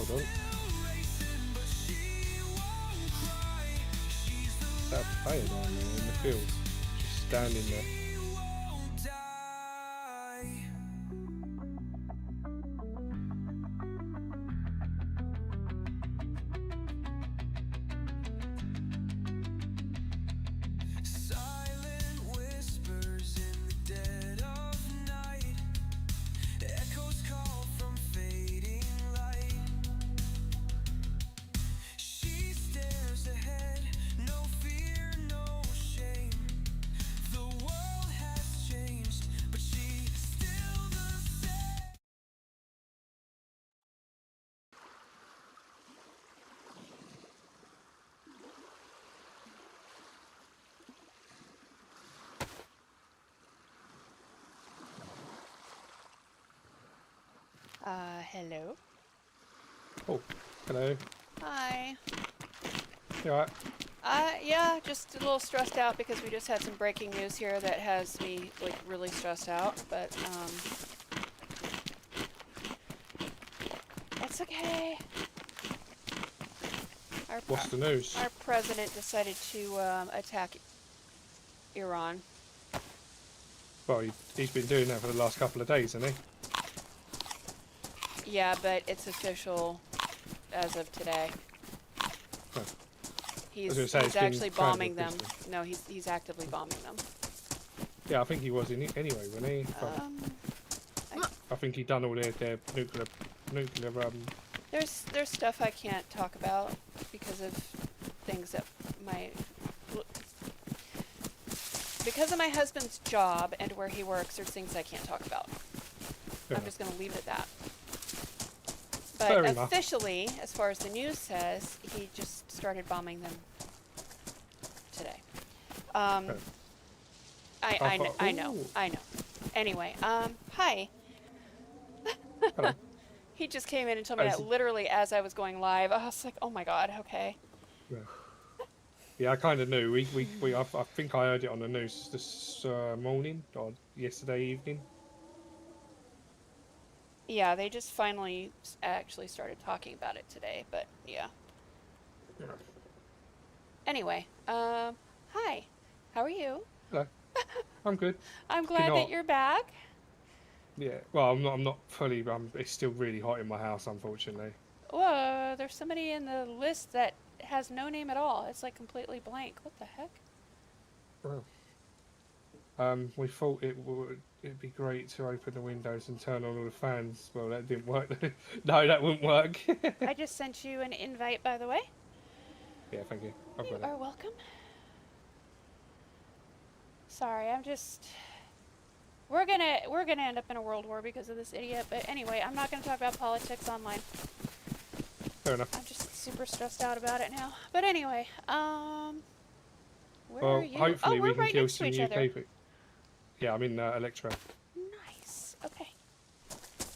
Hold on. That player down there in the field, just standing there. Hello. Oh, hello. Hi. You alright? Yeah, just a little stressed out because we just had some breaking news here that has me, like, really stressed out, but, it's okay. What's the news? Our president decided to, attack Iran. Well, he's been doing that for the last couple of days, hasn't he? Yeah, but it's official as of today. Oh. He's actually bombing them. No, he's actively bombing them. Yeah, I think he was anyway, wasn't he? I think he'd done all their nuclear. There's stuff I can't talk about because of things that because of my husband's job and where he works. There's things I can't talk about. I'm just gonna leave it at that. But officially, as far as the news says, he just started bombing them today. I know. Anyway, hi. Hello. He just came in and told me that literally as I was going live. I was like, oh my god, okay. Yeah, I kind of knew. I think I heard it on the news this morning or yesterday evening. Yeah, they just finally actually started talking about it today, but yeah. Anyway, hi. How are you? Hello. I'm good. I'm glad that you're back. Yeah. Well, I'm not fully. It's still really hot in my house, unfortunately. Whoa, there's somebody in the list that has no name at all. It's like completely blank. What the heck? Well, we thought it'd be great to open the windows and turn on all the fans. Well, that didn't work. No, that wouldn't work. I just sent you an invite, by the way. Yeah, thank you. You are welcome. Sorry, I'm just... We're gonna end up in a world war because of this idiot, but anyway, I'm not gonna talk about politics online. Fair enough. I'm just super stressed out about it now. But anyway, where well, are you? Hopefully we we're can right kill next some to each UK other. people. Yeah, I'm in Electra. Nice. Okay.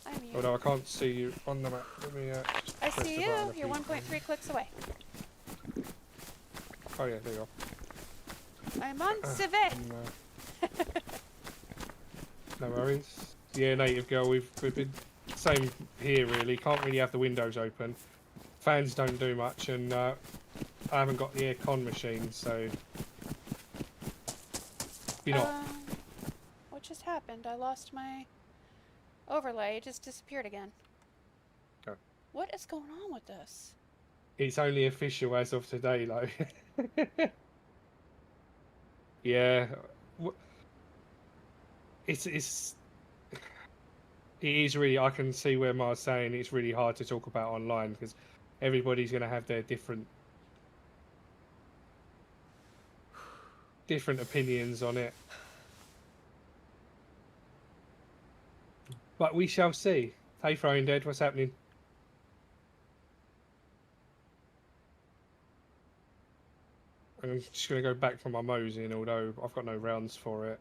I'm you. Although I can't see you on the map. Let me I see you. You're 1.3 clicks away. Oh yeah, there you are. I'm on Civet. No worries. Yeah, native girl. We've been same here really. Can't really have the windows open. Fans don't do much, and I haven't got the aircon machine, so you're not. What just happened? I lost my overlay. It just disappeared again. Oh. What is going on with this? It's only official as of today, though. Yeah. It is really. I can see where Mar's saying it's really hard to talk about online because everybody's going to have their different opinions on it. But we shall see. Hey, Throwing Dead, what's happening? I'm just going to go back for my mosing, although I've got no rounds for it.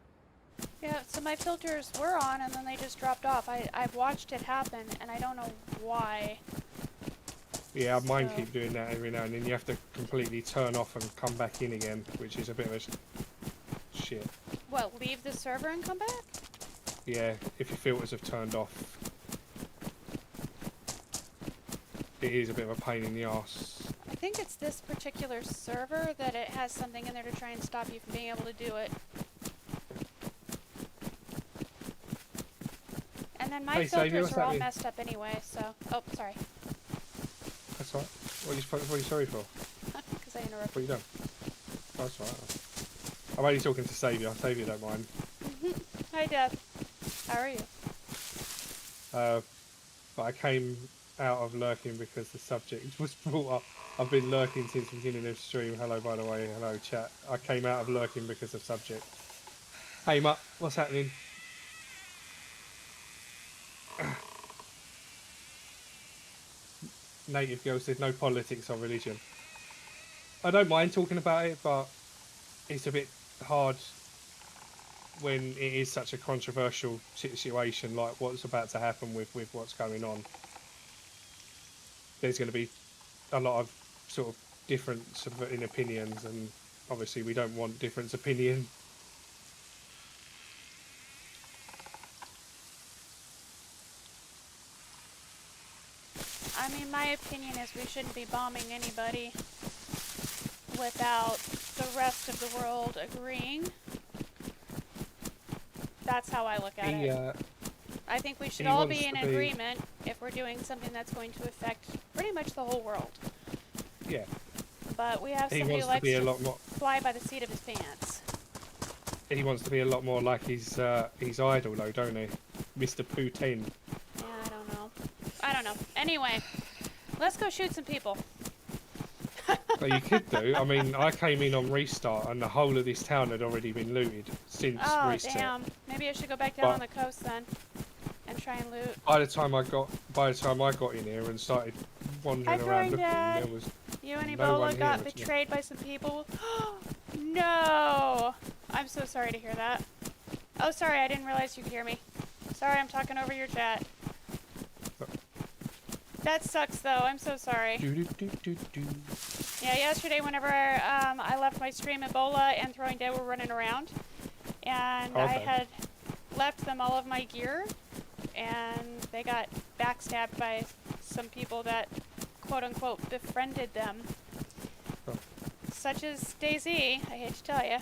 Yeah, so my filters were on and then they just dropped off. I've watched it happen and I don't know why. Yeah, mine keep doing that every now and then. You have to completely turn off and come back in again, which is a bit of a shit. What, leave the server and come back? Yeah, if your filters have turned off. it is a bit of a pain in the arse. I think it's this particular server that it has something in there to try and stop you from being able to do it. And then my filters are all messed up anyway, so... Oh, sorry. That's all right. What are you sorry for? Because I interrupted. What are you doing? Oh, that's all right. I'm only talking to Saviour. Saviour don't mind. Hi, Death. How are you? But I came out of lurking because the subject was brought up. I've been lurking since the beginning of the stream. Hello, by the way. Hello, chat. I came out of lurking because of subject. Hey, Mutt. What's happening? Native girl said no politics or religion. I don't mind talking about it, but it's a bit hard when it is such a controversial situation like what's about to happen with what's going on. There's going to be a lot of sort of different in opinions, and obviously we don't want different opinion. I mean, my opinion is we shouldn't be bombing anybody without the rest of the world agreeing. That's how I look at it. I think we should all be in agreement if we're doing something that's going to affect pretty much the whole world. Yeah. But we have somebody who likes to fly by the seat of his pants. He wants to be a lot more like his idol, though, don't he? Mr. Putin. Yeah, I don't know. Anyway, let's go shoot some people. Well, you could do. I mean, I came in on restart, and the whole of this town had already been looted since restart. Oh, damn. Maybe I should go back down on the coast then and try and loot. By the time I got in here and started wandering around looking, there was you and Ebola got betrayed by some people. No! I'm so sorry to hear that. Oh, sorry, I didn't realize you could hear me. Sorry, I'm talking over your chat. That sucks, though. I'm so sorry. Yeah, yesterday, whenever I left my stream, Ebola and Throwing Dead were running around. And I had left them all of my gear. And they got backstabbed by some people that, quote-unquote, befriended them. Oh. Such as DayZ, I hate to tell you.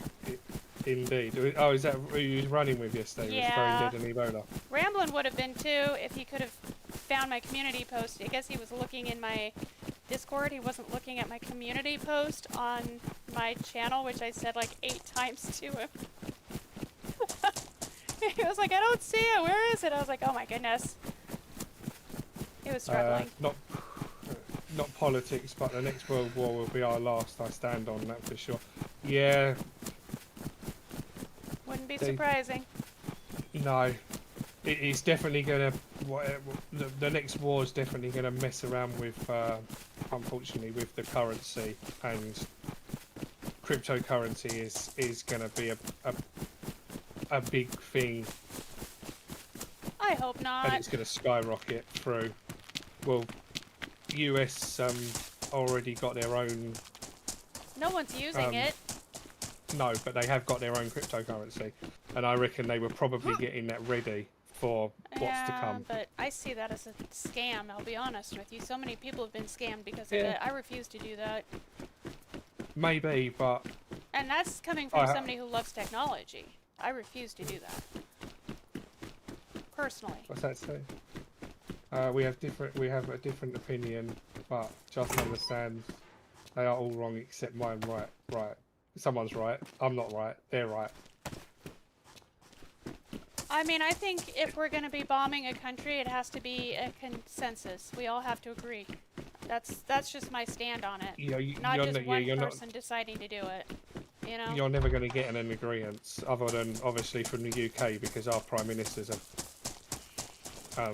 Indeed. Oh, is that who you was running with yesterday? Yeah. Was Throwing Dead and Ebola? Ramblin' would have been, too, if he could have found my community post. I guess he was looking in my Discord. He wasn't looking at my community post on my channel, which I said like 8 times to him. He was like, I don't see it. Where is it? I was like, oh my goodness. He was struggling. Not politics, but the next World War will be our last. I stand on that for sure. Yeah. Wouldn't be surprising. No. It's definitely going to... The next war is definitely going to mess around with, unfortunately, with the currency. And cryptocurrency is going to be a big thing. I hope not. And it's going to skyrocket through. Well, US already got their own... No one's using it. No, but they have got their own cryptocurrency. And I reckon they were probably getting that ready for what's to come. But I see that as a scam, I'll be honest with you. So many people have been scammed because of it. I refuse to do that. Maybe, but... And that's coming from somebody who loves technology. I refuse to do that. Personally. What's that say? We have a different opinion, but just understand they are all wrong except mine right. Someone's right. I'm not right. They're right. I mean, I think if we're going to be bombing a country, it has to be a consensus. We all have to agree. That's just my stand on it. Not just one person deciding to do it. You know? You're never going to get an agreement, other than obviously from the UK, because our prime ministers are.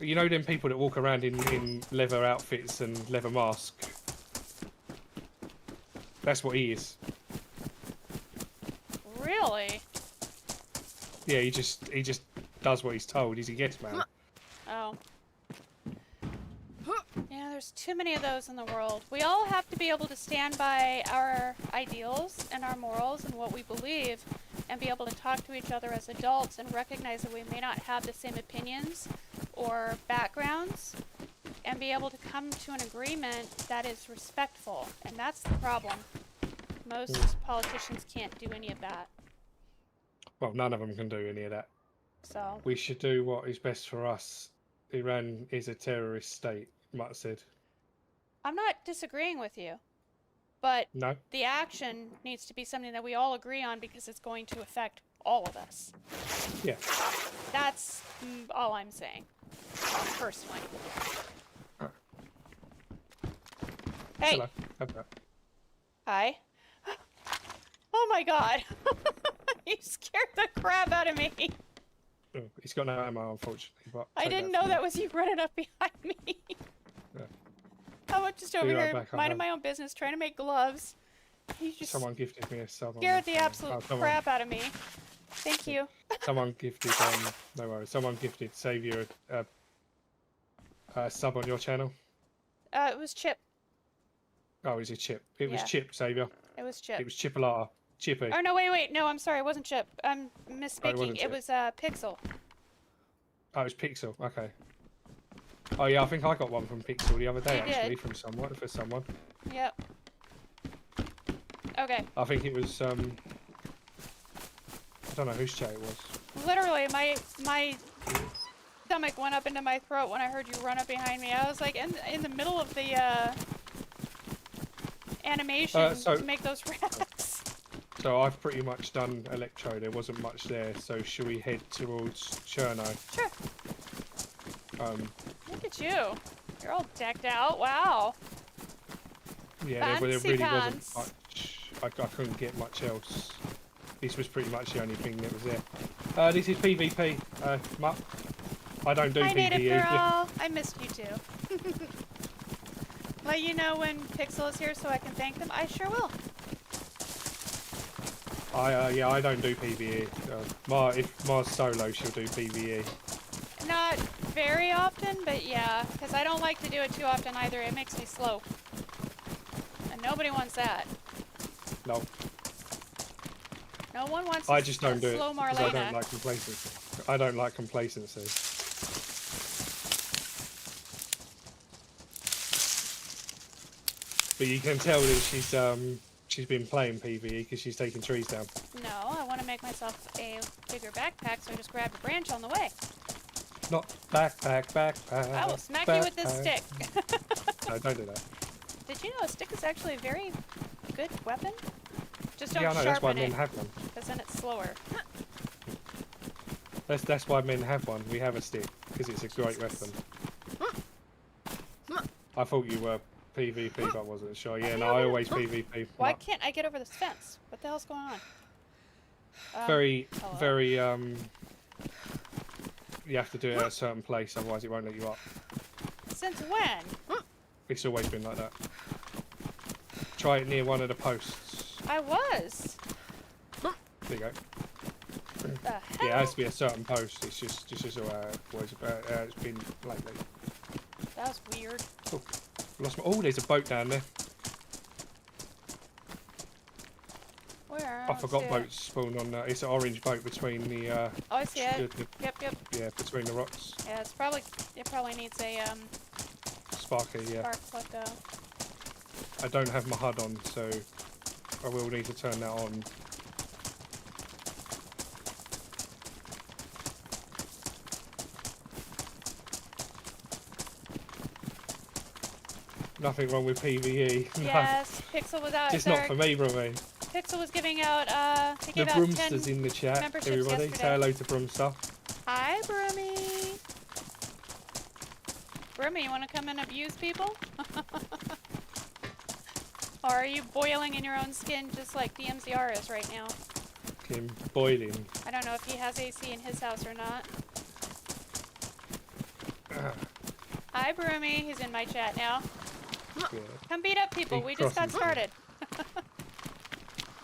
You know them people that walk around in leather outfits and leather masks. That's what he is. Really? Yeah, he just does what he's told. He's a yes man. Oh. Yeah, there's too many of those in the world. We all have to be able to stand by our ideals and our morals and what we believe and be able to talk to each other as adults and recognize that we may not have the same opinions or backgrounds, and be able to come to an agreement that is respectful. And that's the problem. Most politicians can't do any of that. Well, none of them can do any of that. So We should do what is best for us. Iran is a terrorist state, Mutt said. I'm not disagreeing with you, but No? the action needs to be something that we all agree on because it's going to affect all of us. Yeah. That's all I'm saying, personally. Hey. Hello. Have that. Hi. Oh my god. You scared the crap out of me. Oh, he's got no ammo, unfortunately. But I didn't know that was you running up behind me. Yeah. I'm just over Be right here back, minding my own business, trying to make gloves. You just Someone gifted me a sub. scared the absolute crap out of me. Thank you. Someone gifted, no worries. Someone gifted Saviour a sub on your channel. It was Chip. Oh, is it Chip? It was Yeah. Chip, Saviour. It was Chip. It was Chipolata. Chippy. Oh, no, wait. No, I'm sorry. It wasn't Chip. I'm misspeaking. wasn't It Chip. was Pixel. Oh, it was Pixel. Okay. Oh, yeah, I think I got one from Pixel the other day, You actually, did. from someone, for someone. Yep. Okay. I think it was, I don't know whose chat it was. Literally, my stomach went up into my throat when I heard you run up behind me. I was like in the middle of the animation to make those racks. So I've pretty much done Electro. There wasn't much there. So should we head towards Cherno? Sure. Look at you. You're all decked out. Wow. Yeah, there Fancy really pants. wasn't much. I couldn't get much else. This was pretty much the only thing that was there. This is PvP, Mutt. I don't do Hi, PvE. Native Girl. I missed you too. Let you know when Pixel is here so I can thank them. I sure will. Yeah, I don't do PvE. If Mar's solo, she'll do PvE. Not very often, but yeah, because I don't like to do it too often either. It makes me slow. And nobody wants that. No. No one wants I just don't do it slow because Marlena. I don't like complacency. I don't like complacency. But you can tell that she's been playing PvE because she's taking trees down. No, I want to make myself a bigger backpack, so I just grabbed a branch on the way. Not backpack. I will smack you with this stick. No, don't do that. Did you know a stick is actually a very good weapon? Just don't Yeah, I know, that's why sharpen men it, have one. because then it's slower. That's why men have one. We have a stick because it's a great weapon. I thought you were PvP, but I wasn't sure. Yeah, no, I always PvP. Why can't I get over this fence? What the hell's going on? Very, hello? very, you have to do it at a certain place, otherwise it won't let you up. Since when? It's always been like that. Try it near one of the posts. I was. There you go. The hell? Yeah, it has to be a certain post. It's just always it's been lately. That was weird. Oh, lost my. Oh, there's a boat down there. Where? I forgot boats spawn on. It's an orange boat between the. Oh, I see it. Yep. Yeah, between the rocks. Yeah, it probably needs a Sparky, yeah. spark plug though. I don't have my HUD on, so I will need to turn that on. Nothing wrong with PvE. Yes, Pixel was out. Just there. not for me, Brummy. Pixel was giving out. He The gave out Broomster's 10 in the chat. memberships Everybody, yesterday. say hello to Broomster. Hi, Brummy. Brummy, you want to come and abuse people? Or are you boiling in your own skin just like DMZR is right now? Him boiling. I don't know if he has AC in his house or not. Hi, Brummy. He's in my chat now. Yeah. Come beat up people. He We just got crosses started.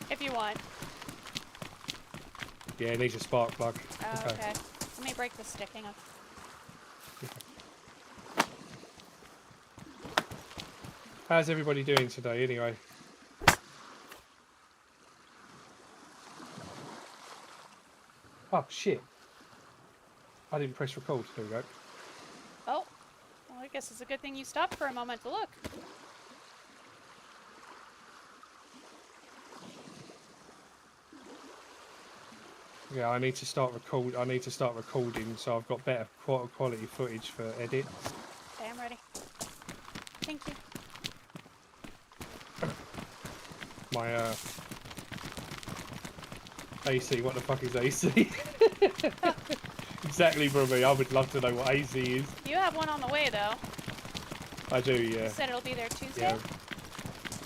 If you want. Yeah, it needs a spark plug. Oh, okay. Let me break this stick. Hang on. How's everybody doing today, anyway? Oh, shit. I didn't press record. There we go. Oh. Well, guess it's a good thing you stopped for a moment to look. Yeah, I need to start recording, so I've got better quality footage for edits. Okay, I'm ready. Thank you. My AC, what the fuck is AC? Exactly, Brummy. I would love to know what AC is. You have one on the way, though. I do, yeah. You said it'll be there Tuesday? Yeah.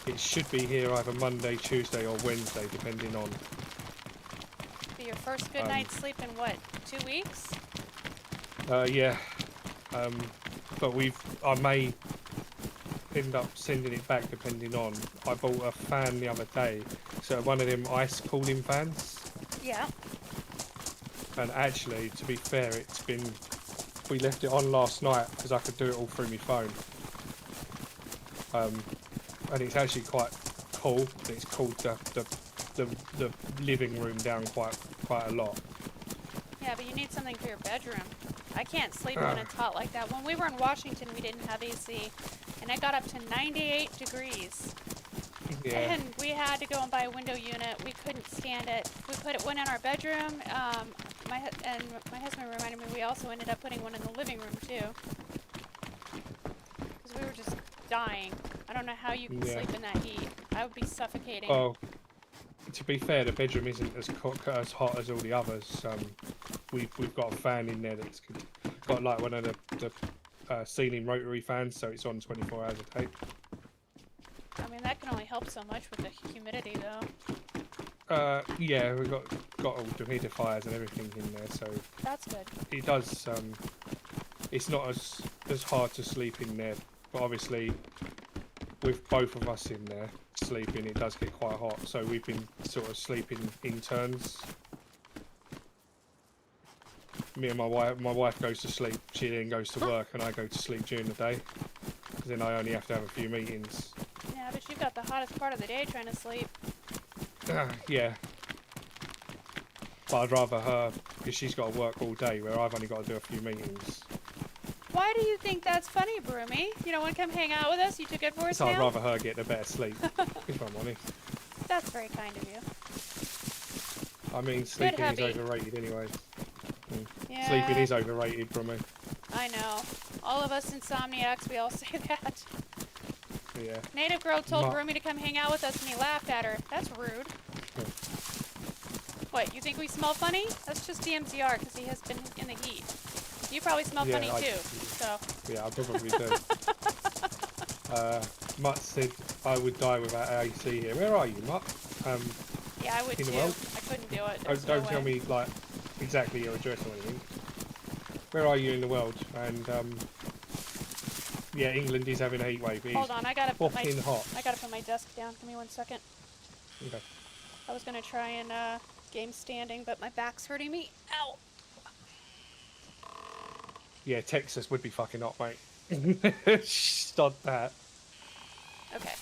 It should be here either Monday, Tuesday, or Wednesday, depending on. Be your first good night's sleep in what, 2 weeks? Yeah. But I may end up sending it back depending on. I bought a fan the other day, so one of them ice cooling fans. Yeah. And actually, to be fair, we left it on last night because I could do it all through my phone. And it's actually quite cool. It's cooled the living room down quite a lot. Yeah, but you need something for your bedroom. I can't sleep when it's hot like that. When we were in Washington, we didn't have AC, and it got up to 98 degrees. Yeah. And we had to go and buy a window unit. We couldn't stand it. We put one in our bedroom. My husband reminded me we also ended up putting one in the living room too, because we were just dying. I don't know how you can sleep in that heat. I would be suffocating. Well, to be fair, the bedroom isn't as hot as all the others. We've got a fan in there that's got like one of the ceiling rotary fans, so it's on 24 hours a day. I mean, that can only help so much with the humidity, though. Yeah, we've got all dehumidifiers and everything in there, so That's good. it does. It's not as hard to sleep in there, but obviously, with both of us in there sleeping, it does get quite hot. So we've been sort of sleeping in turns. Me and my wife goes to sleep. She then goes to work, and I go to sleep during the day. Because then I only have to have a few meetings. Yeah, but you've got the hottest part of the day trying to sleep. Yeah. But I'd rather her, because she's got to work all day, where I've only got to do a few meetings. Why do you think that's funny, Broomy? You don't want to come hang out with us? You took it for us So now? I'd rather her get a better sleep, if I'm honest. That's very kind of you. I mean, sleeping is overrated anyway. Yeah. Sleeping is overrated for me. I know. All of us insomniacs, we all say that. Yeah. Native Girl told Broomy to come hang out with us and he laughed at her. That's rude. What, you think we smell funny? That's just DMZR because he has been in the heat. You probably smell funny too, so. Yeah, I probably do. Mutt said I would die without AC here. Where are you, Mutt? Yeah, I would in too. the world? I couldn't do it. Don't tell me like exactly your address or anything. Where are you in the world? And yeah, England is having a heat wave. Hold on, I gotta put hot. my desk down. Give me 1 second. Okay. I was gonna try and game standing, but my back's hurting me. Ow! Yeah, Texas would be fucking hot, mate. Stop that. Okay.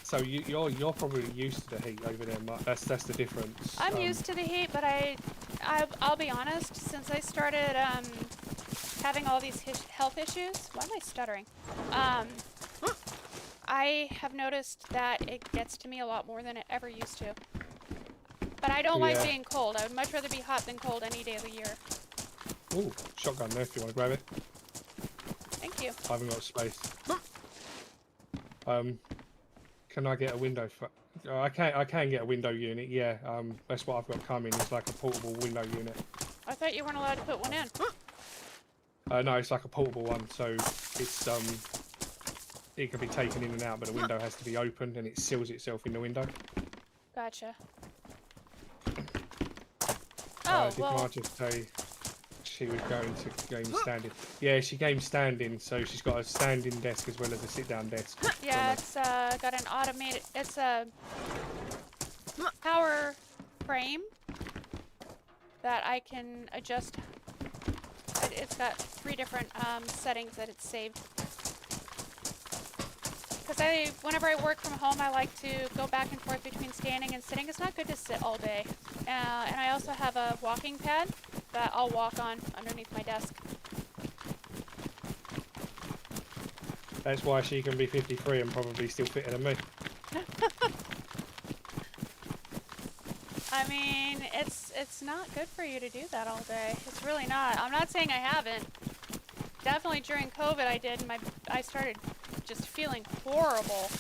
So you're probably used to the heat over there, Mutt. That's the difference. I'm used to the heat, but I'll be honest. Since I started having all these health issues, why am I stuttering? I have noticed that it gets to me a lot more than it ever used to. But I don't like being cold. I would much rather be hot than cold any day of the year. Ooh, shotgun there if you want to grab it. Thank you. I haven't got space. Can I get a window for... I can get a window unit, yeah. That's what I've got coming. It's like a portable window unit. I thought you weren't allowed to put one in. No, it's like a portable one, so it's it can be taken in and out, but the window has to be opened and it seals itself in the window. Gotcha. Oh, did Marge say she was going to game standing? Yeah, she game standing, so she's got a standing desk as well as a sit-down desk. Yeah, it's got an automated. It's a power frame that I can adjust. It's got 3 different settings that it's saved. Because whenever I work from home, I like to go back and forth between standing and sitting. It's not good to sit all day. And I also have a walking pad that I'll walk on underneath my desk. That's why she can be 53 and probably still fitter than me. I mean, it's not good for you to do that all day. It's really not. I'm not saying I haven't. Definitely during COVID I did, and I started just feeling horrible.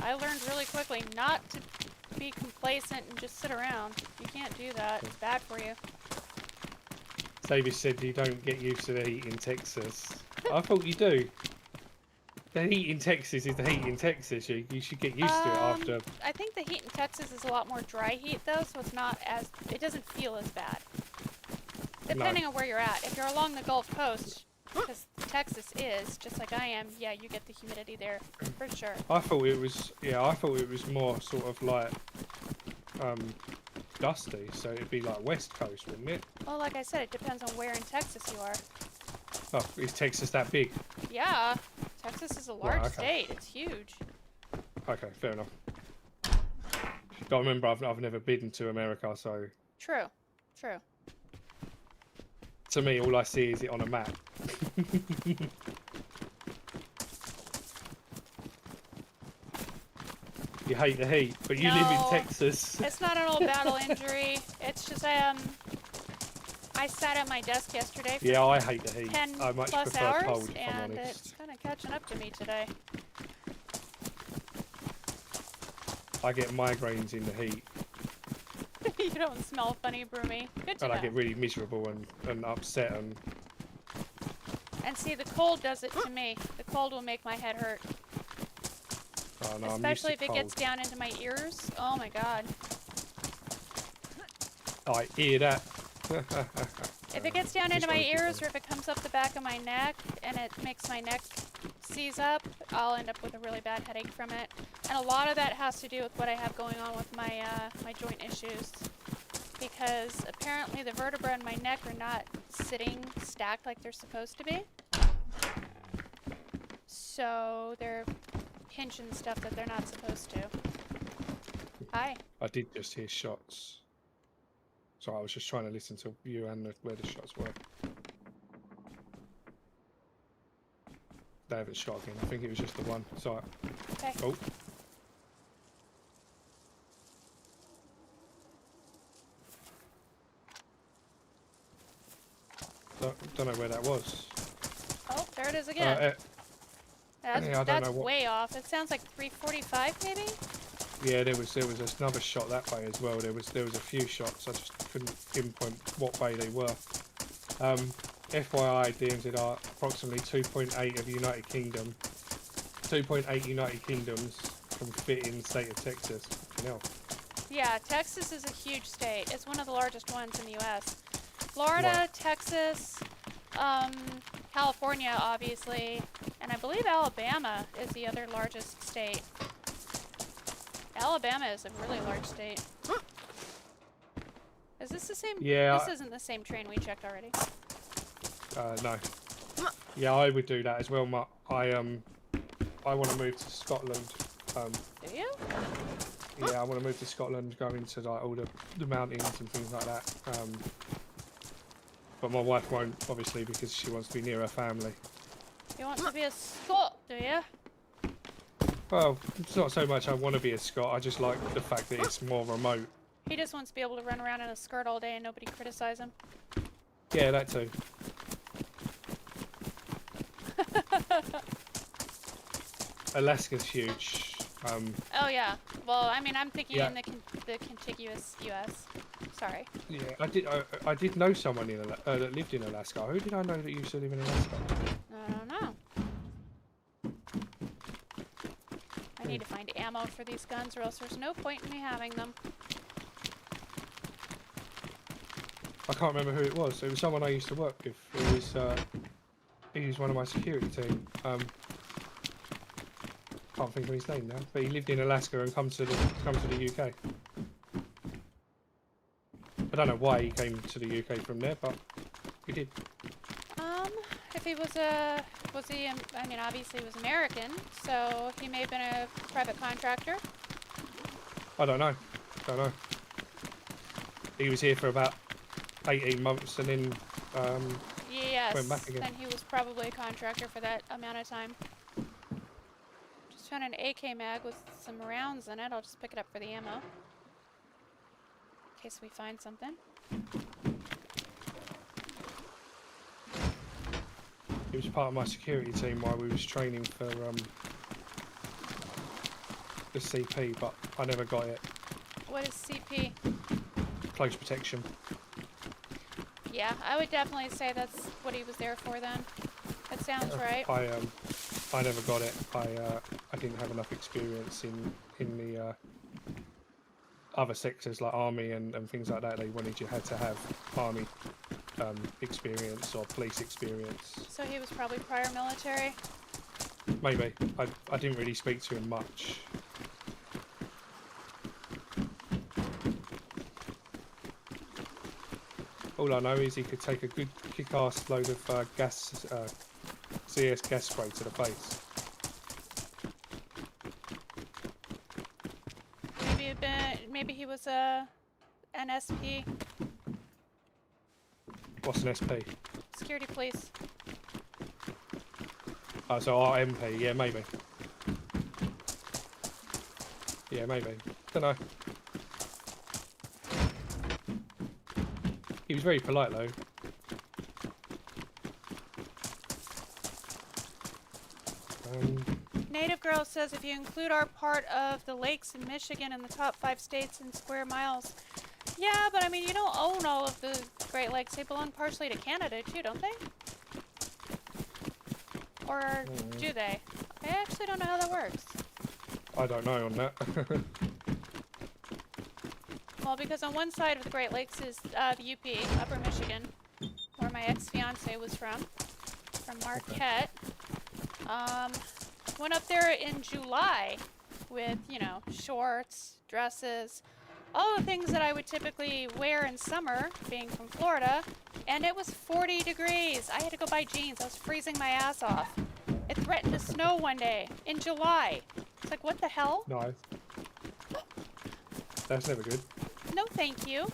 I learned really quickly not to be complacent and just sit around. You can't do that. It's bad for you. David said you don't get used to the heat in Texas. I thought you do. The heat in Texas is the heat in Texas. You should get used to it after. I think the heat in Texas is a lot more dry heat though, so it's not as, it doesn't feel as bad. Depending on where you're at. If you're along the Gulf Coast, because Texas is, just like I am, yeah, you get the humidity there, for sure. I thought it was, I thought it was more sort of like, dusty, so it'd be like West Coast, wouldn't it? Well, like I said, it depends on where in Texas you are. Oh, is Texas that big? Yeah, Texas is a large state. It's huge. Okay, fair enough. But remember, I've never been to America, so... True, true. To me, all I see is it on a map. You hate the heat, but you live in Texas. It's not an old battle injury. It's just I sat at my desk yesterday for I hate the heat. 10 I much plus prefer hours, cold, if I'm and honest. it's kind of catching up to me today. I get migraines in the heat. You don't smell funny, Broomy. Good to And know. I get really miserable and upset And see, the cold does it to me. The cold will make my head hurt. Oh, no, Especially if it cold. gets down into my ears. Oh my god. I hear that. If it gets down into my ears, or if it comes up the back of my neck and it makes my neck seize up, I'll end up with a really bad headache from it. And a lot of that has to do with what I have going on with my my joint issues. Because apparently the vertebrae in my neck are not sitting stacked like they're supposed to be. So they're pinching stuff that they're not supposed to. Hi. I did just hear shots. So I was just trying to listen to you and where the shots were. They haven't shot again. I think it was just the one. So Okay. Oh. Don't know where that was. Oh, there it is again. I don't That's know what... way off. It sounds like 345 maybe? Yeah, there was another shot that way as well. There was a few shots. I just couldn't pinpoint what way they were. FYI, DMZ are approximately 2.8 of the United Kingdom. 2.8 United Kingdoms can fit in the state of Texas. You know. Yeah, Texas is a huge state. It's one of the largest ones in the U.S. Florida, Texas, California, obviously, and I believe Alabama is the other largest state. Alabama is a really large state. Is this the same? Yeah. This isn't the same train we checked already. No. Yeah, I would do that as well. I want to move to Scotland. Do you? Yeah, I want to move to Scotland, go into like all the mountains and things like that. But my wife won't, obviously, because she wants to be near her family. You want to be a Scot, do you? Well, it's not so much I want to be a Scot, I just like the fact that it's more remote. He just wants to be able to run around in a skirt all day and nobody criticize him. Yeah, that too. Alaska's huge. Oh yeah. Well, I mean, I'm thinking in the contiguous U.S. Sorry. Yeah, I did know someone that lived in Alaska. Who did I know that used to live in Alaska? I don't know. I need to find ammo for these guns, or else there's no point in me having them. I can't remember who it was. It was someone I used to work with. He was one of my security team. Can't think of his name now, but he lived in Alaska and come to the UK. I don't know why he came to the UK from there, but he did. If he was I mean, obviously he was American, so he may have been a private contractor. I don't know. He was here for about 18 months and then Yes, went back again. then he was probably a contractor for that amount of time. just found an AK mag with some rounds in it. I'll just pick it up for the ammo. In case we find something. He was part of my security team while we was training for the CP, but I never got it. What is CP? Close protection. Yeah, I would definitely say that's what he was there for then. That sounds right. I never got it. I didn't have enough experience in the other sectors like army and things like that. They wanted you had to have army experience or police experience. So he was probably prior military? Maybe. I didn't really speak to him much. All I know is he could take a good kick-ass load of CS gas spray to the face. Maybe he was an SP. What's an SP? Security police. So RMP, yeah, maybe. Yeah, maybe. Don't know. He was very polite though. Native Girl says if you include our part of the lakes in Michigan in the top 5 states in square miles. Yeah, but I mean, you don't own all of the Great Lakes. They belong partially to Canada too, don't they? Or do they? I actually don't know how that works. I don't know on that. Well, because on one side of the Great Lakes is the UP, Upper Michigan, where my ex-fiance was from Marquette. Went up there in July with, you know, shorts, dresses, all the things that I would typically wear in summer, being from Florida, and it was 40 degrees. I had to go buy jeans. I was freezing my ass off. It threatened to snow one day in July. It's like, what the hell? No. That's never good. No, thank you.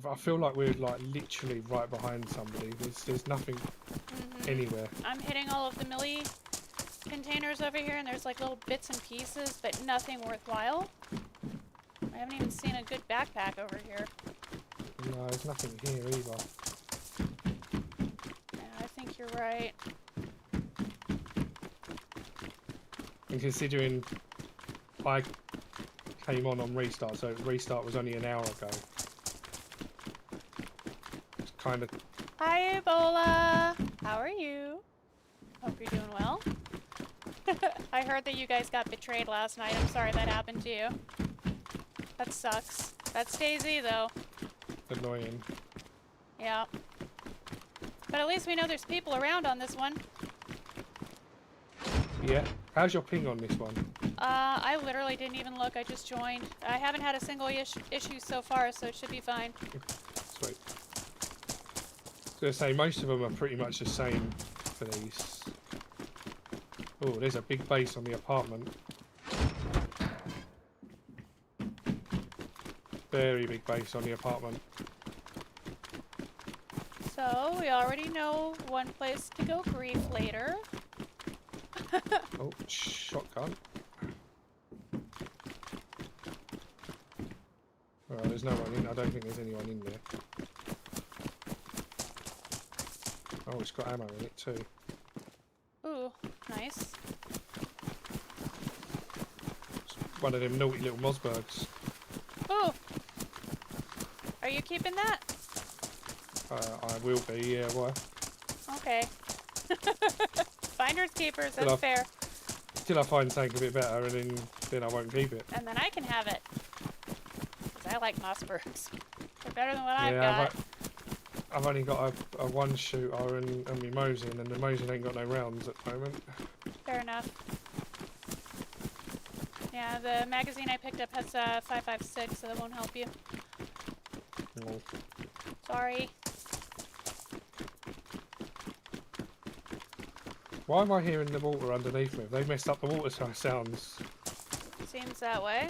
I feel like we're like literally right behind somebody. There's nothing anywhere. I'm hitting all of the milli containers over here, and there's like little bits and pieces, but nothing worthwhile. I haven't even seen a good backpack over here. No, there's nothing here either. Yeah, I think you're right. And considering I came on restart, so restart was only an hour ago. It's kind of... Hi, Ebola! How are you? Hope you're doing well. I heard that you guys got betrayed last night. I'm sorry that happened to you. That sucks. That's DayZ, though. annoying. Yeah. But at least we know there's people around on this one. Yeah. How's your ping on this one? I literally didn't even look. I just joined. I haven't had a single issue so far, so it should be fine. Sweet. I was going to say, most of them are pretty much the same for these. Oh, there's a big base on the apartment. Very big base on the apartment. So, we already know one place to go grief later. Oh, shotgun. Well, there's no one in. I don't think there's anyone in there. Oh, it's got ammo in it too. Ooh, nice. It's one of them naughty little Mossbergs. Ooh! Are you keeping that? I will be, yeah, why? Okay. Finders keepers, that's fair. Till I find something a bit better, and then I won't keep it. And then I can have it. Because I like Mossbergs. They're better than what I've got. I've only got a one shooter and my Mosin, and the Mosin ain't got no rounds at the moment. Fair enough. Yeah, the magazine I picked up has 5.56, so that won't help you. Oh. Sorry. Why am I hearing the water underneath me? They messed up the water sounds. Seems that way.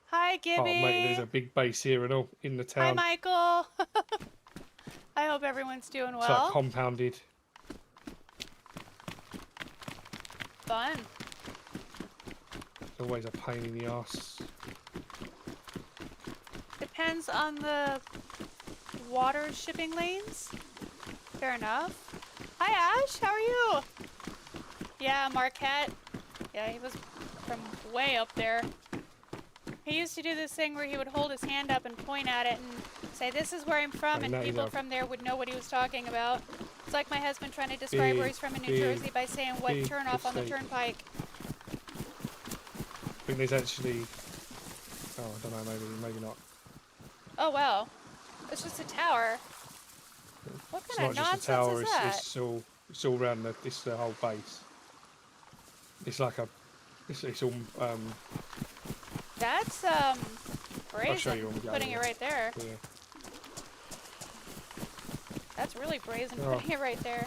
Hi, Gibby. Oh, mate, there's a big base here and all in the town. Hi, Michael. hope everyone's doing It's well. like compounded. Fun. It's always a pain in the ass. Depends on the water shipping lanes. Fair enough. Hi Ash, how are you? Yeah, Marquette. Yeah, he was from way up there. He used to do this thing where he would hold his hand up and point at it and say, "This is where I'm from," and people from there would know what he was talking about. It's like my husband trying to describe where he's from in New Jersey by saying what turn off on the turnpike. I think there's actually... Oh, I don't know, maybe not. Oh, well. It's just a tower. What kind of nonsense is that? It's all around the whole base. It's like a... It's all... That's, brazen, putting it right there. Yeah. That's really brazen, putting it right there.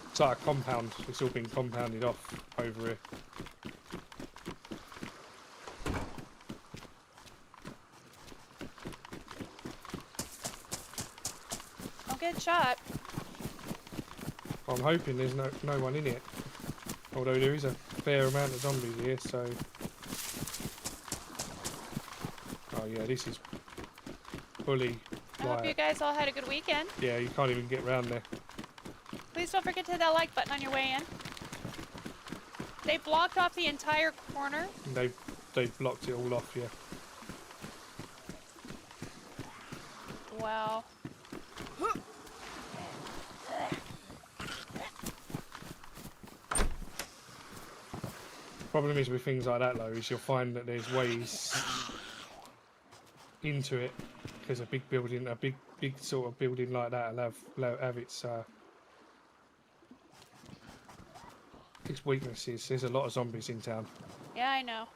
It's like a compound. It's all been compounded off over here. Don't get shot. Well, I'm hoping there's no one in it. Although there is a fair amount of zombies here, so... Oh yeah, this is fully... I hope you guys all had a good weekend. Yeah, you can't even get around there. Please don't forget to hit that like button on your way in. They blocked off the entire corner. They blocked it all off, yeah. Wow. Problem is with things like that though, is you'll find that there's ways into it, because a big sort of building like that will have its weaknesses. There's a lot of zombies in town. Yeah, I know.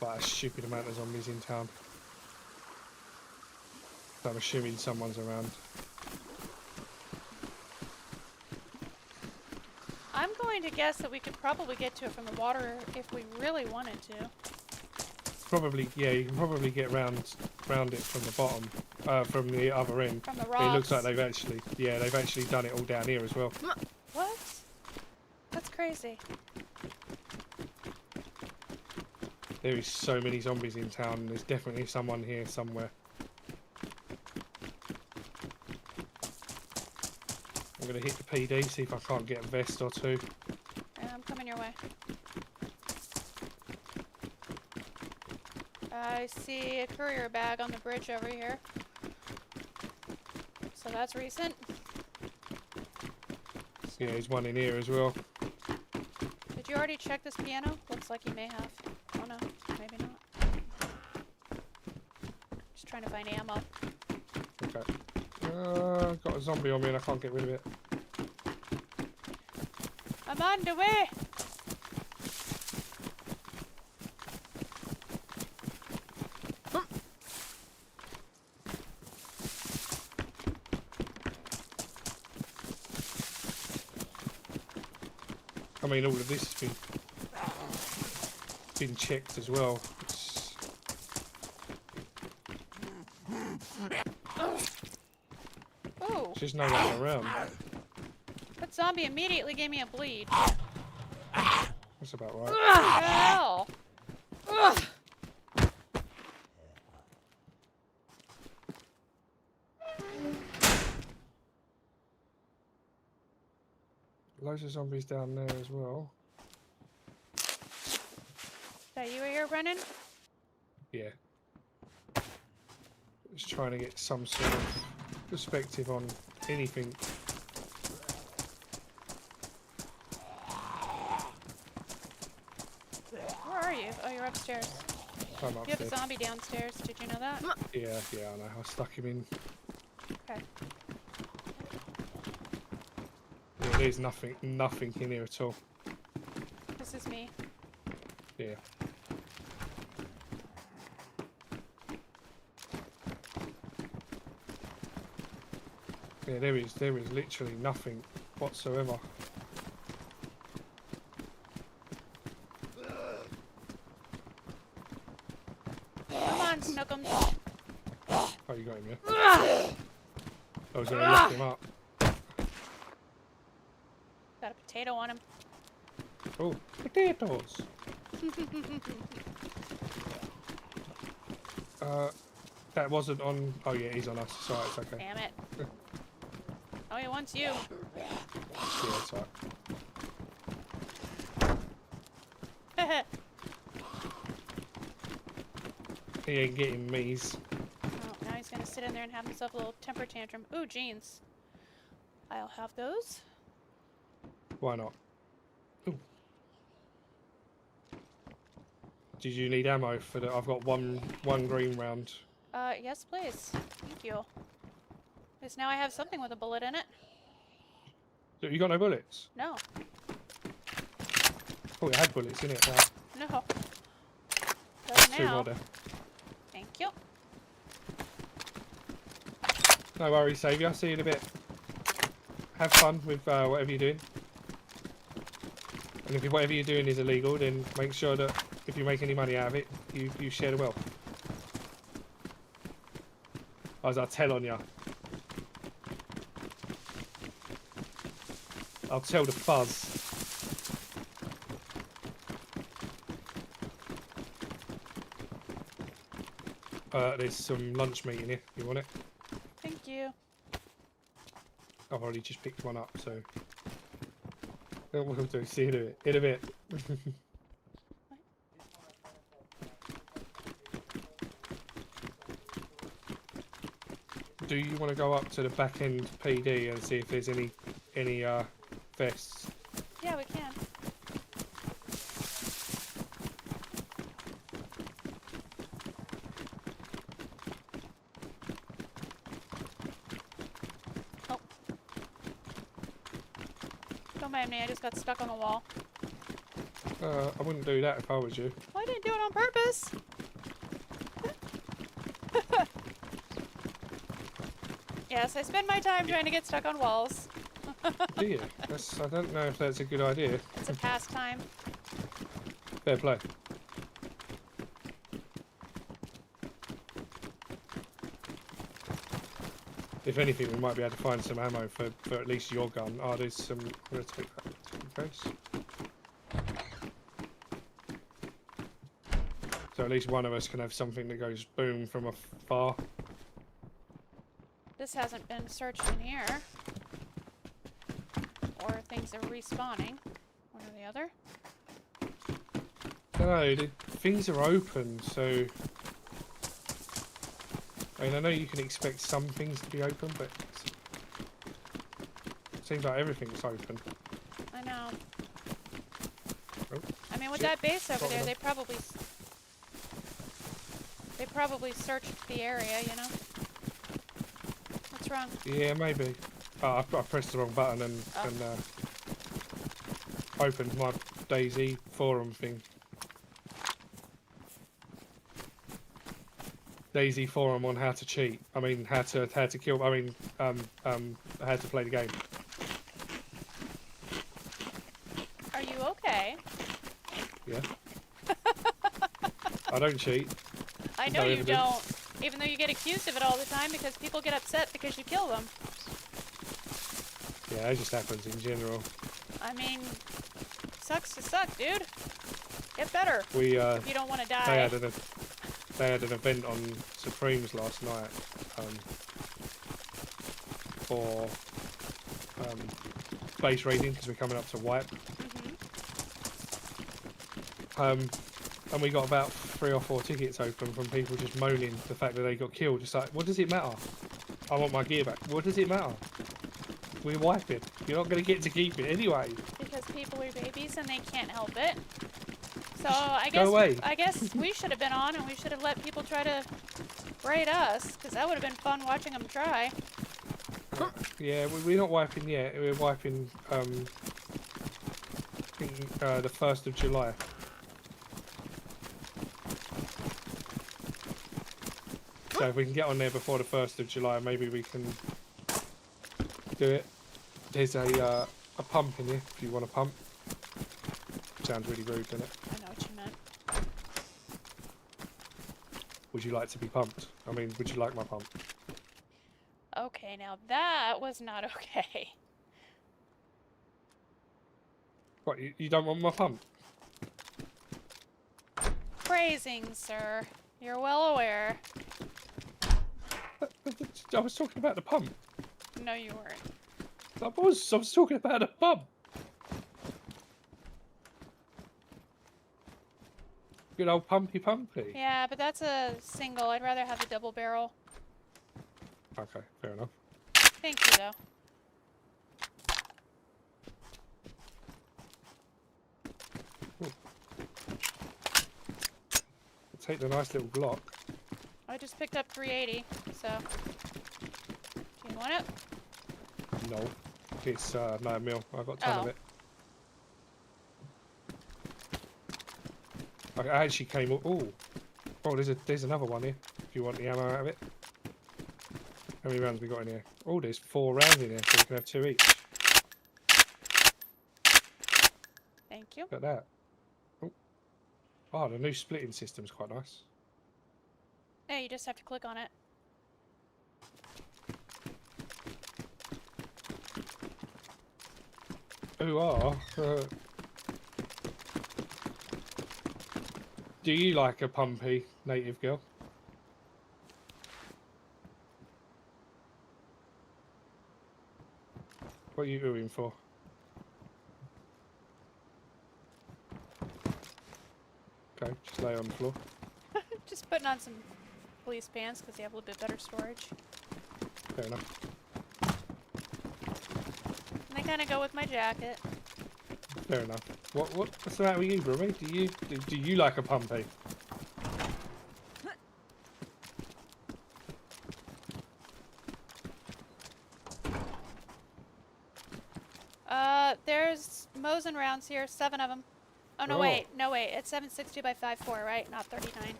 But a stupid amount of zombies in town. So I'm assuming someone's around. I'm going to guess that we could probably get to it from the water if we really wanted to. Probably, yeah, you can probably get round it from the bottom, from the other end. From the rocks. It looks like they've actually done it all down here as well. What? That's crazy. There is so many zombies in town. There's definitely someone here somewhere. I'm gonna hit the PD, see if I can't get a vest or two. I'm coming your way. I see a courier bag on the bridge over here. So that's recent. Yeah, there's one in here as well. Did you already check this piano? Looks like you may have. Oh no, maybe not. Just trying to find ammo. Okay. Got a zombie on me and I can't get rid of it. I'm on the way! I mean, all of this has been checked as well. Oh! There's no one around. That zombie immediately gave me a bleed. That's about right. What the hell? Ugh. Loads of zombies down there as well. Is that you here running? Yeah. Just trying to get some sort of perspective on anything. Where are you? Oh, you're upstairs. I'm You have upstairs. a zombie downstairs. Did you know that? Yeah, I know. I stuck him in. Okay. Yeah, there's nothing in here at all. This is me. Yeah. Yeah, there is literally nothing whatsoever. got him, yeah? I was going to lift him up. Got a potato on him. Oh, potatoes! That wasn't on... Oh yeah, he's on us. It's alright, it's okay. Damn it. Oh, he wants you. Yeah, it's alright. He ain't getting me's. Oh, now he's gonna sit in there and have himself a little temper tantrum. Ooh, jeans. I'll have those. Why not? Ooh. Did you need ammo for the... I've got one green round. Yes, please. Thank you. Because now I have something with a bullet in it. So you got no bullets? No. Oh, it had bullets in it now. No. Does Two now. more there. Thank you. No worries, Saviour. See you in a bit. Have fun with whatever you're doing. And if whatever you're doing is illegal, then make sure that if you make any money out of it, you share the wealth. As I tell on ya. I'll tell the fuzz. There's some lunch meat in here. You want it? Thank you. I've already just picked one up, so... We'll do. See you in a bit. Do you want to go up to the back end PD and see if there's any vests? Yeah, we can. Oh. Don't mind me, I just got stuck on the wall. I wouldn't do that if I was you. Well, I didn't do it on purpose. Yes, I spend my time trying to get stuck on walls. Do you? I don't know if that's a good idea. It's a pastime. Fair play. If anything, we might be able to find some ammo for at least your gun. Oh, there's some... I'm going to take that in case. So at least one of us can have something that goes boom from afar. This hasn't been searched in here. Or things are respawning. One or the other. No, things are open, so... I mean, I know you can expect some things to be open, but... It seems like everything's open. I know. Oh, I mean, with shit. that base over there, Got they probably searched the area, you know? What's wrong? Yeah, maybe. Oh, I pressed the wrong button and opened my DayZ forum thing. DayZ forum on how to cheat. I mean, how to kill. I mean, how to play the game. Are you okay? Yeah. I don't cheat. I know No you evidence. don't. Even though you get accused of it all the time because people get upset because you kill them. Yeah, it just happens in general. I mean, sucks to suck, dude. Get better. We If you don't want to die. they had an event on Supremes last night for base raiding because we're coming up to wipe. And we got about 3 or 4 tickets open from people just moaning the fact that they got killed. Just like, what does it matter? I want my gear back. What does it matter? We're wiping. You're not going to get to keep it anyway. Because people are babies and they can't help it. So Go away. I guess we should have been on and we should have let people try to raid us because that would have been fun watching them try. Yeah, we're not wiping yet. We're wiping I think, the 1st of July. So if we can get on there before the 1st of July, maybe we can do it. There's a pump in here if you want a pump. Sounds really rude, doesn't it? I know what you meant. Would you like to be pumped? I mean, would you like my pump? Okay, now that was not okay. What, you don't want my pump? Phrasing, sir. You're well aware. I was talking about the pump. No, you weren't. I was talking about a pump. Good old pumpy. Yeah, but that's a single. I'd rather have a double barrel. Okay, fair enough. Thank you, though. Ooh. I'll take the nice little block. I just picked up 380, so... Do you want it? No. It's 9 mil. I've got a ton of it. I actually came up... Ooh. Oh, there's another one here. If you want the ammo out of it. How many rounds we got in here? Oh, there's 4 rounds in here, so we can have 2 each. Thank you. Look at that. Oh, the new splitting system's quite nice. Yeah, you just have to click on it. Do you like a pumpy native girl? What are you oohing for? Okay, just lay on the floor. Just putting on some police pants because they have a little bit better storage. Fair enough. And they kind of go with my jacket. Fair enough. What's the matter with you, Brummy? Do you like a pumpy? There's Mosin rounds here, 7 of them. Oh, no, wait. No, wait. It's 7.62 by 5.4, right? Not 39.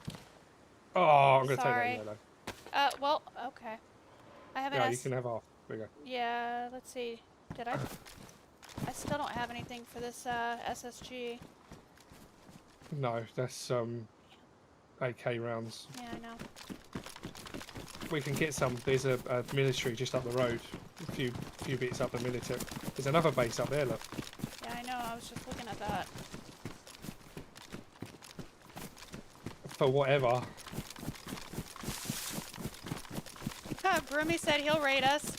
Oh, I'm going to take Sorry. that yellow. Well, okay. I have an Yeah, you can have half. There you go. Yeah, let's see. Did I? I still don't have anything for this SSG. No, that's AK rounds. Yeah, I know. We can get some. There's a military just up the road. A few bits up the military. There's another base up there, look. Yeah, I know. I was just looking at that. For whatever. Broomy said he'll raid us.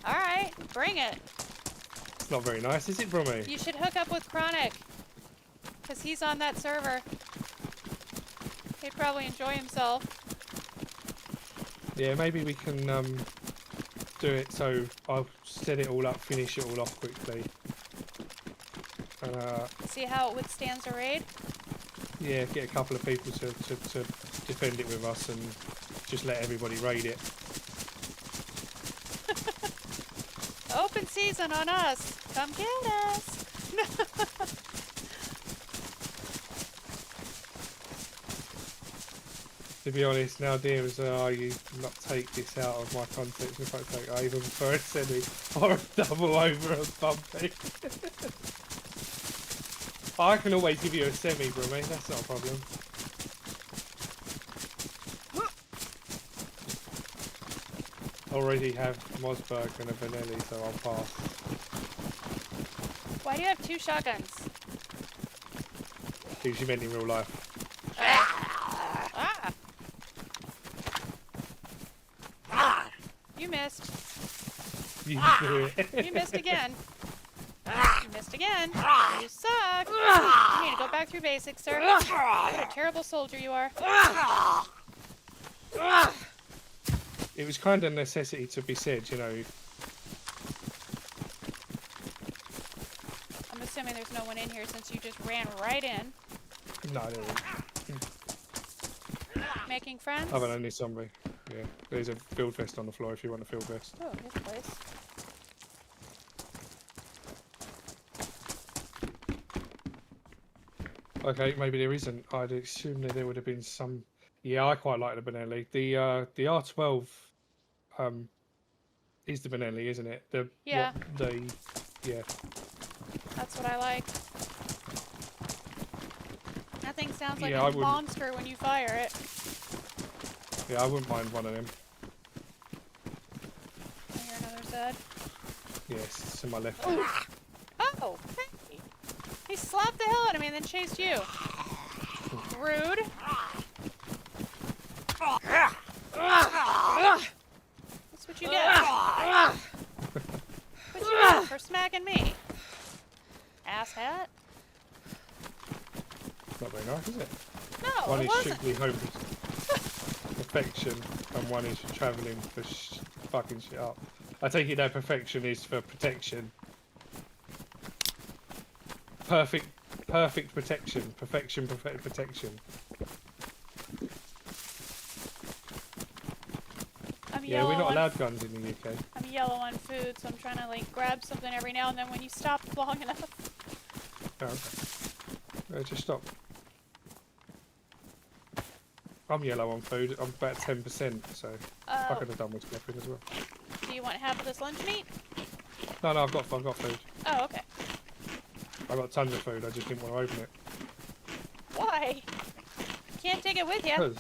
Alright, bring it. It's not very nice, is it, Brummy? You should hook up with Chronic. Because he's on that server. He'd probably enjoy himself. Yeah, maybe we can do it so I'll set it all up, finish it all off quickly. See how it withstands a raid? Yeah, get a couple of people to defend it with us and just let everybody raid it. Open season on us. Come get us. To be honest, now DMs you not take this out of my context. If I take, I even prefer a semi or a double over a bumpy. I can always give you a semi, bro, mate. That's not a problem. Already have Mossberg and a Benelli, so I'll pass. Why do you have 2 shotguns? Because you meant in real life. You missed. You do it. You missed again. You missed again. You suck. You need to go back through basics, sir. What a terrible soldier you are. It was kind of necessity to be said, you know. I'm assuming there's no one in here since you just ran right in. No, there isn't. Making friends? Other than this zombie. Yeah, there's a field vest on the floor if you want a field vest. Oh, this place. Okay, maybe there isn't. I'd assume that there would have been some. Yeah, I quite like the Benelli. The R12 is the Benelli, isn't it? Yeah. Yeah. That's what I like. That thing sounds like Yeah, a monster when you fire it. Yeah, I wouldn't mind one of them. said. Yes, it's in my left. Oh, hey. He slapped the hell out of me and then chased you. Rude. That's what you get. What you get for smacking me? Asshat. Not very nice, is it? No, One it is wasn't. strictly home perfection, and one is travelling for fucking shit up. I take it that perfection is for protection. Perfect protection. Perfection, protection. Yeah, we're not allowed guns in the UK. I'm yellow on food, so I'm trying to like grab something every now and then when you stop long enough. Oh, okay. Just stop. I'm yellow on food. I'm about 10%, so I could have done with snapping as well. Do you want half of this lunch meat? No, I've got food. Oh, okay. I've got tons of food. I just didn't want to open it. Why? Can't take it with you. Because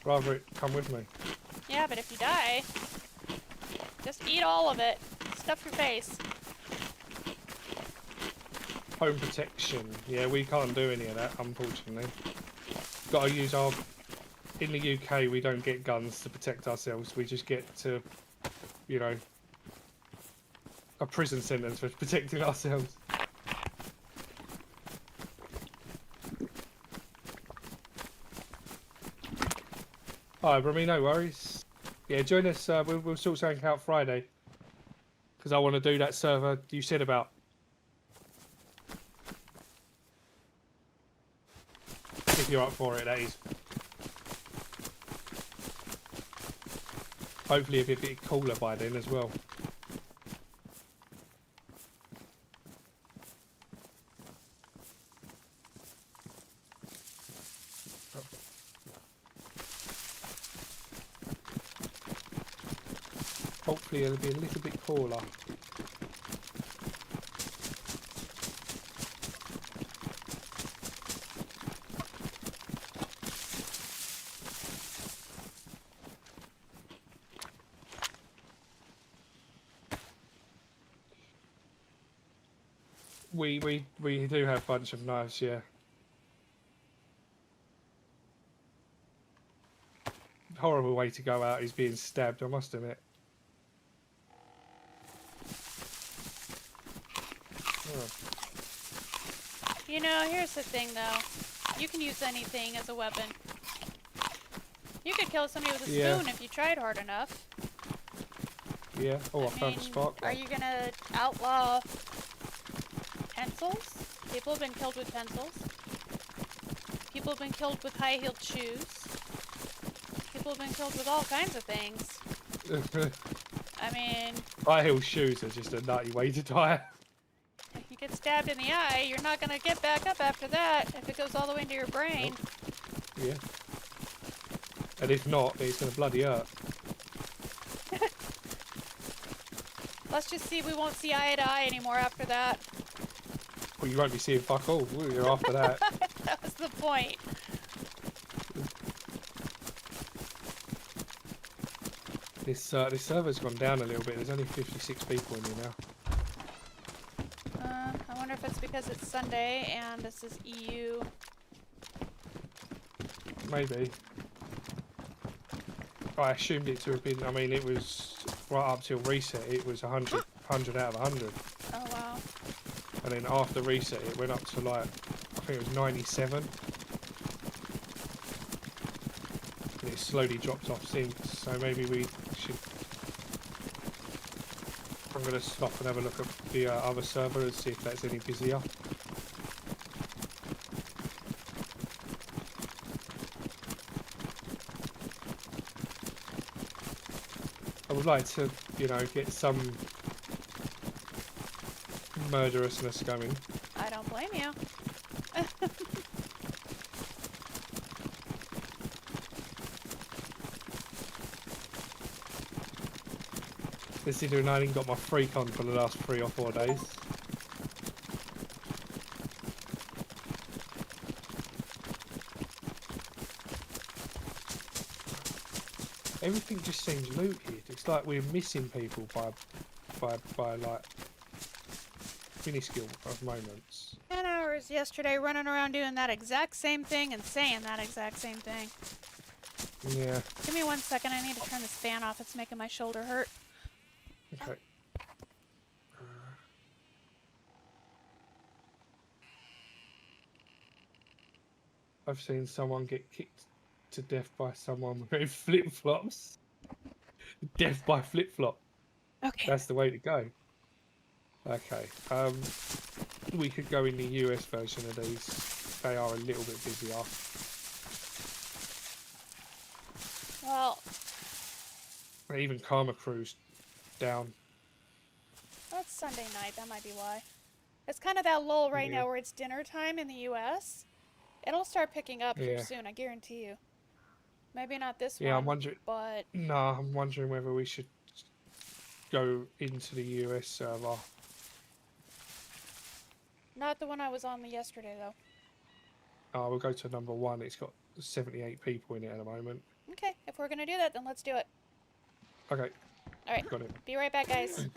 rather it come with me. Yeah, but if you die, just eat all of it. Stuff your face. Home protection. Yeah, we can't do any of that, unfortunately. Got to use our... In the UK, we don't get guns to protect ourselves. We just get to, you know, a prison sentence for protecting ourselves. Alright, Brummy, no worries. Yeah, join us. We'll sort something out Friday. Because I want to do that server you said about. If you're up for it, that is. Hopefully a bit cooler by then as well. Hopefully it'll be a little bit cooler. We do have a bunch of knives, yeah. Horrible way to go out is being stabbed, I must admit. You know, here's the thing though. You can use anything as a weapon. You could kill somebody with a spoon if you tried hard enough. Yeah. Oh, I found a spark. Are you gonna outlaw pencils? People have been killed with pencils. People have been killed with high-heeled shoes. People have been killed with all kinds of things. I mean... High-heeled shoes are just a nutty way to die. If you get stabbed in the eye, you're not gonna get back up after that if it goes all the way into your brain. Nope. Yeah. And if not, it's gonna bloody hurt. Let's just see, we won't see eye to eye anymore after that. Well, you won't be seeing fuck all, will you, after that? That was the point. This server's gone down a little bit. There's only 56 people in here now. I wonder if it's because it's Sunday and this is EU. Maybe. I assumed it to have been, I mean, it was right up till reset, it was 100 out of 100. Oh, wow. And then after reset, it went up to like, I think it was 97. And it slowly dropped off since, so maybe we should... I'm going to stop and have a look at the other server and see if that's any busier. I would like to, you know, get some murderousness going. I don't blame you. Considering I ain't got my freak on for the last 3 or 4 days. Everything just seems looted. It's like we're missing people by like minuscule of moments. 10 hours yesterday running around doing that exact same thing and saying that exact same thing. Yeah. Give me 1 second. I need to turn this fan off. It's making my shoulder hurt. Okay. I've seen someone get kicked to death by someone wearing flip-flops. Death by flip-flop. Okay. That's the way to go. Okay. We could go in the US version of these. They are a little bit busier. Well, Even Karma Crew's down. that's Sunday night. That might be why. It's kind of that lull right now where it's dinner time in the US. It'll start picking up here soon, I guarantee you. Maybe not this one, I'm wondering. but... No, I'm wondering whether we should go into the US server. Not the one I was on yesterday, though. Oh, we'll go to number 1. It's got 78 people in it at the moment. Okay, if we're going to do that, then let's do it. Okay. Alright, Got it. Be right back, guys.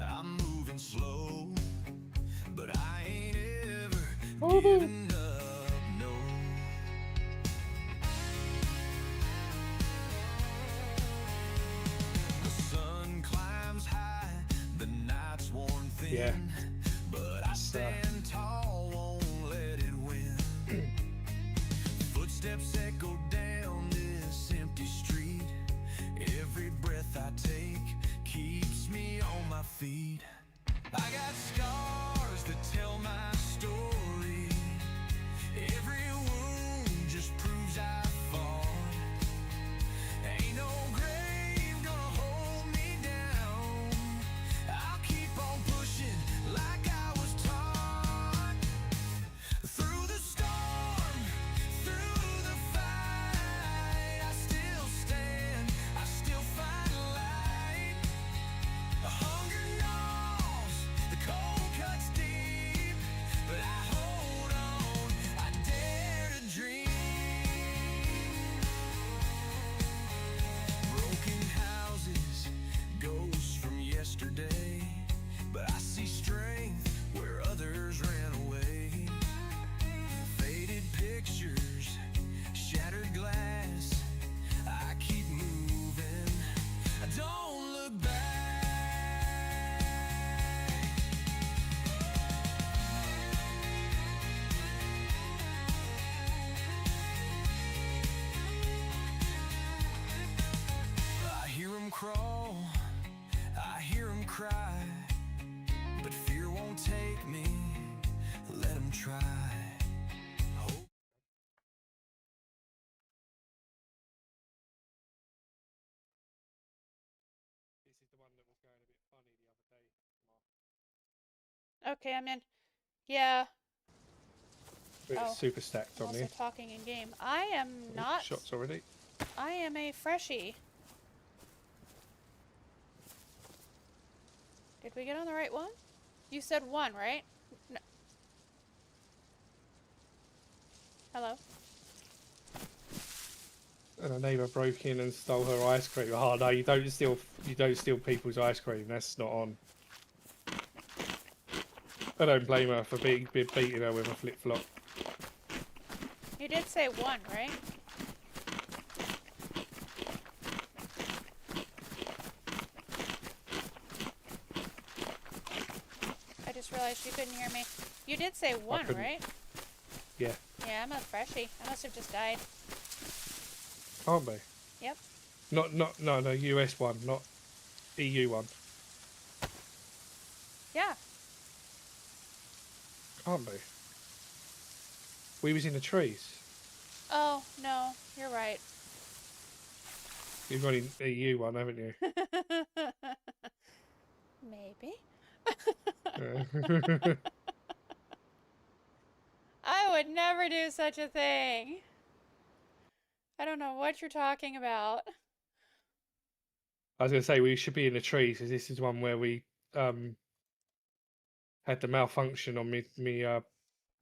I'm moving slow, but I ain't ever giving up, no. The sun climbs high, the night's worn thin, but I stand tall, won't let it win. Footsteps echo down this empty street. Every breath I take keeps me on my feet. I got scars that tell my story. Every wound just proves I fought. Ain't no grave gonna hold me down. I'll keep on pushing like I was taught. Through the storm, through the fight, I still stand, I still find light. The hunger gnaws, the cold cuts deep, but I hold on, I dare to dream. Broken houses, ghosts from yesterday, but I see strength where others ran away. Faded pictures, shattered glass, I keep moving, I don't look back. I hear them crawl, I hear them cry, but fear won't take me, let them try. Hope. This is the one that was going a bit funny the other day, Mark. Okay, I'm in. Yeah. It's super stacked I'm on also me. talking in game. I am not... Shots already. I am a freshie. Did we get on the right one? You said 1, right? No. Hello? And a neighbour broke in and stole her ice cream. Oh no, you don't steal people's ice cream. That's not on. I don't blame her for beating her with a flip flop. You did say 1, right? I just realized you couldn't hear me. You did say 1, right? Yeah. Yeah, I'm a freshie. I must have just died. Aren't we? Yep. No, US one, not EU one. Yeah. Can't be. We was in the trees. Oh, no. You're right. You've got an EU one, haven't you? Maybe. Yeah. I would never do such a thing. I don't know what you're talking about. I was going to say we should be in the trees because this is one where we had the malfunction on me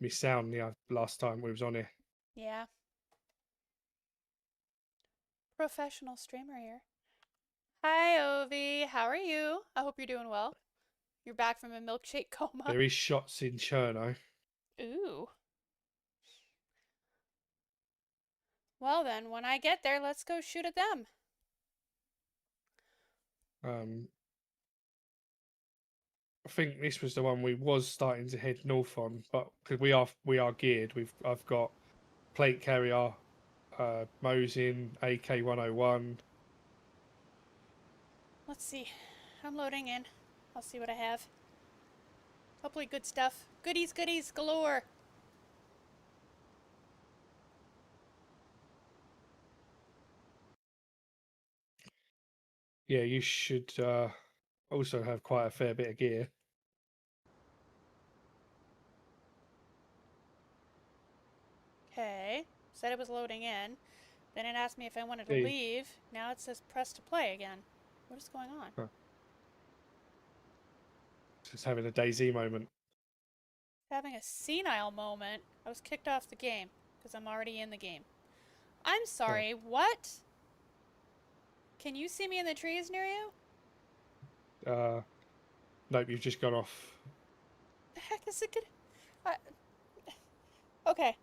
sound the last time we was on here. Yeah. Professional streamer here. Hi, Ovi. How are you? I hope you're doing well. You're back from a milkshake coma. There is shots in Cherno. Ooh. Well then, when I get there, let's go shoot at them. I think this was the one we was starting to head north on, but because we are geared, I've got plate carrier, Mosin, AK-101. Let's see. I'm loading in. I'll see what I have. Hopefully good stuff. Goodies, goodies galore. Yeah, you should also have quite a fair bit of gear. Okay. Said it was loading in. Then it asked me if I wanted to leave. Now it says press to play again. What is going on? Huh. Just having a DayZ moment. Having a senile moment. I was kicked off the game because I'm already in the game. I'm sorry, what? Can you see me in the trees near you? Nope, you've just gone off. The heck is it gonna... Okay.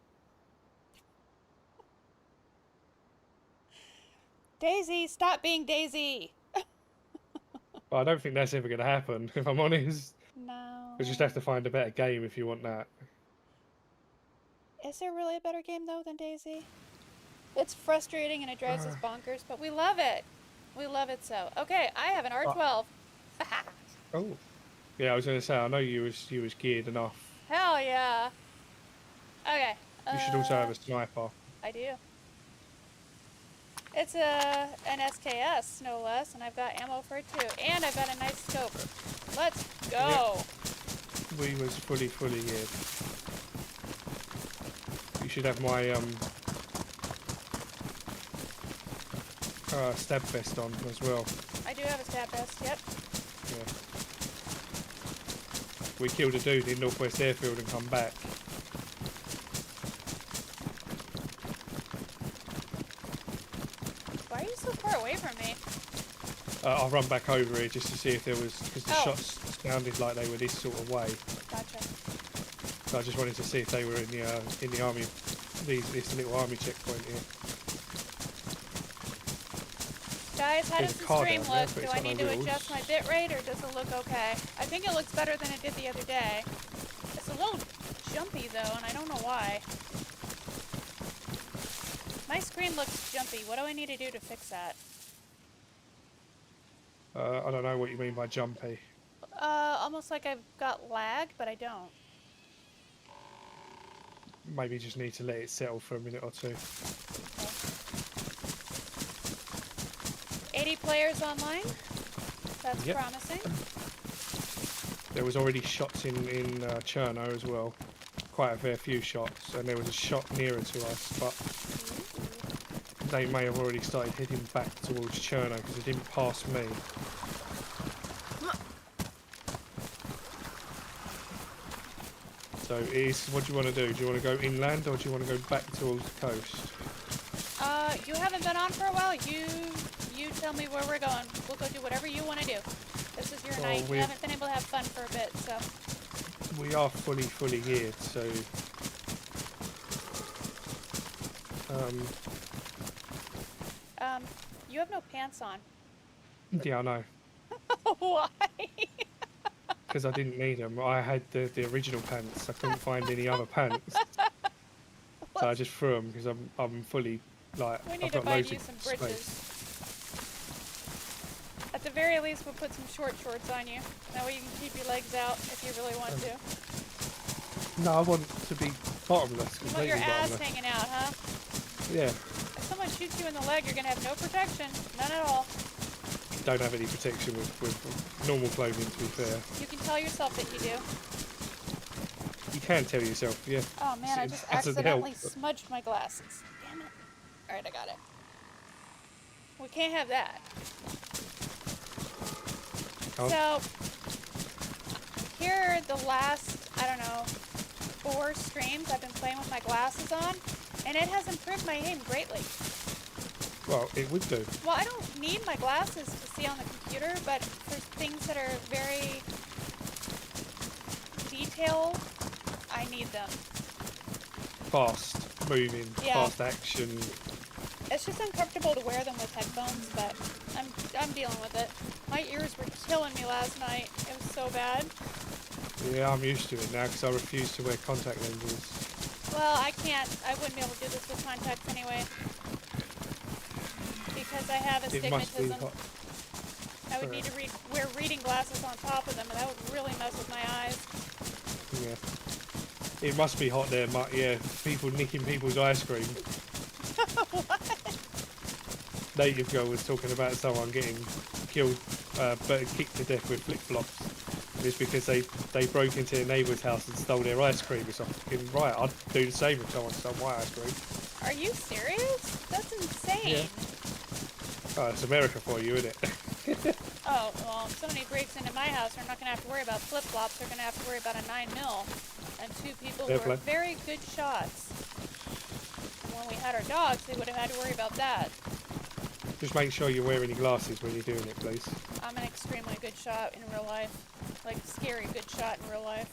DayZ, stop being DayZ! Well, I don't think that's ever going to happen, if I'm honest. No. You just have to find a better game if you want that. Is there really a better game, though, than DayZ? It's frustrating and it drives us bonkers, but we love it. We love it so. Okay, I have an R12. Oh. Yeah, I was going to say, I know you was geared enough. Hell yeah. Okay. You should also have a sniper. I do. It's an SKS, no less, and I've got ammo for it too. And I've got a nice scope. Let's go. Yep. We was fully geared. You should have my stab vest on as well. I do have a stab vest, yep. Yeah. We killed a dude in Northwest Airfield and come back. Why are you so far away from me? I'll run back over here just to see if there was, because the shots sounded like they were this sort of way. Gotcha. So I just wanted to see if they were in the army, this little army checkpoint here. Guys, how does the stream there, look? Do I need to adjust my bitrate or does it look okay? I think it looks better than it did the other day. It's a little jumpy though, and I don't know why. My screen looks jumpy. What do I need to do to fix that? I don't know what you mean by jumpy. Almost like I've got lag, but I don't. Maybe just need to let it settle for a minute or two. Okay. 80 players online. That's promising. There was already shots in Cherno as well. Quite a fair few shots, and there was a shot nearer to us, but they may have already started heading back towards Cherno because they didn't pass me. So what do you want to do? Do you want to go inland or do you want to go back towards the coast? You haven't been on for a while. You tell me where we're going. We'll go do whatever you want to do. This is your night. You haven't been able to have fun for a bit, so. We are fully geared, so. You have no pants on. Yeah, I know. Why? Because I didn't need them. I had the original pants. I couldn't find any other pants. So I just threw them because I'm fully, like, I've got loads of some bridges. space. At the very least, we'll put some short shorts on you. That way you can keep your legs out if you really want to. No, I want to be bottomless. You want your ass hanging out, huh? Yeah. If someone shoots you in the leg, you're going to have no protection. None at all. Don't have any protection with normal clothing, to be fair. You can tell yourself that you do. You can tell yourself, yeah. Oh man, I just accidentally smudged my glasses. Damn it. Alright, I got it. We can't have that. So, here are the last, I don't know, 4 streams I've been playing with my glasses on, and it has improved my aim greatly. Well, it would do. Well, I don't need my glasses to see on the computer, but for things that are very detailed, I need them. Fast moving, fast action. It's just uncomfortable to wear them with headphones, but I'm dealing with it. My ears were killing me last night. It was so bad. Yeah, I'm used to it now because I refuse to wear contact lenses. Well, I wouldn't be able to do this with contacts anyway. Because I have astigmatism. I would need to wear reading glasses on top of them, and that would really mess with my eyes. Yeah. It must be hot there, yeah. People nicking people's ice cream. What? Native girl was talking about someone getting killed, but kicked to death with flip-flops. It's because they broke into their neighbour's house and stole their ice cream. It's like, right, I'd do the same if someone stole my ice cream. Are you serious? That's insane. Yeah. Oh, it's America for you, isn't it? Oh, well, if somebody breaks into my house, they're not going to have to worry about flip-flops. They're going to have to worry about a 9mm and 2 people who are very good shots. And when we had our dogs, they would have had to worry about that. Just make sure you're wearing your glasses when you're doing it, please. I'm an extremely good shot in real life. Like, scary good shot in real life.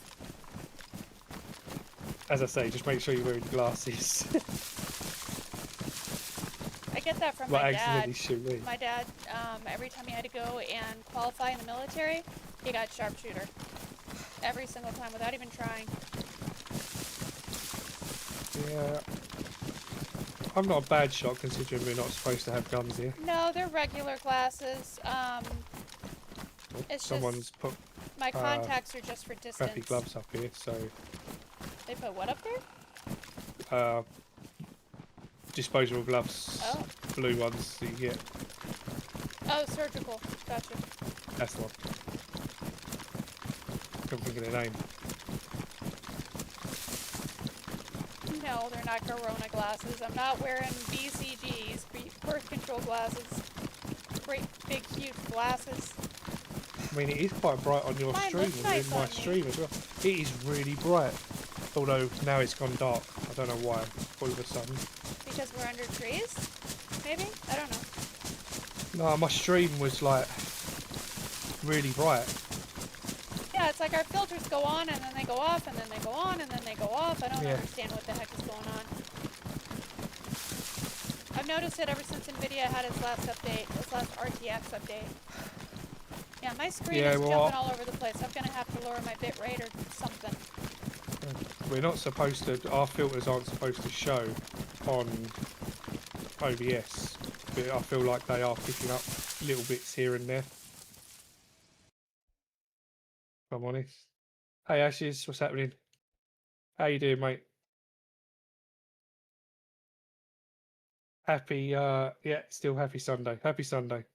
As I say, just make sure you're wearing your glasses. I get that from my dad. My dad, every time he had to go and qualify in the military, he got sharpshooter. Every single time, without even trying. Yeah. I'm not a bad shot considering we're not supposed to have guns here. No, they're regular glasses. It's Someone's just, put my contacts are just for distance. crappy gloves up here, so... They put what up there? Disposable gloves. Oh. Blue ones that you get. Oh, surgical. Gotcha. That's the one. Can't think of their name. No, they're not Corona glasses. I'm not wearing BCGs, birth control glasses. Great, big, huge glasses. I mean, it is quite bright on your stream, and in my stream as well. It is really bright. Although, now it's gone dark. I don't know why, all of a sudden. Because we're under trees? Maybe? I don't know. No, my stream was, like, really bright. Yeah, it's like our filters go on, and then they go off, and then they go on, and then they go off. I don't understand what the heck is going on. I've noticed it ever since NVIDIA had its last update, its last RTX update. Yeah, my screen is jumping all over the place. I'm going to have to lower my bitrate or something. We're not supposed to, our filters aren't supposed to show on OBS, but I feel like they are picking up little bits here and there. If I'm honest. Hey Ashes, what's happening? How you doing, mate? Happy, yeah, still happy Sunday. Happy Sunday.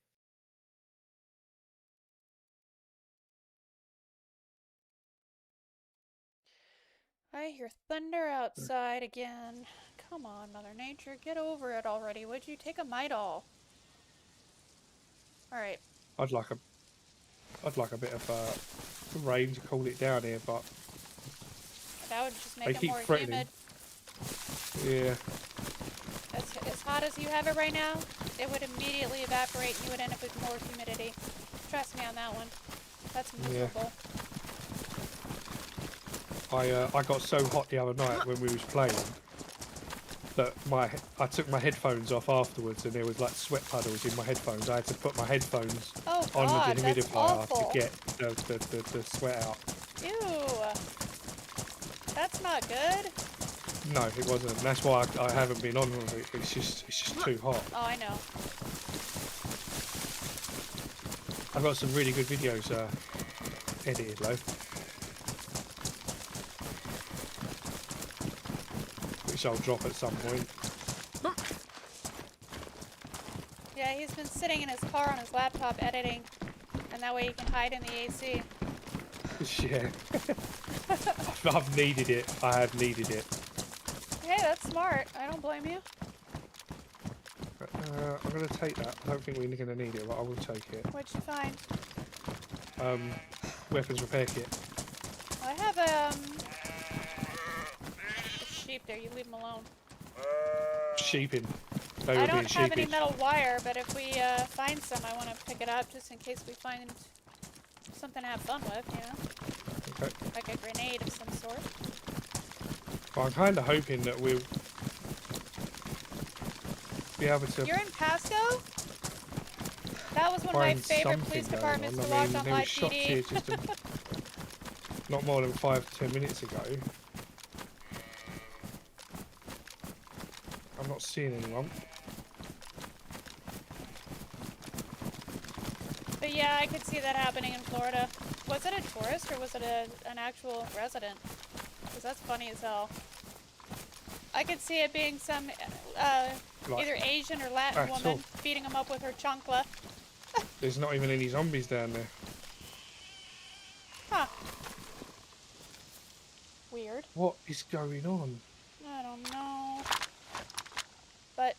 I hear thunder outside again. Come on, Mother Nature, get over it already, would you? Take a Midol. Alright. I'd like a bit of rain to cool it down here, but that would just make it more humid. Yeah. As hot as you have it right now, it would immediately evaporate and you would end up with more humidity. Trust me on that one. That's miserable. Yeah. I got so hot the other night when we was playing that I took my headphones off afterwards and there was like sweat puddles in my headphones. I had to put my headphones on the dehumidifier to get the sweat out. Ew. That's not good. No, it wasn't. That's why I haven't been on with it. It's just too hot. Oh, I know. I've got some really good videos edited though, which I'll drop at some point. Yeah, he's been sitting in his car on his laptop editing, and that way he can hide in the AC. Yeah. I've needed it. I have needed it. Hey, that's smart. I don't blame you. I'm going to take that. I don't think we're going to need it, but I will take it. What'd you find? Weapons repair kit. I have a sheep there. You leave him alone. Sheeping. They I were don't being have any sheepish. metal wire, but if we find some, I want to pick it up just in case we find something to have fun with, you know? Okay. Like a grenade of some sort. Well, I'm kind of hoping that we'll be able to. You're in Pasco? That was one of my Find favorite police something departments going to on. I watch mean, on there was live shots here PD. just not more than 5-10 minutes ago. I'm not seeing anyone. But yeah, I could see that happening in Florida. Was it a tourist or was it an actual resident? Because that's funny as hell. I could see it being some Like, either Asian or Latin at woman all. beating him up with her chancla. There's not even any zombies down there. Huh. Weird. What is going on? I don't know. But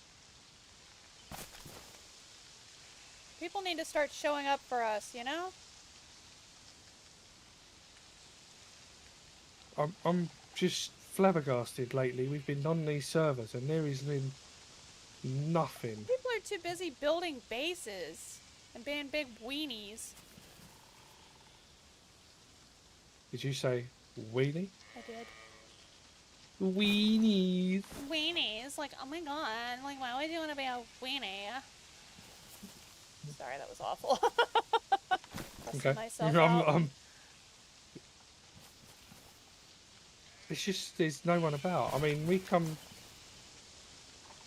people need to start showing up for us, you know? I'm just flabbergasted lately. We've been on these servers and there has been nothing. People are too busy building bases and being big weenies. Did you say weenie? I did. Weenies. Weenies? Like, oh my god, like, why would you want to be a weenie? Sorry, that was awful. Busted myself out. It's just, there's no one about. I mean, we come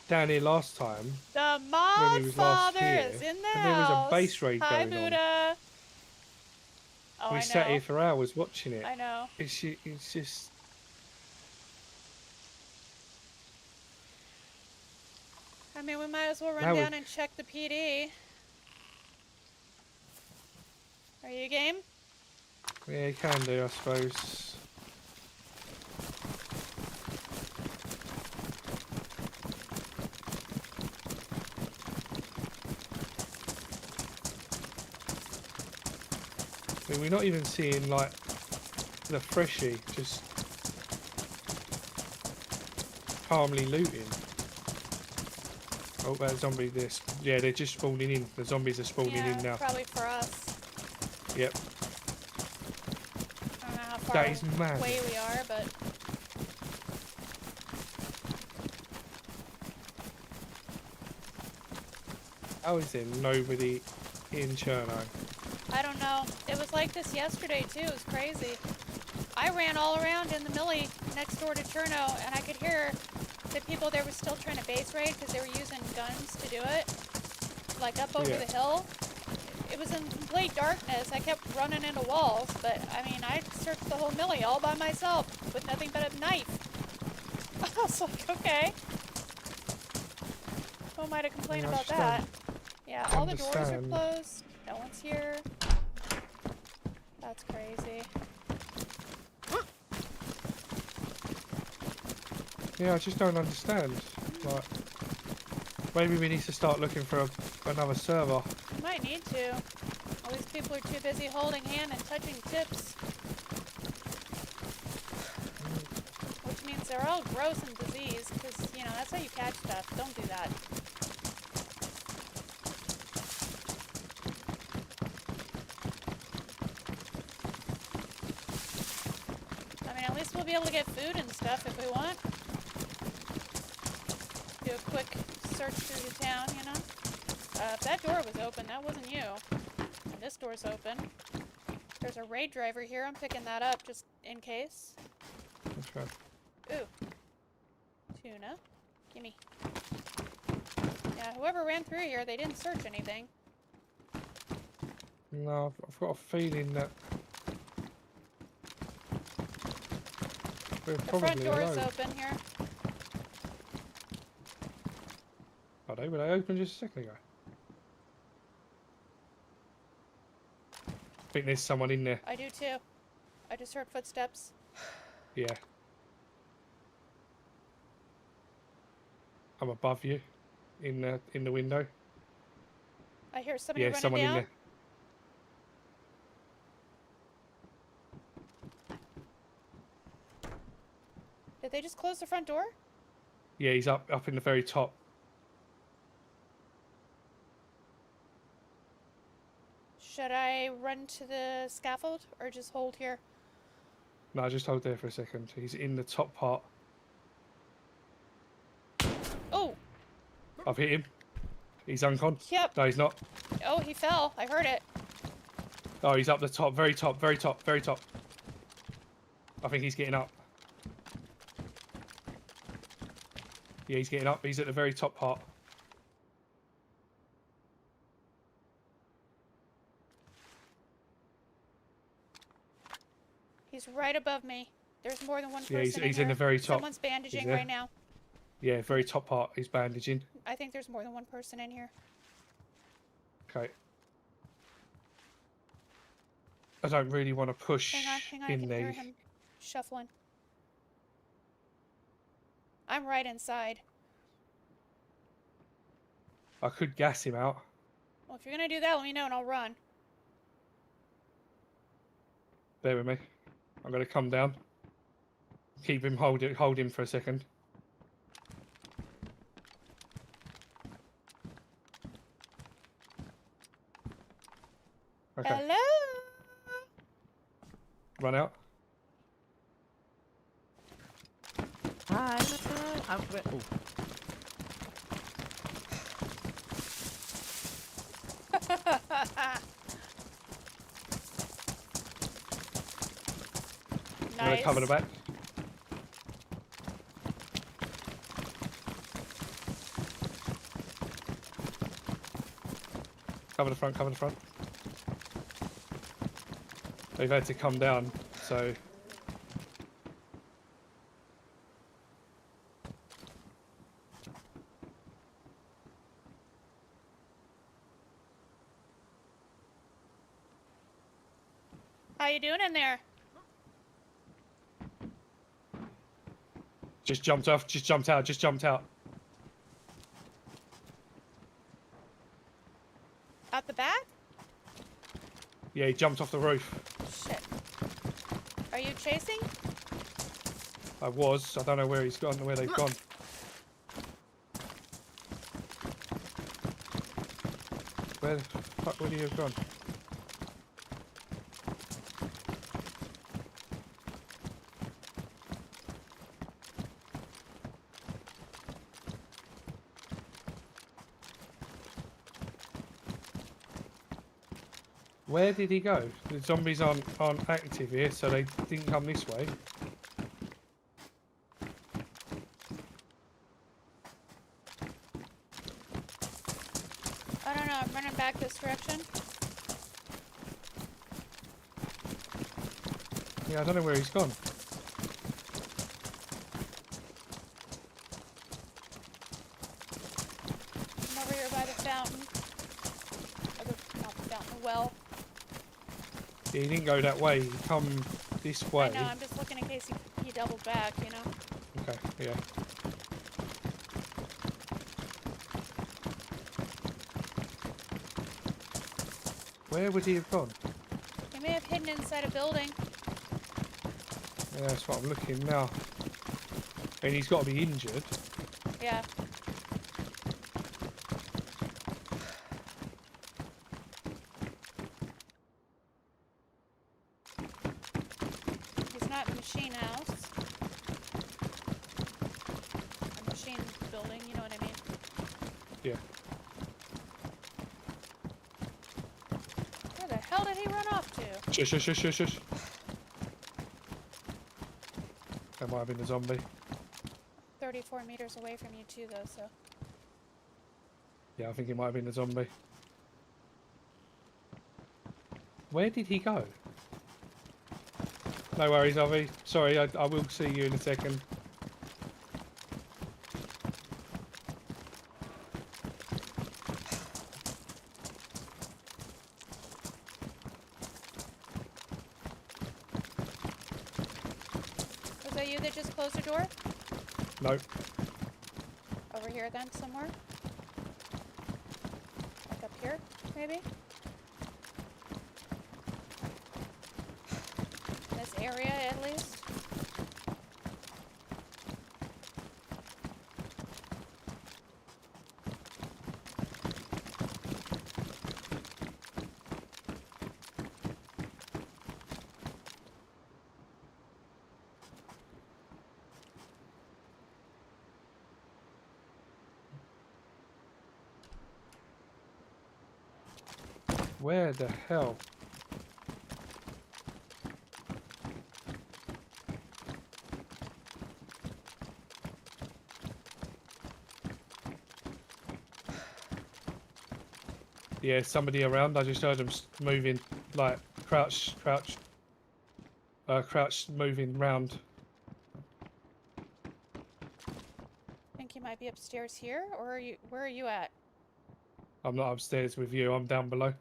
down here last time. The when Mod we was last Father here, is in the and there was a house. base raid Hi, going on. Buddha. Oh, We I sat know. here for hours watching it. I know. It's just. I mean, we might as well run Now down and check the PD. Are you game? Yeah, you can do, I suppose. I mean, we're not even seeing, like, the freshie just calmly looting. Oh, that zombie, this. Yeah, they're just spawning in. The zombies are spawning in now. Probably for us. Yep. I don't know how far That is mad. away we are, but... How is there nobody in Cherno? I don't know. It was like this yesterday, too. It was crazy. I ran all around in the millie next door to Cherno, and I could hear the people there were still trying to base raid because they were using guns to do it. Like up over the hill. It was in complete darkness. I kept running into walls, but I mean, I searched the whole millie all by myself with nothing but a knife. I was like, okay. Who am I to complain about that? Yeah, all the doors are closed. No one's here. That's crazy. Yeah, I just don't understand. Like, maybe we need to start looking for another server. We might need to. All these people are too busy holding hand and touching tips. Which means they're all gross and diseased, because, you know, that's how you catch stuff. Don't do that. I mean, at least we'll be able to get food and stuff if we want. Do a quick search through the town, you know? If that door was open, that wasn't you. And this door's open. There's a raid driver here. I'm picking that up just in case. Okay. Ooh. Tuna. Gimme. Yeah, whoever ran through here, they didn't search anything. No, I've got a feeling that we're The probably front door is alone. open here. Are they? Were they open just a second ago? I think there's someone in there. I do too. I just heard footsteps. Yeah. I'm above you, in the window. I hear somebody Yeah, running someone down. in there. Did they just close the front door? Yeah, he's up in the very top. Should I run to the scaffold or just hold here? No, just hold there for a second. He's in the top part. Oh! I've hit him. He's uncon. Yep. No, he's not. Oh, he fell. I heard it. Oh, he's up the top. Very top, very top, very top. I think he's getting up. Yeah, he's getting up. He's at the very top part. He's right above me. There's more than one person he's in the very top. Someone's bandaging right now. Yeah, very top part. He's bandaging. I think there's more than one person in here. Okay. I don't really want to push hang on, I in can there. hear him shuffling. I'm right inside. I could gas him out. Well, if you're gonna do that, let me know and I'll run. Bear with me. I'm gonna come down. Keep him, hold him for a second. Okay. Hello? Run out. Hi. I'm oh. I'm gonna cover the back. Cover the front, cover the front. They've had to come down, so... How you doing in there? Just jumped off, just jumped out, just jumped out. Out the back? Yeah, he jumped off the roof. Shit. Are you chasing? I was. I don't know where he's gone, where they've gone. Where the fuck would he have gone? Where did he go? The zombies aren't active here, so they didn't come this way. I don't know, I'm running back this direction. Yeah, I don't know where he's gone. I'm over here by the fountain. Or not the fountain, the well. Yeah, he didn't go that way. He come this way. I know, I'm just looking in case he doubled back, you know? Okay, yeah. Where would he have gone? He may have hidden inside a building. Yeah, that's what I'm looking now. And he's got to be injured. Yeah. He's not in the machine house. A machine building, you know what I mean? Yeah. Where the hell did he run off to? Shush, shush, shush, shush, shush. That might have been a zombie. 34 meters away from you too, though, so... Yeah, I think it might have been a zombie. Where did he go? No worries, Avi. Sorry, I will see you in a second. Was that you that just closed the door? No. Over here then, somewhere? Like up here, maybe? This area, at least? Where the hell? Yeah, somebody around. I just heard them moving, like crouch, moving round. I think you might be upstairs here, or are you? Where are you at? I'm not upstairs with you. I'm down below.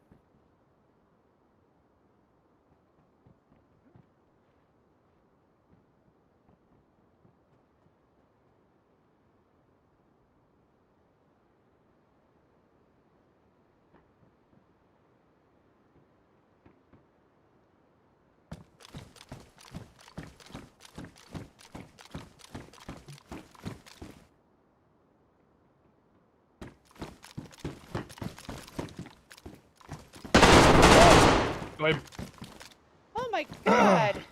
Oh my god!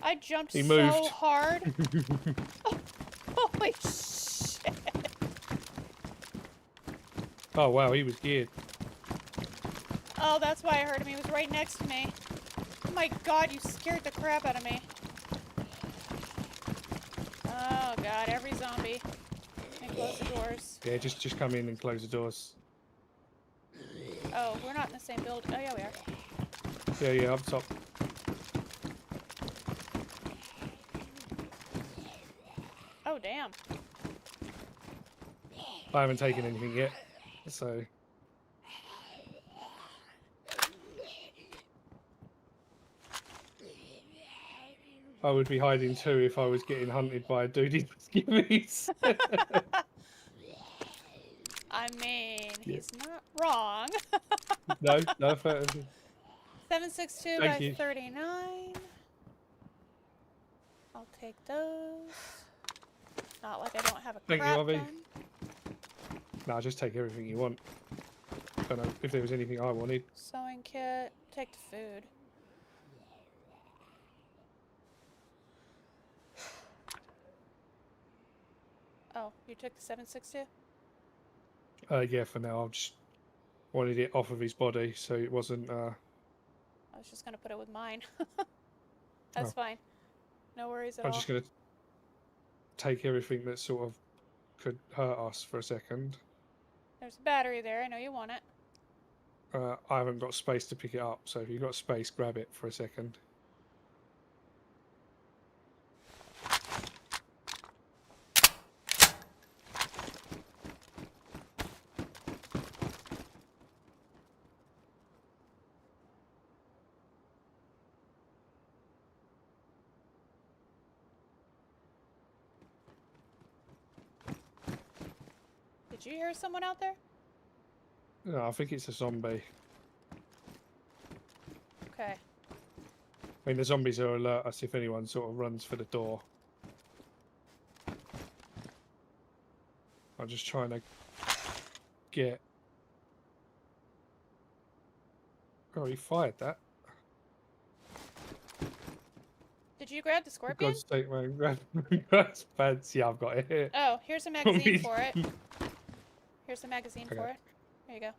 I jumped He so moved. hard. Oh, holy shit! Oh wow, he was geared. Oh, that's why I heard him. He was right next to me. Oh my god, you scared the crap out of me. Oh god, every zombie. And close the doors. Yeah, just come in and close the doors. Oh, we're not in the same build. Oh yeah, we are. Yeah, up top. Oh damn. I haven't taken anything yet, so. I would be hiding too if I was getting hunted by a dude in skivvies. I mean, Yeah. he's not wrong. No, 762 Thank by you. 39. I'll take those. Not like I don't have a Thank you, crap Bobby. gun. Nah, just take everything you want. Don't know if there was anything I wanted. Sewing kit. Take the food. Oh, you took the 762? Yeah, for now. I just wanted it off of his body, so it wasn't. I was just gonna put it with mine. That's fine. No worries at all. I'm just gonna take everything that sort of could hurt us for a second. There's a battery there. I know you want it. I haven't got space to pick it up, so if you've got space, grab it for a second. Did you hear someone out there? No, I think it's a zombie. Okay. I mean, the zombies will alert us if anyone sort of runs for the door. I'm just trying to get... Oh, he fired that. Did you grab the For scorpion? God's sake, man. Grab his pants. Yeah, I've got it here. Oh, here's a magazine for it. Here's the magazine Okay. for it. There you go.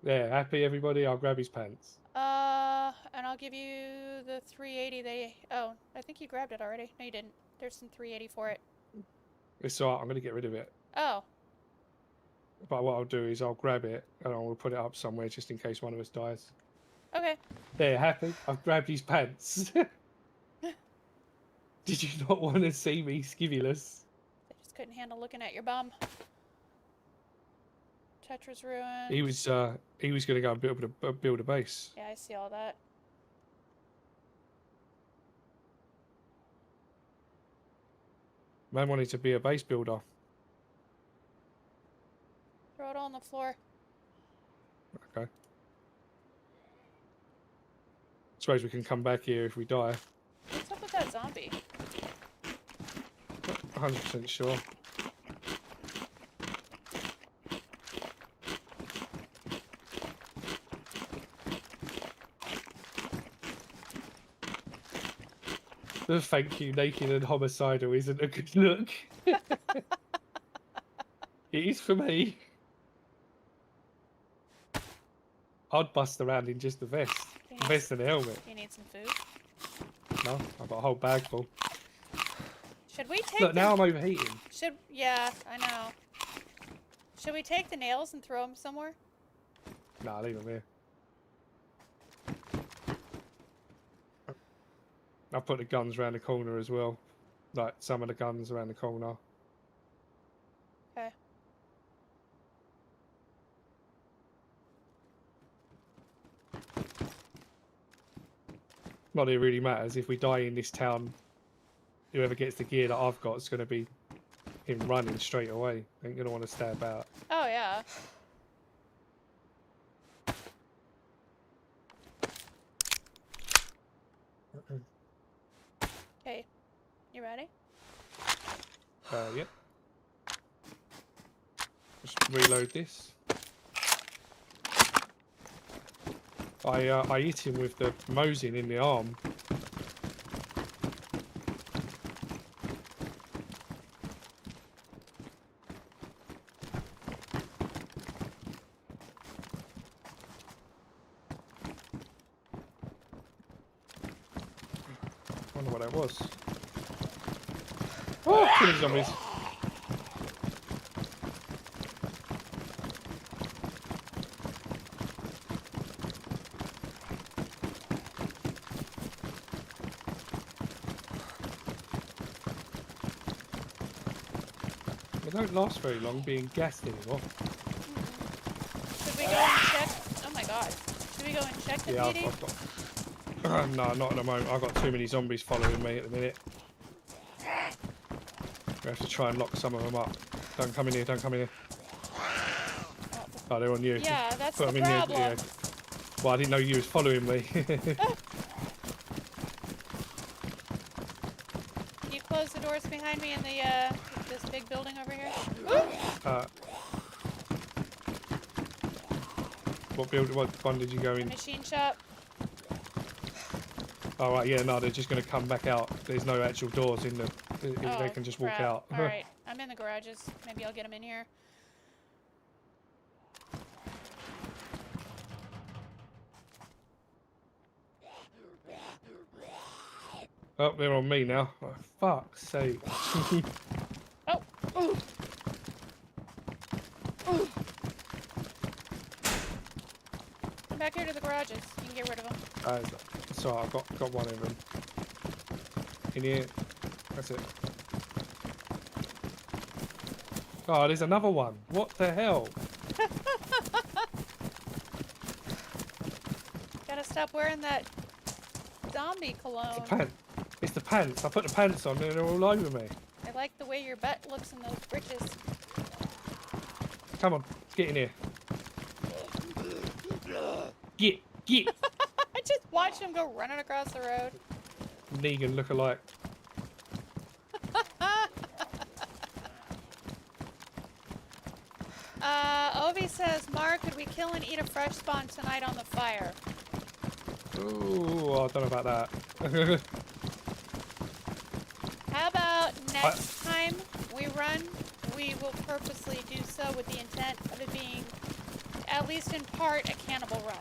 Yeah, happy everybody? I'll grab his pants. And I'll give you the 380 Oh, I think you grabbed it already. No, you didn't. There's some 380 for it. It's alright, I'm going to get rid of it. Oh. But what I'll do is I'll grab it and I'll put it up somewhere just in case one of us dies. Okay. There, happy? I've grabbed his pants. Did you not want to see me skivvyless? I just couldn't handle looking at your bum. Tetra's ruined. He was going to go and build a base. Yeah, I see all that. Man wanted to be a base builder. Throw it all on the floor. Okay. Suppose we can come back here if we die. What's up with that zombie? 100% sure. The thank you, naked and homicidal isn't a good look. It is for me. I'd bust around in just the vest. The vest and the helmet. You need some food? No, I've got a whole bag full. Should we take Look, now I'm overheating. Yeah, I know. Should we take the nails and throw them somewhere? Nah, leave them here. I've put the guns around the corner as well. Like, some of the guns around the corner. Okay. Not that it really matters. If we die in this town, whoever gets the gear that I've got is going to be him running straight away. Ain't going to want to stay about. Oh, yeah. Okay. You ready? Yep. Just reload this. I hit him with the Mosin in the arm. Wonder what that was. Oh, killing zombies. They don't last very long being gassed anymore. Should we go and check? Oh my god. Should we go and check the Yeah, PD? I've got... no, not at the moment. I've got too many zombies following me at the minute. We have to try and lock some of them up. Don't come in here, don't come in here. Oh, they're on you. Yeah, that's Put the them in problem. here. Yeah. Well, I didn't know you was following me. Can you close the doors behind me in the this big building over here? What one did you go in? Machine shop. Oh, right, yeah, no, they're just going to come back out. There's no actual doors in the... They can just walk out. Alright, I'm in the garages. Maybe I'll get them in here. Oh, they're on me now. Oh, fuck's sake. Oh! Ooh. Ooh. Come back here to the garages. You can get rid of them. That's alright, I've got one of them. In here. That's it. Oh, there's another one. What the hell? Gotta stop wearing that zombie cologne. It's the pants. I put the pants on and they're all over me. I like the way your butt looks in those britches. Come on, get in here. Get. I just watched him go running across the road. Negan look-alike. Obi says, Mar, could we kill and eat a fresh spawn tonight on the fire? Ooh, I don't know about that. How about next time we run, we will purposely do so with the intent of it being, at least in part, a cannibal run.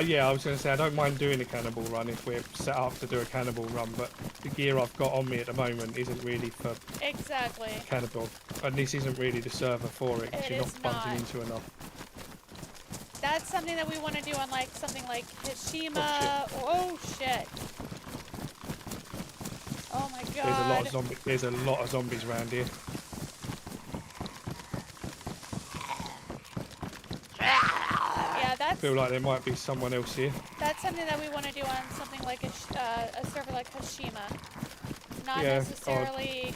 Yeah, I was going to say, I don't mind doing a cannibal run if we're set up to do a cannibal run, but the gear I've got on me at the moment isn't really for Exactly. cannibal. And this isn't really the server for it, because you're not bumping not. into enough. That's something that we want to do on like something like Hishima. Oh shit. Oh my god. There's a lot of zombies around here. Yeah, I feel like there might be someone else here. that's something that we want to do on something like a server like Hishima. Not Yeah, necessarily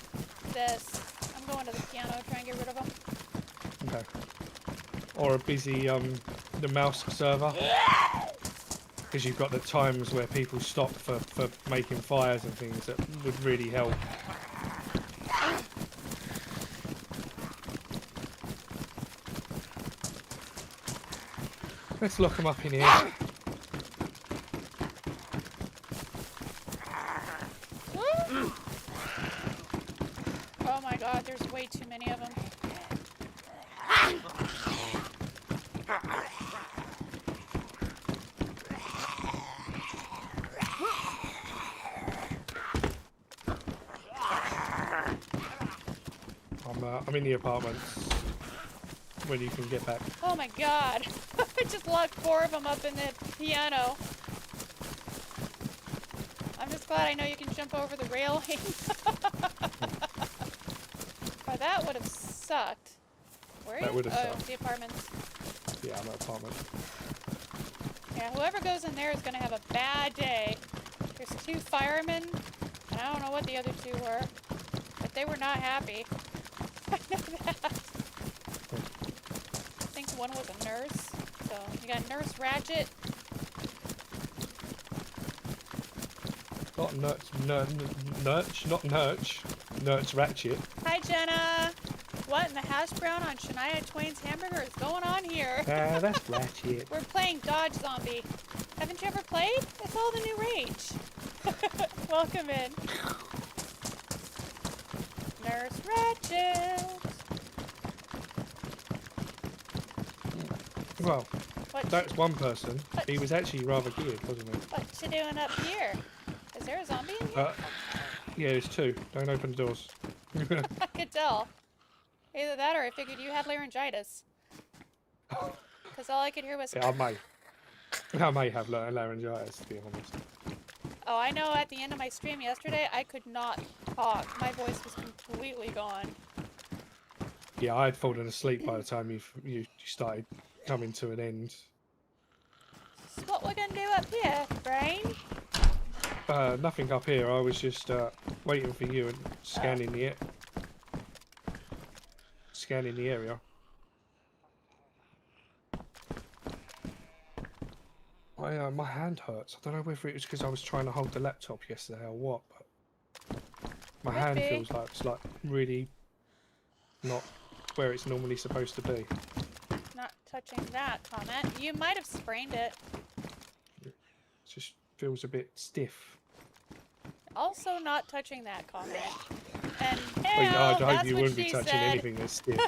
this. I'm going to the piano, try and get rid of them. Okay. Or a busy the mouse server. Because you've got the times where people stop for making fires and things that would really help. Let's lock them up in here. Oh my god, there's way too many of them. I'm in the apartments. When you can get back. Oh my god. I just locked 4 of them up in the piano. I'm just glad I know you can jump over the railing. Or that would have sucked. Where are you? That would have oh, sucked. the apartments. Yeah, I'm at apartment. Yeah, whoever goes in there is going to have a bad day. There's 2 firemen, and I don't know what the other 2 were, but they were not happy. I know that. I think one was a nurse. So you got Nurse Ratchet. Not Nurch Ratchet. Hi, Jenna. What in the hash brown on Shania Twain's hamburger is going on here? That's Ratchet. We're playing Dodge Zombie. Haven't you ever played? It's all the new rage. Welcome in. Nurse Ratchet. Well, What that's one person. He was actually rather good, wasn't he? What you doing up here? Is there a zombie in here? Yeah, there's 2. Don't open the doors. I could tell. Either that or I figured you had laryngitis. Because all I could hear was... Yeah, I may have laryngitis, to be honest. Oh, I know at the end of my stream yesterday, I could not talk. My voice was completely gone. Yeah, I had fallen asleep by the time you started coming to an end. So what we're gonna do up here, Brain? Nothing up here. I was just waiting for you and scanning the area. My hand hurts. I don't know whether it was because I was trying to hold the laptop yesterday or what, but my hand feels like it's like really not where it's normally supposed to be. Not touching that comment. You might have sprained it. It just feels a bit stiff. Also not touching that comment. And I hell, hope that's you what wouldn't be she touching said. anything that's stiff.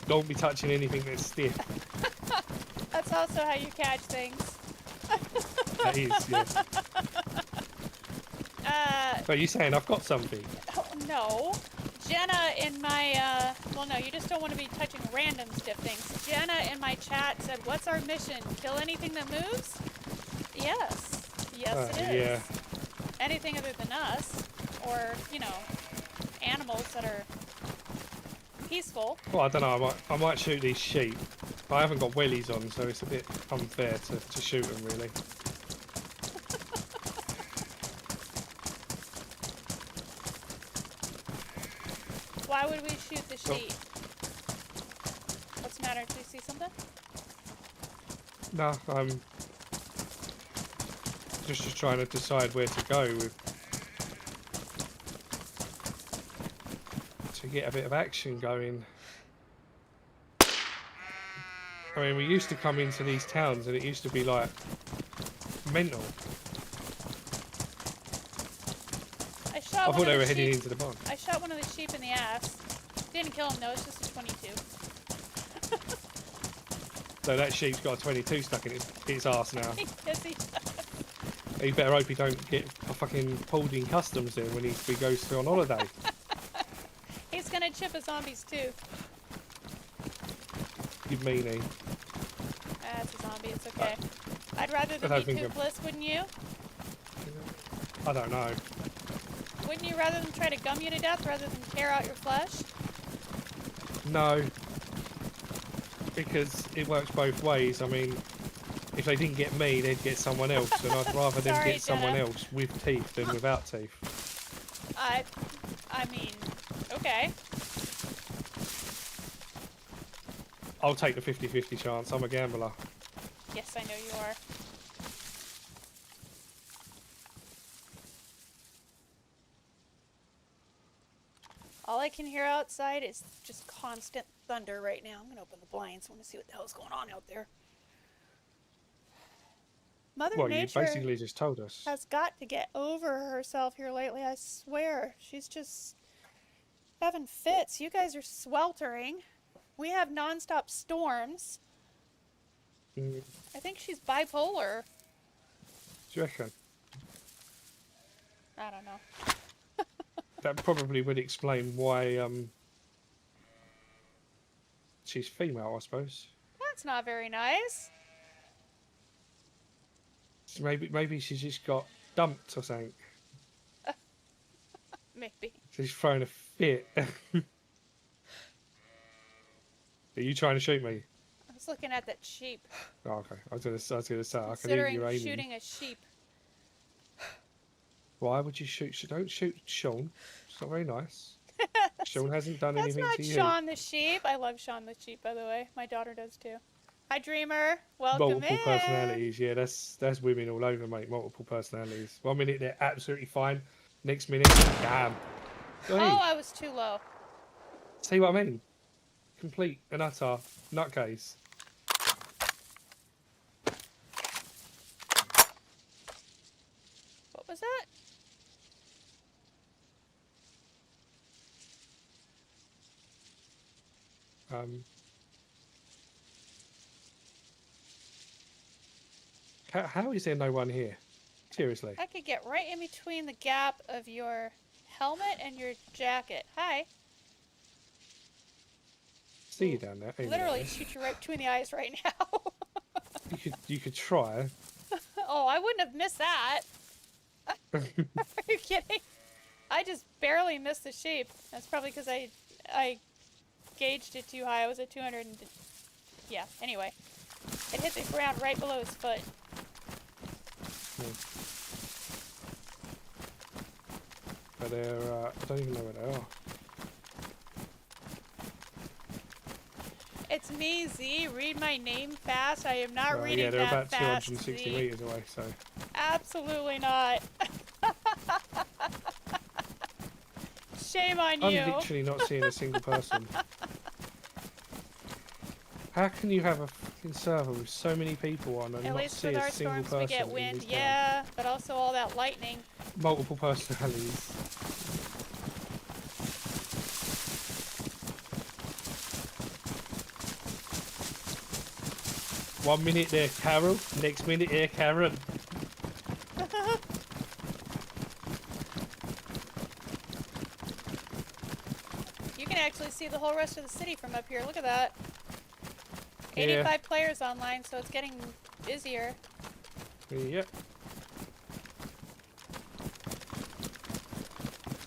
Don't be touching anything that's stiff. That's also how you catch things. That is, yeah. But you're saying I've got something. Oh, no. Jenna in my, well, no, you just don't want to be touching random stiff things. Jenna in my chat said, what's our mission? Kill anything that moves? Yes. Yes, it is. Yeah. Anything other than us, or, you know, animals that are peaceful. Well, I don't know. I might shoot these sheep. I haven't got wellies on, so it's a bit unfair to shoot them, really. Why would we shoot the sheep? What's the matter? Do you see something? No, I'm just trying to decide where to go to get a bit of action going. I mean, we used to come into these towns and it used to be like mental. I I shot thought they were heading into the barn. I shot one of the sheep in the ass. Didn't kill him though, it's just a 22. So that sheep's got a 22 stuck in its ass now. Yes, he does. You better hope he don't get fucking pulled in customs then when he goes on holiday. He's gonna chip a zombie's tooth. You meanie. That's a zombie, it's okay. I'd rather I than don't be think toothless, wouldn't you? I don't know. Wouldn't you rather them try to gum you to death rather than tear out your flesh? No. Because it works both ways. I mean, if they didn't get me, they'd get someone else, and I'd rather them Sorry, get someone Jenna. else with teeth than without teeth. I mean, okay. I'll take the 50-50 chance. I'm a gambler. Yes, I know you are. All I can hear outside is just constant thunder right now. I'm gonna open the blinds. I want to see what the hell's going on out there. Mother Well, you Nature basically just told us. has got to get over herself here lately, I swear. She's just having fits. You guys are sweltering. We have nonstop storms. Mm, I think she's bipolar. do you reckon? I don't know. That probably would explain why she's female, I suppose. That's not very nice. So maybe she's just got dumped or something. Maybe. She's throwing a fit. Are you trying to shoot me? I was looking at that sheep. Oh, okay. I was gonna say I can hear Considering you aiming. shooting a sheep. Why would you shoot? Don't shoot Sean. It's not very nice. Sean hasn't done anything to you. That's not Sean the sheep. I love Sean the sheep, by the way. My daughter does too. Hi, Dreamer. Welcome Multiple in. personalities. Yeah, that's women all over, mate. Multiple personalities. 1 minute they're absolutely fine. Next minute, damn. Oh, I was too low. See what I mean? Complete and utter nutcase. What was that? How is there no one here? Seriously. I could get right in between the gap of your helmet and your jacket. Hi. See you down there. Literally shoot you right between the eyes right now. You could try. Oh, I wouldn't have missed that. Are you kidding? I just barely missed the sheep. That's probably because I gauged it too high. I was at 200 and... Yeah, anyway. It hit the ground right below his foot. But they're... I don't even know where they are. It's me, Z. Read my name fast. I am not reading yeah, they're that about fast, 260 Z. meters away, so... Absolutely not. Shame on you. I'm literally not seeing a single person. How can you have a fucking server with so many people on and At not least see with a our single storms person? we get in wind, this yeah, but also all that lightning. game? Multiple personalities. One minute they're Carol, next minute they're Karen. You can actually see the whole rest of the city from up here. Look at that. Yeah. 85 players online, so it's getting busier. Yep.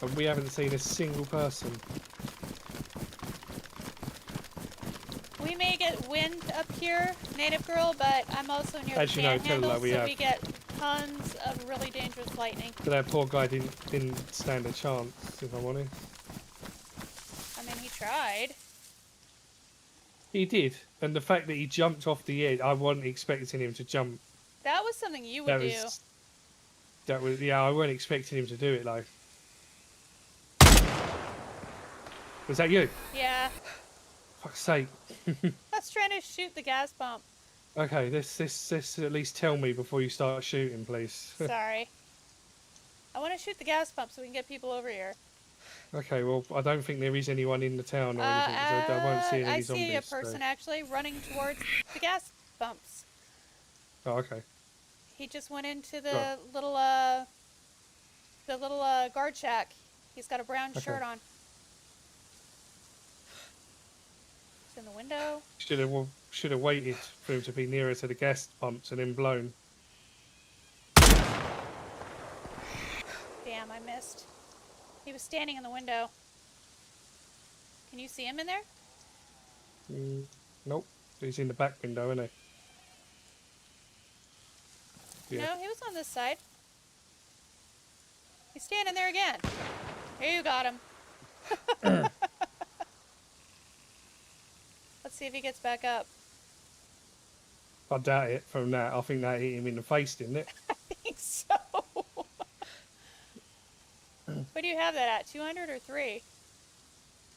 And we haven't seen a single person. We may get wind up here, Native Girl, but I'm also near As the you know, panhandle, Tilla, we so have- we get tons of really dangerous lightning. But that poor guy didn't stand a chance, if I'm honest. I mean, he tried. He did, and the fact that he jumped off the edge, I wasn't expecting him to jump. That was something you would do. Yeah, I wasn't expecting him to do it though. Was that you? Yeah. Fuck's sake. I was trying to shoot the gas pump. Okay, this at least tell me before you start shooting, please. Sorry. I want to shoot the gas pump so we can get people over here. Okay, well, I don't think there is anyone in the town or anything, so I won't see any I zombies. see a person actually running towards the gas pumps. Oh, okay. He just went into the Right. little guard shack. He's got a brown shirt on. He's in the window. Should have waited for him to be nearer to the gas pumps and then blown. Damn, I missed. He was standing in the window. Can you see him in there? Nope. He's in the back window, isn't he? Yeah. No, he was on this side. He's standing there again. You got him. Let's see if he gets back up. I doubt it from that. I think that hit him in the face, didn't it? I think so. What do you have that at? 200 or 3?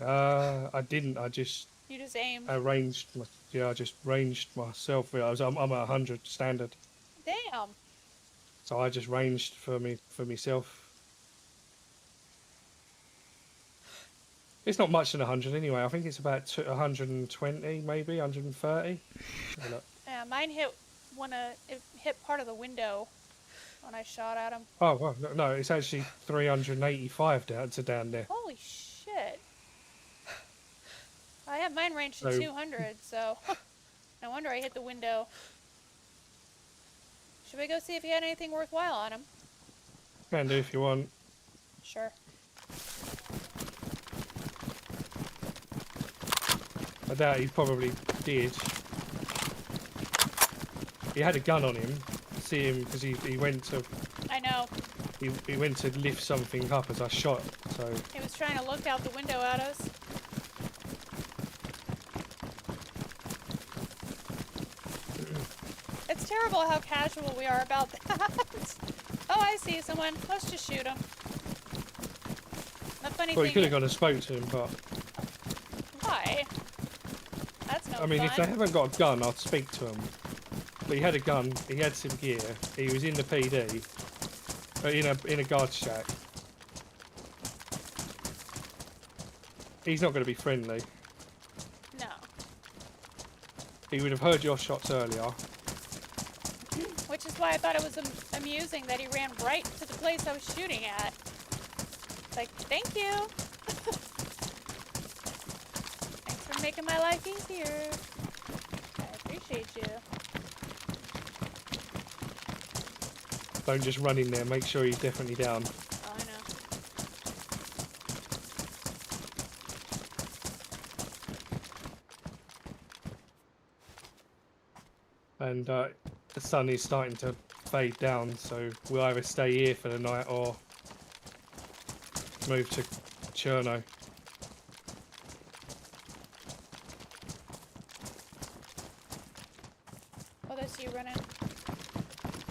I didn't. You just aimed. I just ranged myself. I'm at 100 standard. Damn. So I just ranged for myself. It's not much than 100 anyway. I think it's about 120, maybe 130. Yeah, mine hit it hit part of the window. when I shot at him. Oh, well, no, it's actually 385 down there. Holy shit. I have mine ranged to So- 200, so no wonder I hit the window. Should we go see if he had anything worthwhile on him? Can do if you want. Sure. I doubt he probably did. He had a gun on him. See him because he went to I know. he went to lift something up as I shot. So He was trying to look out the window at us. It's terrible how casual we are about that. Oh, I see someone. Let's just shoot him. The funny well, you thing could is, have gone and spoke to him, but why? That's no I mean, fun. if they haven't got a gun, I'd speak to him. But he had a gun. He had some gear. He was in the PD, in a guard shack. He's not going to be friendly. No. He would have heard your shots earlier. Which is why I thought it was amusing that he ran right to the place I was shooting at. Like, thank you. Thanks for making my life easier. I appreciate you. Don't just run in there. Make sure he's definitely down. Oh, I know. And the sun is starting to fade down, so we'll either stay here for the night or move to Cherno. Oh, there's you running.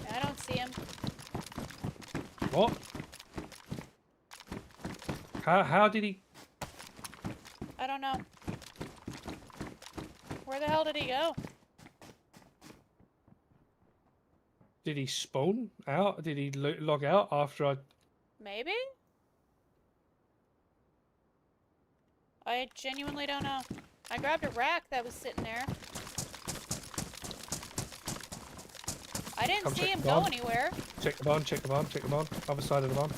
Yeah, I don't see him. What? How did he? I don't know. Where the hell did he go? Did he spawn out? Did he log out after I? Maybe? I genuinely don't know. I grabbed a rack that was sitting there. I didn't Come see check him the go barn. anywhere. Check the barn. Check the barn. Check the barn. Other side of the barn.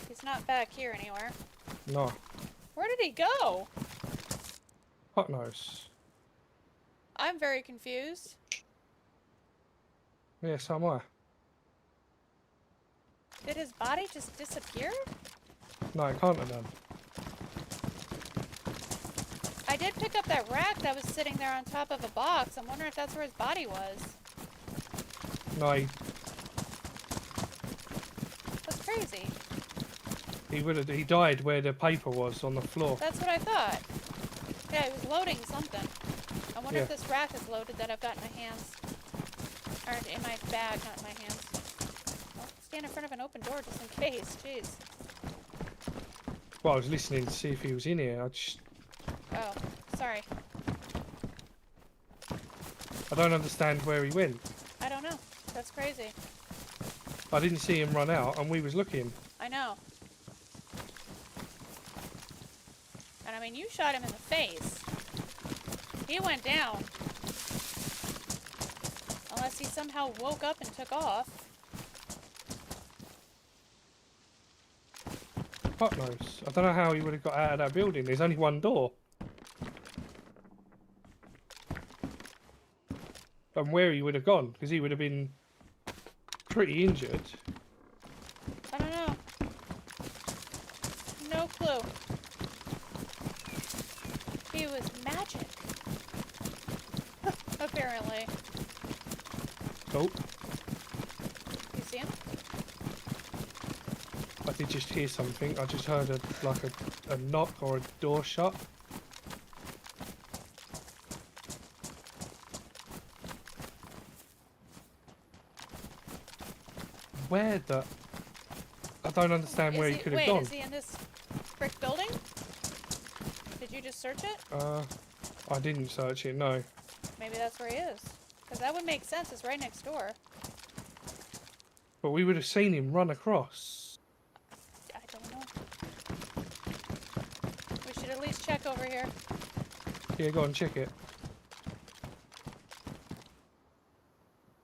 He's not back here anywhere. No. Where did he go? Fuck knows. I'm very confused. Yeah, so am I. Did his body just disappear? No, it can't have done. I did pick up that rack that was sitting there on top of a box. I'm wondering if that's where his body was. No, That's crazy. he would have. He died where the paper was on the floor. That's what I thought. Yeah, he was loading something. I wonder if Yeah. this rack is loaded that I've got in my hands. Or in my bag, not in my hands. I'll stand in front of an open door just in case. Jeez. Well, I was listening to see if he was in here. Oh, sorry. I don't understand where he went. I don't know. That's crazy. I didn't see him run out, and we was looking. I know. And I mean, you shot him in the face. He went down. Unless he somehow woke up and took off. Fuck knows. I don't know how he would have got out of that building. There's only one door. And where he would have gone, because he would have been pretty injured. I don't know. No clue. He was magic. Apparently. Oh, You see him? I did just hear something. I just heard a knock or a door shut. Where the? I don't understand where he could have wait, gone. is he in this brick building? Did you just search it? I didn't search it. No. Maybe that's where he is. Because that would make sense. It's right next door. But we would have seen him run across. I don't know. We should at least check over here. Yeah, go on, check it.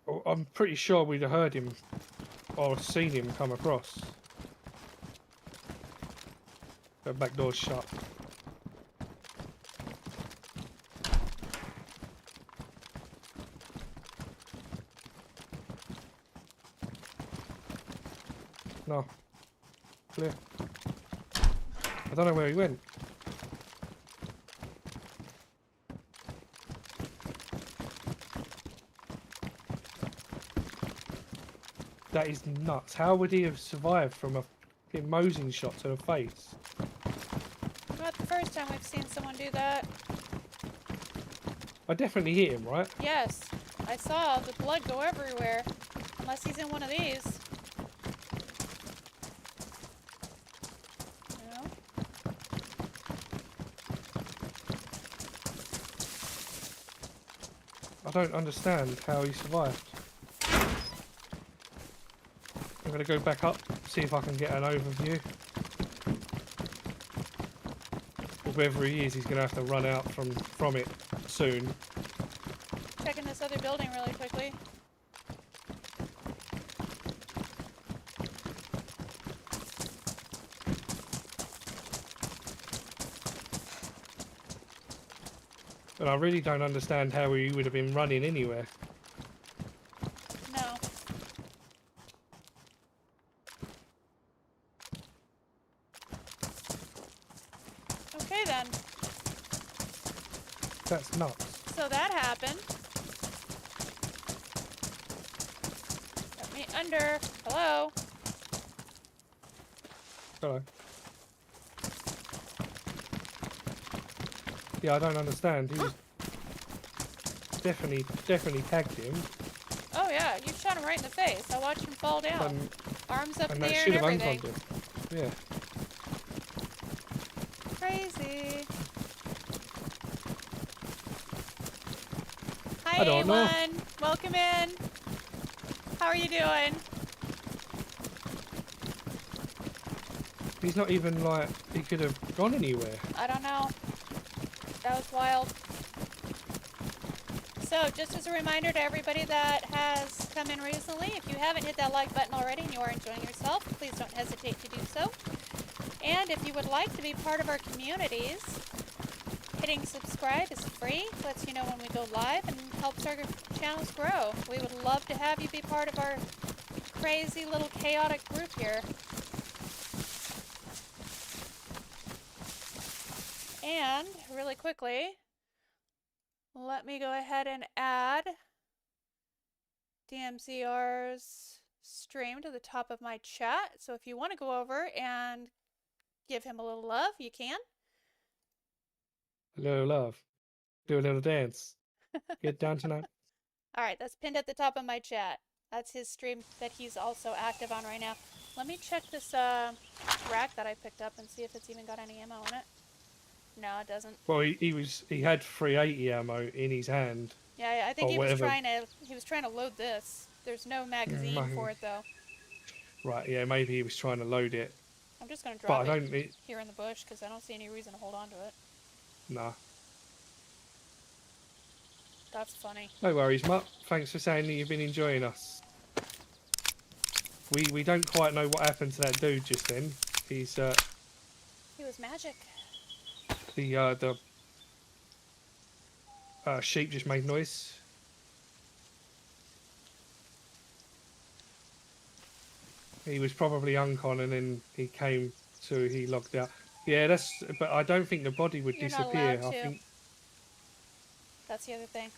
Oh, I'm pretty sure we'd have heard him or seen him come across. The back door's shut. No. Clear. I don't know where he went. That is nuts. How would he have survived from a fucking Mosing shot to the face? Not the first time we've seen someone do that. I definitely hit him, right? Yes. I saw the blood go everywhere. Unless he's in one of these. No? I don't understand how he survived. I'm going to go back up, see if I can get an overview. Wherever he is, he's going to have to run out from it soon. Checking this other building really quickly. But I really don't understand how he would have been running anywhere. No. Okay then. That's nuts. So that happened. Got me under. Hello? Hello. Yeah, I don't understand. He was definitely tagged him. Oh yeah, you shot him right in the face. I watched him fall down. Arms up in And the that air should and have everything. unconked him. Yeah. Crazy. I Hi don't know. A1. Welcome in. How are you doing? He's not even like, he could have gone anywhere. I don't know. That was wild. So, just as a reminder to everybody that has come in recently, if you haven't hit that like button already and you are enjoying yourself, please don't hesitate to do so. And if you would like to be part of our communities, hitting subscribe is free, lets you know when we go live, and helps our channels grow. We would love to have you be part of our crazy little chaotic group here. And, really quickly, let me go ahead and add DMZR's stream to the top of my chat. So if you want to go over and give him a little love, you can. A little love. Do a little dance. Get down tonight. Alright, that's pinned at the top of my chat. That's his stream that he's also active on right now. Let me check this rack that I picked up and see if it's even got any ammo in it. No, it doesn't. Well, he had 380 ammo in his hand. Yeah, I think Or he whatever. was trying to load this. There's no magazine for it though. Right, yeah, maybe he was trying to load it. I'm just gonna But drop I don't it need. here in the bush because I don't see any reason to hold on to it. Nah. That's funny. No worries, Mutt. Thanks for saying that you've been enjoying us. We don't quite know what happened to that dude just then. He's He was magic. the sheep just made noise. He was probably uncon and then he came to he logged out. Yeah, but I don't think the body would You're not disappear. allowed I to. think That's the other thing.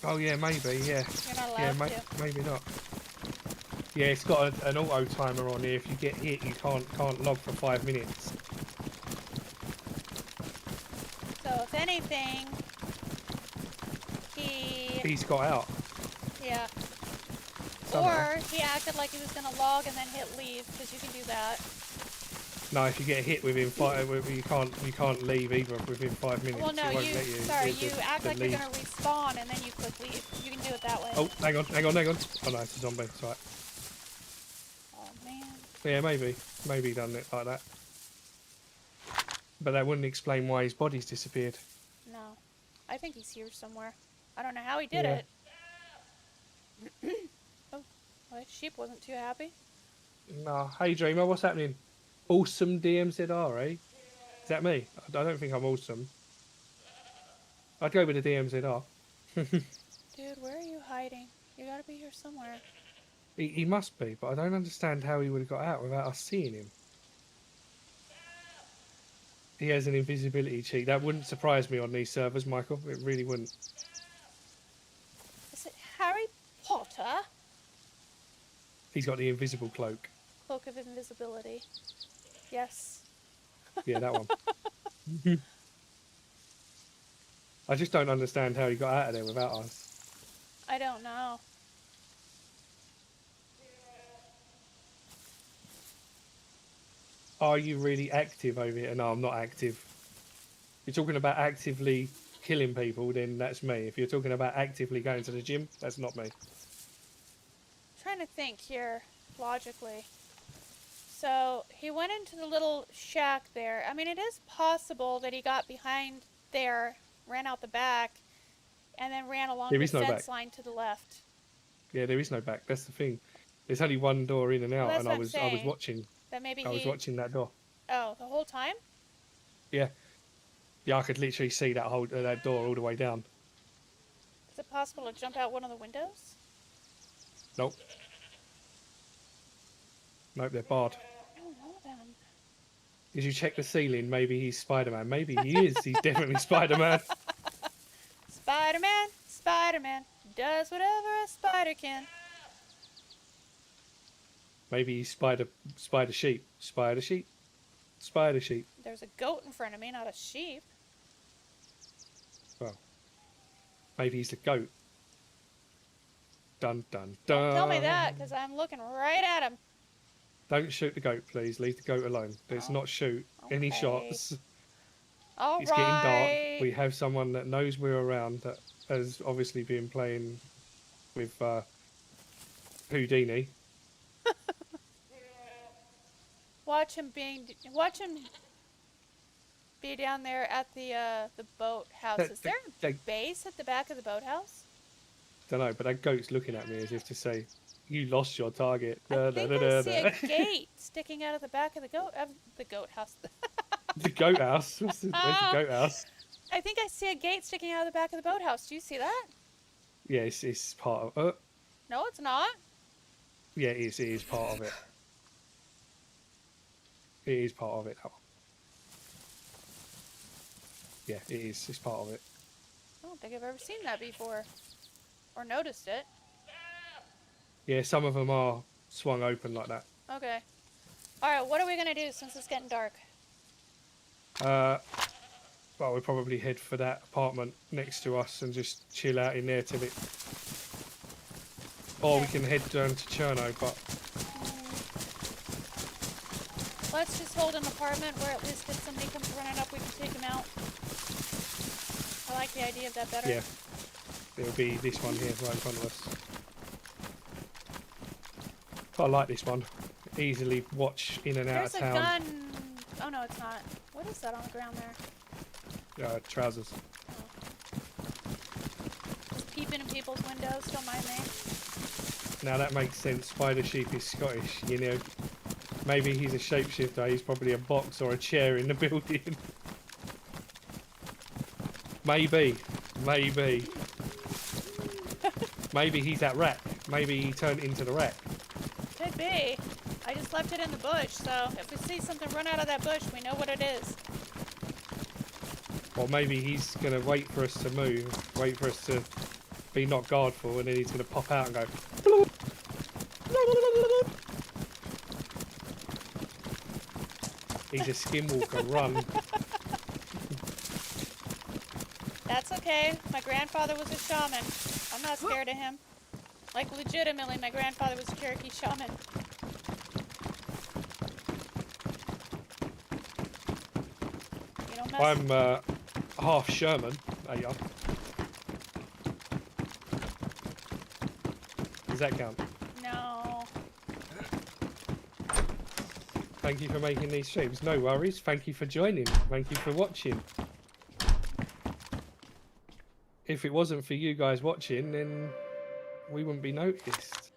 oh yeah, maybe, yeah. You're not allowed Yeah, to. maybe not. Yeah, it's got an auto timer on here. If you get hit, you can't log for 5 minutes. So if anything, He's got out. yeah. Somehow. Or he acted like he was gonna log and then hit leave because you can do that. No, if you get hit within 5, you can't leave either within 5 minutes. Well, no, It won't you. let you. Sorry, It- you the- act the like leave. you're gonna respawn and then you click leave. You can do it that way. Oh, hang on. Oh no, it's a zombie. It's alright. Oh man. Yeah, maybe he done it like that. But that wouldn't explain why his body's disappeared. No, I think he's here somewhere. I don't know how he did Yeah. it. Oh, well, sheep wasn't too happy. Nah, hey Dreamer, what's happening? Awesome DMZR, eh? Is that me? I don't think I'm awesome. I'd go with the DMZR. Dude, where are you hiding? You gotta be here somewhere. He must be, but I don't understand how he would have got out without us seeing him. He has an invisibility cheat. That wouldn't surprise me on these servers, Michael. It really wouldn't. Is it Harry Potter? He's got the invisible cloak. Cloak of Invisibility. Yes. Yeah, that one. I just don't understand how he got out of there without us. I don't know. Are you really active over here? No, I'm not active. You're talking about actively killing people, then that's me. If you're talking about actively going to the gym, that's not me. I'm trying to think here logically. So he went into the little shack there. I mean, it is possible that he got behind there, ran out the back, and then ran along There the is no fence back. line to the left. Yeah, there is no back. That's the thing. There's only one door in and out, that's and what I I'm was saying. watching. That maybe I was watching that door. Oh, the whole time? Yeah, I could literally see that whole that door all the way down. Is it possible to jump out one of the windows? Nope. Nope, they're barred. I don't know then. Did you check the ceiling? Maybe he's Spider-Man. Maybe he is. He's definitely Spider-Man. Spider-Man, Spider-Man, does whatever a spider can. Maybe he's Spider Sheep. Spider Sheep. Spider Sheep. There's a goat in front of me, not a sheep. Well, maybe he's the goat. Dun dun Don't dun. tell me that, because I'm looking right at him. Don't shoot the goat, please. Leave the goat alone. Let's not shoot any Okay. shots. All It's getting dark. right. We have someone that knows we're around that has obviously been playing with Houdini. Watch him be down there at the boathouse. Is there a base at the back of the boathouse? Don't know, but that goat's looking at me as if to say, "You lost your target." I think I see a gate sticking out of the back of the goat house. The goat house. Where's the goat house? I think I see a gate sticking out of the back of the boathouse. Do you see that? Yeah, it's part of. No, it's not. Yeah, it is. It is part of it. It is part of it. That one. Yeah, it is. It's part of it. I don't think I've ever seen that before. Or noticed it. Yeah, some of them are swung open like that. Okay. Alright, what are we gonna do since it's getting dark? Well, we'll probably head for that apartment next to us and just chill out in there till it. Or we can head down to Cherno, but Let's just hold an apartment where at least if somebody comes running up, we can take them out. I like the idea of that better. yeah, it'll be this one here right in front of us. I like this one. Easily watch in and out There's of a town. gun. Oh no, it's not. What is that on the ground there? Trousers. Just peeping in people's windows. Don't mind me. Now that makes sense. Spider Sheep is Scottish, you know. Maybe he's a shapeshifter. He's probably a box or a chair in the building. Maybe. Maybe he's that rat. Maybe he turned into the rat. Could be. I just left it in the bush, so if we see something run out of that bush, we know what it is. Or maybe he's going to wait for us to move, wait for us to be knocked guard for, and then he's going to pop out and go. He's a skinwalker, run. That's okay. My grandfather was a shaman. I'm not scared of him. Like, legitimately, my grandfather was a Cherokee shaman. us? I'm half Sherman. There you are. Does that count? No. Thank you for making these streams. No worries. Thank you for joining. Thank you for watching. If it wasn't for you guys watching, then we wouldn't be noticed.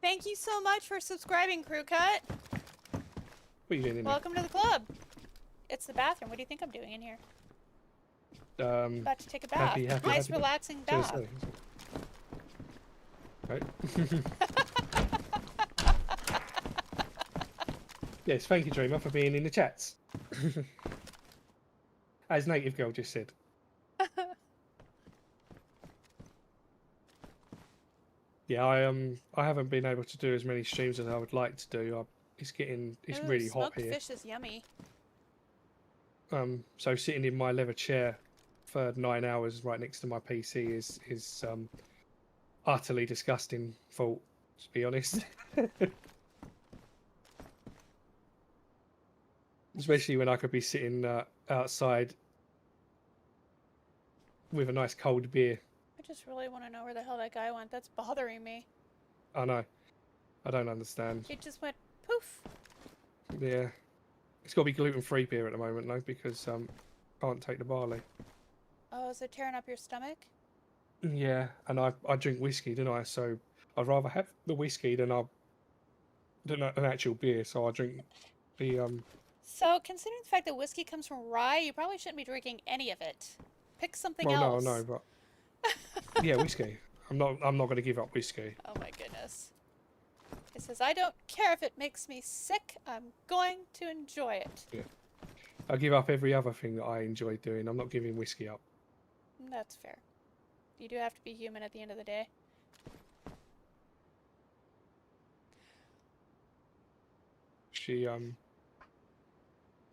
Thank you so much for subscribing, Crew Cut. What are you doing in Welcome to the club. It's the bathroom. What do you think I'm doing in here? there? About to take a bath. Happy, Nice, relaxing bath. Right. Yes, thank you, Dreamer, for being in the chats. As Native Girl just said. Yeah, I haven't been able to do as many streams as I would like to do. It's Ooh, really hot smoked here. fish is yummy. So sitting in my leather chair for 9 hours right next to my PC is utterly disgusting thought, to be honest. Especially when I could be sitting outside with a nice cold beer. I just really want to know where the hell that guy went. That's bothering me. I know. I don't understand. He just went poof. Yeah. It's got to be gluten-free beer at the moment, though, because can't take the barley. Oh, is it tearing up your stomach? Yeah, and I drink whiskey, don't I? So I'd rather have the whiskey than an actual beer. So I drink the So, considering the fact that whiskey comes from rye, you probably shouldn't be drinking any of it. Pick something else. No, but yeah, whiskey. I'm not going to give up whiskey. Oh my goodness. It says, I don't care if it makes me sick. I'm going to enjoy it. Yeah. I give up every other thing that I enjoy doing. I'm not giving whiskey up. That's fair. You do have to be human at the end of the day.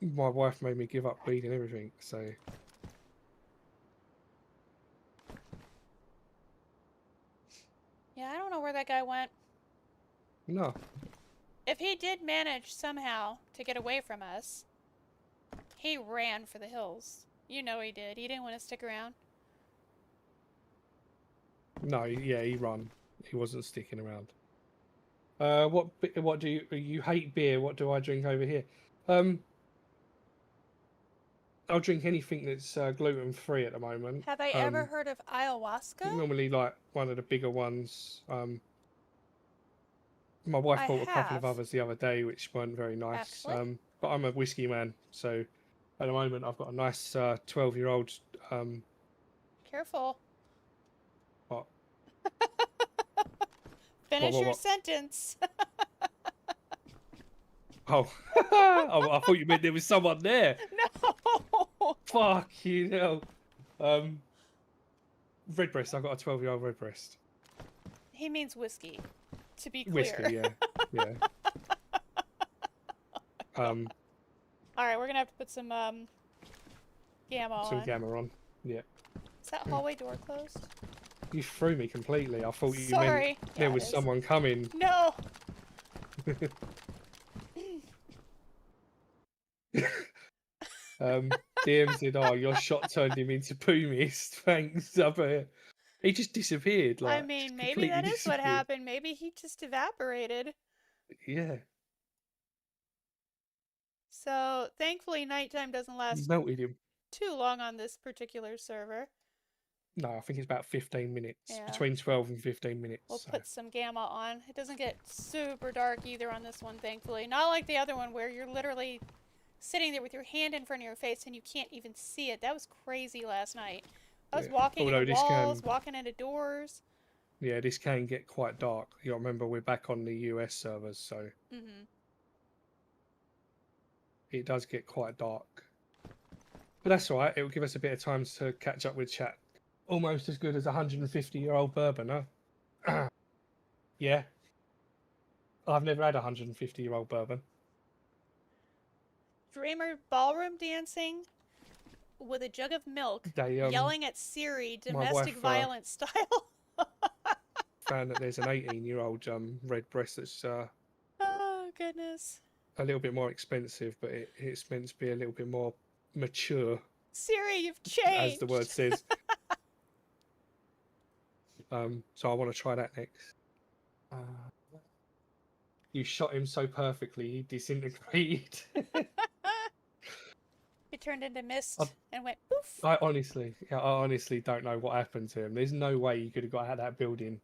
My wife made me give up weed and everything, so. Yeah, I don't know where that guy went. No. If he did manage somehow to get away from us, he ran for the hills. You know he did. He didn't want to stick around. No, yeah, he run. He wasn't sticking around. What do you hate beer? What do I drink over here? I'll drink anything that's gluten free at the moment. Have I ever heard of ayahuasca? Normally, like one of the bigger ones. My wife bought a couple of others the other day, which weren't very nice. Actually? But I'm a whiskey man, so at the moment I've got a nice 12-year-old. Careful. What? Finish your sentence. Oh. Oh, I thought you meant there was someone there. No. Fuck you know. Redbreast. I've got a 12-year-old redbreast. He means whiskey, to be clear. Whiskey, yeah, yeah. Alright, we're gonna have to put some gamma on. Some gamma on. Yeah. Is that hallway door closed? You threw me completely. I thought you Sorry. meant there was someone coming. No. DM said, "Oh, your shot turned him into poo mist." Thanks. He just disappeared. Like, I mean, maybe that is what happened. Maybe he just evaporated. Yeah. So, thankfully, nighttime doesn't last Melted him. too long on this particular server. No, I think it's about 15 minutes. Yeah. Between 12 and 15 minutes. We'll put some gamma on. It doesn't get super dark either on this one, thankfully. Not like the other one where you're literally sitting there with your hand in front of your face and you can't even see it. That was crazy last night. I was walking into walls, walking into doors. Yeah, this can get quite dark. You remember we're back on the US servers, so it does get quite dark. But that's all right. It will give us a bit of time to catch up with chat. Almost as good as 150-year-old bourbon, huh? Yeah. I've never had 150-year-old bourbon. Dreamer ballroom dancing with a jug of milk, yelling at Siri, domestic violence style. Found that there's an 18-year-old redbreast that's oh goodness, a little bit more expensive, but it's meant to be a little bit more mature, Siri, you've changed. as the word says. So I want to try that next. You shot him so perfectly, he disintegrated. He turned into mist and went poof. I honestly don't know what happened to him. There's no way you could have got out of that building.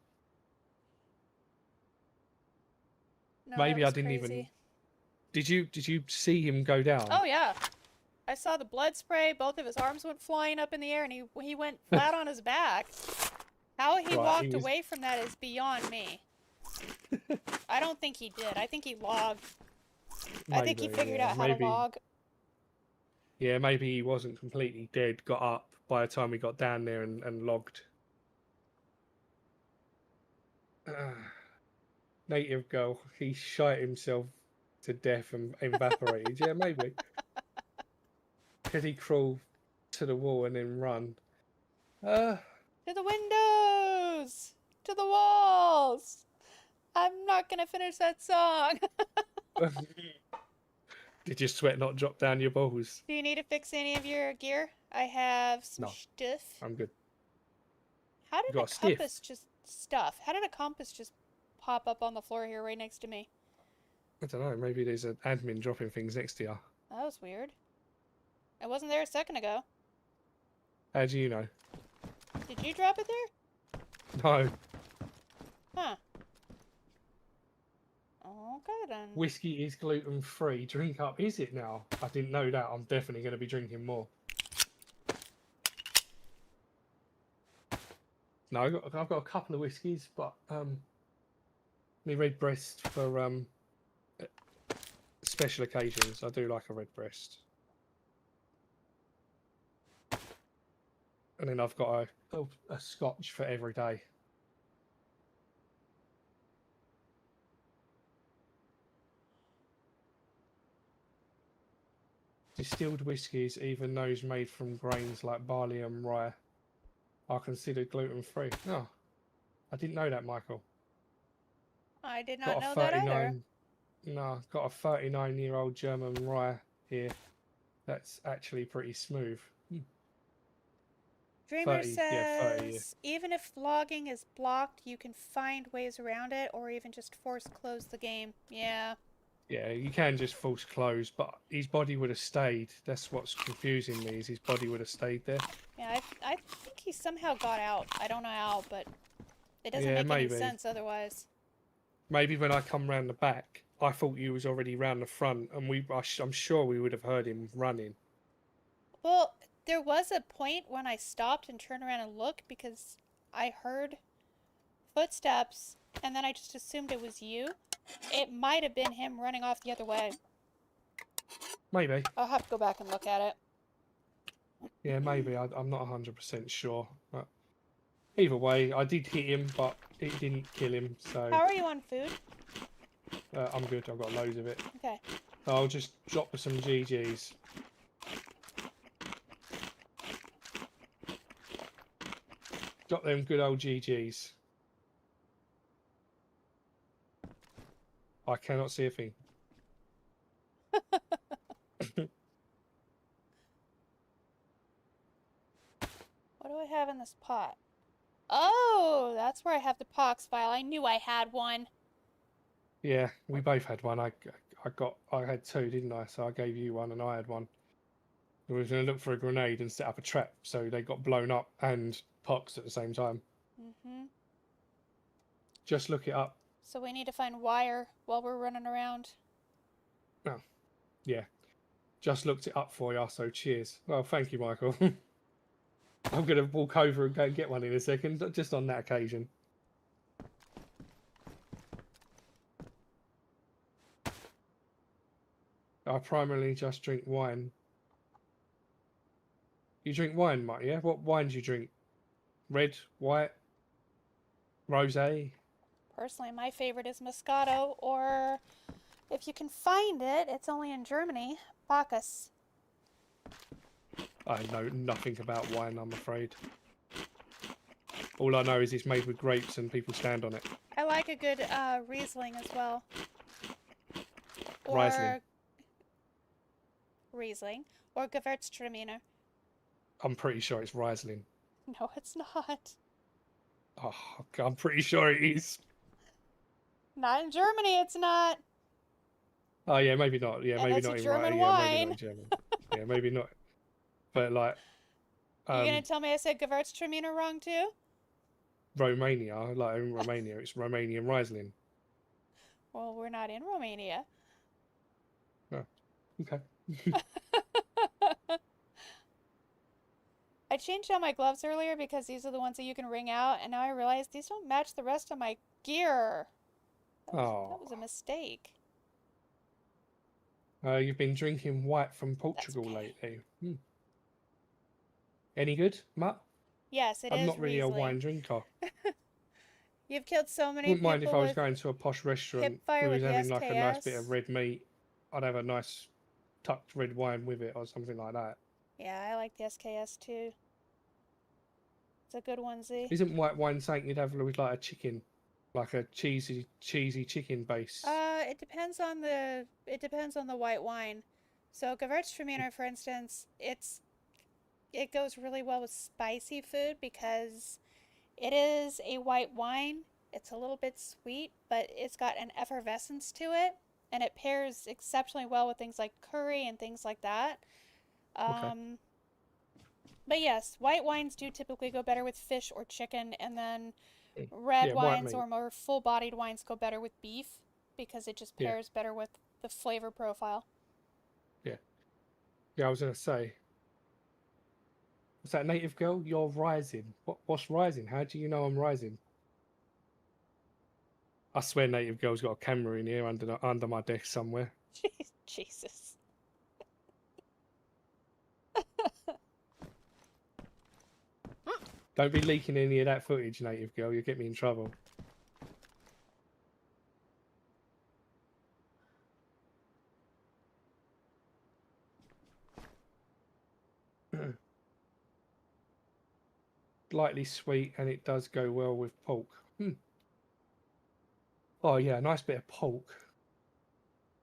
No, Maybe that I was didn't crazy. even. Did you see him go down? Oh yeah, I saw the blood spray. Both of his arms went flying up in the air, and he went flat on his back. How he walked away from that is beyond me. I don't think he did. I think he logged. I think he figured out how to log. Yeah, maybe he wasn't completely dead, got up by the time we got down there and logged. Native girl, he shot himself to death and evaporated. Yeah, maybe. Could he crawl to the wall and then run? To the windows! To the walls! I'm not gonna finish that song. Did your sweat not drop down your balls? Do you need to fix any of your gear? I have some stuff. I'm good. How did a compass just How did a compass just pop up on the floor here right next to me? I don't know. Maybe there's an admin dropping things next to you. That was weird. It wasn't there a second ago. How do you know? Did you drop it there? No. Huh. Okay then. Whiskey is gluten-free. Drink up. Is it now? I didn't know that. I'm definitely going to be drinking more. No, I've got a couple of whiskeys, but me red breast for special occasions. I do like a red breast. And then I've got a scotch for every day. Distilled whiskies, even those made from grains like barley and rye, are considered gluten-free. Oh, I didn't know that, Michael. I did not know that either. No, got a 39-year-old German rye here. That's actually pretty smooth. Dreamer says, even if logging is blocked, you can find ways around it, or even just force close the game. Yeah. Yeah, you can just force close, but his body would have stayed. That's what's confusing me, is his body would have stayed there. Yeah, I think he somehow got out. I don't know how, but it doesn't make any sense otherwise. Maybe when I come round the back, I thought you was already round the front, and I'm sure we would have heard him running. Well, there was a point when I stopped and turned around and looked because I heard footsteps, and then I just assumed it was you. It might have been him running off the other way. Maybe. I'll have to go back and look at it. Yeah, maybe. I'm not 100% sure. But either way, I did hit him, but it didn't kill him. So. How are you on food? I'm good. I've got loads of it. Okay. I'll just drop some GGs. Got them good old GGs. I cannot see a thing. What do I have in this pot? Oh, that's where I have the pox file. I knew I had one. Yeah, we both had one. I had two, didn't I? So I gave you one and I had one. We were going to look for a grenade and set up a trap, so they got blown up and pox at the same time. Mm-hmm. Just look it up. So we need to find wire while we're running around. Oh, yeah. Just looked it up for you, so cheers. Well, thank you, Michael. I'm going to walk over and go and get one in a second, just on that occasion. I primarily just drink wine. You drink wine, Mike, yeah? What wine do you drink? Red, white, rosé? Personally, my favorite is Moscato, or if you can find it, it's only in Germany, Bacchus. I know nothing about wine, I'm afraid. All I know is it's made with grapes and people stand on it. I like a good Riesling as well. Or Riesling. Riesling, or Gewürztraminer. I'm pretty sure it's Riesling. No, it's not. Oh, I'm pretty sure it is. Not in Germany, it's not. Oh yeah, maybe not. Yeah, And maybe it's a not in German Yeah, maybe not wine. in German. Yeah, maybe not. But like, You gonna tell me I said Gewürztraminer wrong too? Romania, like in Romania, it's Romanian Riesling. Well, we're not in Romania. Oh, okay. I changed out my gloves earlier because these are the ones that you can wring out, and now I realize these don't match the rest of my gear. That was a mistake. You've been drinking white from Portugal lately. Any good, Matt? Yes, it I'm is not really Riesling. a wine drinker. You've killed so many Wouldn't mind if I was with going to a posh restaurant, hipfire we with was the having like a nice bit SKS. of red meat. I'd have a nice tucked red wine with it or something like that. Yeah, I like the SKS too. It's a good onesie. Isn't white wine something you'd have with like a chicken, like a cheesy chicken base? It depends on the white wine. So Gewürztraminer, for instance, it goes really well with spicy food because it is a white wine. It's a little bit sweet, but it's got an effervescence to it, and it pairs exceptionally well with things like curry and things like that. Okay. But yes, white wines do typically go better with fish or chicken, and then red Yeah, wines or more full-bodied wines go better with beef because it just pairs better with the flavor profile. Yeah. Yeah, I was gonna say. What's that, native girl? You're rising. What's rising? How do you know I'm rising? I swear, native girl's got a camera in here under my desk somewhere. Jesus. Don't be leaking any of that footage, native girl. You'll get me in trouble. Lightly sweet, and it does go well with pork. Oh yeah, a nice bit of pork.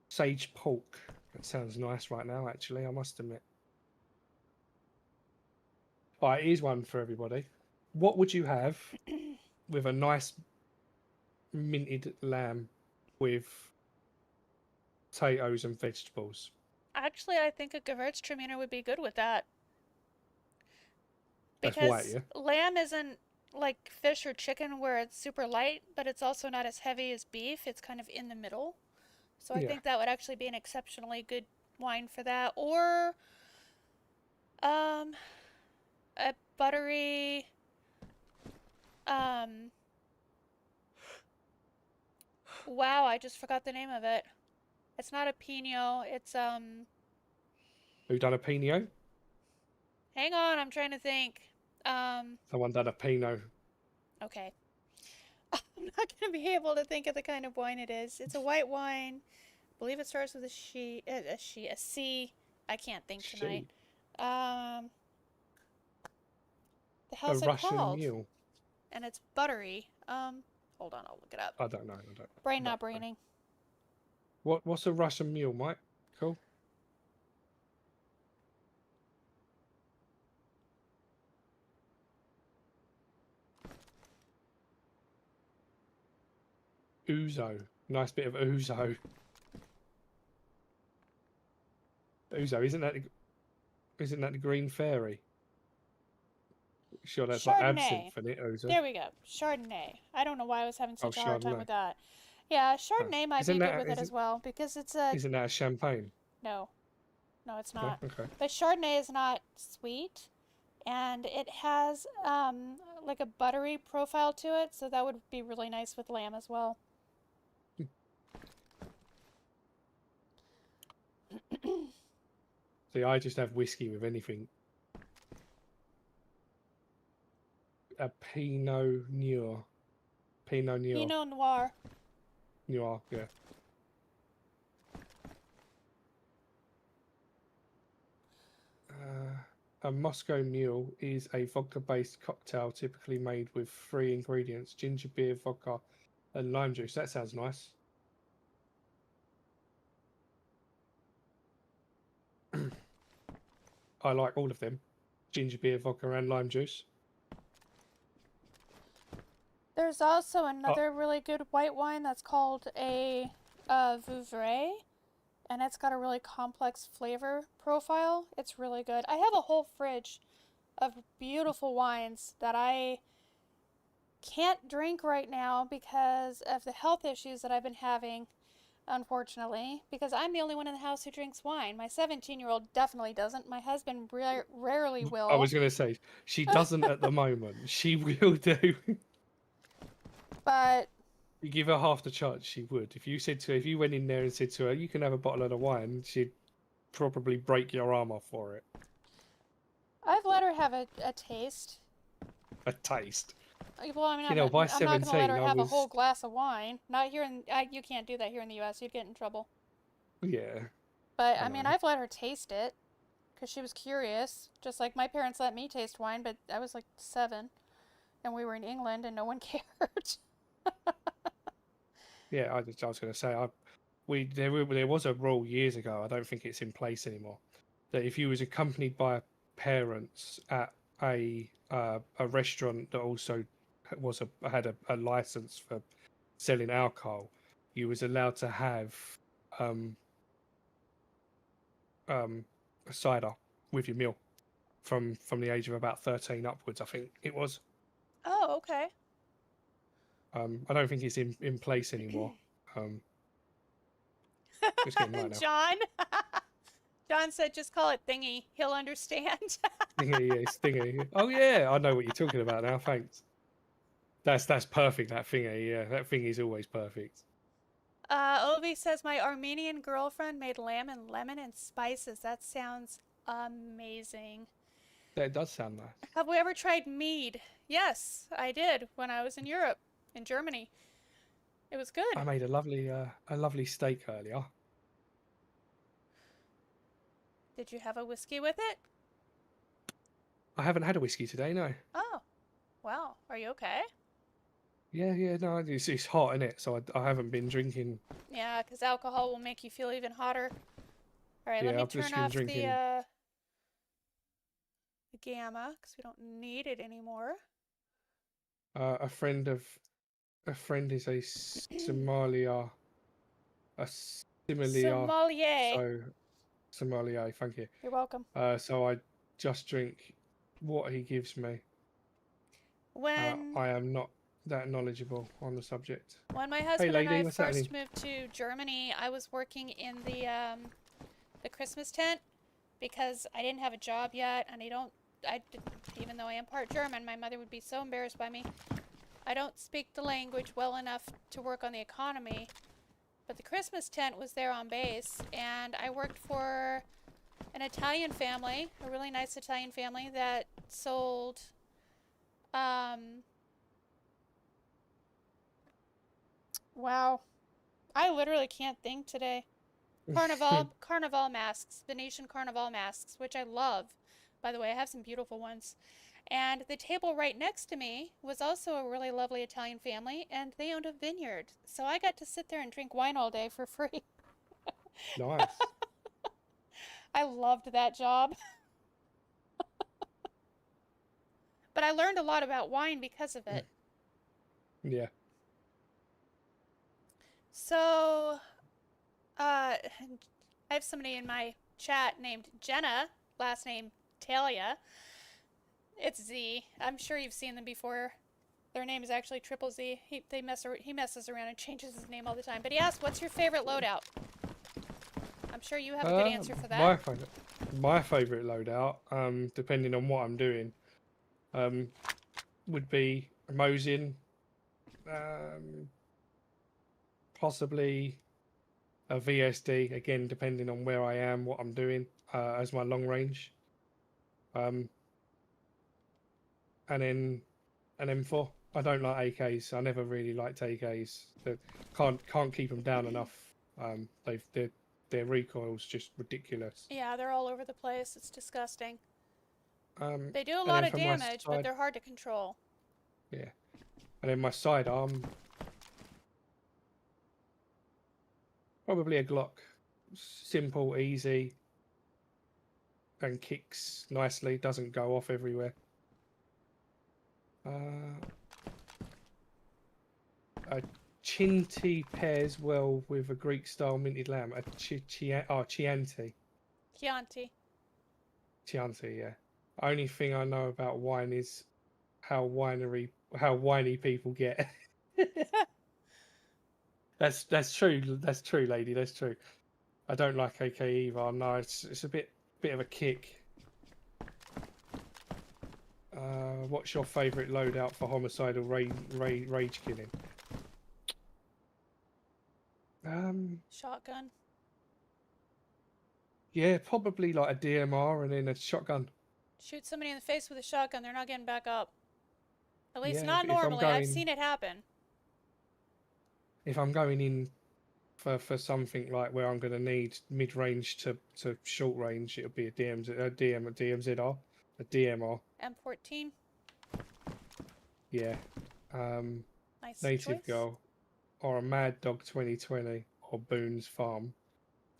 Sage pork. That sounds nice right now, actually, I must admit. Alright, here's one for everybody. What would you have with a nice minted lamb with potatoes and vegetables? Actually, I think a Gewürztraminer would be good with that. That's Because white, yeah? lamb isn't like fish or chicken where it's super light, but it's also not as heavy as beef. It's kind of in the middle. So I think that would actually be an exceptionally good wine for that. Or a buttery wow, I just forgot the name of it. It's not a Pinot, it's Who done a Pinot? hang on, I'm trying to think. Someone done a Pinot. Okay. I'm not going to be able to think of the kind of wine it is. It's a white wine. I believe it starts with a C. I can't think tonight. The hell's a it Russian called? mule. And it's buttery. Hold on, I'll look it up. I don't know. Brain not braining. What's a Russian mule, Mike? Cool. Ouzo. Nice bit of ouzo. Ouzo, isn't that the green fairy? Sure, that's Chardonnay. like absinthe in it, ouzo. There we go. Chardonnay. I don't know why I was having such a hard time Chardonnay. with that. Yeah, Chardonnay might be good with it as well because it's a. Isn't that a champagne? No, it's not. Oh, okay. But Chardonnay is not sweet, and it has like a buttery profile to it, so that would be really nice with lamb as well. See, I just have whiskey with anything. A Pinot Noir. Pinot Noir. Pinot Noir. Noir, yeah. A Moscow Mule is a vodka-based cocktail typically made with 3 ingredients: ginger beer, vodka, and lime juice. That sounds nice. I like all of them: ginger beer, vodka, and lime juice. There's also another really good white wine that's called a Vouvray, and it's got a really complex flavor profile. It's really good. I have a whole fridge of beautiful wines that I can't drink right now because of the health issues that I've been having, unfortunately, because I'm the only one in the house who drinks wine. My 17-year-old definitely doesn't. My husband rarely will. I was going to say, she doesn't at the moment. She will do. But You give her half the chance, she would. If you went in there and said to her, you can have a bottle of the wine, she'd probably break your arm off for it. I've let her have a taste. A taste. Well, I mean, You know, by I'm not going to let her 17, have a whole glass of wine. Not here in... you can't do that here in the U.S. You'd get in trouble. Yeah. But, I mean, I've let her taste it. Because she was curious. Just like my parents let me taste wine, but I was like 7. And we were in England and no one cared. Yeah, I was going to say, there was a rule years ago, I don't think it's in place anymore, that if you was accompanied by parents at a restaurant that also had a license for selling alcohol, you was allowed to have a cider with your meal from the age of about 13 upwards, I think it was. Oh, okay. I don't think it's in place anymore. It's getting late now. John? John said just call it thingy. He'll understand. Thingy, yeah, it's thingy. Oh yeah, I know what you're talking about now. Thanks. That's perfect. That thingy, yeah, that thingy's always perfect. Ovi says my Armenian girlfriend made lamb and lemon and spices. That sounds amazing. That does sound nice. Have we ever tried mead? Yes, I did when I was in Europe, in Germany. It was good. I made a lovely steak earlier. Did you have a whiskey with it? I haven't had a whiskey today, no. Oh, wow. Are you okay? Yeah, no, it's hot, isn't it? So I haven't been drinking. Yeah, because alcohol will make you feel even hotter. All right, Yeah, let me I've just turn been off drinking. the gamma because we don't need it anymore. A friend is a sommelier. Sommelier. So sommelier, thank you. You're welcome. So I just drink what he gives me. When I am not that knowledgeable on the subject. When my husband lady, and I what's first happening? moved to Germany, I was working in the Christmas tent because I didn't have a job yet, and even though I am part German, my mother would be so embarrassed by me. I don't speak the language well enough to work on the economy, but the Christmas tent was there on base, and I worked for an Italian family, a really nice Italian family that sold wow. I literally can't think today. Carnival masks, Venetian carnival masks, which I love. By the way, I have some beautiful ones. And the table right next to me was also a really lovely Italian family, and they owned a vineyard. So I got to sit there and drink wine all day for free. Nice. I loved that job. But I learned a lot about wine because of it. Yeah. So, I have somebody in my chat named Jenna, last name Talia. It's Z. I'm sure you've seen them before. Their name is actually Triple Z. He messes around and changes his name all the time. But he asked, what's your favorite loadout? I'm sure you have a good answer for that. My favorite loadout, depending on what I'm doing, would be Mosin, possibly a VSD, again, depending on where I am, what I'm doing, as my long range. And then an M4. I don't like AKs. I never really liked AKs. Can't keep them down enough. Their recoil's just ridiculous. Yeah, they're all over the place. It's disgusting. They do a and lot then of for my damage, but side- they're hard to control. Yeah. And then my sidearm, probably a Glock. Simple, easy. and kicks nicely. Doesn't go off everywhere. A Chinti pairs well with a Greek-style minted lamb. A Chianti. Chianti. Chianti, yeah. Only thing I know about wine is how whiny people get. That's true. That's true, lady. That's true. I don't like AK either. No, it's a bit of a kick. What's your favourite loadout for homicidal rage killing? Shotgun. Yeah, probably like a DMR and then a shotgun. Shoot somebody in the face with a shotgun, they're not getting back up. At least Yeah, not if I'm normally. I've seen it happen. If I'm going in for something like where I'm going to need mid-range to short range, it'll be a DMZR, a DMR. M14. Yeah. Nice Native choice. Girl, or a Mad Dog 2020, or Boone's Farm.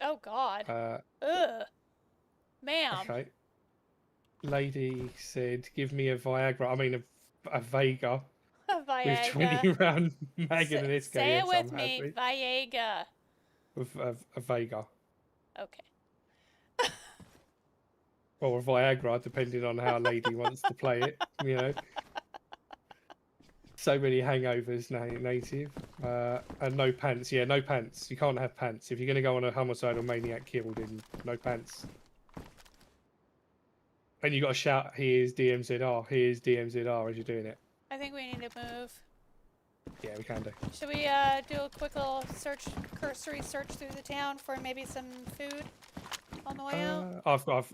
Oh God. Ugh. Ma'am. Okay. Lady said, "Give me a Viagra." I mean, a Vega. A Viagra. With 20 round mag and an SKS. Say it with me. Viagra. With a Vega. Okay. Or a Viagra, depending on how lady wants to play it, you know. So many hangovers, native. And no pants. Yeah, no pants. You can't have pants. If you're going to go on a homicidal maniac kill, then no pants. And you got to shout, "Here's DMZR, here's DMZR," as you're doing it. I think we need to move. Yeah, we can do. Should we do a quick little cursory search through the town for maybe some food on the way out?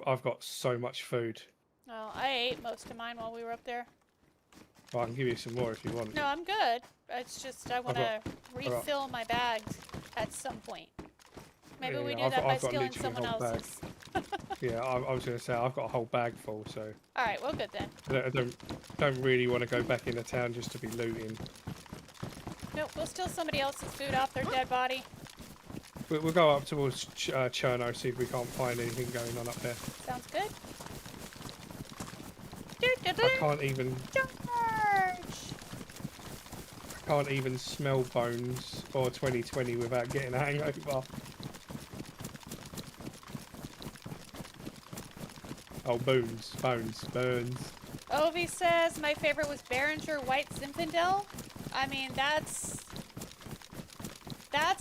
I've got so much food. Oh, I ate most of mine while we were up there. Well, I can give you some more if you want. No, I'm good. It's just I want to refill my bags at some point. Maybe we do that by stealing someone else's. Yeah, I was going to say, I've got a whole bag full, so... Alright, well good then. I don't really want to go back into town just to be looting. Nope, we'll steal somebody else's food off their dead body. We'll go up towards Cherno, see if we can't find anything going on up there. Sounds good. I can't even... Charge! I can't even smell bones or 2020 without getting a hangover. Oh, bones. Ovi says my favorite was Behringer White Zinfandel. I mean, that's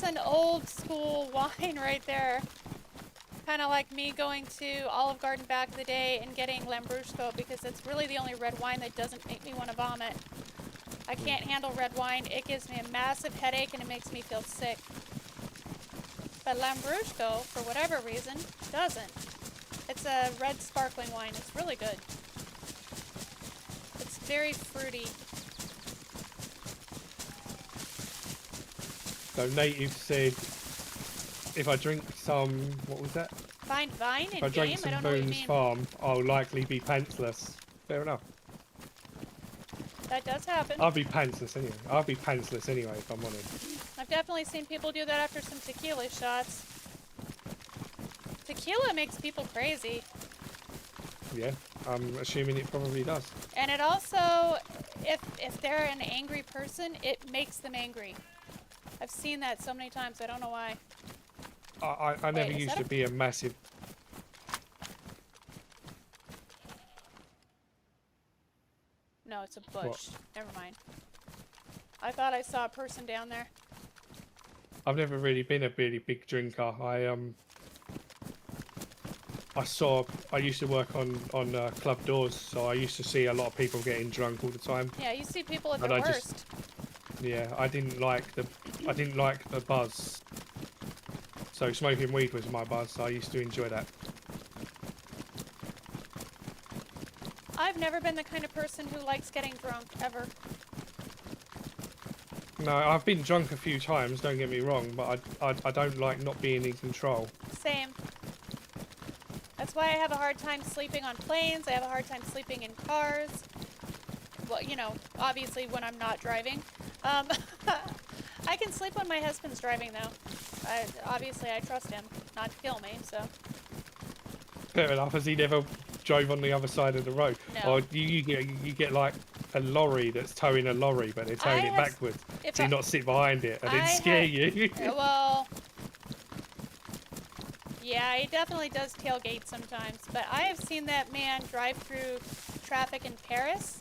an old school wine right there. Kind of like me going to Olive Garden back in the day and getting Lambrusco, because it's really the only red wine that doesn't make me want to vomit. I can't handle red wine. It gives me a massive headache and it makes me feel sick. But Lambrusco, for whatever reason, doesn't. It's a red sparkling wine. It's really good. It's very fruity. So Native said, if I drink some, what was that? Find Vine in If I game? drink I some don't know what you Boone's mean. Farm, I'll likely be pantsless. Fair enough. That does happen. I'll be pantsless anyway, if I'm honest. I've definitely seen people do that after some tequila shots. Tequila makes people crazy. Yeah, I'm assuming it probably does. And it also, if they're an angry person, it makes them angry. I've seen that so many times, I don't know why. I never used to be a massive... No, it's a bush. What? Never mind. I thought I saw a person down there. I've never really been a really big drinker. I used to work on club doors, so I used to see a lot of people getting drunk all the time. Yeah, you see people at their And worst. Yeah, I didn't like the buzz. So smoking weed was my buzz, so I used to enjoy that. I've never been the kind of person who likes getting drunk, ever. No, I've been drunk a few times, don't get me wrong, but I don't like not being in control. Same. That's why I have a hard time sleeping on planes. I have a hard time sleeping in cars. Well, you know, obviously when I'm not driving. I can sleep when my husband's driving, though. Obviously, I trust him not to kill me, so. Fair enough. Has he never drove on the other side of the road? No. Or you get like a lorry that's towing a lorry, but they're towing it backwards. So you not sit behind it and then scare you. Well, yeah, he definitely does tailgate sometimes. But I have seen that man drive through traffic in Paris,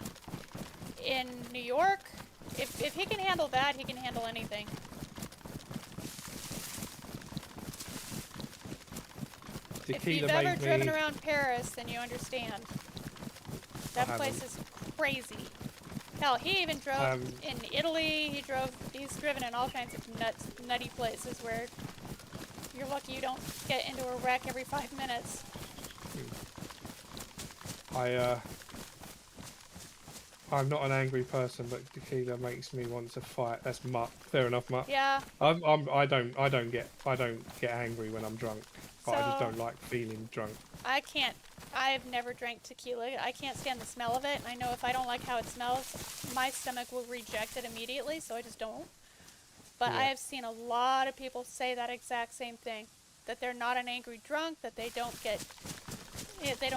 in New York. If he can handle that, he can handle anything. If you've ever driven around Paris, then you understand. That place is crazy. Hell, he even drove in Italy. He's driven in all kinds of nutty places where you're lucky you don't get into a wreck every 5 minutes. I'm not an angry person, but tequila makes me want to fight. That's Mutt. Fair enough, Mutt. Yeah. I don't get angry when I'm drunk. But I just don't like feeling drunk. I've never drank tequila. I can't stand the smell of it. And I know if I don't like how it smells, my stomach will reject it immediately, so I just don't. But I have seen a lot of people say that exact same thing. That they're not an angry drunk, that they don't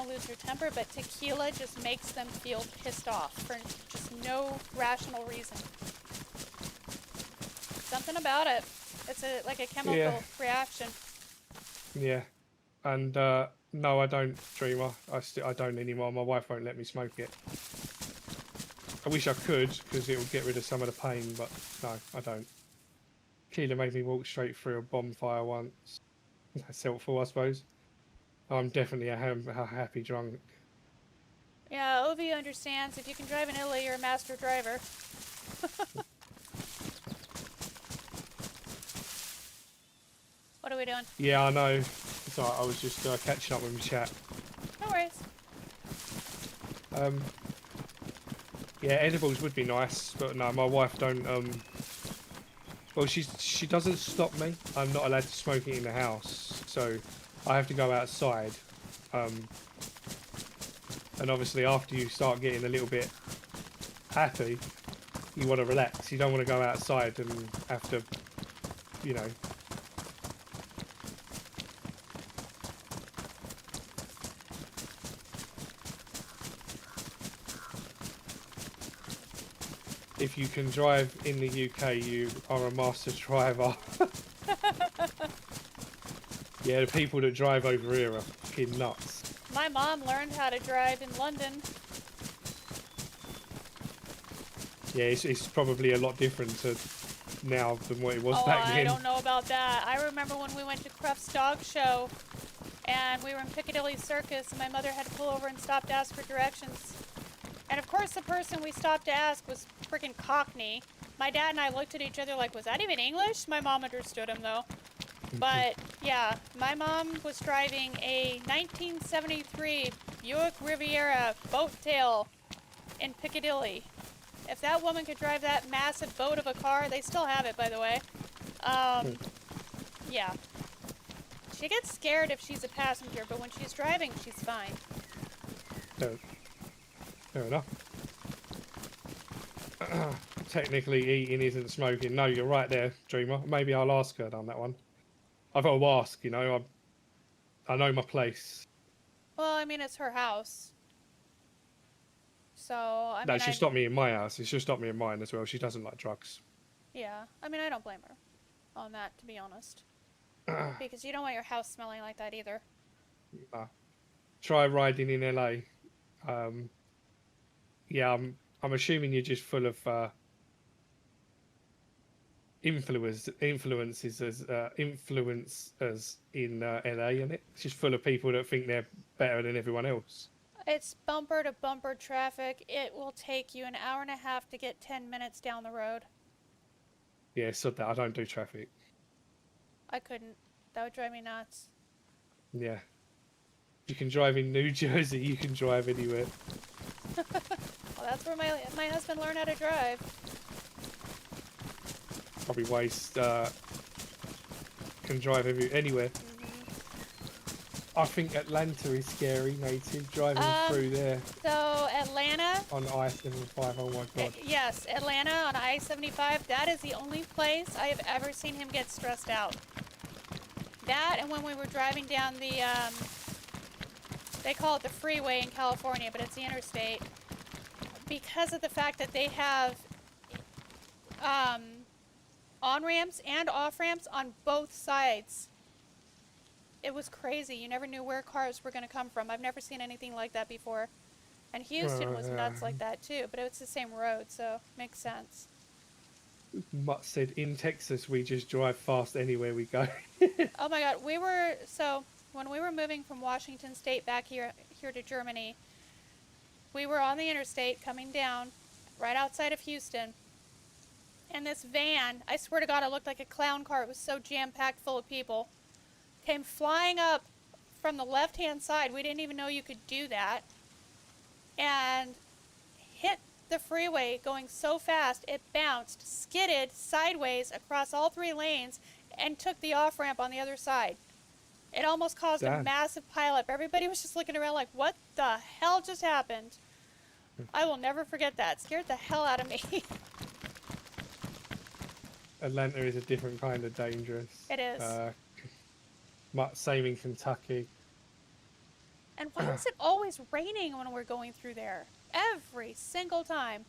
lose their temper, but tequila just makes them feel pissed off for just no rational reason. Something about it. It's like a chemical reaction. Yeah, and no, I don't, Dreamer. I don't anymore. My wife won't let me smoke it. I wish I could, because it would get rid of some of the pain, but no, I don't. Keela made me walk straight through a bonfire once. That's helpful, I suppose. I'm definitely a happy drunk. Yeah, Ovi understands. If you can drive in Italy, you're a master driver. What are we doing? Yeah, I know. It's alright, I was just catching up with my chat. No worries. Yeah, edibles would be nice, but no, my wife don't. Well, she doesn't stop me. I'm not allowed to smoke it in the house, so I have to go outside. And obviously, after you start getting a little bit happy, you want to relax. You don't want to go outside and have to, you know. If you can drive in the UK, you are a master driver. Yeah, the people that drive over here are fucking nuts. My mom learned how to drive in London. Yeah, it's probably a lot different to now than what it was back then. I don't know about that. I remember when we went to Cruft's dog show, and we were in Piccadilly Circus, and my mother had to pull over and stop to ask for directions. And of course the person we stopped to ask was freaking Cockney. My dad and I looked at each other like, was that even English? My mom understood him though. But yeah, my mom was driving a 1973 Buick Riviera boat tail in Piccadilly. If that woman could drive that massive boat of a car, they still have it by the way. Yeah. She gets scared if she's a passenger, but when she's driving, she's fine. Fair enough. Technically, eating isn't smoking. No, you're right there, Dreamer. Maybe I'll ask her on that one. I've got to ask, you know. I know my place. Well, I mean, it's her house. So, I mean... No, she stopped me in my house. She'll stop me in mine as well. She doesn't like drugs. Yeah. I mean, I don't blame her on that, to be honest. Because you don't want your house smelling like that either. Nah. Try riding in LA. Yeah, I'm assuming you're just full of influencers in LA, isn't it? It's just full of people that think they're better than everyone else. It's bumper to bumper traffic. It will take you an hour and a half to get 10 minutes down the road. Yeah, so that I don't do traffic. I couldn't. That would drive me nuts. Yeah. You can drive in New Jersey, you can drive anywhere. Well, that's where my husband learned how to drive. Probably waste, can drive anywhere. I think Atlanta is scary, native, driving through there. So, Atlanta... On I-75, oh my god. Yes, Atlanta on I-75, that is the only place I have ever seen him get stressed out. That, and when we were driving down the They call it the freeway in California, but it's the interstate. Because of the fact that they have on-ramps and off-ramps on both sides. It was crazy. You never knew where cars were going to come from. I've never seen anything like that before. And Houston was nuts like that too, but it's the same road, so makes sense. Mutt said, in Texas, we just drive fast anywhere we go. Oh my god, when we were moving from Washington State back here to Germany, we were on the interstate coming down right outside of Houston. And this van, I swear to God, it looked like a clown car. It was so jam-packed full of people. Came flying up from the left-hand side. We didn't even know you could do that. And hit the freeway going so fast, it bounced, skidded sideways across all 3 lanes, and took the off-ramp on the other side. It almost caused a massive pileup. Everybody was just looking around like, what the hell just happened? I will never forget that. It scared the hell out of me. Atlanta is a different kind of dangerous. It is. Same in Kentucky. And why is it always raining when we're going through there? Every single time.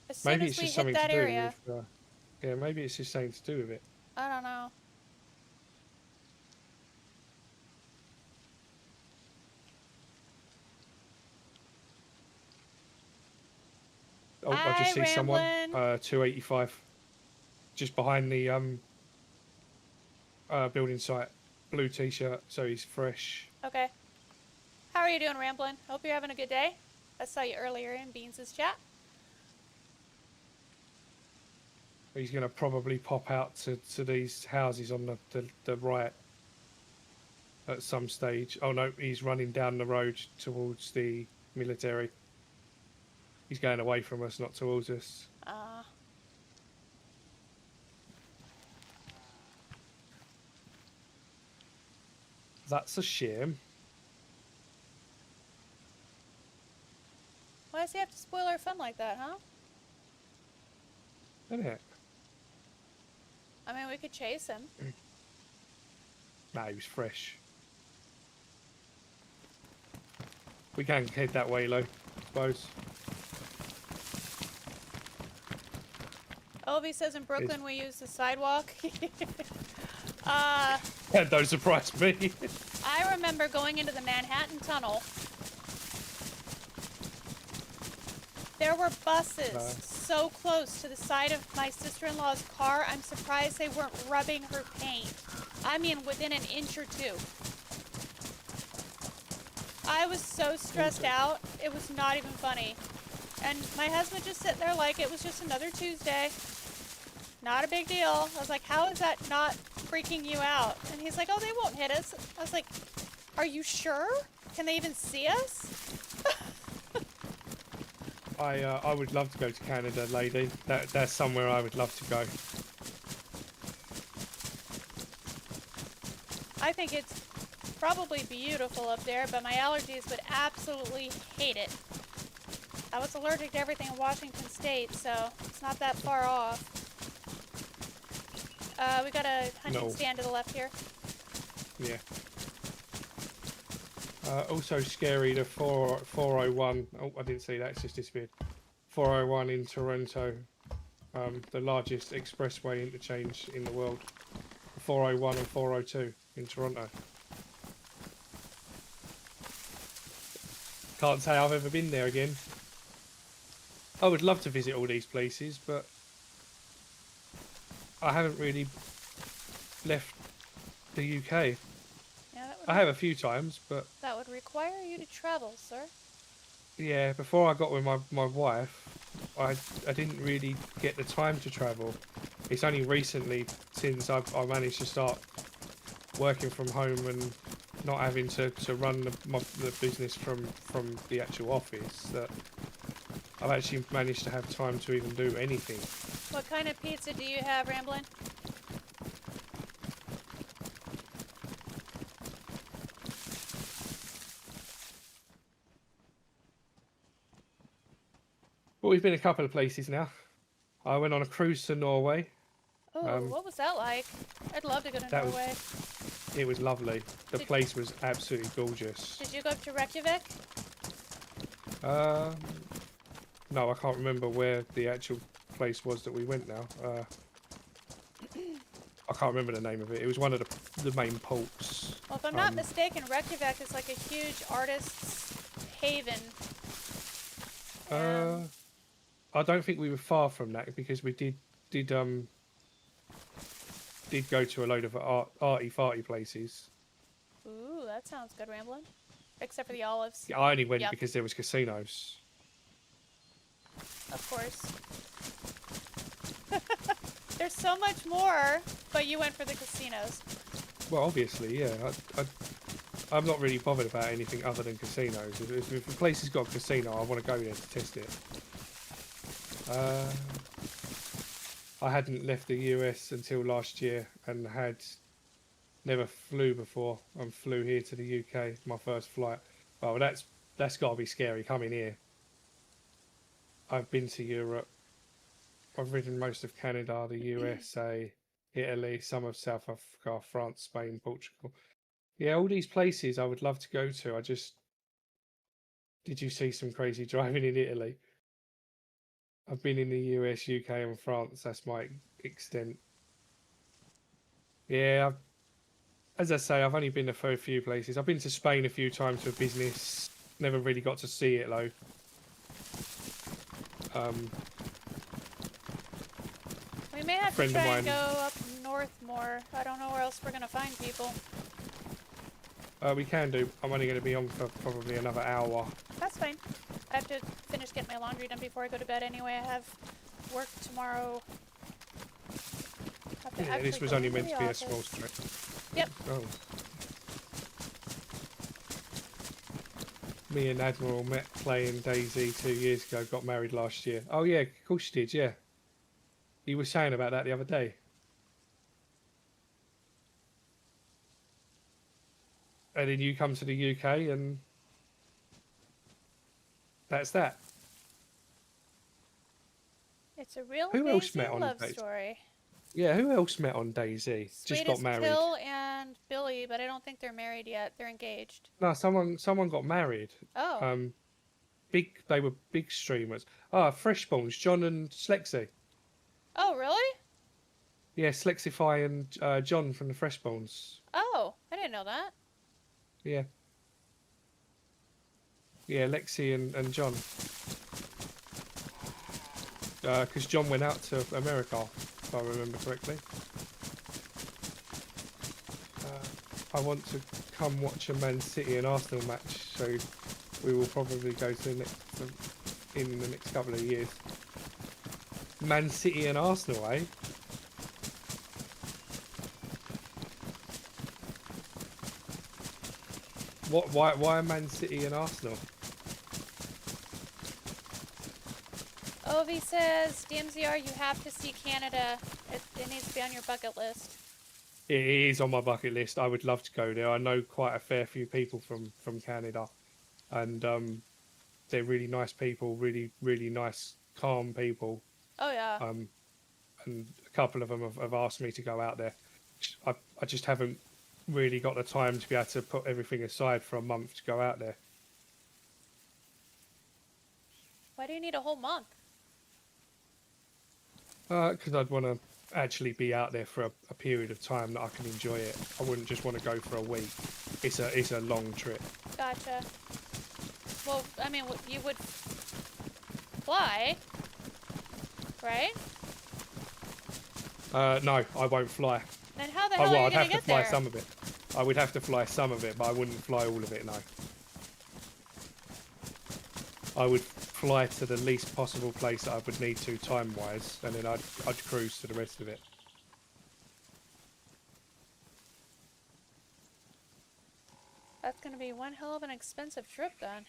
As soon as we hit that area. Yeah, maybe it's just something to do with it. I don't know. Oh, I just see someone. 285. Just behind the building site. Blue t-shirt, so he's fresh. Okay. How are you doing, Ramblin'? Hope you're having a good day. I saw you earlier in Beans' chat. He's going to probably pop out to these houses on the right at some stage. Oh no, he's running down the road towards the military. He's going away from us, not towards us. That's a shame. Why does he have to spoil our fun like that, huh? Isn't it? I mean, we could chase him. Nah, he was fresh. We can head that way, though, I suppose. Ovi says in Brooklyn we use the sidewalk. Don't surprise me. I remember going into the Manhattan Tunnel. There were buses so close to the side of my sister-in-law's car, I'm surprised they weren't rubbing her paint. I mean, within an inch or two. I was so stressed out, it was not even funny. And my husband just sitting there like it was just another Tuesday. Not a big deal. I was like, how is that not freaking you out? And he's like, oh, they won't hit us. I was like, are you sure? Can they even see us? I would love to go to Canada, lady. That's somewhere I would love to go. I think it's probably beautiful up there, but my allergies would absolutely hate it. I was allergic to everything in Washington State, so it's not that far off. We got a hunting stand to the left here. Yeah. Also scary, the 401. Oh, I didn't see that. It's just disappeared. 401 in Toronto. The largest expressway interchange in the world. 401 and 402 in Toronto. Can't say I've ever been there again. I would love to visit all these places, but I haven't really left the UK. Yeah, I have a few times, but that would require you to travel, sir. Yeah, before I got with my wife, I didn't really get the time to travel. It's only recently, since I managed to start working from home and not having to run the business from the actual office, that I've actually managed to have time to even do anything. What kind of pizza do you have, Ramblin'? Well, we've been a couple of places now. I went on a cruise to Norway. Oh, what was that like? I'd love to go to Norway. It was lovely. The place was absolutely gorgeous. Did you go up to Reykjavik? No, I can't remember where the actual place was that we went now. I can't remember the name of it. It was one of the main ports. Well, if I'm not mistaken, Reykjavik is like a huge artist's haven. I don't think we were far from that because we did go to a load of arty farty places. Ooh, that sounds good, Ramblin'. Except for the olives. Yeah, I only went because there was casinos. Of course. There's so much more, but you went for the casinos. Well, obviously, yeah. I'm not really bothered about anything other than casinos. If a place has got a casino, I want to go there to test it. I hadn't left the US until last year and had never flew before and flew here to the UK, my first flight. Well, that's got to be scary coming here. I've been to Europe. I've ridden most of Canada, the USA, Italy, some of South Africa, France, Spain, Portugal. Yeah, all these places I would love to go to. Did you see some crazy driving in Italy? I've been in the US, UK and France. That's my extent. Yeah, as I say, I've only been to a few places. I've been to Spain a few times for business. Never really got to see it though. We may have to try and go up north more. I don't know where else we're going to find people. We can do. I'm only going to be on for probably another hour. That's fine. I have to finish getting my laundry done before I go to bed anyway. I have work tomorrow. Yeah, this was only meant to be a small trip. Yep. Oh. Me and Admiral met playing DayZ 2 years ago, got married last year. Oh yeah, of course you did, yeah. You were saying about that the other day. And then you come to the UK and that's that. It's a real Who else DayZ met on love DayZ? Story. Yeah, who else met on DayZ? Just got married. Phil and Billy, but I don't think they're married yet. They're engaged. No, someone got married. Oh. They were big streamers. Freshborns, John and Slexy. Oh, really? Yeah, Slexify and John from the Freshborns. Oh, I didn't know that. Yeah. Yeah, Lexi and John. Because John went out to America, if I remember correctly. I want to come watch a Man City and Arsenal match, so we will probably go to in the next couple of years. Man City and Arsenal, eh? Why Man City and Arsenal? Ovi says, DMZR, you have to see Canada. It needs to be on your bucket list. It is on my bucket list. I would love to go there. I know quite a fair few people from Canada, and they're really nice people, really nice, calm people. Oh yeah. And a couple of them have asked me to go out there. I just haven't really got the time to be able to put everything aside for a month to go out there. Why do you need a whole month? Because I'd want to actually be out there for a period of time that I can enjoy it. I wouldn't just want to go for a week. It's a long trip. Gotcha. Well, I mean, you would fly, right? No, I won't fly. Then how the hell are you I'd gonna have get to fly there? some of it. I would have to fly some of it, but I wouldn't fly all of it, no. I would fly to the least possible place that I would need to time-wise, and then I'd cruise to the rest of it. That's gonna be one hell of an expensive trip then.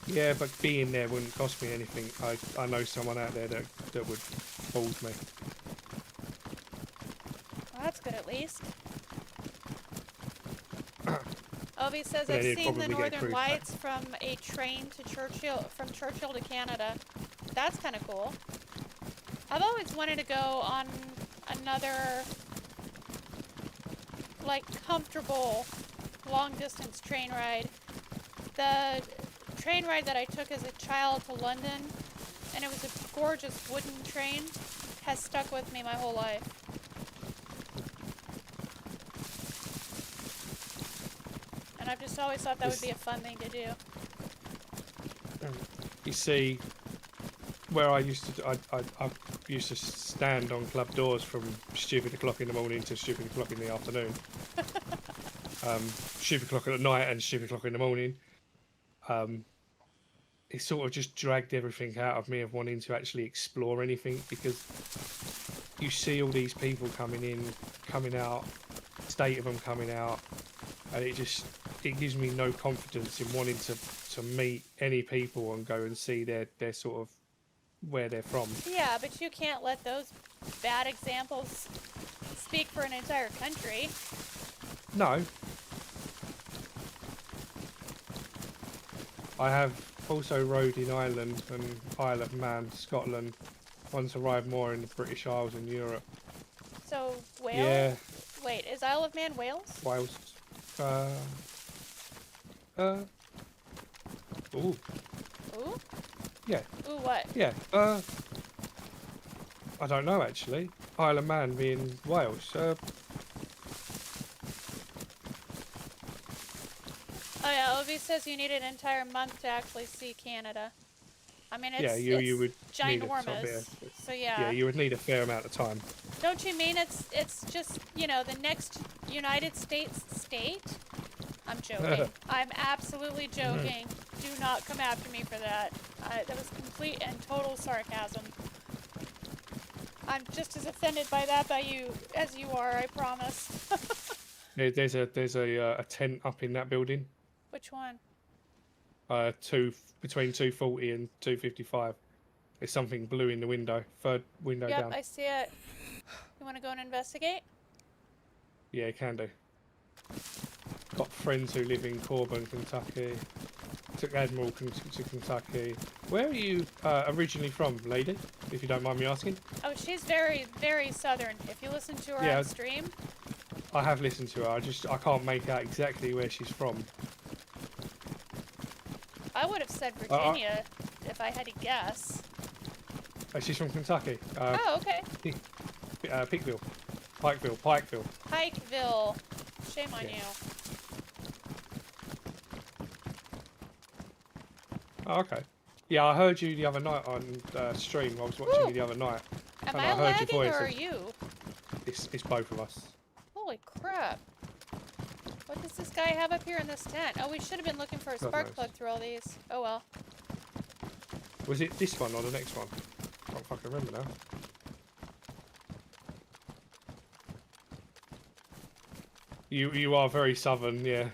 Yeah, but being there wouldn't cost me anything. I know someone out there that would hold me. Well, that's good at least. Ovi says, But I've it'd seen the probably get Northern cruise Lights from a train to Churchill, from Churchill to Canada. That's kind of cool. I've always wanted to go on another like, comfortable long-distance train ride. The train ride that I took as a child to London, and it was a gorgeous wooden train, has stuck with me my whole life. And I've just always thought that would be a fun thing to do. You see, where I used to, I used to stand on club doors from stupid o'clock in the morning to stupid o'clock in the afternoon. Stupid o'clock at night and stupid o'clock in the morning. It sort of just dragged everything out of me of wanting to actually explore anything, because you see all these people coming in, coming out, state of them coming out, and it gives me no confidence in wanting to meet any people and go and see their sort of where they're from. Yeah, but you can't let those bad examples speak for an entire country. No. I have also rode in Ireland and Isle of Man, Scotland. Once arrived more in the British Isles in Europe. So, Wales? Yeah. Wait, is Isle of Man Wales? Wales. Ooh. Ooh? Yeah. Ooh, what? Yeah. I don't know actually. Isle of Man being Wales. Oh yeah, Ovi says you need an entire month to actually see Canada. I mean, it's, yeah, you would need a ginormous. So yeah. Yeah, you would need a fair amount of time. Don't you mean it's just, you know, the next United States state? I'm joking. I'm absolutely joking. Do not come after me for that. That was complete and total sarcasm. I'm just as offended by that by you as you are, I promise. There's a tent up in that building. Which one? Between 240 and 255. There's something blue in the window. Third window down. Yep, I see it. You want to go and investigate? Yeah, you can do. Got friends who live in Corbin, Kentucky. Took Admiral to Kentucky. Where are you originally from, lady? If you don't mind me asking. Oh, she's very, very southern. If you listen to her on stream. I have listened to her. I can't make out exactly where she's from. I would have said Virginia if I had to guess. She's from Kentucky. Oh, okay. Pikeville. Pikeville. Shame on you. Oh, okay. Yeah, I heard you the other night on stream. I was watching you the other night. Am and I heard lagging your voice. or are you? It's both of us. Holy crap. What does this guy have up here in this tent? Oh, we should have been looking for a spark plug through all these. Oh well. Was it this one or the next one? I can't fucking remember now. You are very southern, yeah.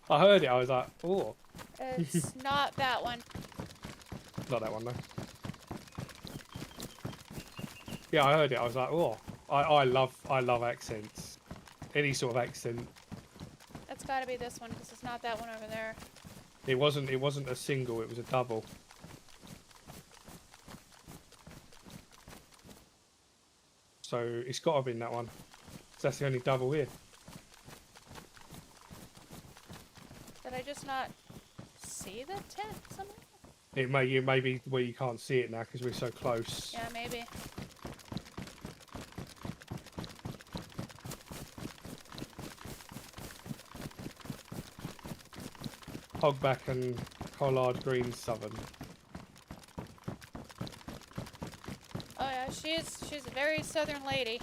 I heard it, I was like, oh. It's not that one. Not that one, though. Yeah, I heard it, I was like, oh. I love accents. Any sort of accent. That's gotta be this one, because it's not that one over there. It wasn't a single, it was a double. So it's got to have been that one. That's the only double here. Did I just not see the tent somewhere? It may be where you can't see it now because we're so close. Yeah, maybe. Hogback and Collard Green Southern. Oh yeah, she's a very southern lady.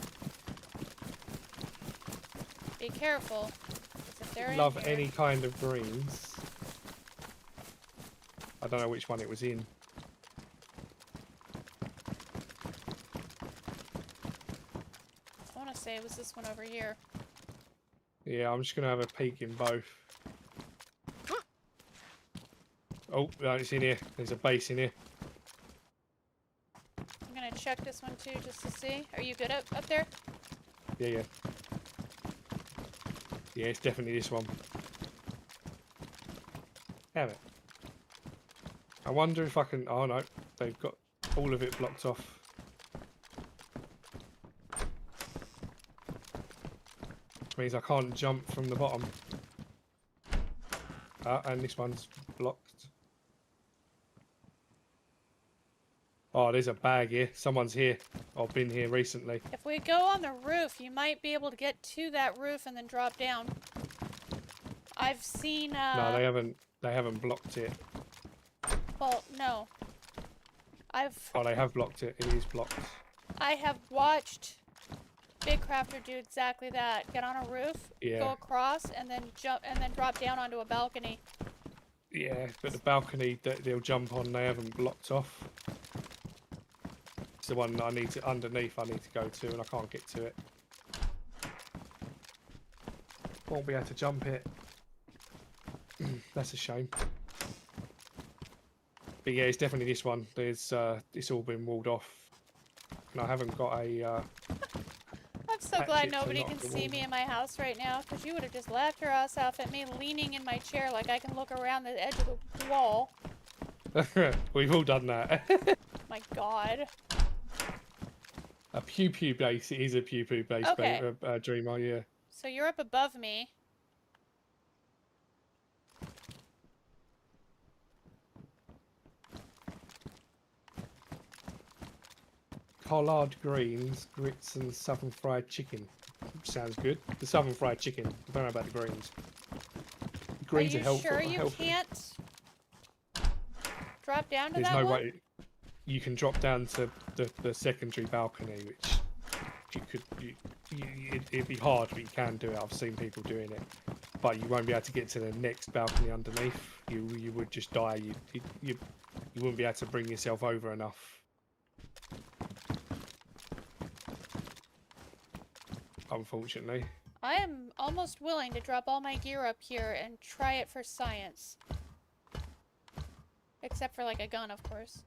Be careful. If they're Love in here. any kind of greens. I don't know which one it was in. I want to say it was this one over here. Yeah, I'm just gonna have a peek in both. Oh, no, it's in here. There's a base in here. I'm gonna check this one too, just to see. Are you good up there? Yeah. Yeah, it's definitely this one. Damn it. I wonder if I can... Oh no, they've got all of it blocked off. which means I can't jump from the bottom. And this one's blocked. Oh, there's a bag here. Someone's here. I've been here recently. If we go on the roof, you might be able to get to that roof and then drop down. I've seen. No, they haven't. They haven't blocked it. Well, no. Oh, they have blocked it. It is blocked. I have watched Big Crafter do exactly that. Get on a roof, go across, and then jump, and then drop down onto a balcony. Yeah, but the balcony that they'll jump on, they haven't blocked off. It's the one that I need to underneath. I need to go to, and I can't get to it. Won't be able to jump it. That's a shame. But yeah, it's definitely this one. There's it's all been walled off, and I haven't got a. I'm so glad nobody can see me in my house right now, because you would have just laughed your ass off at me leaning in my chair like I can look around the edge of the wall. We've all done that. My God. A pew pew base. It is a pew pew base. Okay. Dreamer. Yeah. So you're up above me. Collard greens, grits, and southern fried chicken. Sounds good. The southern fried chicken. I don't know about the greens. Greens are helpful. Are you sure you can't drop down to There's that no one? way. You can drop down to the secondary balcony, which you could. It'd be hard, but you can do it. I've seen people doing it, but you won't be able to get to the next balcony underneath. You would just die. You wouldn't be able to bring yourself over enough. Unfortunately. I am almost willing to drop all my gear up here and try it for science. Except for like a gun, of course.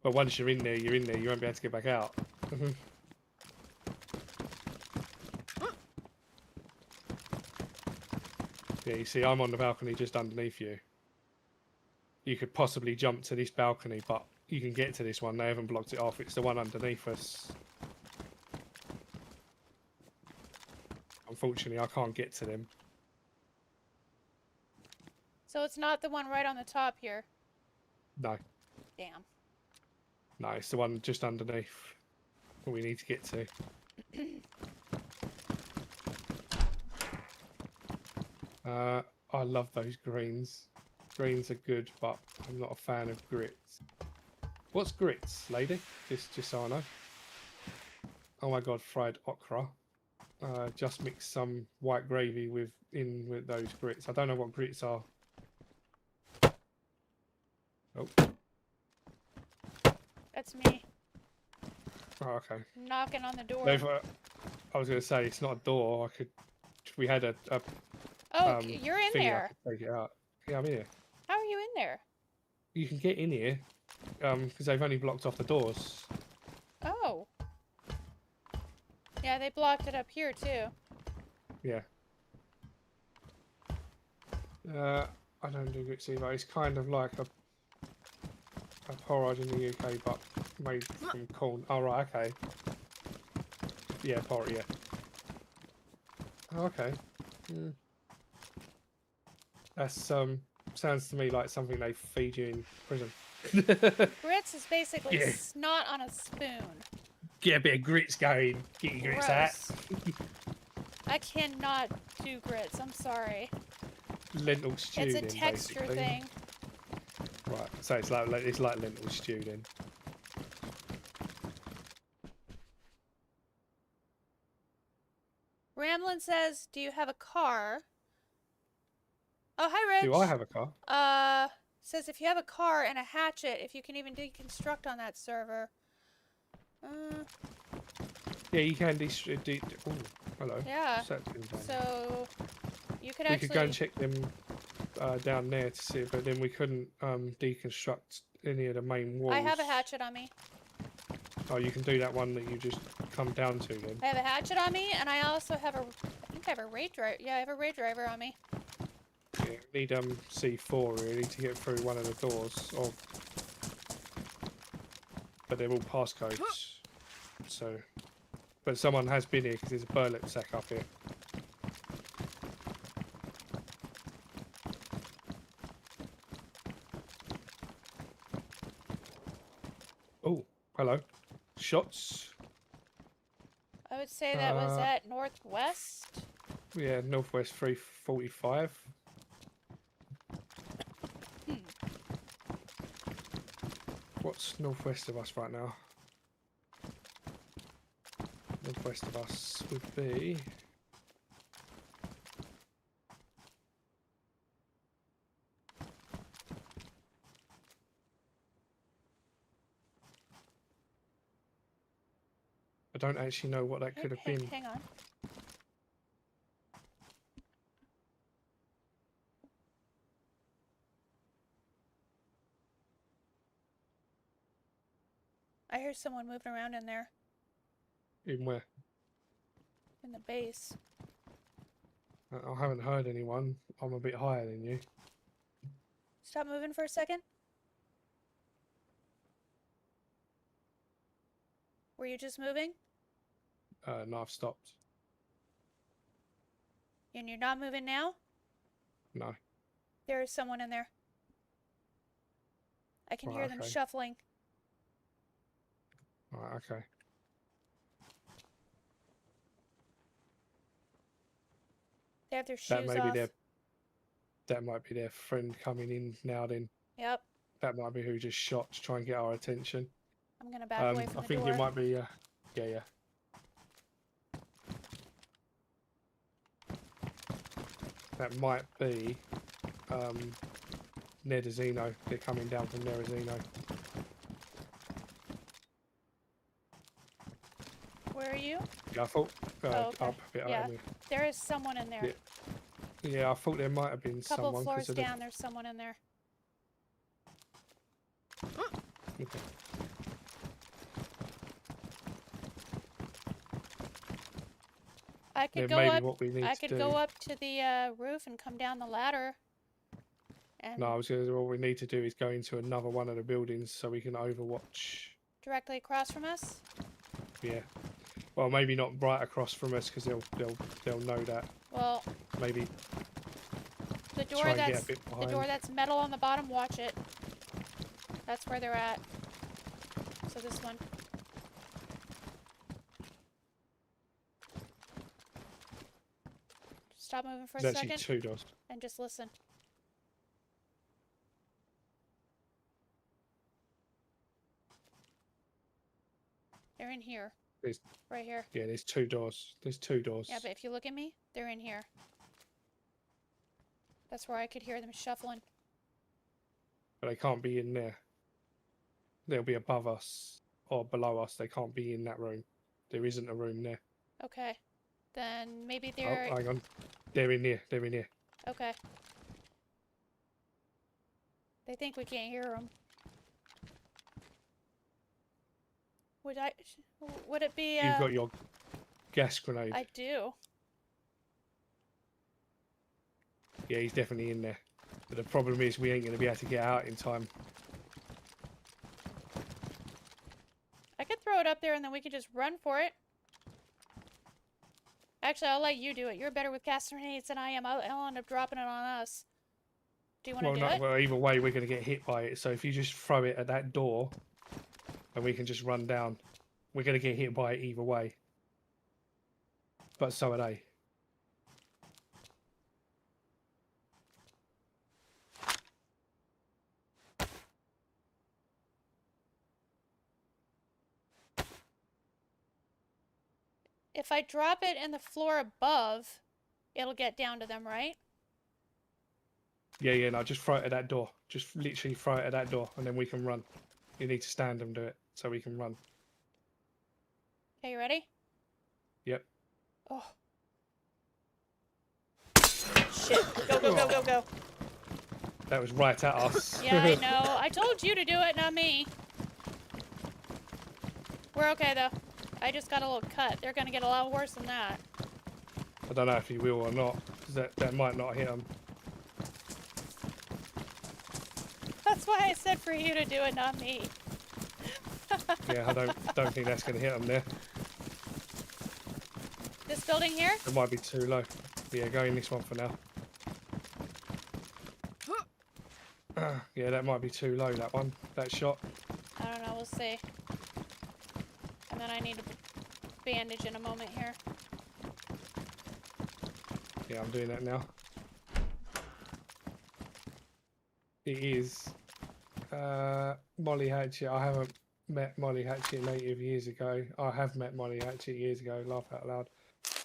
But once you're in there, you're in there. You won't be able to get back out. Yeah, you see, I'm on the balcony just underneath you. You could possibly jump to this balcony, but you can get to this one. They haven't blocked it off. It's the one underneath us. Unfortunately, I can't get to them. So it's not the one right on the top here. No. Damn. No, it's the one just underneath that we need to get to. I love those greens. Greens are good, but I'm not a fan of grits. What's grits, lady? Just so I know. Oh my god, fried okra. Just mix some white gravy with those grits. I don't know what grits are. Oh. That's me. Oh, okay. Knocking on the door. I was going to say, it's not a door. If we had a oh, you're in there. I could take it out. Yeah, I'm here. How are you in there? You can get in here, because they've only blocked off the doors. Oh. Yeah, they blocked it up here too. Yeah. I don't do grits either. It's kind of like a porridge in the UK, but made from corn. Oh, right, okay. Yeah, porridge, yeah. Oh, okay. Mm. That's, sounds to me like something they feed you in prison. Grits is basically Yeah. snot on a spoon. Get a bit of grits going. Get your grits out. I cannot do grits. I'm sorry. Lentil stew. It's a texture basically. thing. Right, so it's like lentil stew then. Ramblin says, "Do you have a car?" Oh, hi, Rich. Do I have a car? Says if you have a car and a hatchet, if you can even deconstruct on that server. Yeah, you can oh, hello. Yeah. So You could we actually. could go and check them down there to see, but then we couldn't deconstruct any of the main walls. I have a hatchet on me. Oh, you can do that one that you just come down to then. I have a hatchet on me, and I also have I think I have a raid driver. Yeah, I have a raid driver on me. Yeah, need C4 really to get through one of the doors, but they're all passcodes. So But someone has been here because there's a burlap sack up here. Oh, hello. Shots. I would say that was at northwest. Yeah, northwest 345. What's northwest of us right now? Northwest of us would be... I don't actually know what that could have been. Hang on. I hear someone moving around in there, In where? in the base. I haven't heard anyone. I'm a bit higher than you. Stop moving for a second. Were you just moving? No, I've stopped. And you're not moving now? No. There is someone in there. I can hear them okay. shuffling. Right, okay. They have their shoes That may off. be that might be their friend coming in now then. Yep. That might be who just shot to try and get our attention. I'm gonna back away from I the think door. it might be yeah. That might be Nedazino. They're coming down from Nedazino. Where are you? Yeah, I thought okay. up a bit Yeah. out of me. There is someone in there. Yeah, I thought there might have been Couple someone. floors of the... down, there's someone in there. Okay. I could Yeah, go maybe up. what we need I to could do. go up to the roof and come down the ladder. And No, I was going to. What we need to do is go into another one of the buildings so we can overwatch. directly across from us. Yeah. Well, maybe not right across from us because they'll know that. Well, Maybe the door try and get that's a bit the behind. door that's metal on the bottom. Watch it. That's where they're at. So this one. Stop moving for a There's actually second two doors. and just listen. They're in here. There's- Right here. Yeah, there's two doors. There's two doors. Yeah, but if you look at me, they're in here. That's where I could hear them shuffling. But they can't be in there. They'll be above us or below us. They can't be in that room. There isn't a room there. Okay. Then maybe Oh, they're... hang on. They're in here. They're in here. Okay. They think we can't hear them. Would it be, You've got your gas grenade. I do. Yeah, he's definitely in there. But the problem is we ain't going to be able to get out in time. I could throw it up there and then we could just run for it. Actually, I'll let you do it. You're better with gas grenades than I am. I'll end up dropping it on us. Do you want to do it? Well, either way, we're going to get hit by it. So if you just throw it at that door, and we can just run down, we're going to get hit by it either way. But so are they. If I drop it in the floor above, it'll get down to them, right? Yeah, no, just throw it at that door. Just literally throw it at that door, and then we can run. You need to stand and do it, so we can run. Okay, you ready? Yep. Oh. Shit. Go, go, go, go, go. That was right at us. Yeah, I know. I told you to do it, not me. We're okay, though. I just got a little cut. They're gonna get a lot worse than that. I don't know if he will or not, because that might not hit him. That's why I said for you to do it, not me. Yeah, I don't think that's going to hit him there. This building here? It might be too low. Yeah, go in this one for now. Yeah, that might be too low, that one. That shot. I don't know, we'll see. And then I need to bandage in a moment here. Yeah, I'm doing that now. It is Molly Hatchet. I haven't met Molly Hatchet native years ago. I have met Molly Hatchet years ago. Laugh out loud.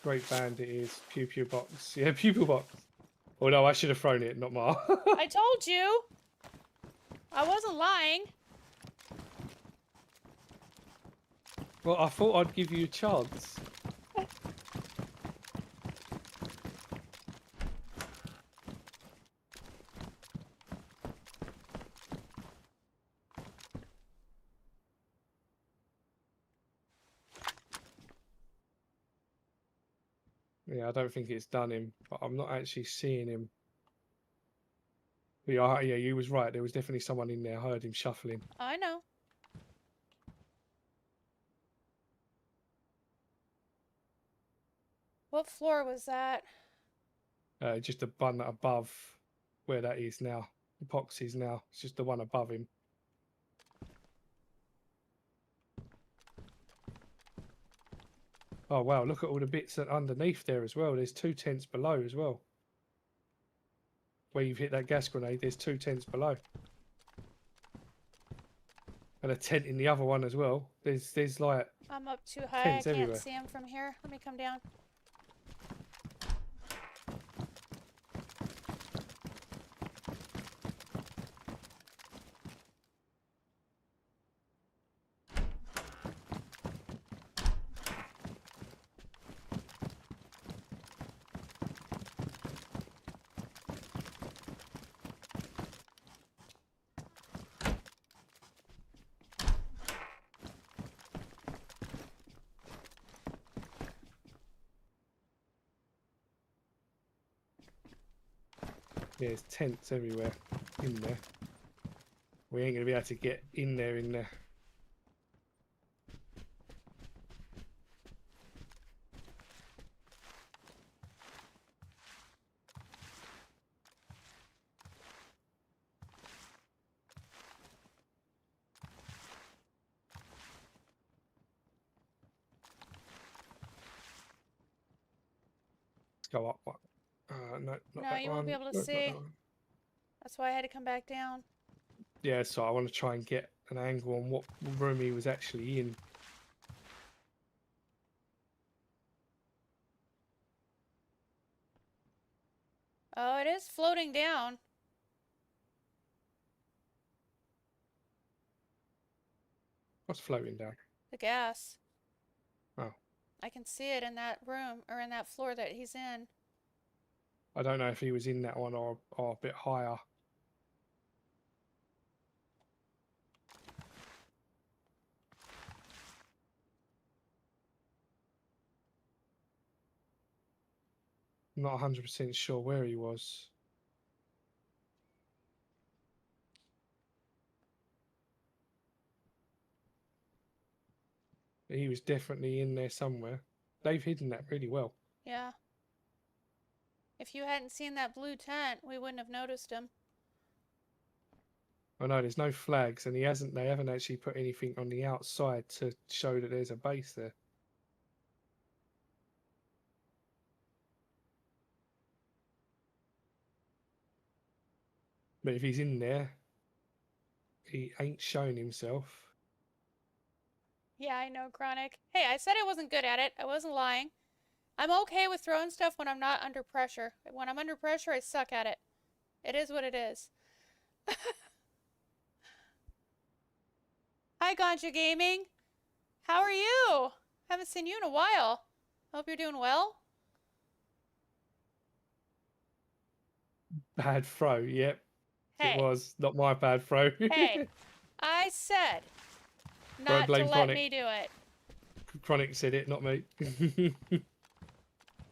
Great band it is. Pew Pew Box. Yeah, Pew Pew Box. Oh no, I should have thrown it, not Mar. I told you! I wasn't lying. Well, I thought I'd give you a chance. Yeah, I don't think it's done him, but I'm not actually seeing him. Yeah, you was right. There was definitely someone in there. I heard him shuffling. I know. What floor was that? Just the one above where that is now. Epoxy's now. It's just the one above him. Oh wow, look at all the bits that underneath there as well. There's 2 tents below as well. Where you've hit that gas grenade, there's 2 tents below. And a tent in the other one as well. There's like I'm up too high. I tents can't everywhere. see him from here. Let me come down. Yeah, there's tents everywhere in there. We ain't gonna be able to get in there. Let's go up one. No, not No, that you one. won't be able to No, not see. that one. That's why I had to come back down. Yeah, so I want to try and get an angle on what room he was actually in. Oh, it is floating down. What's floating down? The gas. Oh. I can see it in that room, or in that floor that he's in. I don't know if he was in that one or a bit higher. I'm not 100% sure where he was. But he was definitely in there somewhere. They've hidden that really well. Yeah. If you hadn't seen that blue tent, we wouldn't have noticed him. I know there's no flags, and they haven't actually put anything on the outside to show that there's a base there. But if he's in there, he ain't shown himself. Yeah, I know, Chronic. Hey, I said I wasn't good at it. I wasn't lying. I'm okay with throwing stuff when I'm not under pressure. When I'm under pressure, I suck at it. It is what it is. Hi, Ganja Gaming. How are you? Haven't seen you in a while. Hope you're doing well. Bad throw, yep. Hey. It was not my bad throw. Hey, I said not to blame let Chronic. me do it. Chronic said it, not me.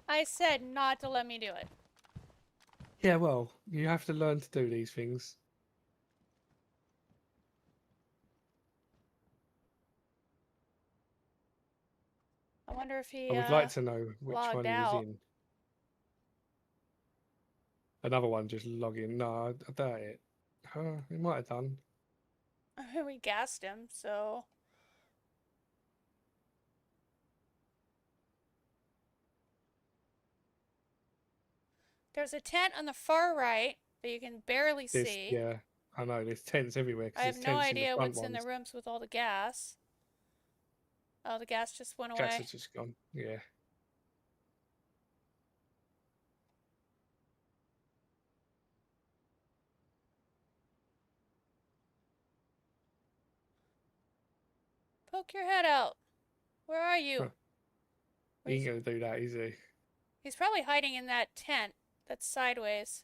I said not to let me do it. Yeah, well, you have to learn to do these things. wonder if he I would like to know which logged one he was out. in. Another one just logging. No, I doubt it. He might have done. I mean, we gassed him, so... There's a tent on the far right that you can barely see. Yeah, I know. There's tents everywhere. I have there's no tents in the idea front what's in the ones. rooms with all the gas. Oh, the gas just went Gas away. has just gone. Yeah. Poke your head out. Where are you? Huh. He ain't gonna do that, is he? He's probably hiding in that tent that's sideways.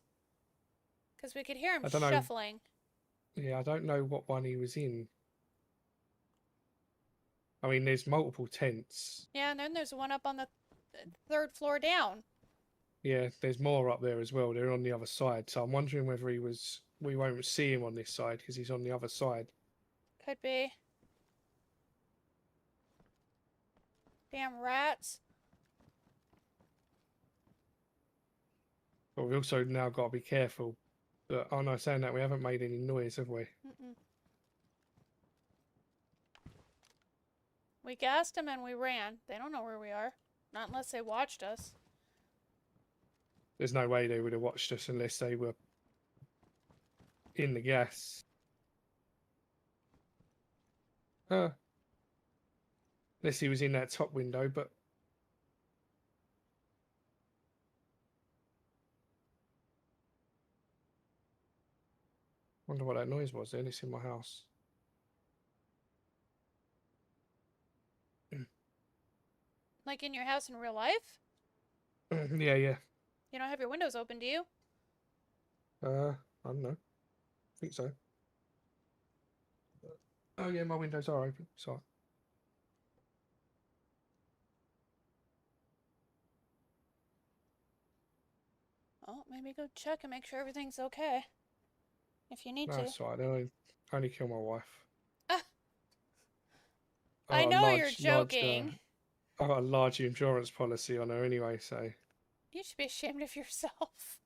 Because we could hear him I don't know. shuffling. Yeah, I don't know what one he was in. I mean, there's multiple tents. Yeah, and then there's one up on the third floor down. Yeah, there's more up there as well. They're on the other side. So I'm wondering whether he was... We won't see him on this side because he's on the other side. Could be. Damn rats. But we've also now got to be careful. That, oh no, saying that, we haven't made any noise, have we? Mm-mm. We gassed them and we ran. They don't know where we are. Not unless they watched us. There's no way they would have watched us unless they were in the gas. Unless he was in that top window, but... Wonder what that noise was then. It's in my house. Like in your house in real life? Yeah. You don't have your windows open, do you? I don't know. I think so. Oh yeah, my windows are open. Sorry. Oh, maybe go check and make sure everything's okay. If you need No, to. that's all right. I only kill my wife. I know you're joking. I've got a large insurance policy on her anyway, so... You should be ashamed of yourself.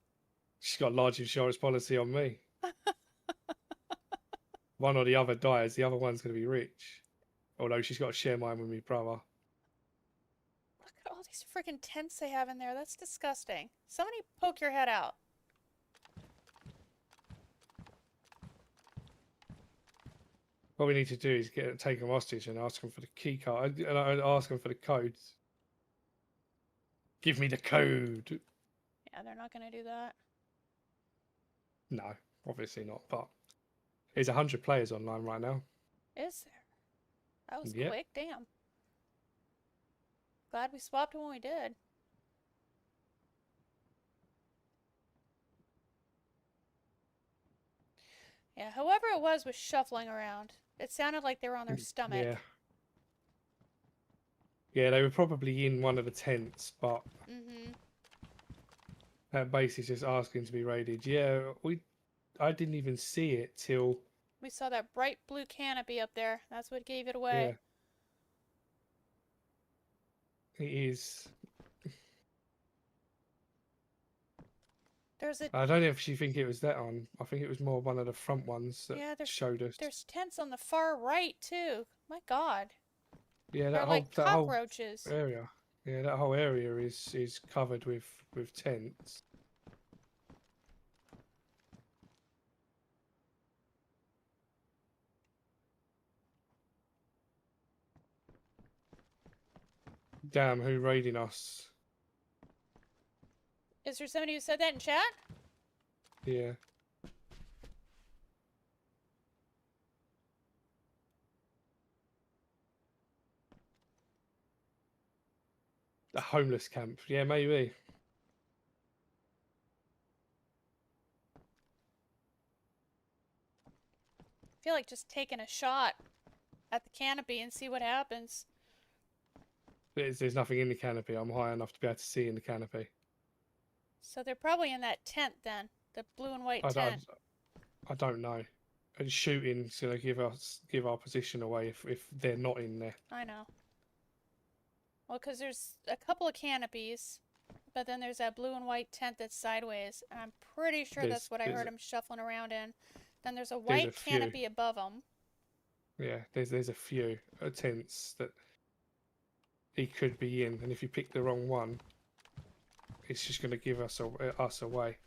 She's got a large insurance policy on me. One or the other dies, the other one's going to be rich. Although she's got to share mine with my brother. Look at all these freaking tents they have in there. That's disgusting. Somebody poke your head out. What we need to do is take them hostage and ask them for the key card. And I ask them for the codes. Give me the code. Yeah, they're not going to do that. No, obviously not. But there's 100 players online right now. Is there? That was Yep. quick. Damn. Glad we swapped when we did. Yeah, whoever it was shuffling around. It sounded like they were on their stomach. Yeah. Yeah, they were probably in one of the tents, but that base is just asking to be raided. Yeah, I didn't even see it till... We saw that bright blue canopy up there. That's what gave it away. Yeah. It is. There's a... I don't know if you think it was that on. I think it was more one of the front ones that showed us. There's tents on the far right, too. My God. Yeah, They're like cockroaches. Whole area. Yeah, that whole area is covered with tents. Damn, who raiding us? Is there somebody who said that in chat? Yeah. A homeless camp. Yeah, maybe. I feel like just taking a shot at the canopy and see what happens. There's nothing in the canopy. I'm high enough to be able to see in the canopy. So they're probably in that tent then. The blue and white tent. I don't know. And shooting's going to give our position away if they're not in there. I know. Well, because there's a couple of canopies, but then there's that blue and white tent that's sideways, and I'm pretty sure that's what I heard him shuffling around in. Then there's a white canopy above him. Yeah, there's a few tents that he could be in, and if you pick the wrong one, it's just going to give us away.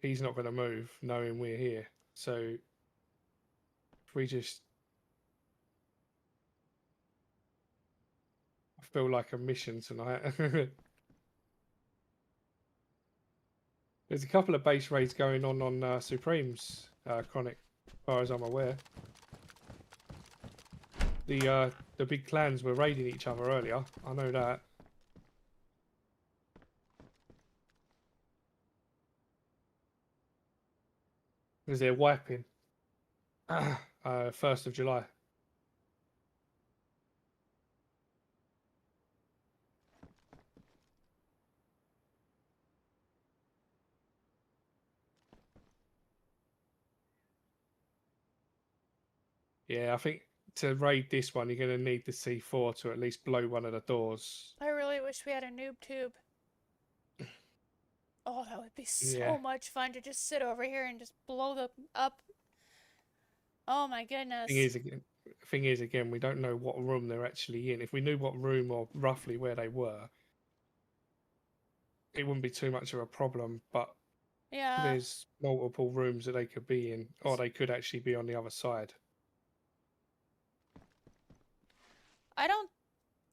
He's not going to move, knowing we're here. So if we just, I feel like a mission tonight. There's a couple of base raids going on Supreme's Chronic, as far as I'm aware. The big clans were raiding each other earlier. I know that. Because they're wiping. 1st of July. Yeah, I think to raid this one, you're going to need the C4 to at least blow one of the doors. I really wish we had a noob tube. Oh, that would be so much fun to just sit over here and just blow them up. Oh my goodness. Thing is, again, we don't know what room they're actually in. If we knew what room or roughly where they were, it wouldn't be too much of a problem. But yeah, there's multiple rooms that they could be in, or they could actually be on the other side. I don't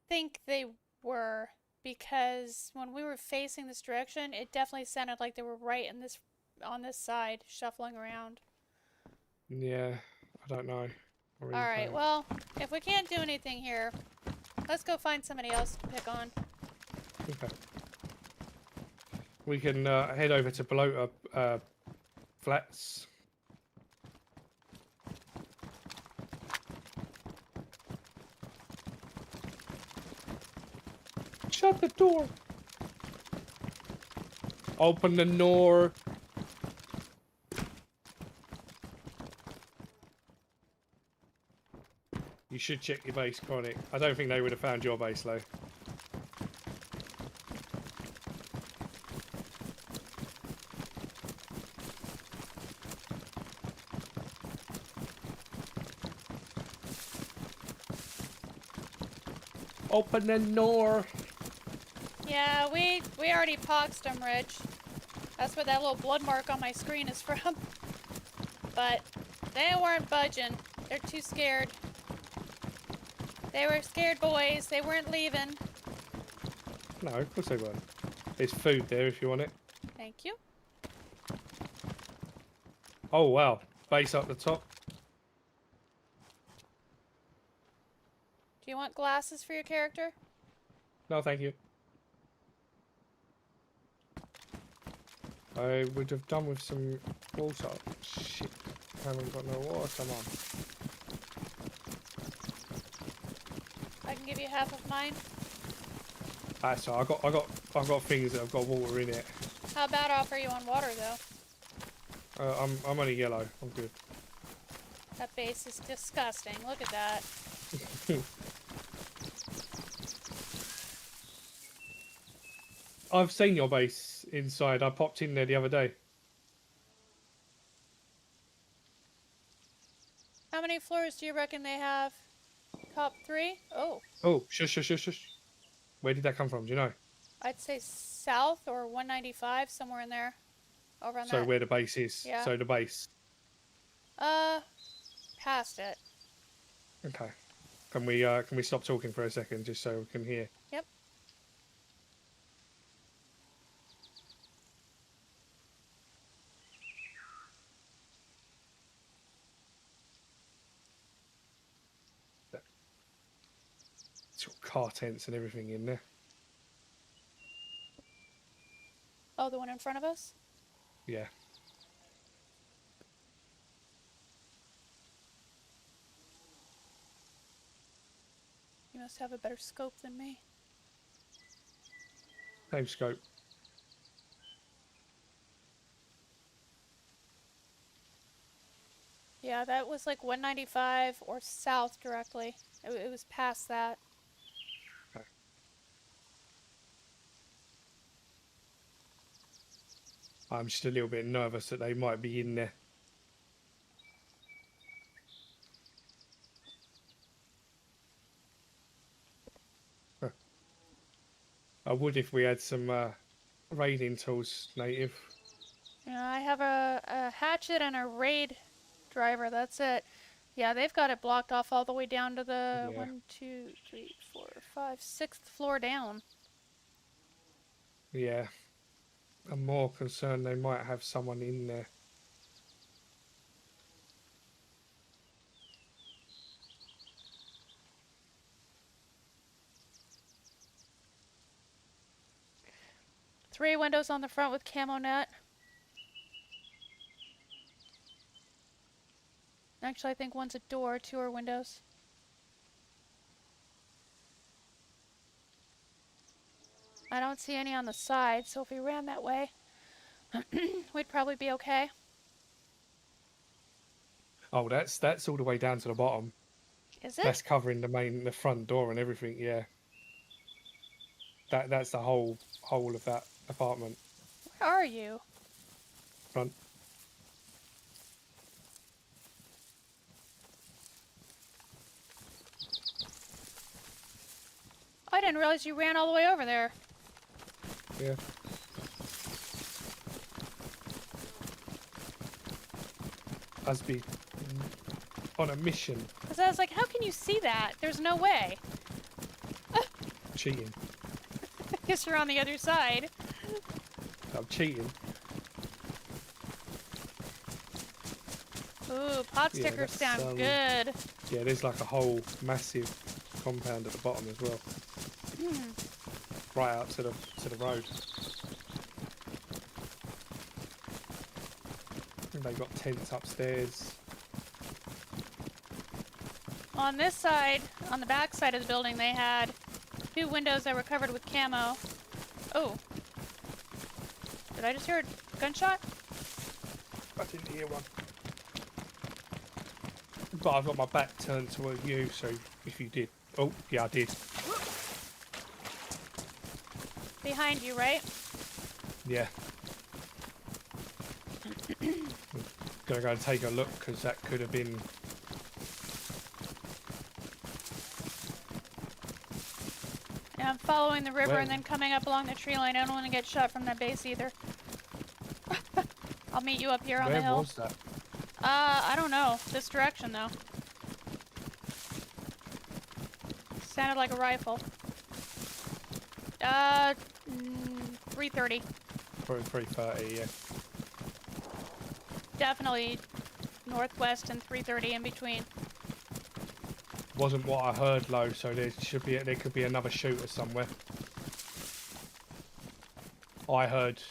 think they were, because when we were facing this direction, it definitely sounded like they were right in this on this side, shuffling around. Yeah, I don't know. Really Alright, well, if we can't do anything here, let's go find somebody else to pick on. Okay. We can head over to below flats. Shut the door. Open the door. You should check your base, Chronic. I don't think they would have found your base, though. Open the door. Yeah, we already poxed them, Rich. That's where that little blood mark on my screen is from. But they weren't budging. They're too scared. They were scared boys. They weren't leaving. No, of course they weren't. There's food there if you want it. Thank you. Oh, wow. Base up the top. Do you want glasses for your character? No, thank you. I would have done with some water. Shit. I haven't got no water, man. I can give you half of mine. That's all. I've got things that have got water in it. How about offer you on water though? I'm only yellow. I'm good. That base is disgusting. Look at that. I've seen your base inside. I popped in there the other day. How many floors do you reckon they have? Top 3? Oh. Oh, shush. Where did that come from? Do you know? I'd say south or 195, somewhere in there. Over on that. So where the base is. Yeah. So the base. Past it. Okay. Can we stop talking for a second just so we can hear? Yep. It's got car tents and everything in there. Oh, the one in front of us? Yeah. You must have a better scope than me. Same scope. Yeah, that was like 195 or south directly. It was past that. I'm just a little bit nervous that they might be in there. I would if we had some raiding tools, native. Yeah, I have a hatchet and a raid driver. That's it. Yeah, they've got it blocked off all the way down to the Yeah. 1, 2, 3, 4, 5, 6th floor down. Yeah. I'm more concerned they might have someone in there. Three windows on the front with camo net. Actually, I think one's a door, two are windows. I don't see any on the side, so if we ran that way, we'd probably be okay. Oh, that's all the way down to the bottom. Is it? That's covering the front door and everything. Yeah. That's the whole of that apartment. Where are you? Front. I didn't realize you ran all the way over there. Yeah. Us be on a mission. Because I was like, how can you see that? There's no way. Cheating. Guess you're on the other side. I'm cheating. Ooh, pot Yeah, stickers that's, sound good. Yeah, there's like a whole massive compound at the bottom as well. Right out to the road. And they got tents upstairs. On this side, on the back side of the building, they had two windows that were covered with camo. Oh. Did I just hear a gunshot? I didn't hear one. But I've got my back turned toward you, so if you did... Oh, yeah, I did. Behind you, right? Yeah. Gonna go and take a look, because that could have been... Yeah, I'm following the river Where? and then coming up along the tree line. I don't want to get shot from that base either. I'll meet you up here on the Where hill. was that? I don't know. This direction, though. Sounded like a rifle. 330. Probably 330, yeah. Definitely northwest and 330 in between. Wasn't what I heard, though, so there could be another shooter somewhere. I heard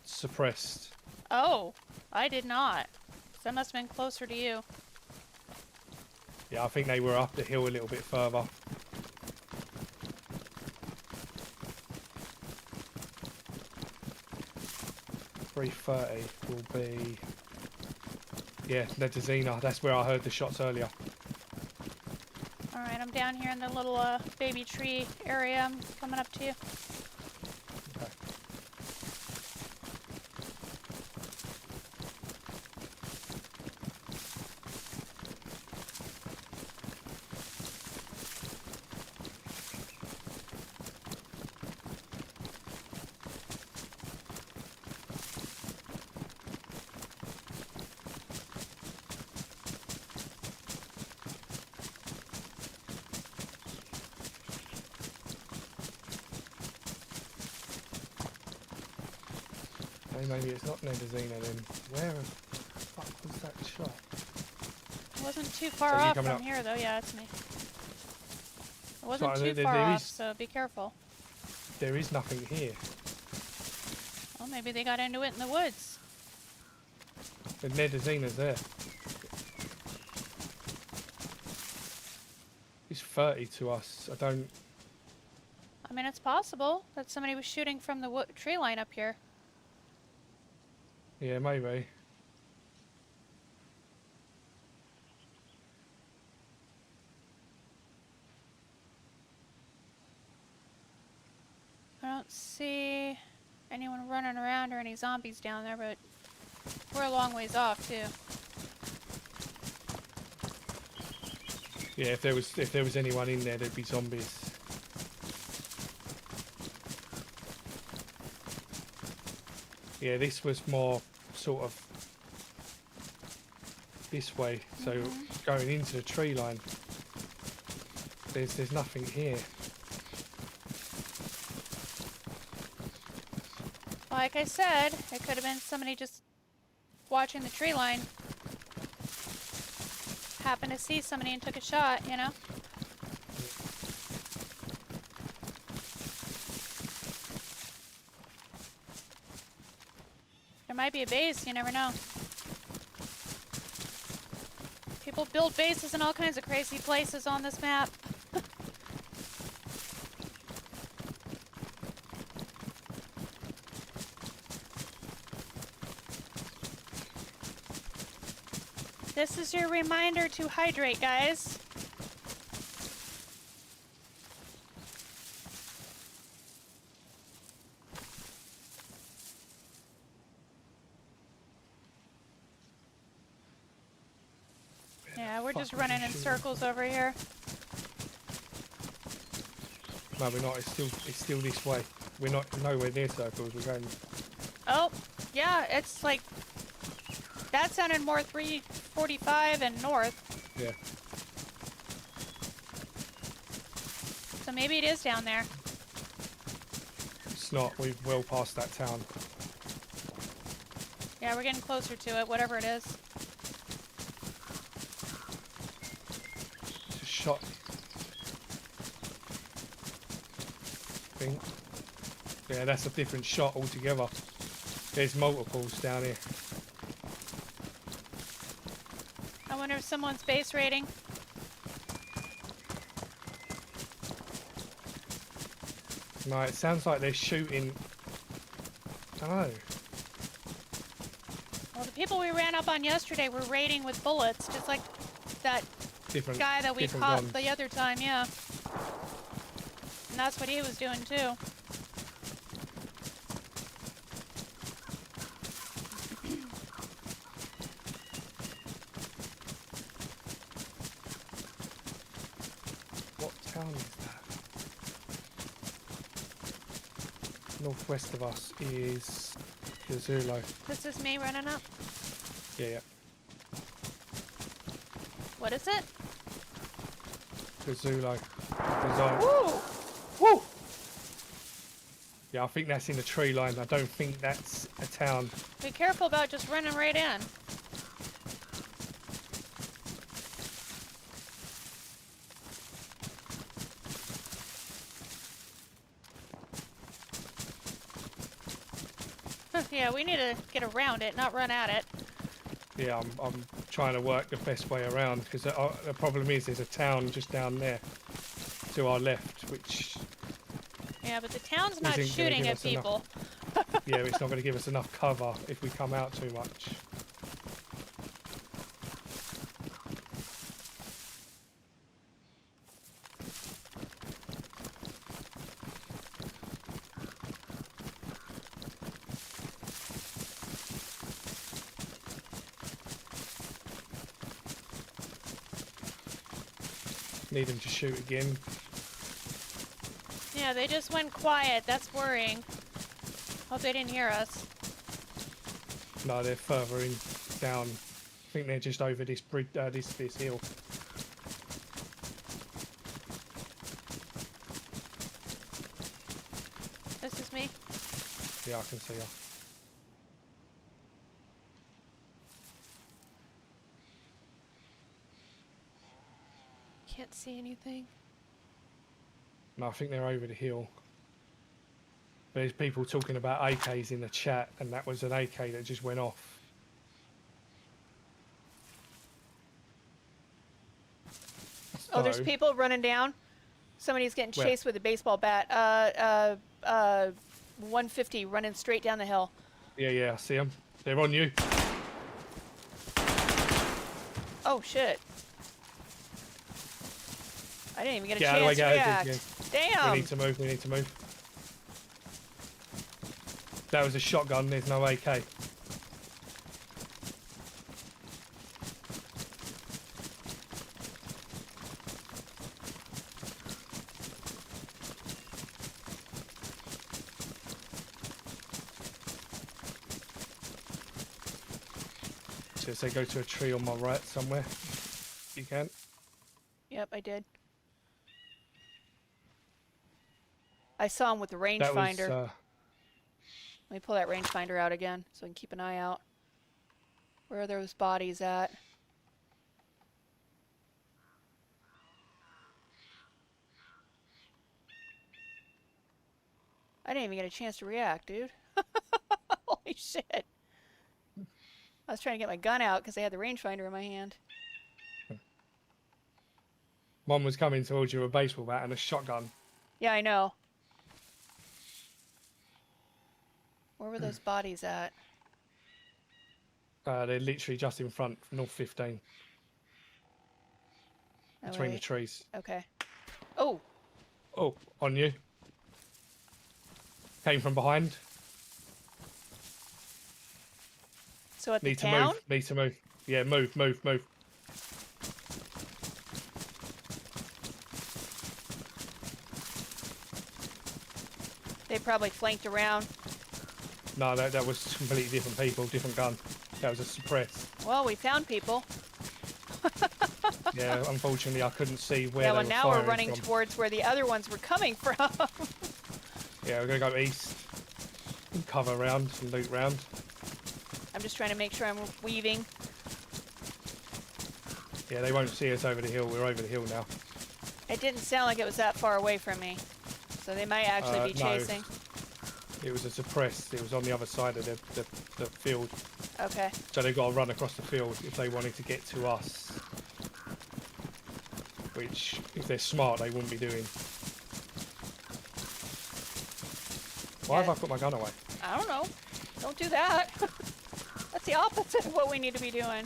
suppressed. Oh, I did not. So that must have been closer to you. Yeah, I think they were up the hill a little bit further. .330 will be... Yeah, Nedazina. That's where I heard the shots earlier. Alright, I'm down here in the little baby tree area. I'm coming up to you. Okay. Maybe it's not Nedazina then. Where the fuck was that shot? It wasn't too far So you off coming from up? here, though. Yeah, it's me. It wasn't Sorry, too far there off, is- so be careful. There is nothing here. Well, maybe they got into it in the woods. The Nedazina's there. He's 30 to us. I don't... I mean, it's possible that somebody was shooting from the tree line up here. Yeah, maybe. don't see anyone running around or any zombies down there, but we're a long ways off too. Yeah, if there was anyone in there, there'd be zombies. Yeah, this was more sort of this way, so going into the tree line. There's nothing here. Like I said, it could have been somebody just watching the tree line. Happened to see somebody and took a shot, you know? There might be a base, you never know. People build bases in all kinds of crazy places on this map. This is your reminder to hydrate, guys. Yeah, we're just running in circles over here. No, we're not. It's still this way. We're not nowhere near circles. We're going. Oh, yeah, it's like that sounded more 345 and north. Yeah. So maybe it is down there. It's not. We've well past that town. Yeah, we're getting closer to it, whatever it is. It's a shot. Thing. Yeah, that's a different shot altogether. There's multiples down here. I wonder if someone's base raiding. No, it sounds like they're shooting. I don't know. Well, the people we ran up on yesterday were raiding with bullets, just like that Different guy that we different caught guns. the other time, yeah. And that's what he was doing too. What town is that? Northwest of us is Gazulo. This is me running up. Yeah. What is it? Gazulo. Design. Woo! Woo! Yeah, I think that's in the tree line. I don't think that's a town. Be careful about just running right in. Yeah, we need to get around it, not run at it. Yeah, I'm trying to work the best way around because the problem is there's a town just down there to our left, which Yeah, but the town's not Isn't gonna shooting give at us enough. people. yeah, it's not going to give us enough cover if we come out too much. Need him to shoot again. Yeah, they just went quiet. That's worrying. Hope they didn't hear us. No, they're further in down. I think they're just over this bridge, this hill. This is me. Yeah, I can see her. Can't see anything. No, I think they're over the hill. There's people talking about AKs in the chat, and that was an AK that just went off. Oh, there's So- people running down. Somebody's getting Where? chased with a baseball bat. 150 running straight down the hill. Yeah, I see them. They're on you. Oh shit! I didn't even get a Get out of the way, chance to get out of react. the way. Damn! We need to move. That was a shotgun, there's no AK. So say go to a tree on my right somewhere. You can. Yep, I did. I saw him with the That rangefinder. was, Let me pull that rangefinder out again so I can keep an eye out. Where are those bodies at? I didn't even get a chance to react, dude. Holy shit. I was trying to get my gun out because I had the rangefinder in my hand. one was coming towards you with a baseball bat and a shotgun. Yeah, I know. Where were those bodies at? They're literally just in front, north 15. Oh, Between the wait. trees. Okay. Oh! Oh, on you. Came from behind. So at the Need to town? move. Need to move. Yeah, move, move, move. They probably flanked around. No, that was completely different people, different gun. That was a suppress. Well, we found people. Yeah, unfortunately I couldn't see where Yeah, they well, were now we're firing running from. towards where the other ones were coming from. Yeah, we're going to go east. And cover round and loot round. I'm just trying to make sure I'm weaving. Yeah, they won't see us over the hill. We're over the hill now. It didn't sound like it was that far away from me. So they might actually be No. chasing. It was a suppress. It was on the other side of the field. Okay. So they've got to run across the field if they wanted to get to us. Which, if they're smart, they wouldn't be doing. Why have I put my gun away? I don't know. Don't do that. That's the opposite of what we need to be doing.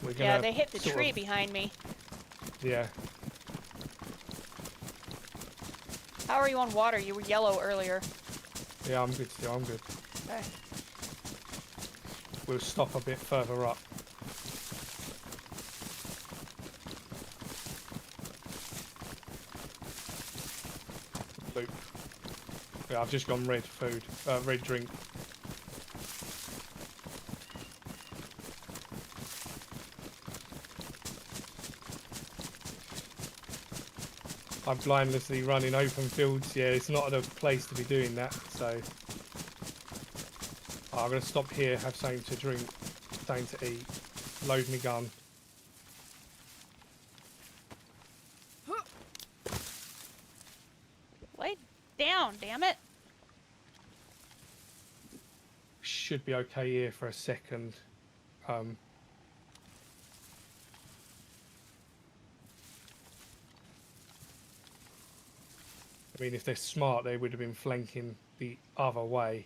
We're gonna Yeah, they hit the sort tree of- behind me. Yeah. How are you on water? You were yellow earlier. Yeah, I'm good still. I'm good. Okay. We'll stop a bit further up. Loot. Yeah, I've just gone red food. Red drink. I'm blindlessly running open fields. Yeah, it's not a place to be doing that, so... Oh, I'm going to stop here, have something to drink, something to eat, load my gun. Lay down, damn it. Should be okay here for a second. I mean, if they're smart, they would have been flanking the other way.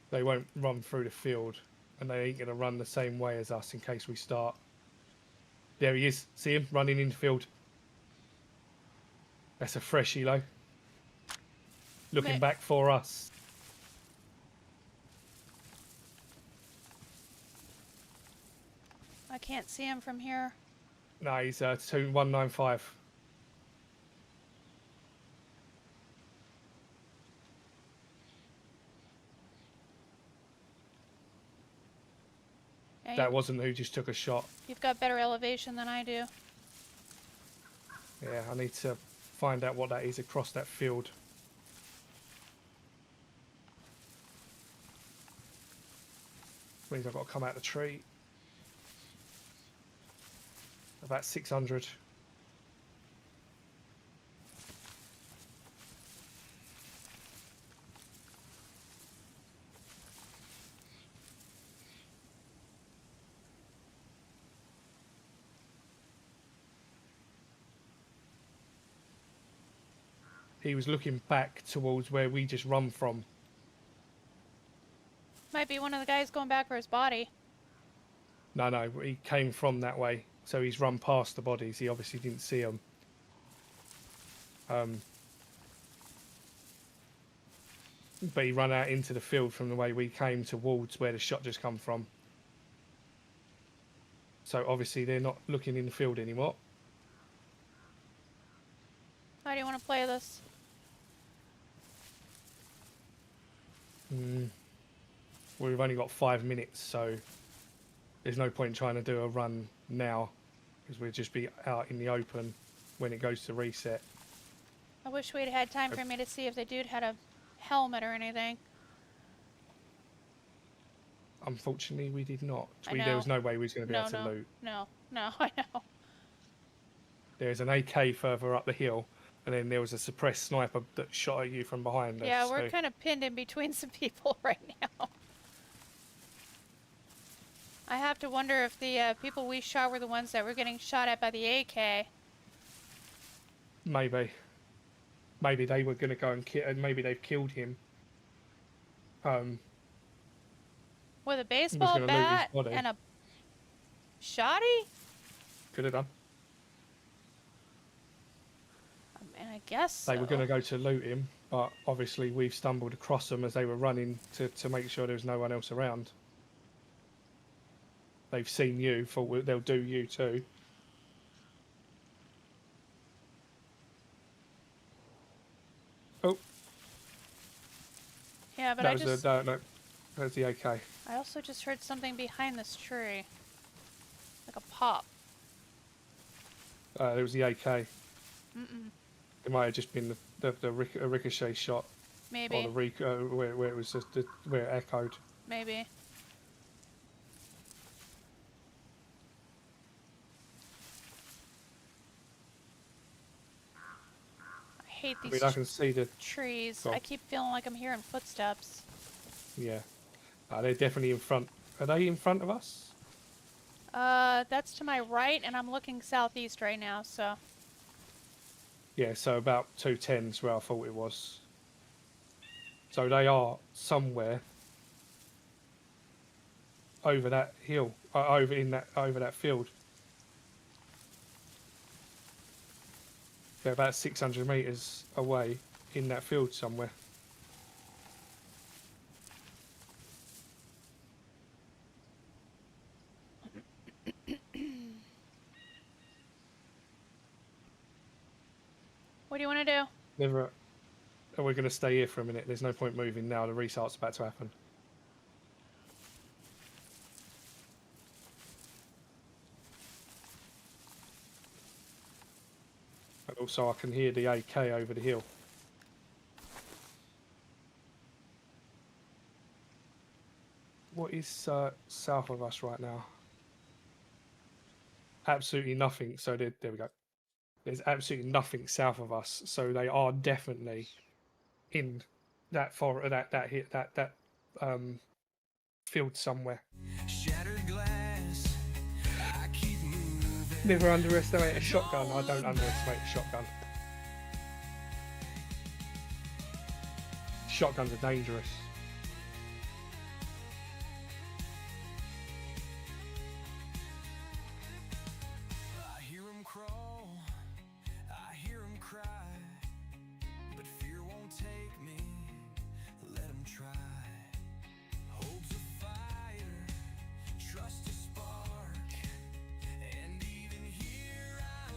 They won't run through the field, and they ain't going to run the same way as us in case we start. There he is. See him running in the field. That's a fresh elo. Looking Mate. back for us. I can't see him from here. No, he's 2195. Yeah, That wasn't who just took a shot. you've got better elevation than I do. Yeah, I need to find out what that is across that field. Means I've got to come out the tree. About 600. he was looking back towards where we just run from. Might be one of the guys going back for his body. No, he came from that way, so he's run past the bodies. He obviously didn't see them. But he ran out into the field from the way we came towards where the shot just come from. So obviously they're not looking in the field anymore. How do you want to play this? We've only got 5 minutes, so there's no point trying to do a run now, because we'll just be out in the open when it goes to reset. I wish we'd had time for me to see if the dude had a helmet or anything. Unfortunately, we did not. I know. There was no way we was going to be able to loot. No, I know. There's an AK further up the hill, and then there was a suppressed sniper that shot at you from behind us. Yeah, we're kind of pinned in between some people right now. I have to wonder if the people we shot were the ones that were getting shot at by the AK. Maybe. Maybe they were going to go and kill, and maybe they've killed him. With a baseball bat and a shotty? Could have done. I mean, I guess so. They were going to go to loot him, but obviously we've stumbled across them as they were running to make sure there was no one else around. They've seen you, thought they'll do you too. Oh. Yeah, but that was no, that's the AK. I also just heard something behind this tree. Like a pop. It was the AK. It might have just been a ricochet shot. Maybe. Or the where it was just where it echoed. Maybe. I hate these I can see the trees. I keep feeling like I'm hearing footsteps. Yeah. They're definitely in front. Are they in front of us? That's to my right, and I'm looking southeast right now, so... Yeah, so about 210 is where I thought it was. So they are somewhere over that hill, over that field. They're about 600 meters away in that field somewhere. What do you want to do? Never. And we're going to stay here for a minute. There's no point moving now. The restart's about to happen. And also, I can hear the AK over the hill. What is south of us right now? Absolutely nothing. So there we go. There's absolutely nothing south of us, so they are definitely in that field somewhere. Shattered glass, I keep moving. Never underestimate a shotgun. I don't underestimate a shotgun. Shotguns are dangerous.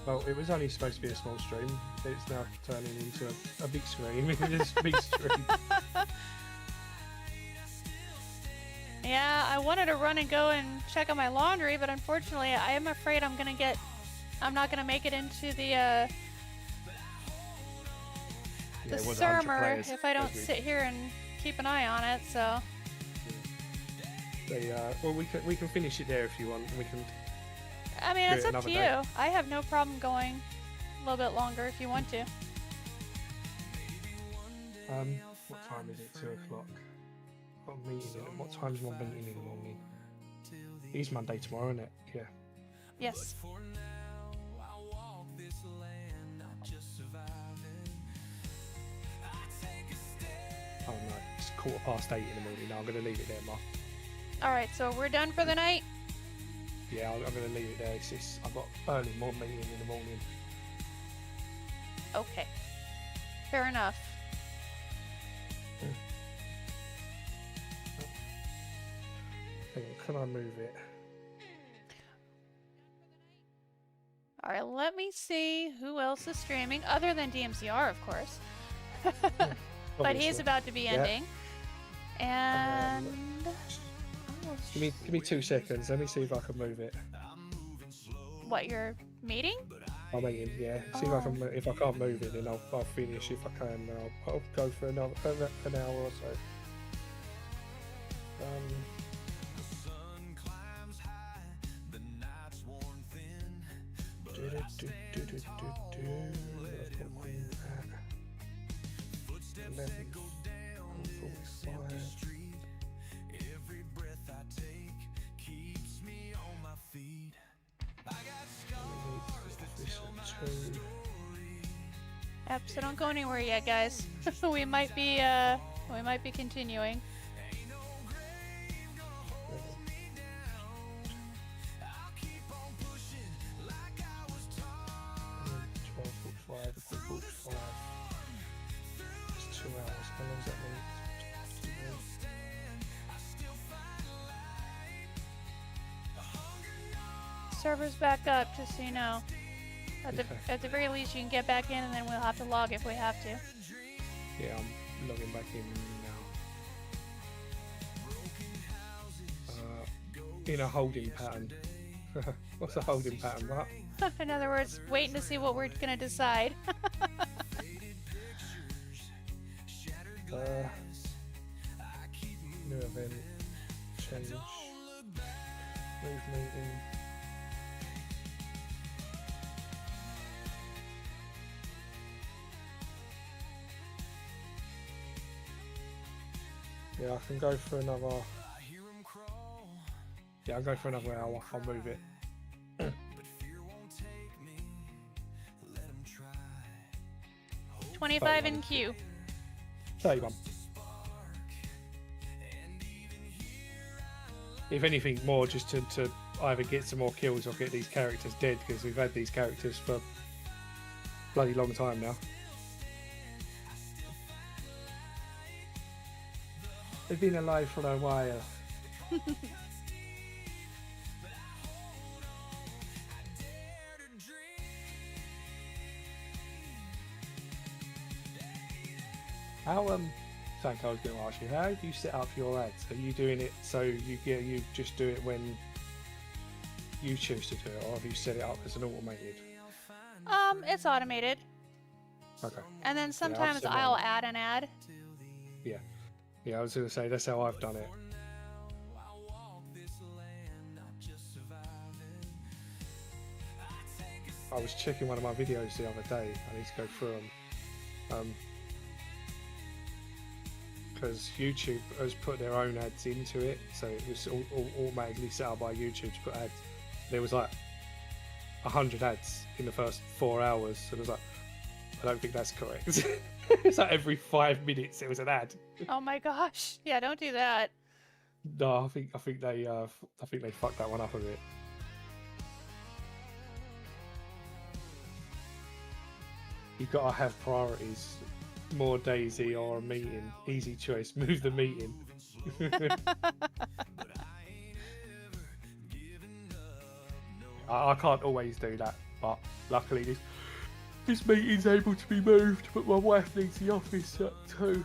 Well, it was only supposed to be a small stream. It's now turning into a big screen. It's a big screen. Yeah, I wanted to run and go and check on my laundry, but unfortunately, I am afraid I'm not gonna make it into the server if I don't sit here and keep an eye on it. So. Well, we can finish it there if you want. We can. I mean, it's up to you. I have no problem going a little bit longer if you want to. What time is it? 2 o'clock. What time's my meeting in the morning? It's Monday tomorrow, isn't it? Yeah. Yes. 8:15 in the morning. No, I'm going to leave it there, Mark. All right, so we're done for the night. Yeah, I'm going to leave it there. It's just, I've got early more meeting in the morning. Okay. Fair enough. Hang on, can I move it? All right, let me see who else is streaming other than DMCR, of course. But he's Obviously. about to be ending. And Give me 2 seconds. Let me see if I can move it. what, your meeting? I'm meeting, yeah. See if I can't move it, then I'll finish. If I can, then I'll go for an hour or so. Yep, so don't go anywhere yet, guys. we might be continuing. It's 2 hours. How long does that mean? Server's back up, just so you know. At the very least, you can get back in, and then we'll have to log if we have to. Yeah, I'm logging back in now. In a holding pattern. What's a holding pattern, Mark? In other words, waiting to see what we're gonna decide. New event. Change. Move meeting. Yeah, I can go for another. Yeah, I'll go for another hour. I'll move it. 25 in queue. 31. If anything more, just to either get some more kills or get these characters dead, because we've had these characters for a bloody long time now. They've been alive for a while. How Frank, I was going to ask you, how do you set up your ads? Are you doing it so you just do it when you choose to do it, or have you set it up as an automated? It's automated. Okay. And then sometimes set I'll mine. add an ad. Yeah. Yeah, I was going to say that's how I've done it. I was checking one of my videos the other day. I need to go through them. Because YouTube has put their own ads into it, so it was all automatically set up by YouTube to put ads. There was like 100 ads in the first 4 hours, so I was like, I don't think that's correct. It's like every 5 minutes there was an ad. Oh my gosh! Yeah, don't do that. No, I think they fucked that one up a bit. You've got to have priorities. More DayZ or a meeting. Easy choice. Move the meeting. I can't always do that, but luckily this meeting's able to be moved. But my wife needs the office too,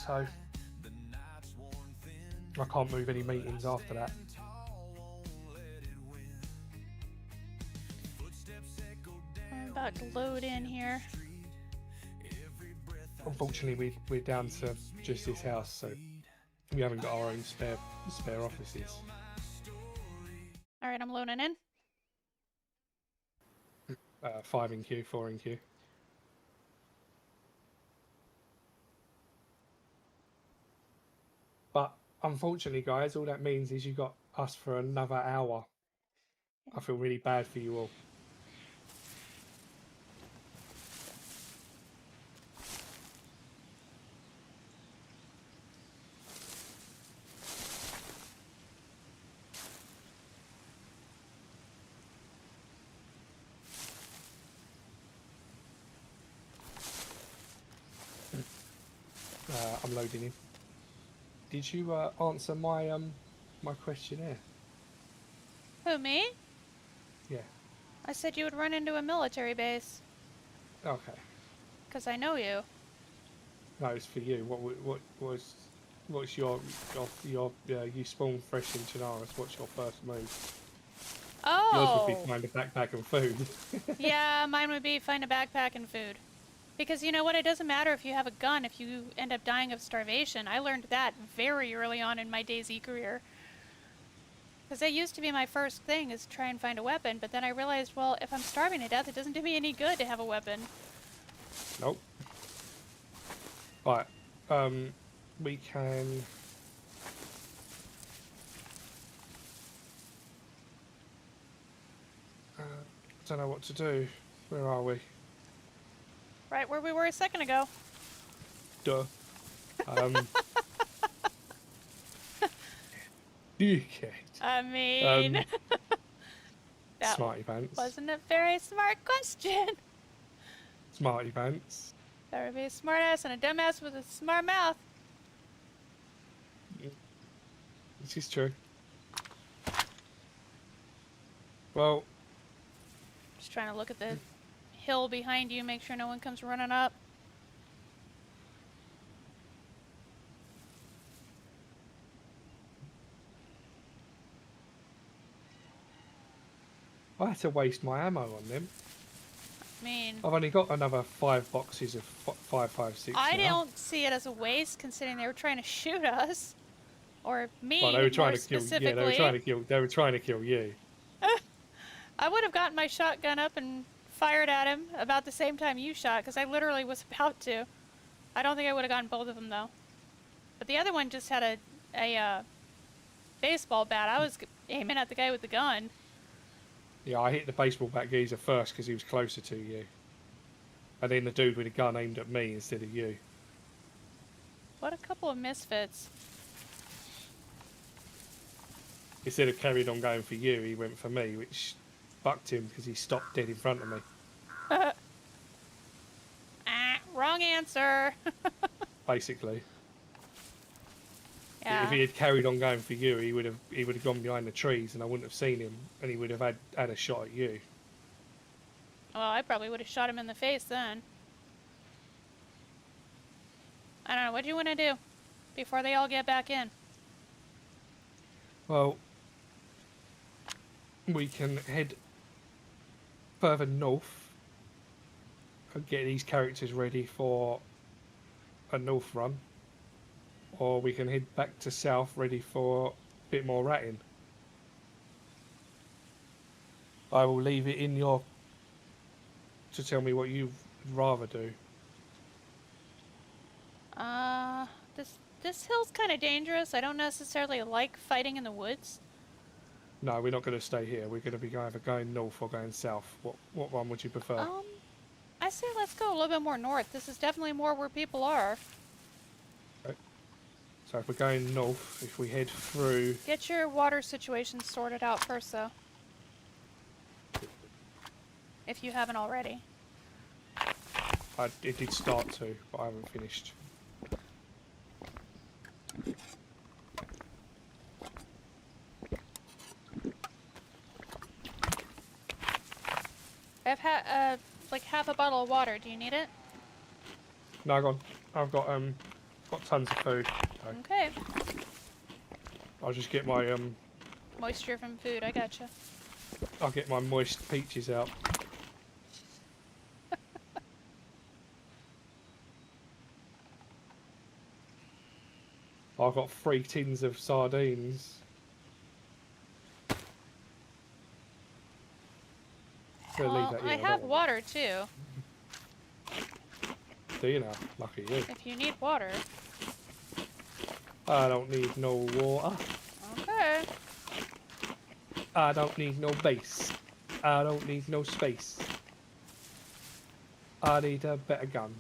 so I can't move any meetings after that. I'm about to load in here. Unfortunately, we're down to just this house, so we haven't got our own spare offices. All right, I'm loading in. 5 in queue, 4 in queue. But unfortunately, guys, all that means is you got us for another hour. I feel really bad for you all. I'm loading in. Did you answer my questionnaire? Who, me? Yeah. I said you would run into a military base. Okay. Because I know you. No, it's for you. What's your you spawn fresh in Chernarus. What's your first move? Yours would be Oh! find a backpack and food. Yeah, mine would be find a backpack and food. Because you know what? It doesn't matter if you have a gun if you end up dying of starvation. I learned that very early on in my DayZ career. Because that used to be my first thing, is try and find a weapon. But then I realized, well, if I'm starving to death, it doesn't do me any good to have a weapon. Nope. Right. We can. Don't know what to do. Where are we? Right where we were a second ago. Duh. Okay. I mean... that Smarty pants. wasn't a very smart question. Smarty pants. There would be a smart ass and a dumbass with a smart mouth. This is true. Well... Just trying to look at the hill behind you, make sure no one comes running up. I had to waste my ammo on them. I mean... I've only got another 5 boxes of 5.56 I now. don't see it as a waste, considering they were trying to shoot us. Or me, Well, they were trying more to kill. specifically. Yeah, they were trying to kill you. I would have gotten my shotgun up and fired at him about the same time you shot, because I literally was about to. I don't think I would have gotten both of them, though. But the other one just had a baseball bat. I was aiming at the guy with the gun. Yeah, I hit the baseball bat geezer first because he was closer to you. And then the dude with the gun aimed at me instead of you. What a couple of misfits. Instead of carried on going for you, he went for me, which fucked him because he stopped dead in front of me. Wrong answer. Basically. Yeah. If he had carried on going for you, he would have gone behind the trees, and I wouldn't have seen him, and he would have had a shot at you. Well, I probably would have shot him in the face then. I don't know. What do you want to do before they all get back in? Well, we can head further north and get these characters ready for a north run, or we can head back to south ready for a bit more ratting. I will leave it in your to tell me what you'd rather do. This hill's kind of dangerous. I don't necessarily like fighting in the woods. No, we're not going to stay here. We're going to be either going north or going south. What one would you prefer? I say let's go a little bit more north. This is definitely more where people are. Okay. So if we're going north, if we head through... Get your water situation sorted out first, though. If you haven't already. It did start to, but I haven't finished. I've had like half a bottle of water. Do you need it? No, I've got tons of food. So Okay. I'll just get my Moisture from food. I gotcha. I'll get my moist peaches out. I've got 3 tins of sardines. Gonna leave Well, that here, I don't have worry. water too. Do you now? Lucky you. If you need water. I don't need no water. Okay. I don't need no base. I don't need no space. I need a better gun.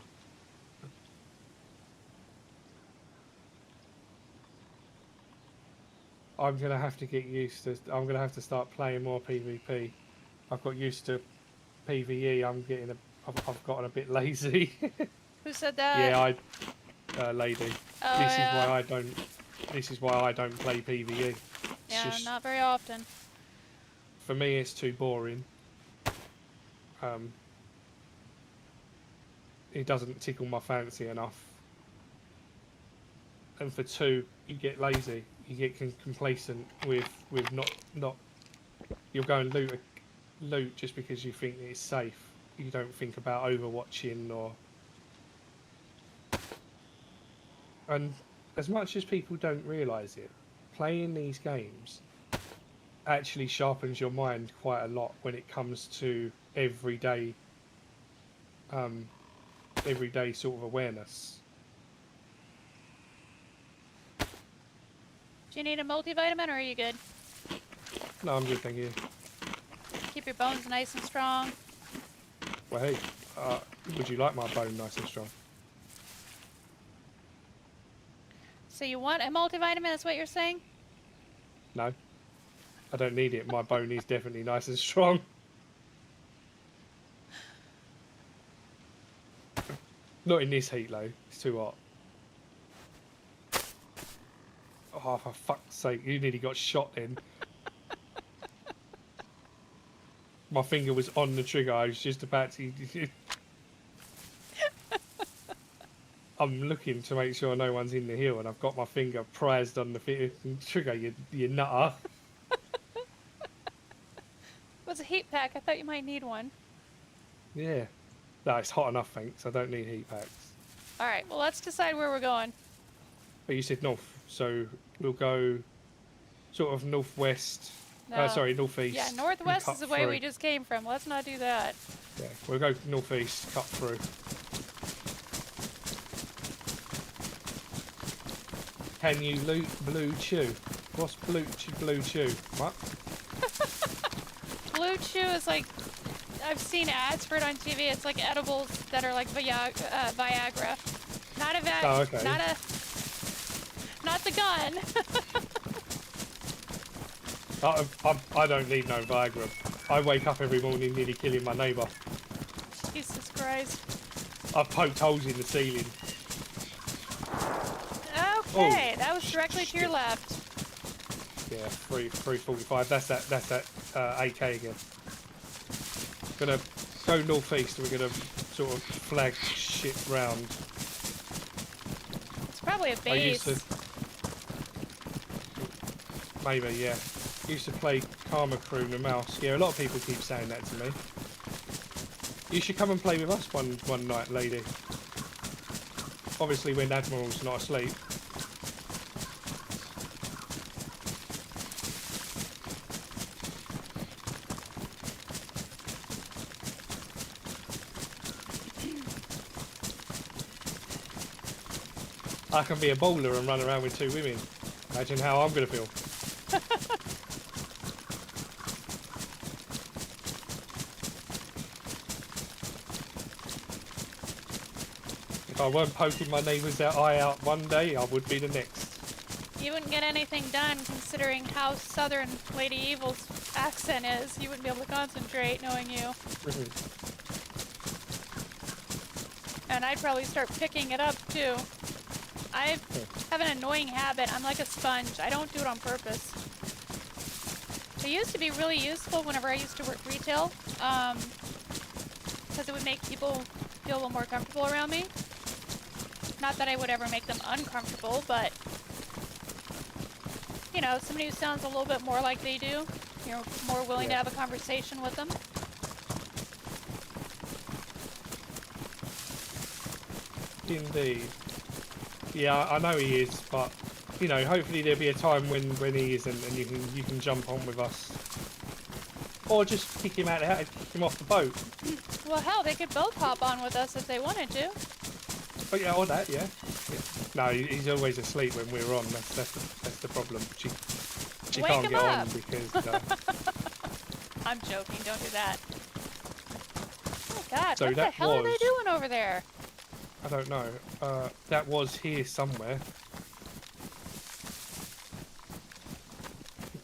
I'm gonna have to get used to. I'm gonna have to start playing more PvP. I've got used to PvE. I've gotten a bit lazy. Who said that? Yeah, lady. Oh, This yeah. is why I don't. This is why I don't play PvE. It's Yeah, just, not very often. for me, it's too boring. It doesn't tickle my fancy enough. And for 2, you get lazy. You get complacent with not. You'll go and loot just because you think it's safe. You don't think about overwatching or. And as much as people don't realise it, playing these games actually sharpens your mind quite a lot when it comes to everyday sort of awareness. Do you need a multivitamin or are you good? No, I'm good, thank you. Keep your bones nice and strong. Well, hey, would you like my bone nice and strong? So you want a multivitamin, that's what you're saying? No, I don't need it. My bone is definitely nice and strong. Not in this heat, though. It's too hot. Oh, for fuck's sake, you nearly got shot then. My finger was on the trigger. I was just about to... I'm looking to make sure no one's in the hill, and I've got my finger prized on the trigger, you nutter. What's a heat pack? I thought you might need one. Yeah. No, it's hot enough, thanks. I don't need heat packs. Alright, well let's decide where we're going. But you said north, so we'll go sort of northwest. No. Sorry, northeast. Yeah, northwest cut is the way we through. just came from. Let's not do that. Yeah, we'll go northeast, cut through. Can you loot blue chew? What's blue chew? What? Blue Chew is like, I've seen ads for it on TV. It's like edibles that are like Viagra. Not a Oh, okay. not the gun. I don't need no Viagra. I wake up every morning nearly killing my neighbour. Jesus Christ. I've poked holes in the ceiling. Okay, Oh, that was directly to your shit. left. Yeah, 345. That's that AK again. Gonna go northeast. We're gonna sort of flag shit round. It's probably a I used base. to, maybe, yeah. Used to play Karma Crew the mouse. Yeah, a lot of people keep saying that to me. You should come and play with us one night, lady. Obviously, when Admiral's not asleep. I can be a bowler and run around with 2 women. Imagine how I'm going to feel. If I weren't poking my neighbour's eye out one day, I would be the next. You wouldn't get anything done considering how southern Lady Evil's accent is. You wouldn't be able to concentrate knowing you. And I'd probably start picking it up too. I have an annoying habit. I'm like a sponge. I don't do it on purpose. It used to be really useful whenever I used to work retail, because it would make people feel a little more comfortable around me. Not that I would ever make them uncomfortable, but, you know, somebody who sounds a little bit more like they do, you're more willing to have a conversation with them. Indeed. Yeah, I know he is, but you know, hopefully there'll be a time when he isn't, and you can jump on with us, or just kick him out the house, kick him off the boat. Well, hell, they could both hop on with us if they wanted to. Oh yeah, or that, yeah. No, he's always asleep when we're on. That's the problem. She Wake can't him get up. on because. I'm joking. Don't do that. Oh God, So what the that hell are they was- doing over there? I don't know. That was here somewhere.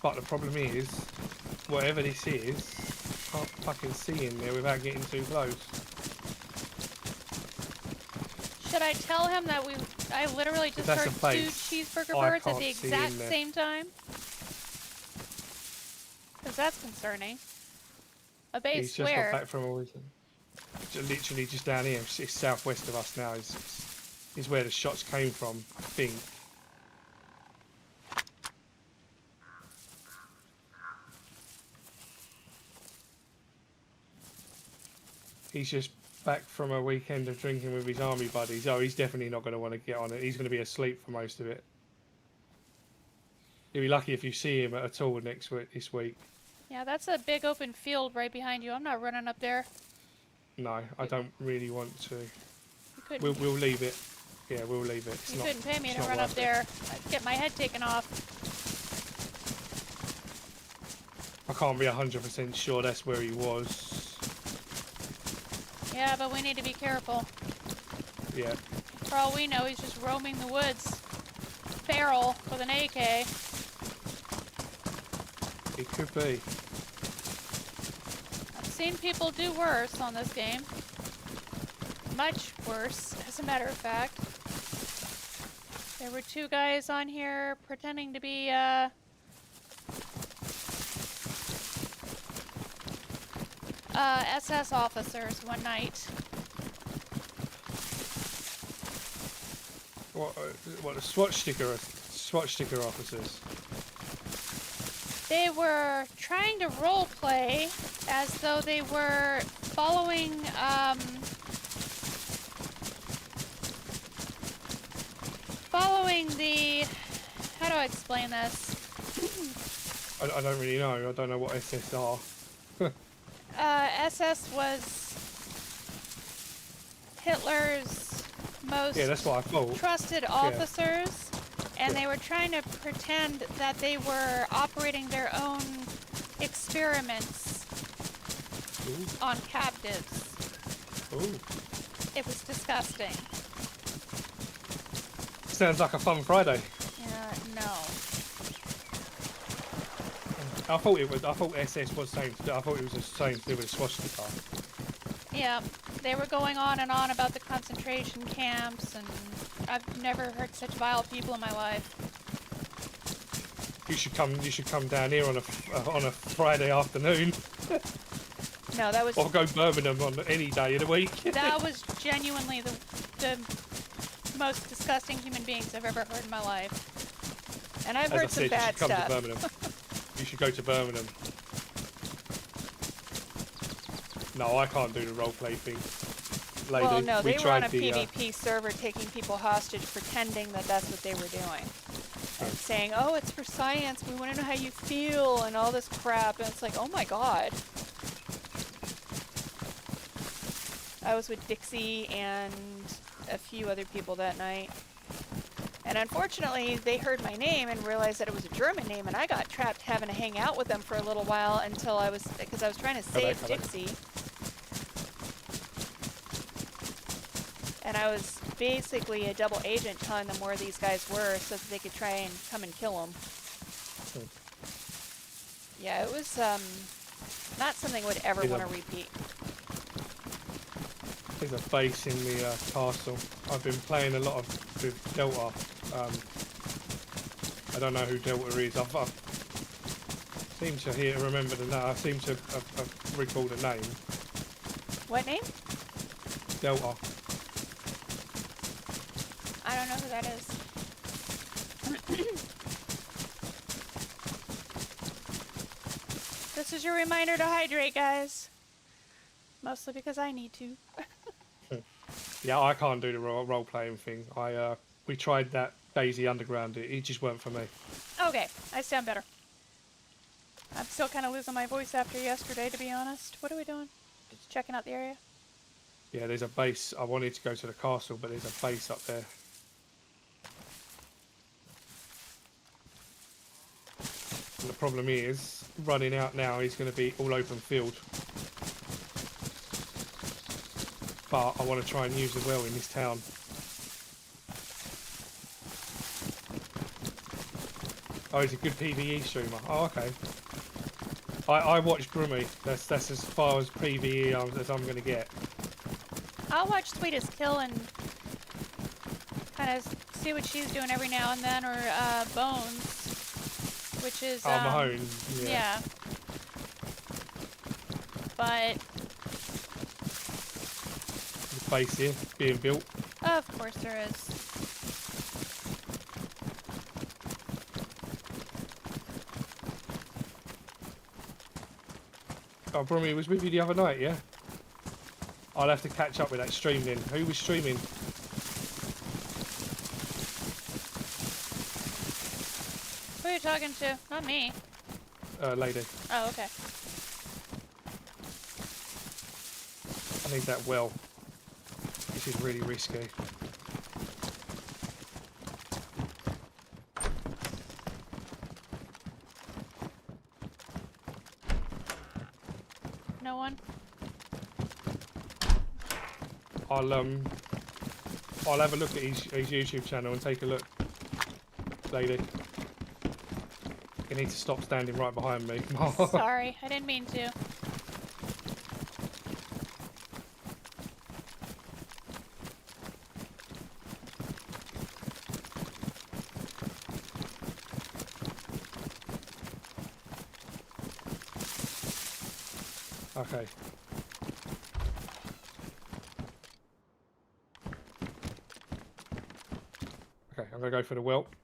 But the problem is, whatever this is, can't fucking see in there without getting too close. Should Should I tell him that I literally just That's heard a 2 base. cheeseburger I birds at can't the see exact in there. same time? Because that's concerning. A base He's just where? got back from a weekend. Literally just down here. It's southwest of us now. Is where the shots came from, I think. He's just back from a weekend of drinking with his army buddies. Oh, he's definitely not going to want to get on it. He's going to be asleep for most of it. You'll be lucky if you see him at all this week. Yeah, that's a big open field right behind you. I'm not running up there. No, I don't really want to. You couldn't, We'll leave it. Yeah, we'll leave it. you couldn't pay me to run up there. I'd get my head taken off. I can't be 100% sure that's where he was. Yeah, but we need to be careful. Yeah. For all we know, he's just roaming the woods. Feral with an AK. It could be. I've seen people do worse on this game. Much worse, as a matter of fact. There were 2 guys on here pretending to be, SS officers one night. What the SWAT sticker officers? They were trying to roleplay as though they were following, the... How do I explain this? I don't really know. I don't know what SS are. SS was Hitler's most Yeah, that's what I thought. trusted officers, and they were trying to pretend that they were operating their own experiments Ooh. on captives. Ooh. It was disgusting. Sounds like a fun Friday. No. I thought SS was same. I thought it was the same thing with a swastika. Yeah, they were going on and on about the concentration camps, and I've never heard such vile people in my life. You should come down here on a Friday afternoon, No, that was or go Birmingham on any day of the week. that was genuinely the most disgusting human beings I've ever heard in my life. And I've As I heard some said, bad you should come stuff. to Birmingham. You should go to Birmingham. No, I can't do the roleplay thing, lady. Well, no, We they were on a tried the, PvP server taking people hostage, pretending that that's what they were doing. And saying, oh, it's for science, we want to know how you feel, and all this crap. And it's like, oh my god. I was with Dixie and a few other people that night. And unfortunately, they heard my name and realized that it was a German name, and I got trapped having to hang out with them for a little while until because I was trying to save Dixie. And I was basically a double agent telling them where these guys were so that they could try and come and kill them. Yeah, it was not something I would ever want to repeat. There's a base in the castle. I've been playing a lot with Delta. I don't know who Delta is. I seem to remember the name. I seem to have recalled a name. What name? Delta. I don't know who that is. This is your reminder to hydrate, guys. Mostly because I need to. Yeah, I can't do the role playing thing. We tried that DayZ Underground. It just weren't for me. Okay, I sound better. I'm still kind of losing my voice after yesterday, to be honest. What are we doing? Just checking out the area? Yeah, there's a base. I wanted to go to the castle, but there's a base up there. And the problem is, running out now is going to be all open field. But I want to try and use the well in this town. Oh, he's a good PvE streamer. Oh, okay. I watch Grummy. That's as far as PvE as I'm going to get. I'll watch Sweetest Kill and kind of see what she's doing every now and then, or Bones, which is Mahone. yeah. But The base here being built. of course there is. Oh, Brummy was with you the other night, yeah? I'll have to catch up with that stream then. Who was streaming? Who are you talking to? Not me. Lady. Oh, okay. I need that well. This is really risky. No one? I'll have a look at his YouTube channel and take a look. Lady. You need to stop standing right behind me. Sorry, I didn't mean to. Okay. Okay, I'm gonna go for the whelp.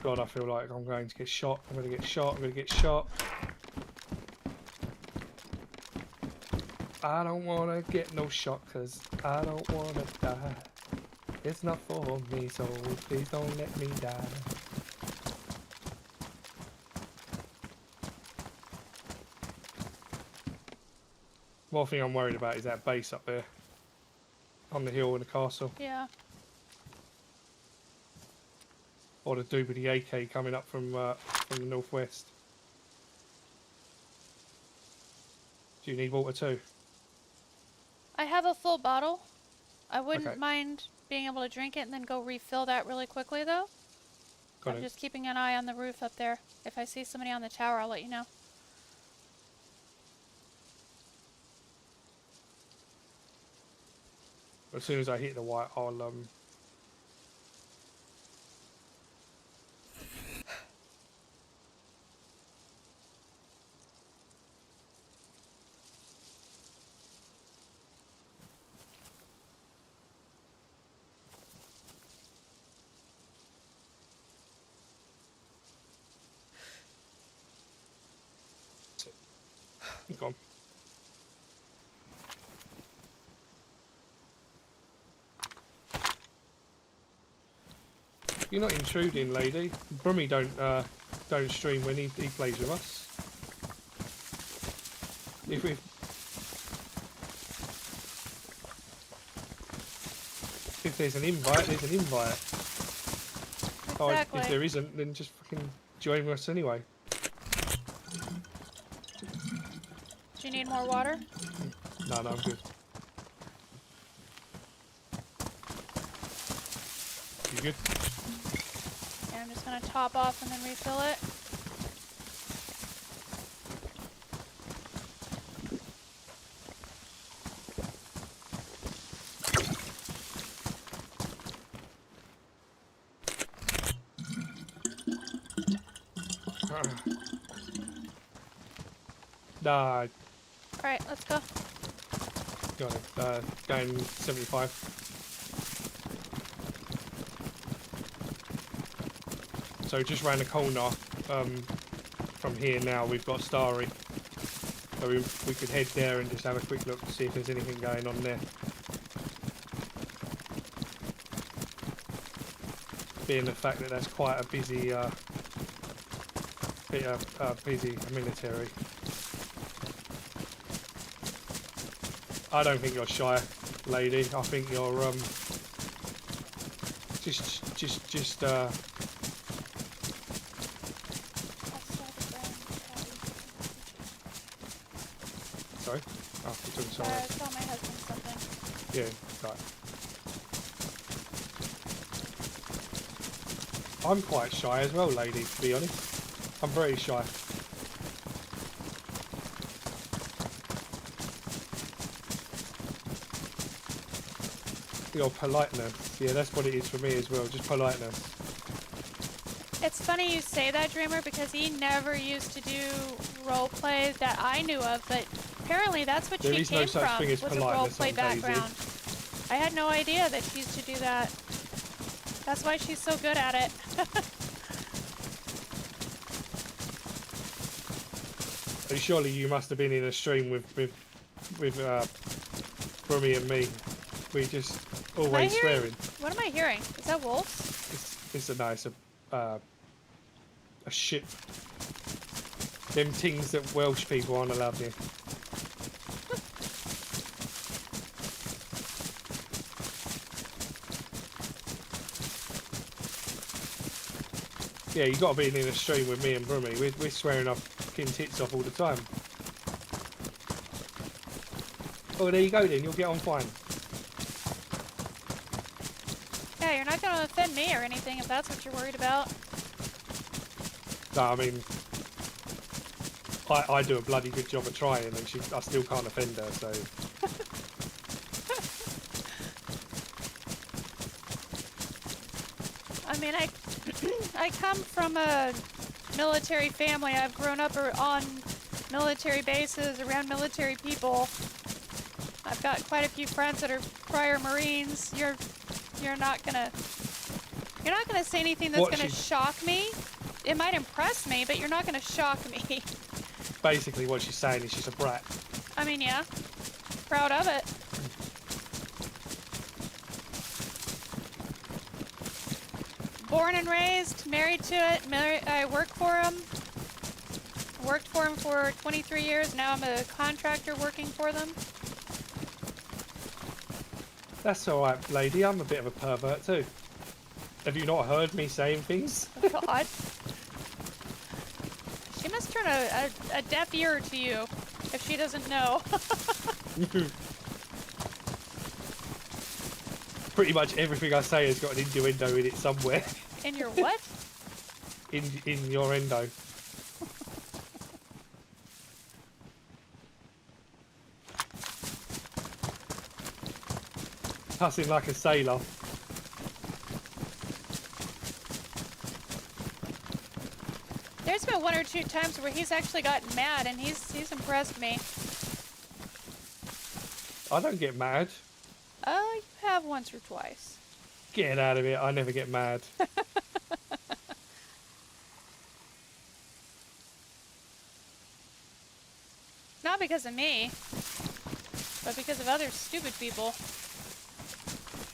God, I feel like I'm going to get shot. I'm gonna get shot. I'm gonna get shot. I don't wanna get no shot because I don't wanna die. It's not for me, so please don't let me die. One thing I'm worried about is that base up there on the hill in the castle, Yeah. or the dude with the AK coming up from the northwest. Do you need water too? I have a full bottle. I wouldn't Okay. mind being able to drink it and then go refill that really quickly, though. Got I'm it. just keeping an eye on the roof up there. If I see somebody on the tower, I'll let you know. As soon as I hit the white, I'll Gone. You're not intruding, lady. Brummy don't stream when he plays with us. If there's an invite, there's an invite. Oh, Exactly. if there isn't, then just fucking join us anyway. Do you need more water? No, I'm good. You good? Yeah, I'm just gonna top off and then refill it. Nah, Alright, let's go. got it. Going 75. So just round the corner from here now, we've got Starry. So we could head there and just have a quick look to see if there's anything going on there. Being the fact that that's quite a busy, busy military. I don't think you're shy, lady. I think you're just I'll start the burn. sorry. Oh, you took Sorry, sorry. I saw my husband something. Yeah, right. I'm quite shy as well, lady, to be honest. I'm very shy. The old politeness. Yeah, that's what it is for me as well, just politeness. It's funny you say that, Dreamer, because he never used to do role play that I knew of, but apparently that's what There she is no came such from, thing as was a politeness role play on DayZ. background. I had no idea that she used to do that. That's why she's so good at it. And surely you must have been in a stream with Brummy and me. We just always swearing. What am I hearing? Is that wolves? It's a nice a shit. Them things that Welsh people aren't allowed near. Yeah, you got to be in a stream with me and Brummy. We're swearing our fucking tits off all the time. Oh, there you go then. You'll get on fine. Yeah, you're not going to offend me or anything if that's what you're worried about. No, I mean, I do a bloody good job of trying, and I still can't offend her. So. I mean, I come from a military family. I've grown up on military bases, around military people. I've got quite a few friends that are prior Marines. You're not gonna say anything that's gonna shock me. It might impress me, but you're not gonna shock me. Basically, what she's saying is she's a brat. I mean, yeah, proud of it. Born and raised, married to it. I work for him. Worked for him for 23 years. Now I'm a contractor working for them. That's alright, lady. I'm a bit of a pervert too. Have you not heard me saying things? Oh, God. She must turn a deaf ear to you if she doesn't know. Pretty much everything I say has got an innuendo in it somewhere. In your what? in your endo. Cussing like a sailor. There's been one or two times where he's actually gotten mad, and he's impressed me. I don't get mad. You have once or twice. Get out of it. I never get mad. Not because of me, but because of other stupid people.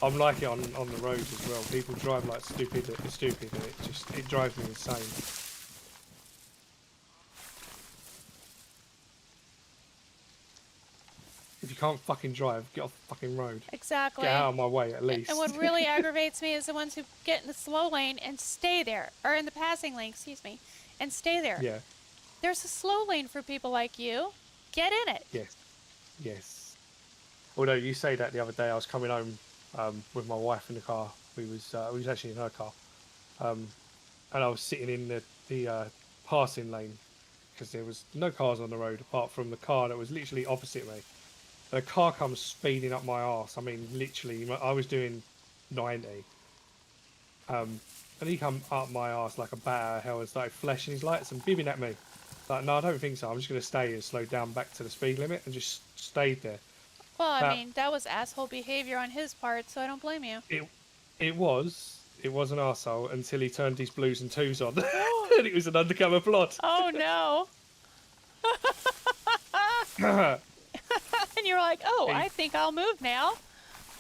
I'm like it on the roads as well. People drive like stupid, and it drives me insane. If you can't fucking drive, get off the fucking road. Exactly. Get out of my way at least. And what really aggravates me is the ones who get in the slow lane and stay there, or in the passing lane, excuse me, and stay there. Yeah. There's a slow lane for people like you. Get in it. Yes. Yes. Although you say that the other day, I was coming home with my wife in the car. We was actually in her car, and I was sitting in the passing lane because there was no cars on the road apart from the car that was literally opposite me. And a car comes speeding up my arse. I mean, literally, I was doing 90. And he come up my arse like a bat out of hell and started flashing his lights and bibbing at me. Like, no, I don't think so. I'm just going to stay and slow down back to the speed limit and just stayed there. Well, I mean, that was asshole behavior on his part, so I don't blame you. It was an arsehole until he turned his blues and twos on. And it was an undercover plot. Oh, no. And you're like, oh, I think I'll move now.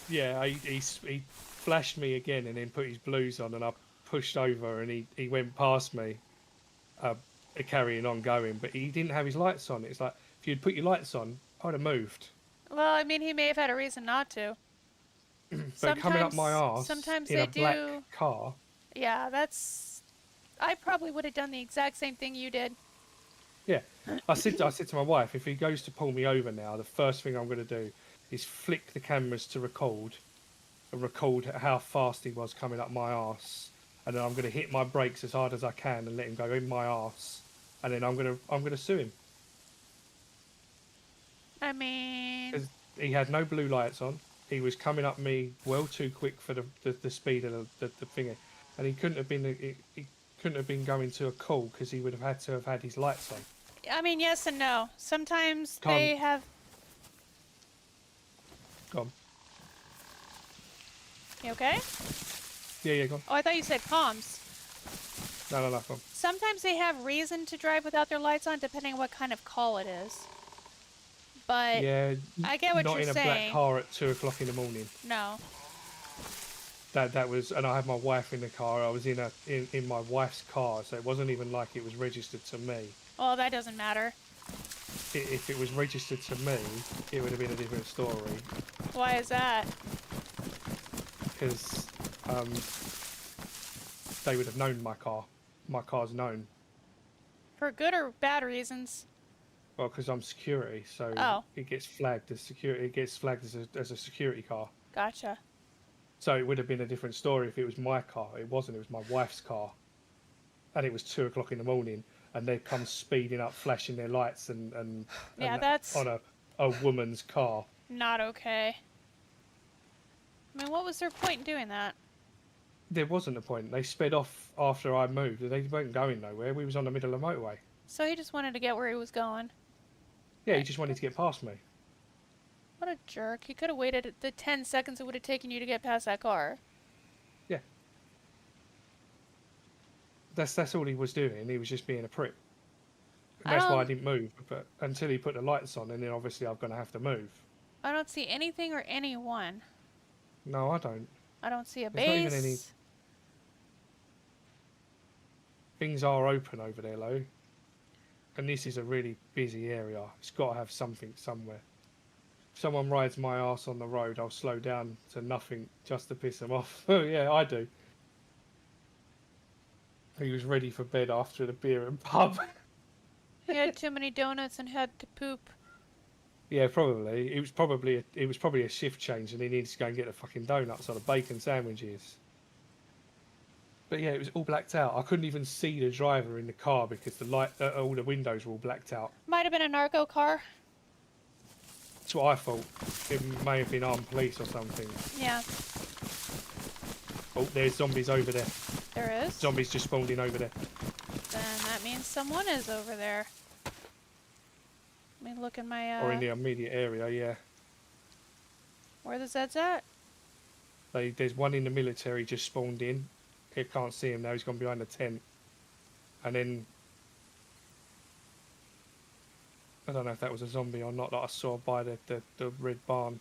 Yeah, he flashed me again and then put his blues on, and I pushed over and he went past me, carrying on going, but he didn't have his lights on. It's like, if you'd put your lights on, I would have moved. Well, I mean, he may have had a reason not to. But coming up my arse sometimes in they a black car. Yeah, I probably would have done the exact same thing you did. Yeah, I said to my wife, if he goes to pull me over now, the first thing I'm going to do is flick the cameras to record how fast he was coming up my arse, and then I'm going to hit my brakes as hard as I can and let him go in my arse, and then I'm going to sue him. I mean, 'Cause he had no blue lights on, he was coming up me well too quick for the speed of the thingy, and he couldn't have been going to a call because he would have had to have had his lights on. I mean, yes and no. Sometimes Can't- they have. Go on. You okay? Yeah, go on. Oh, I thought you said comms. No, go on. Sometimes they have reason to drive without their lights on, depending on what kind of call it is. But Yeah, I get what not you're in a saying. black car at 2 o'clock in the morning. No. That was, and I had my wife in the car. I was in my wife's car, so it wasn't even like it was registered to me. Well, that doesn't matter. If it was registered to me, it would have been a different story. Why is that? Because they would have known my car. My car's known. For good or bad reasons? Well, because I'm security, so Oh. it gets flagged as security. It gets flagged as a security car. Gotcha. So it would have been a different story if it was my car. It wasn't. It was my wife's car, and it was 2 o'clock in the morning, and they'd come speeding up, flashing their lights, and Yeah, that's on a woman's car. not okay. I mean, what was their point in doing that? There wasn't a point. They sped off after I moved. They weren't going nowhere. We was on the middle of the motorway. So he just wanted to get where he was going. Yeah, he just wanted to get past me. What a jerk. He could have waited the 10 seconds it would have taken you to get past that car. Yeah. That's all he was doing. He was just being a prick. And that's why I didn't move. But until he put the lights on, and then obviously I'm going to have to move. I don't see anything or anyone. No, I don't. I don't see a There's not base. even any- Things are open over there, though. And this is a really busy area. It's got to have something somewhere. If someone rides my ass on the road, I'll slow down to nothing just to piss them off. Oh, yeah, I do. He was ready for bed after the beer and pub. He had too many donuts and had to poop. Yeah, probably. It was probably a shift change, and he needs to go and get the fucking donuts or the bacon sandwiches. But yeah, it was all blacked out. I couldn't even see the driver in the car because the light, all the windows were all blacked out. Might have been a narco car. That's what I thought. It may have been armed police or something. Yeah, Oh, there's zombies over there. there is. Zombies just spawned in over there. Then that means someone is over there. Let me look in my, Or in the immediate area, yeah. where the Zeds at? There's one in the military just spawned in. I can't see him now. He's gone behind the tent. And then I don't know if that was a zombie or not that I saw by the red barn.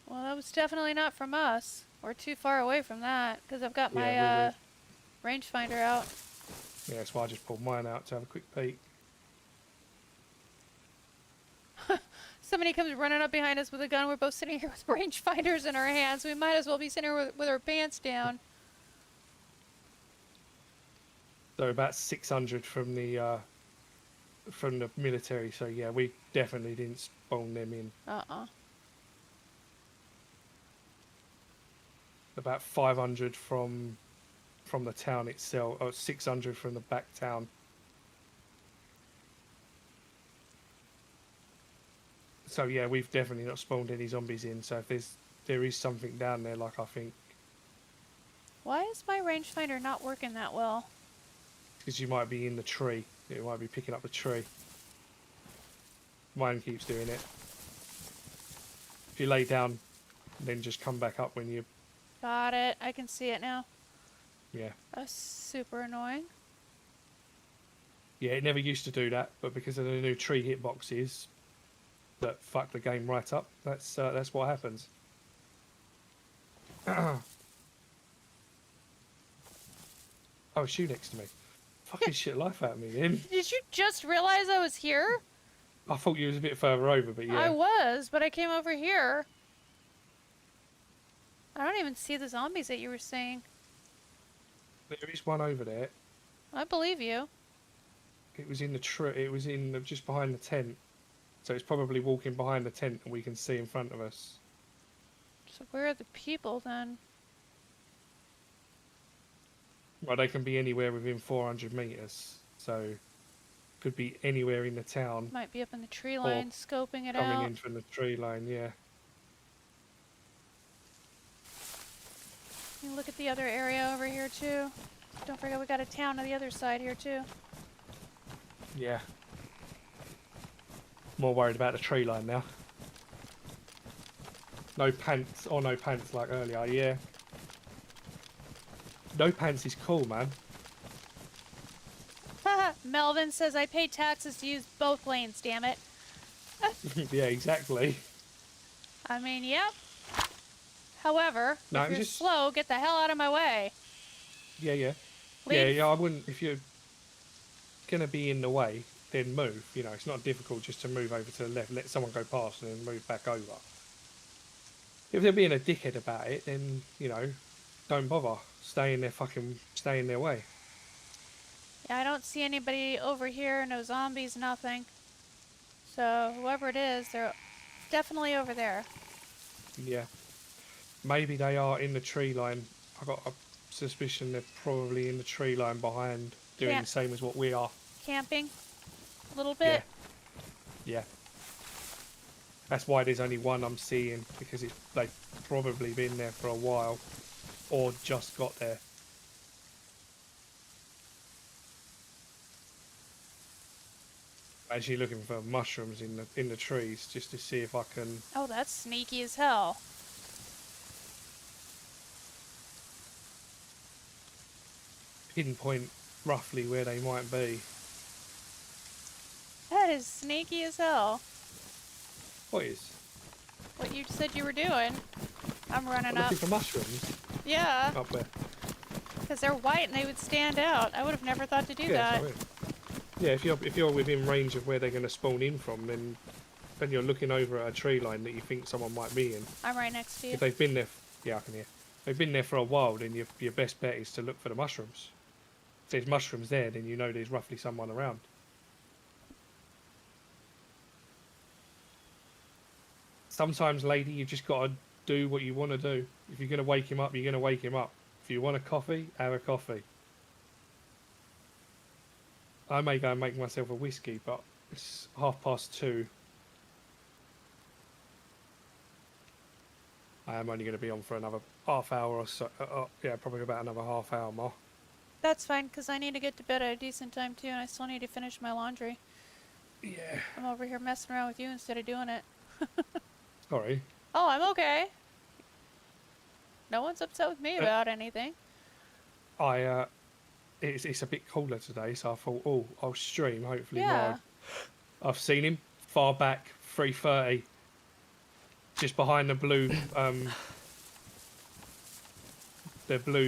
Well, that was definitely not from us. We're too far away from that, because I've got my, Yeah, rangefinder out. Yeah, that's why I just pulled mine out to have a quick peek. Somebody comes running up behind us with a gun. We're both sitting here with rangefinders in our hands. We might as well be sitting here with our pants down. So about 600 from the military. So yeah, we definitely didn't spawn them in. About 500 from the town itself, or 600 from the back town. So yeah, we've definitely not spawned any zombies in. So if there is something down there, like I think, Why is my rangefinder not working that well? because you might be in the tree, it might be picking up the tree. Mine keeps doing it. If you lay down, then just come back up when you. Got it. I can see it now. Yeah. That's super annoying. Yeah, it never used to do that, but because of the new tree hitboxes that fuck the game right up, that's what happens. Oh, shoe next to me. Fucking shit life out of me, then. Did you just realize I was here? I thought you was a bit further over, but yeah. I was, but I came over here. I don't even see the zombies that you were saying. There is one over there. I believe you. It was in the tree. It was just behind the tent. So it's probably walking behind the tent, and we can see in front of us. So where are the people then? Well, they can be anywhere within 400 meters. So could be anywhere in the town. Might be up in the tree line, scoping it Coming out. in from the tree line, yeah. You look at the other area over here too. Don't forget we got a town on the other side here too. Yeah. More worried about the tree line now. No pants, or no pants like earlier, yeah. No pants is cool, man. Melvin says I pay taxes to use both lanes, damn it. Yeah, exactly. I mean, yep. However, No, if you're just... slow, get the hell out of my way. Yeah, yeah. Leave. Yeah, I wouldn't... If you're gonna be in the way, then move. You know, it's not difficult just to move over to the left, let someone go past and then move back over. If they're being a dickhead about it, then, you know, don't bother. Stay in their way. Yeah, I don't see anybody over here, no zombies, nothing. So, whoever it is, they're definitely over there. Yeah. Maybe they are in the tree line. I got a suspicion they're probably in the tree line behind, doing the same as what we are. Camping? A little bit? Yeah. Yeah. That's why there's only one I'm seeing, because they've probably been there for a while, or just got there. Actually looking for mushrooms in the trees, just to see if I can... Oh, that's sneaky as hell. pinpoint roughly where they might be. That is sneaky as hell. What is? What you said you were doing. I'm running up. Looking for mushrooms? Yeah. Up there. Because they're white and they would stand out. I would have never thought to do that. Yeah, if you're within range of where they're going to spawn in from, then you're looking over at a tree line that you think someone might be in. I'm right next to you. If they've been there, yeah, I can hear. If they've been there for a while, then your best bet is to look for the mushrooms. If there's mushrooms there, then you know there's roughly someone around. Sometimes, lady, you've just got to do what you want to do. If you're going to wake him up, you're going to wake him up. If you want a coffee, have a coffee. I may go and make myself a whiskey, but it's 2:30. I am only going to be on for another half hour or so. Yeah, probably about another half hour more. That's fine, because I need to get to bed at a decent time too, and I still need to finish my laundry. Yeah. I'm over here messing around with you instead of doing it. Sorry. Oh, I'm okay. No one's upset with me about anything. It's a bit cooler today, so I thought, oh, I'll stream. Hopefully, Yeah. I've seen him far back, 3:30, just behind the blue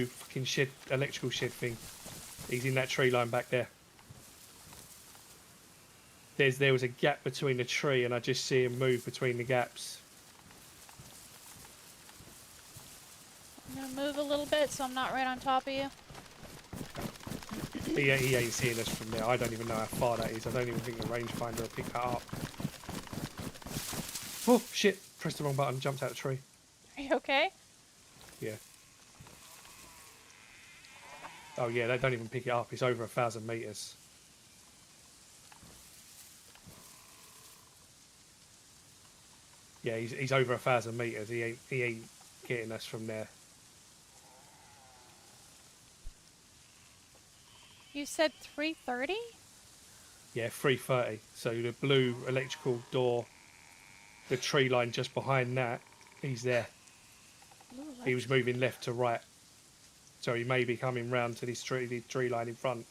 fucking shed, electrical shed thing. He's in that tree line back there. There was a gap between the tree, and I just see him move between the gaps. I'm gonna move a little bit so I'm not right on top of you. He ain't seeing us from there. I don't even know how far that is. I don't even think the rangefinder will pick that up. Oh, shit. Pressed the wrong button. Jumped out of the tree. Are you okay? Yeah. Oh, yeah, they don't even pick it up. It's over 1,000 meters. Yeah, he's over 1,000 meters. He ain't getting us from there. You said 3:30? Yeah, 3:30. So the blue electrical door, the tree line just behind that, he's there. Ooh, He was moving left to right. So he may be coming round to this tree line in front.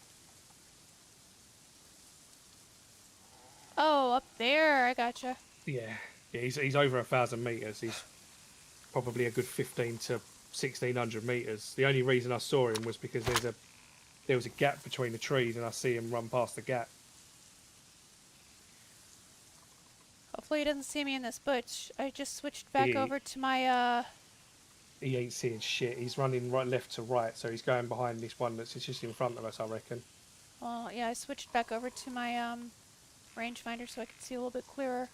Oh, up there. I gotcha. Yeah, he's over 1,000 meters. He's probably a good 15 to 1,600 meters. The only reason I saw him was because there was a gap between the trees, and I see him run past the gap. Hopefully he doesn't see me in this bush. I just switched back over to my, He ain't seeing shit. He's running right left to right, so he's going behind this one that's just in front of us, I reckon. well, yeah, I switched back over to my, rangefinder so I can see a little bit clearer.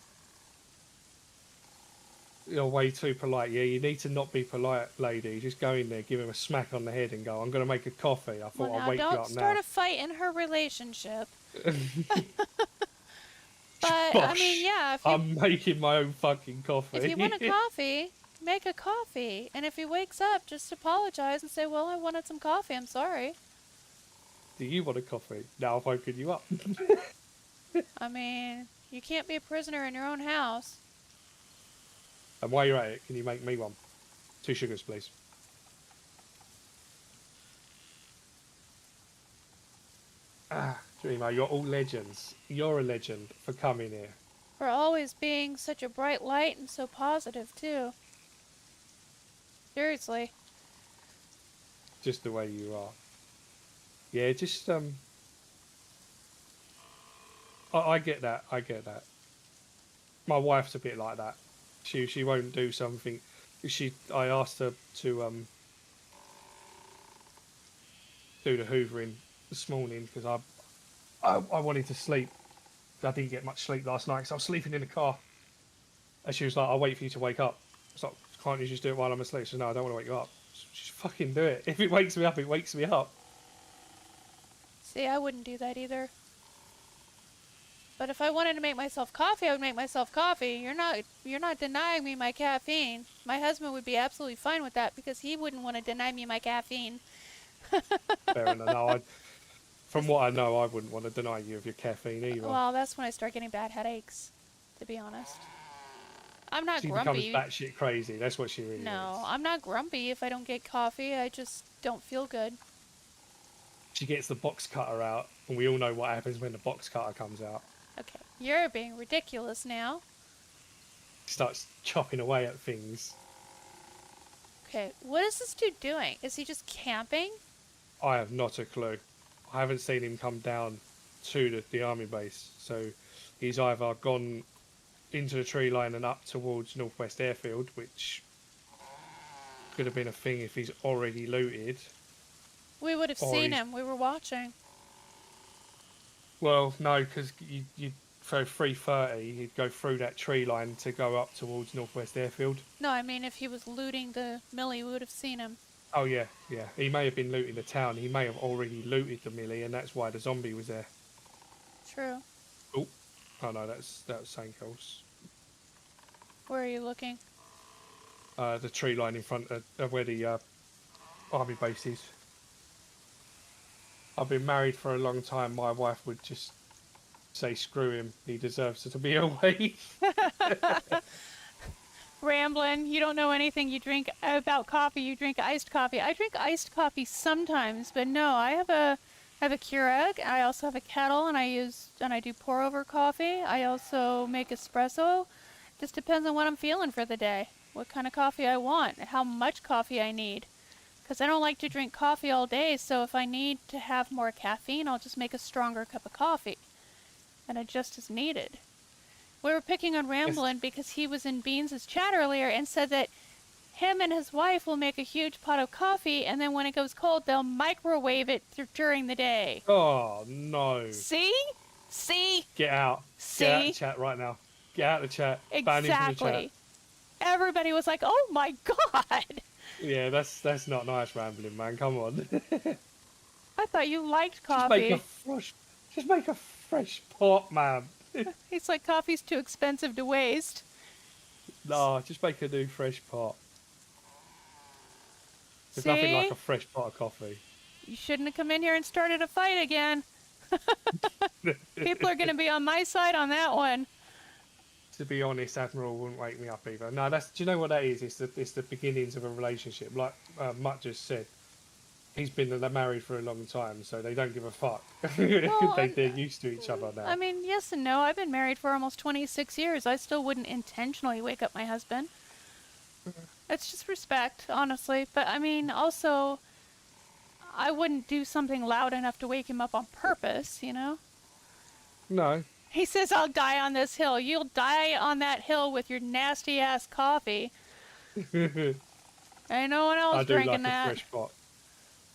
You're way too polite. Yeah, you need to not be polite, lady. Just go in there, give him a smack on the head and go, I'm going to make a coffee. I thought Well, I'd wake you don't up start now. a fight in her relationship. But, I mean, yeah, if you, I'm making my own fucking coffee. if you want a coffee, make a coffee. And if he wakes up, just apologize and say, well, I wanted some coffee. I'm sorry. Do you want a coffee? Now I've woken you up. I mean, you can't be a prisoner in your own house. And while you're at it, can you make me one? 2 sugars, please. Dreamer, you're all legends. You're a legend for coming here. For always being such a bright light and so positive, too. Seriously. Just the way you are. Yeah, just, I get that, I get that. My wife's a bit like that. She won't do something. I asked her to, do the hoovering this morning because I wanted to sleep. I didn't get much sleep last night because I was sleeping in the car. And she was like, I'll wait for you to wake up. I was like, can't you just do it while I'm asleep? She said, no, I don't want to wake you up. Just fucking do it. If it wakes me up, it wakes me up. See, I wouldn't do that either. But if I wanted to make myself coffee, I would make myself coffee. You're not denying me my caffeine. My husband would be absolutely fine with that because he wouldn't want to deny me my caffeine. Fair enough. No, from what I know, I wouldn't want to deny you of your caffeine either. Well, that's when I start getting bad headaches, to be honest. I'm not she grumpy. becomes batshit crazy. That's what she really is. No, I'm not grumpy if I don't get coffee. I just don't feel good. She gets the box cutter out, and we all know what happens when the box cutter comes out. Okay, you're being ridiculous now. She starts chopping away at things. Okay, what is this dude doing? Is he just camping? I have not a clue. I haven't seen him come down to the army base, so he's either gone into the tree line and up towards Northwest Airfield, which could have been a thing if he's already looted. We would have seen him. We were watching. Well, no, because you for 3:30, he'd go through that tree line to go up towards Northwest Airfield. No, I mean if he was looting the millie, we would have seen him. Oh yeah, yeah. He may have been looting the town. He may have already looted the millie, and that's why the zombie was there. True. Oh no, that's St. Coles. Where are you looking? The tree line in front of where the army base is. I've been married for a long time. My wife would just say, screw him. He deserves to be away. Ramblin', you don't know anything. You drink about coffee. You drink iced coffee. I drink iced coffee sometimes, but no, I have a Keurig. I also have a kettle, and I do pour over coffee. I also make espresso. Just depends on what I'm feeling for the day, what kind of coffee I want, how much coffee I need. Because I don't like to drink coffee all day, so if I need to have more caffeine, I'll just make a stronger cup of coffee, and adjust as needed. We were picking on Ramblin' because he was in Beans' chat earlier and said that him and his wife will make a huge pot of coffee, and then when it goes cold, they'll microwave it during the day. Oh, no. See? See? Get out. See? Get out of the chat right now. Get out of the chat. Ban him from the chat. Everybody was like, oh my god! Yeah, that's not nice, Rambling, man. Come on. I thought you liked coffee. Just make a fresh pot, man. He's like, coffee's too expensive to waste. No, just make a new fresh pot. There's See? nothing like a fresh pot of coffee. You shouldn't have come in here and started a fight again. People are going to be on my side on that one. To be honest, Admiral wouldn't wake me up either. No, do you know what that is? It's the beginnings of a relationship. Like Mutt just said, he's been married for a long time, so they don't give a fuck. Well, they're used to each other now. I mean, yes and no. I've been married for almost 26 years. I still wouldn't intentionally wake up my husband. It's just respect, honestly. But I mean, also, I wouldn't do something loud enough to wake him up on purpose, you know? No. He says, I'll die on this hill. You'll die on that hill with your nasty-ass coffee. Ain't no one else drinking that. I do like a fresh pot.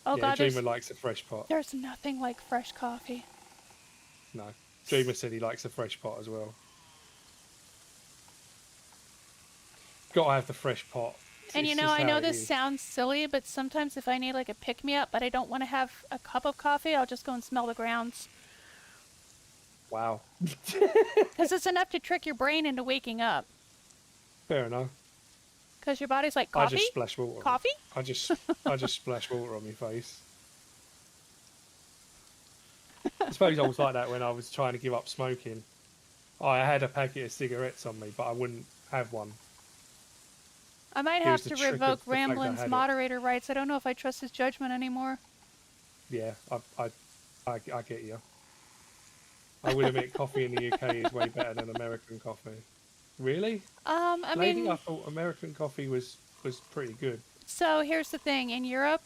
Oh, yeah, God, Dreamer likes a fresh pot. There's nothing like fresh coffee. No. Dreamer said he likes a fresh pot as well. Gotta have the fresh pot. And you know, I know this sounds silly, but sometimes if I need like a pick-me-up, but I don't want to have a cup of coffee, I'll just go and smell the grounds. Wow. Because it's enough to trick your brain into waking up. Fair enough. Because your body's like, coffee? I just splash water. Coffee? I just splash water on my face. I suppose I was like that when I was trying to give up smoking. I had a packet of cigarettes on me, but I wouldn't have one. I might It have was the to trick of revoke the fact I Ramblin's had it. moderator rights. I don't know if I trust his judgment anymore. Yeah, I get you. I will admit coffee in the UK is way better than American coffee. Really? I Lady, mean, I thought American coffee was pretty good. so here's the thing. In Europe,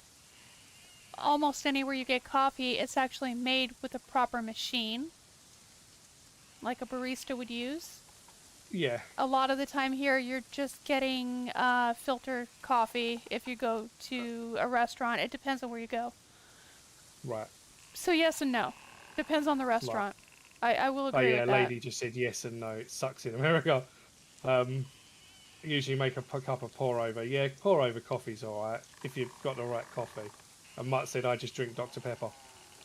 almost anywhere you get coffee, it's actually made with a proper machine, like a barista would use. Yeah. A lot of the time here, you're just getting filter coffee if you go to a restaurant. It depends on where you go. Right. So yes and no. Depends on the restaurant. I will Oh agree yeah, with that. lady just said yes and no. It sucks in America. Usually make a cup of pour over. Yeah, pour over coffee's alright if you've got the right coffee. And Mutt said I just drink Dr. Pepper.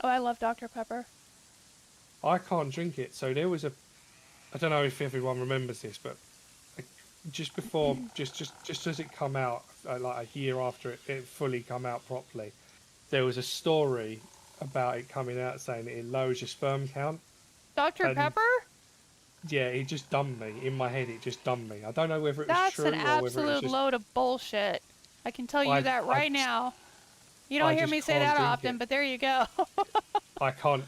Oh, I love Dr. Pepper. I can't drink it. So there was I don't know if everyone remembers this, but just before, just as it come out, like a year after it fully come out properly, there was a story about it coming out saying that it lowers your sperm count. Dr. And Pepper? yeah, it just dumbed me. In my head, it just dumbed me. I don't know whether it was That's true an or whether it absolute was just... load of bullshit. I can tell you that right now. You don't I hear just me say can't that drink often, it. but there you go. I can't,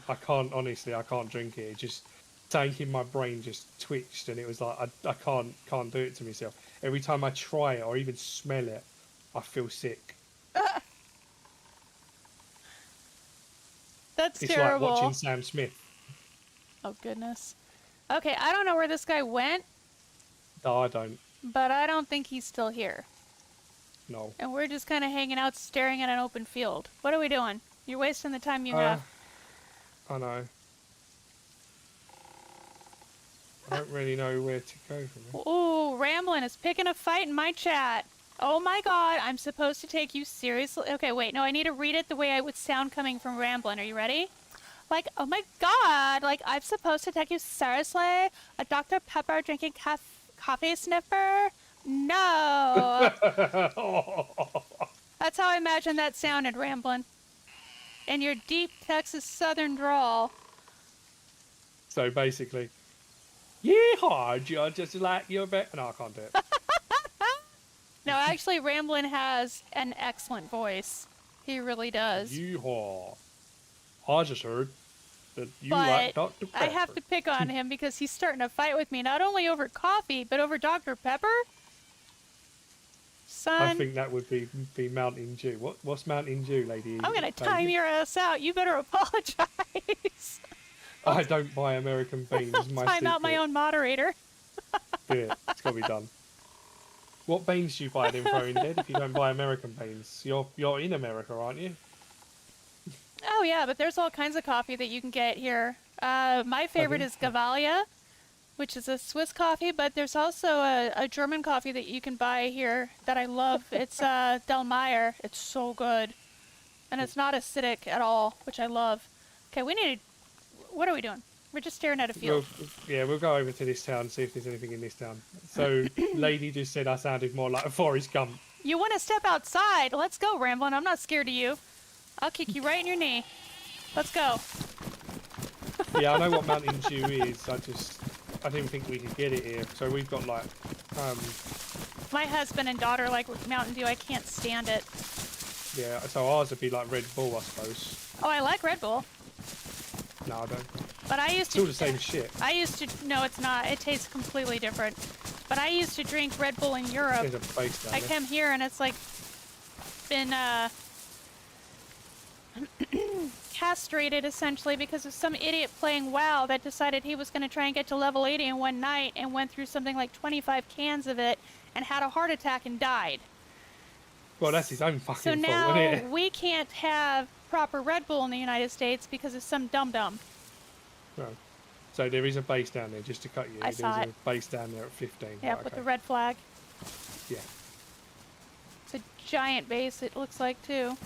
honestly, I can't drink it. It just, something in my brain just twitched and it was like, I can't do it to myself. Every time I try it or even smell it, I feel sick. That's It's terrible. like watching Sam Smith. Oh, goodness. Okay, I don't know where this guy went, No, I don't. but I don't think he's still here. No. And we're just kind of hanging out staring at an open field. What are we doing? You're wasting the time you have. I know. I don't really know where to go from here. Ooh, Ramblin' is picking a fight in my chat. Oh my god, I'm supposed to take you seriously. Okay, wait, no, I need to read it the way I would sound coming from Ramblin'. Are you ready? Like, oh my god, like, I'm supposed to take you seriously? A Dr. Pepper drinking coffee sniffer? No! That's how I imagine that sounded, Ramblin'. In your deep Texas Southern drawl. So basically, yeehaw, just like your back. No, I can't do it. No, actually, Ramblin' has an excellent voice. He really does. Yeehaw. I just heard that you But like Dr. Pepper. I have to pick on him because he's starting to fight with me, not only over coffee, but over Dr. Pepper. Son, I think that would be Mountain Dew. What's Mountain Dew, lady? I'm going to time your ass out. You better apologize. I don't buy American beans. My Time out my secret. own moderator. Do it. It's got to be done. What beans do you buy in Throwing Dead if you don't buy American beans? You're in America, aren't you? Oh, yeah, but there's all kinds of coffee that you can get here. My favorite is Gavalia, which is a Swiss coffee, but there's also a German coffee that you can buy here that I love. It's Del Meyer. It's so good. And it's not acidic at all, which I love. Okay, what are we doing? We're just staring at a field. We'll go over to this town and see if there's anything in this town. So, lady just said I sounded more like a Forrest Gump. You want to step outside? Let's go, Ramblin'. I'm not scared of you. I'll kick you right in your knee. Let's go. Yeah, I know what Mountain Dew is. I didn't think we could get it here. So we've got like, My husband and daughter like Mountain Dew. I can't stand it. yeah. So ours would be like Red Bull, I suppose. Oh, I like Red Bull. No, I don't. But I used It's all to. the same shit. I used to. No, it's not. It tastes completely different. But I used to drink Red Bull in Europe. There's a base down I there. came here and it's like been castrated essentially because of some idiot playing WoW that decided he was going to try and get to level 80 in one night and went through something like 25 cans of it and had a heart attack and died. Well, that's his own fucking So fault, now isn't it? we can't have proper Red Bull in the United States because of some dum-dum. Right. So there is a base down there, just to cut you. I saw There's it. a base down there at 15. Yeah, Right, with the okay. red flag. Yeah. It's a giant base, it looks like, too.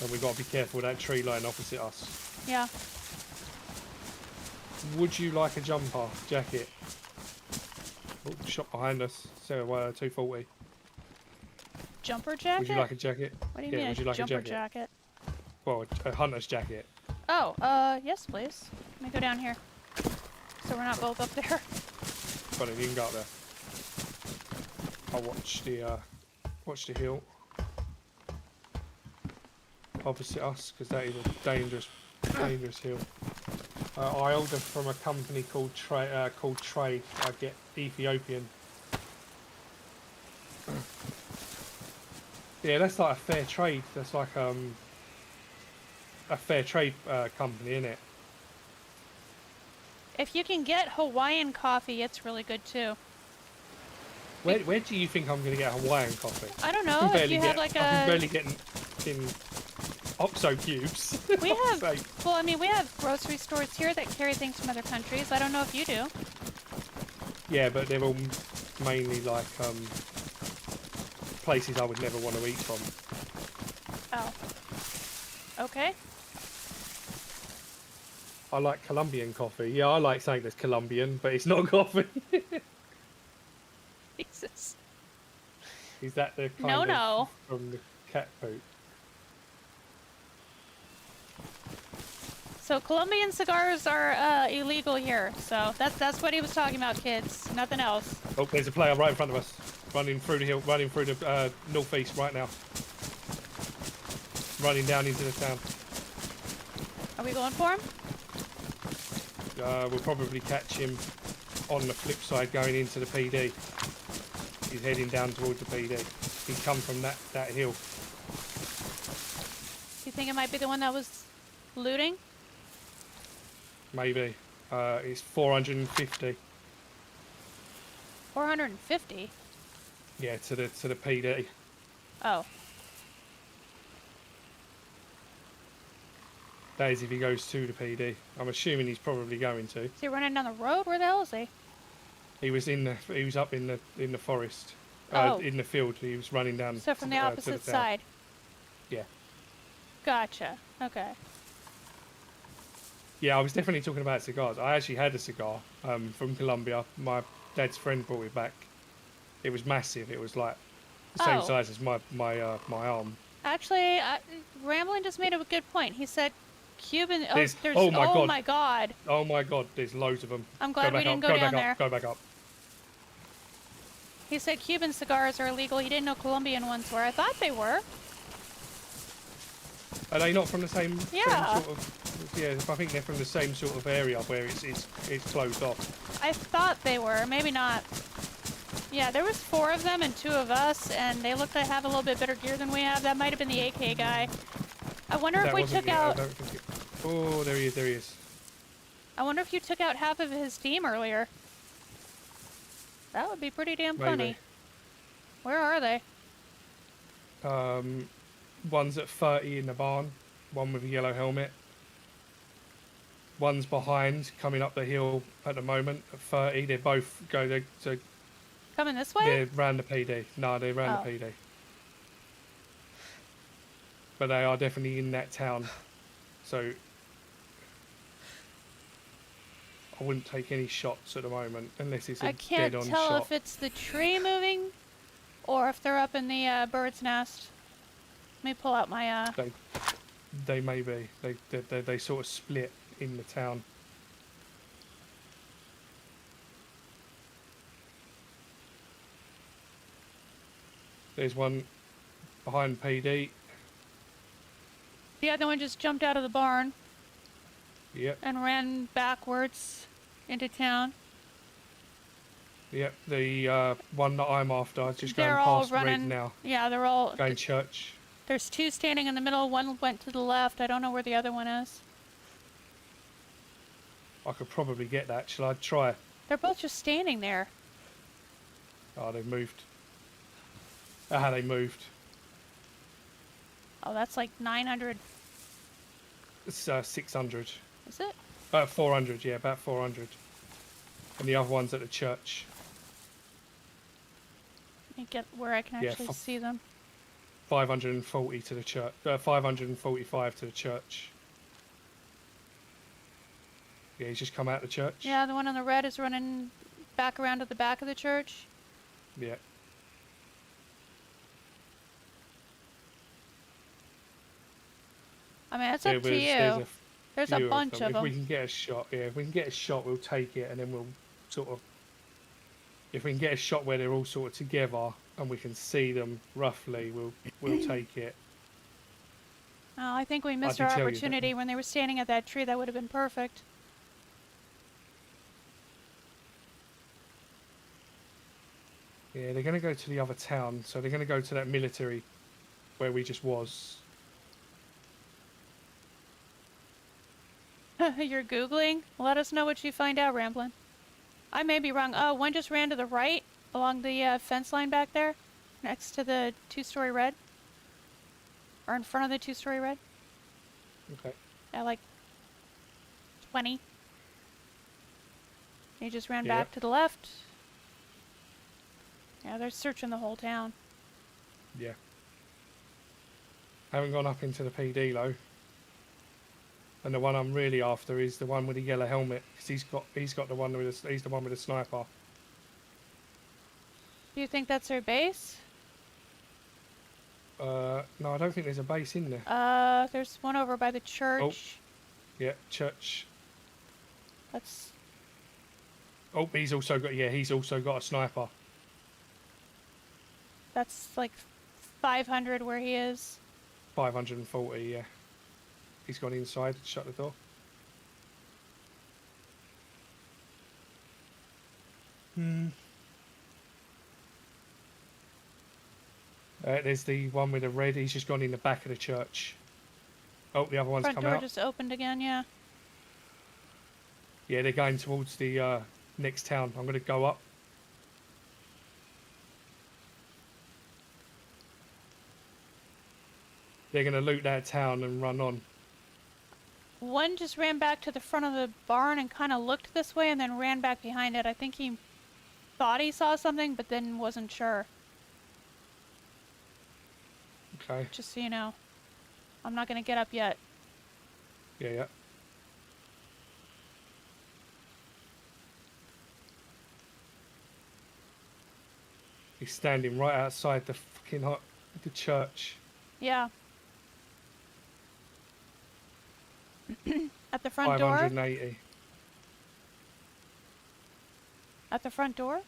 And we've got to be careful of that tree line opposite us. Yeah. Would you like a jumper jacket? Oh, shop behind us. So 240. Jumper jacket? Would you like a jacket? What do you Yeah, mean would you a like a jumper jacket? jacket? Well, a hunter's jacket. Oh, yes, please. Let me go down here. So we're not both up there. Got it, you can go up there. I'll watch the hill opposite us, because that is a dangerous hill. I order from a company called Trade. I get Ethiopian. Yeah, that's like a fair trade. That's like a fair trade company, isn't it? If you can get Hawaiian coffee, it's really good too. Where do you think I'm going to get Hawaiian coffee? I don't know. If you have like I can a... barely get in OXO cubes. We have... Well, I mean, we have grocery stores here that carry things from other countries. I don't know if you do. Yeah, but they're all mainly like places I would never want to eat from. Oh. Okay. I like Colombian coffee. Yeah, I like something that's Colombian, but it's not coffee. Jesus. Is that the kind No. from the cat poop? So Colombian cigars are illegal here. So that's what he was talking about, kids. Nothing else. Oh, there's a player right in front of us. Running through the hill, running through the northeast right now. Running down into the town. Are we going for him? We'll probably catch him on the flip side going into the PD. He's heading down towards the PD. He's come from that hill. Do you think it might be the one that was looting? Maybe. It's 450. 450? Yeah, to the PD. Oh. That is if he goes to the PD. I'm assuming he's probably going to. Is he running down the road? Where the hell is he? He was up in the forest. Oh. In the field. He was running down. So from the to opposite town. side. Yeah. Gotcha. Okay. Yeah, I was definitely talking about cigars. I actually had a cigar from Colombia. My dad's friend brought it back. It was massive. It was like the same Oh. size as my arm. Actually, Ramblin just made a good point. He said Cuban... Oh, There's- there's... oh my God. my God. Oh my god, there's loads of them. I'm glad we didn't go down there. Go back up. He said Cuban cigars are illegal. He didn't know Colombian ones were. I thought they were. Are they not from the same Yeah. sort of... Yeah, I think they're from the same sort of area where it's closed off. I thought they were. Maybe not. Yeah, there was 4 of them and 2 of us, and they looked to have a little bit better gear than we have. That might have been the AK guy. I wonder if That we wasn't took the- I out... don't think it- Oh, there he is. I wonder if you took out half of his team earlier. That would be pretty damn funny. Maybe. Where are they? One's at 30 in the barn. One with a yellow helmet. One's behind, coming up the hill at the moment at 30. They both go. They're Coming this way? round the PD. No, they're round Oh. the PD. But they are definitely in that town. So I wouldn't take any shots at the moment unless it's a I can't dead-on tell shot. if it's the tree moving or if they're up in the bird's nest. Let me pull out my... They may be. They sort of split in the town. There's one behind PD. The other one just jumped out of the barn Yep, and ran backwards into town. yep. The one that I'm after is just going They're all past running... red now. Yeah, they're all... Going church. There's 2 standing in the middle. One went to the left. I don't know where the other one is. I could probably get that. Shall I try? They're both just standing there. Oh, they've moved. Ah, they moved. Oh, that's like 900. It's 600. Is it? About 400, yeah, about 400. And the other one's at the church. Let me get where I can Yeah, actually see them. 540 to the church. 545 to the church. Yeah, he's just come out of the church. Yeah, the one on the red is running back around to the back of the church? Yeah. I mean, it's up to you. There's a bunch of If them. we can get a shot, yeah, if we can get a shot, we'll take it, and then we'll sort of... If we can get a shot where they're all sort of together, and we can see them roughly, we'll take it. Oh, I think we missed I our did tell you that. opportunity when they were standing at that tree. That would have been perfect. Yeah, they're going to go to the other town, so they're going to go to that military where we just was. You're Googling? Let us know what you find out, Ramblin'. I may be wrong. Oh, one just ran to the right along the fence line back there, next to the two-story red. Or in front of the two-story red. Okay. At like 20. He just ran back to the left. Yeah, they're searching the whole town. Yeah. Haven't gone up into the PD though. And the one I'm really after is the one with the yellow helmet, because he's got the one with he's the one with the sniper. Do you think that's their base? No, I don't think there's a base in there. There's one over by the church. Yeah, church. That's... Oh, he's also got a sniper. That's like 500 where he is. 540, yeah. He's gone inside, shut the door. There's the one with the red, he's just gone in the back of the church. Oh, the other one's come out. Front door just opened again, yeah. Yeah, they're going towards the next town. I'm going to go up. They're going to loot that town and run on. One just ran back to the front of the barn and kind of looked this way and then ran back behind it. I think he thought he saw something, but then wasn't sure. Okay. Just so you know. I'm not going to get up yet. Yeah. He's standing right outside the the church. Yeah. At the front door? 580. At the front door?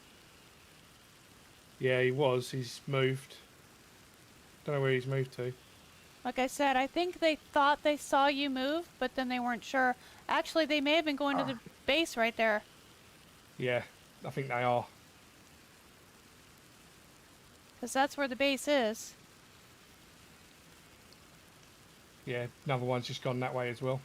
Yeah, he was. He's moved. Don't know where he's moved to. Like I said, I think they thought they saw you move, but then they weren't sure. Actually, they may have been going to the base right there. Yeah, I think they are. Because that's where the base is. Yeah, another one's just gone that way as well.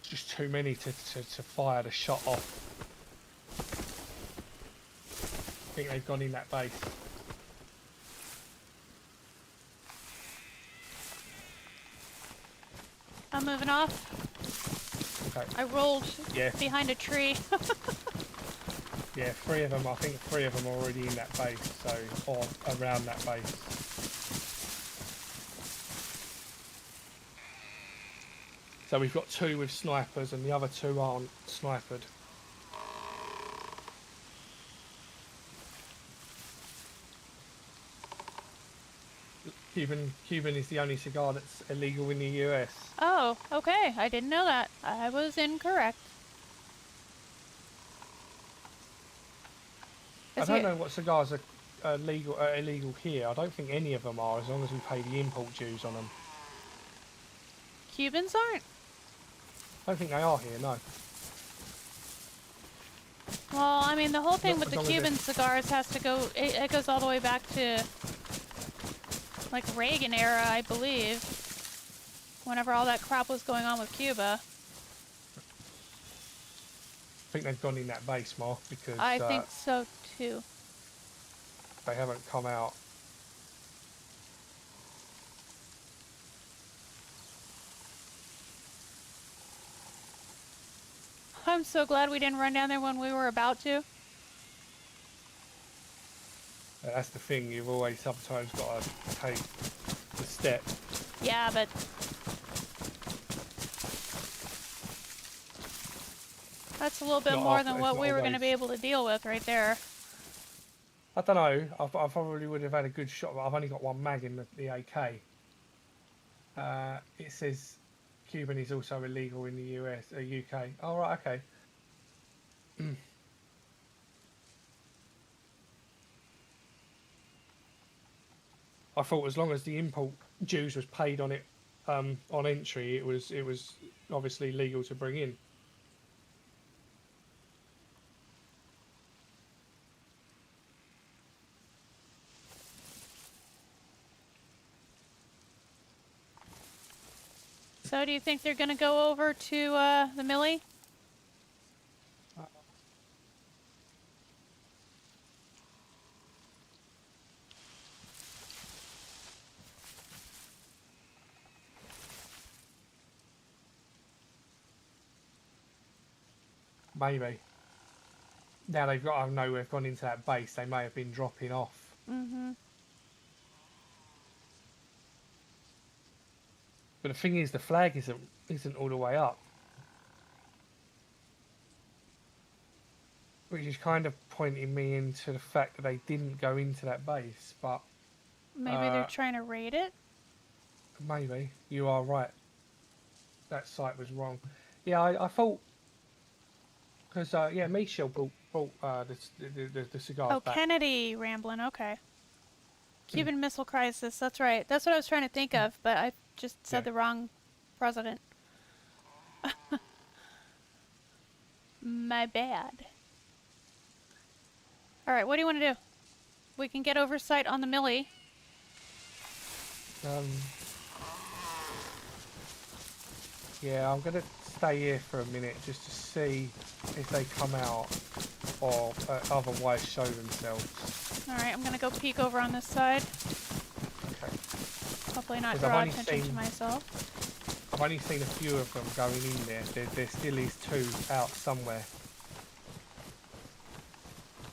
It's just too many to fire the shot off. I think they've gone in that base. I'm moving off. Okay. I rolled behind a tree. Yeah, three of them. I think three of them are already in that base, so or around that base. So we've got two with snipers, and the other two aren't sniped. Cuban is the only cigar that's illegal in the US. Oh, okay. I didn't know that. I was incorrect. I don't know what cigars are illegal here. I don't think any of them are, as long as we pay the import dues on them. Cubans aren't? I don't think they are here, no. Well, I mean, the whole thing Not with the as long as Cuban cigars has to go... It goes all the way back to... like Reagan era, I believe, whenever all that crap was going on with Cuba. I think they've gone in that base, Mar, because I think so too. they haven't come out. I'm so glad we didn't run down there when we were about to. That's the thing. You've always sometimes got to take the step. Yeah, but that's a little bit more than what we were going to be able to deal with right there. I don't know. I probably would have had a good shot, but I've only got one mag in the AK. It says Cuban is also illegal in the UK. Oh, right, okay. I thought as long as the import dues was paid on it on entry, it was obviously legal to bring in. So do you think they're going to go over to the Millie? Maybe. Now they've got to know we've gone into that base. They may have been dropping off. Mm-hmm. But the thing is, the flag isn't all the way up, which is kind of pointing me into the fact that they didn't go into that base. But maybe they're trying to raid it. Maybe you are right. That site was wrong. Yeah, I thought because yeah, Michelle brought the cigars Oh, back. Kennedy rambling. Okay. Cuban Missile Crisis. That's right. That's what I was trying to think of, but I just said the wrong president. My bad. All right, what do you want to do? We can get oversight on the Millie. Yeah, I'm gonna stay here for a minute just to see if they come out or otherwise show themselves. All right, I'm gonna go peek over on this side. Okay. Hopefully not draw attention to myself. I've only seen a few of them going in there. There still is 2 out somewhere.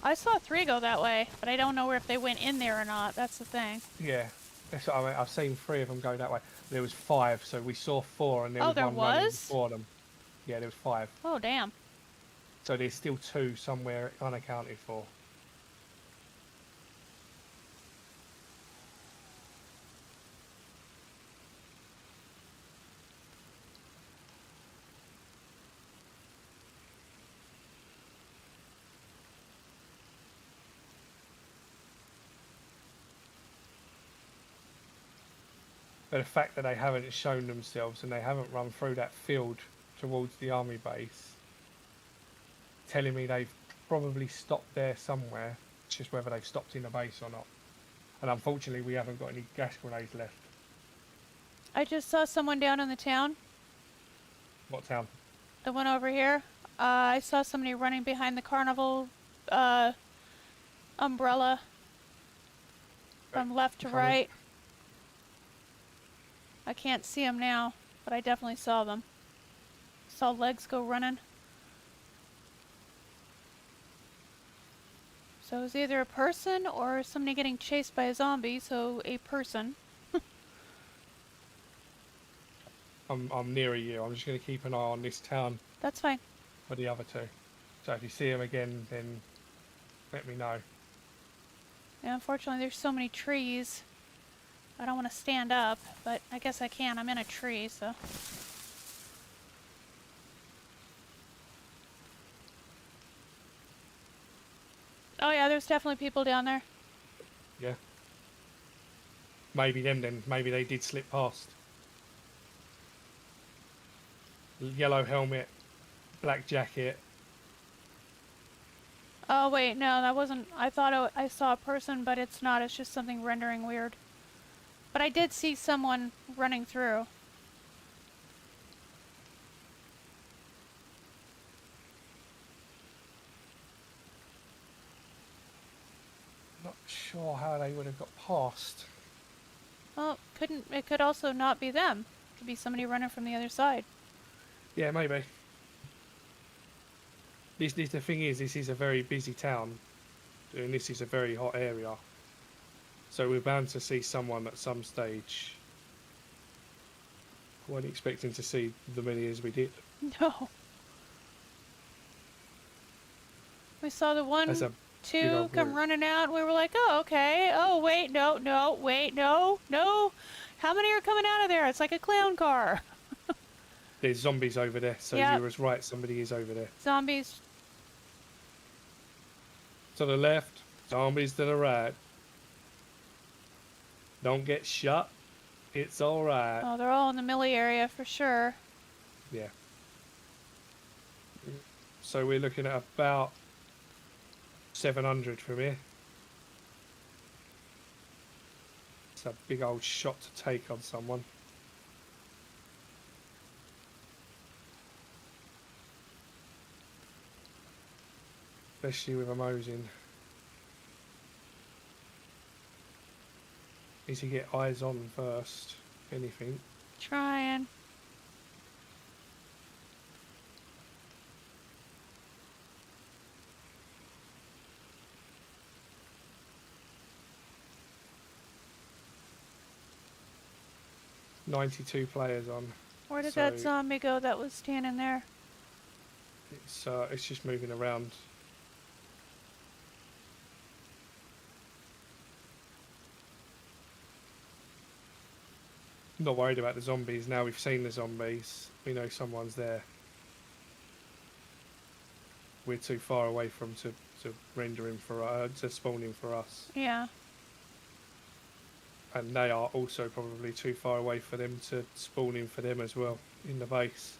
I saw 3 go that way, but I don't know if they went in there or not. That's the thing. Yeah, that's what I mean. I've seen 3 of them go that way. There was 5, so we saw 4, and there was one running before them. Yeah, there was 5. Oh, damn. So there's still 2 somewhere unaccounted for. But the fact that they haven't shown themselves and they haven't run through that field towards the army base, telling me they've probably stopped there somewhere. It's just whether they've stopped in the base or not. And unfortunately, we haven't got any gas grenades left. I just saw someone down in the town. What town? The one over here. I saw somebody running behind the carnival umbrella from left to right. I can't see them now, but I definitely saw them. Saw legs go running. So it was either a person or somebody getting chased by a zombie, so a person. I'm nearer you. I'm just going to keep an eye on this town. That's fine. For the other 2. So if you see them again, then let me know. Yeah, unfortunately, there's so many trees. I don't want to stand up, but I guess I can. I'm in a tree, so. Oh yeah, there's definitely people down there. Yeah. Maybe them then. Maybe they did slip past. Yellow helmet, black jacket. Oh wait, no, that wasn't. I thought I saw a person, but it's not. It's just something rendering weird. But I did see someone running through. Not sure how they would have got past. Well, it could also not be them. It could be somebody running from the other side. Yeah, maybe. The thing is, this is a very busy town, and this is a very hot area. So we're bound to see someone at some stage. I wasn't expecting to see the many as we did. No. We saw the one, That's a big two old come group. running out, and we were like, oh, okay. Oh, wait, no, no, wait, no, no. How many are coming out of there? It's like a clown car. There's zombies over there, so Yep. you was right, somebody is over there. Zombies. To the left, zombies to the right. Don't get shot. It's alright. Oh, they're all in the Millie area for sure. Yeah. So we're looking at about 700 from here. It's a big old shot to take on someone. Especially with a Mosin. Need to get eyes on first. Anything. Trying. .92 players on. Where did So- that zombie go that was standing there? It's just moving around. Not worried about the zombies. Now we've seen the zombies, we know someone's there. We're too far away from to render him for to spawn him for us, Yeah. and they are also probably too far away for them to spawn him for them as well in the base.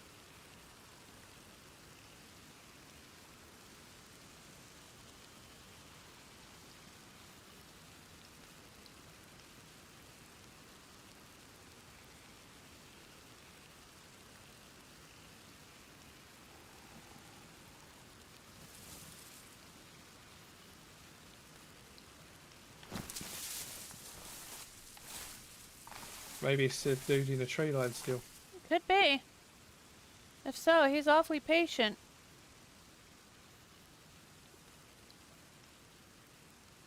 Maybe it's the dude in the tree line still. Could be. If so, he's awfully patient.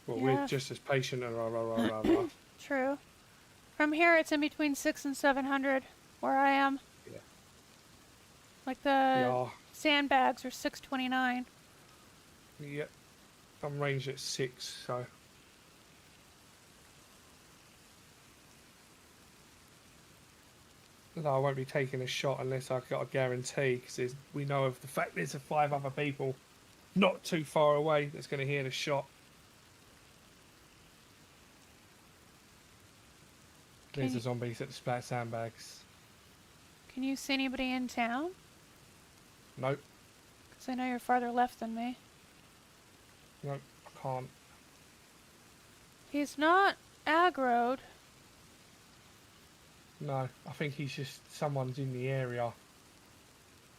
Well, Yeah. we're just as patient and rah, rah, rah, rah, rah. True. From here, it's in between 600 and 700, where I am. Yeah. Like the Yeah. sandbags are 629. Yep. I'm ranged at 6, so. No, I won't be taking a shot unless I've got a guarantee, because we know of the fact there's 5 other people not too far away that's going to hear the shot. There's you- the zombies at the splat sandbags. Can you see anybody in town? Nope, Because I know you're farther left than me. nope, I can't. He's not aggroed. No, I think he's just someone's in the area.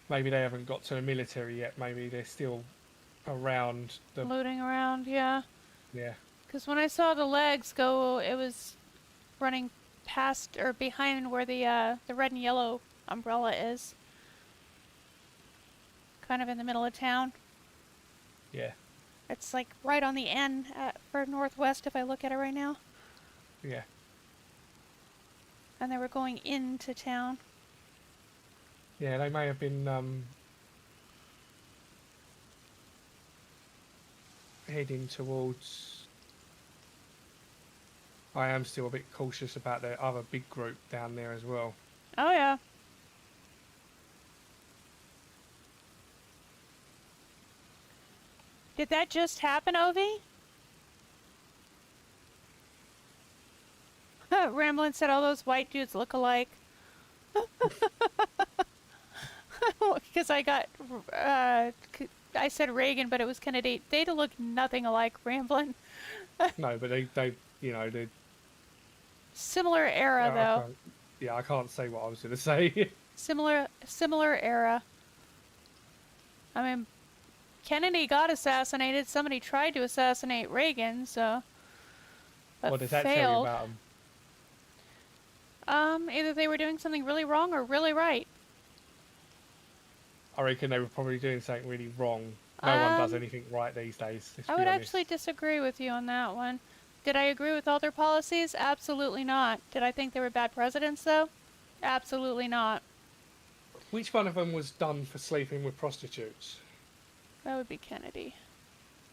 Maybe they haven't got to the military yet. Maybe they're still around the. Looting around, yeah. Yeah, Because when I saw the legs go, it was running past or behind where the red and yellow umbrella is. Kind of in the middle of town. yeah, It's like right on the end for northwest if I look at it right now. yeah. And they were going into town. Yeah, they may have been heading towards. I am still a bit cautious about the other big group down there as well. Oh yeah. Did that just happen, Ovi? Ramblin said all those white dudes look alike. Because I got, I said Reagan, but it was Kennedy. They look nothing alike, Ramblin. No, but they they. Similar era, I though. can't- Yeah, I can't say what I was going to say. Similar era. I mean, Kennedy got assassinated. Somebody tried to assassinate Reagan, so. But What does that failed. tell you about them? Either they were doing something really wrong or really right. I reckon they were probably doing something really wrong. No one does anything right these days. Let's I be would honest. actually disagree with you on that one. Did I agree with all their policies? Absolutely not. Did I think they were bad presidents, though? Absolutely not. Which one of them was done for sleeping with prostitutes? That would be Kennedy.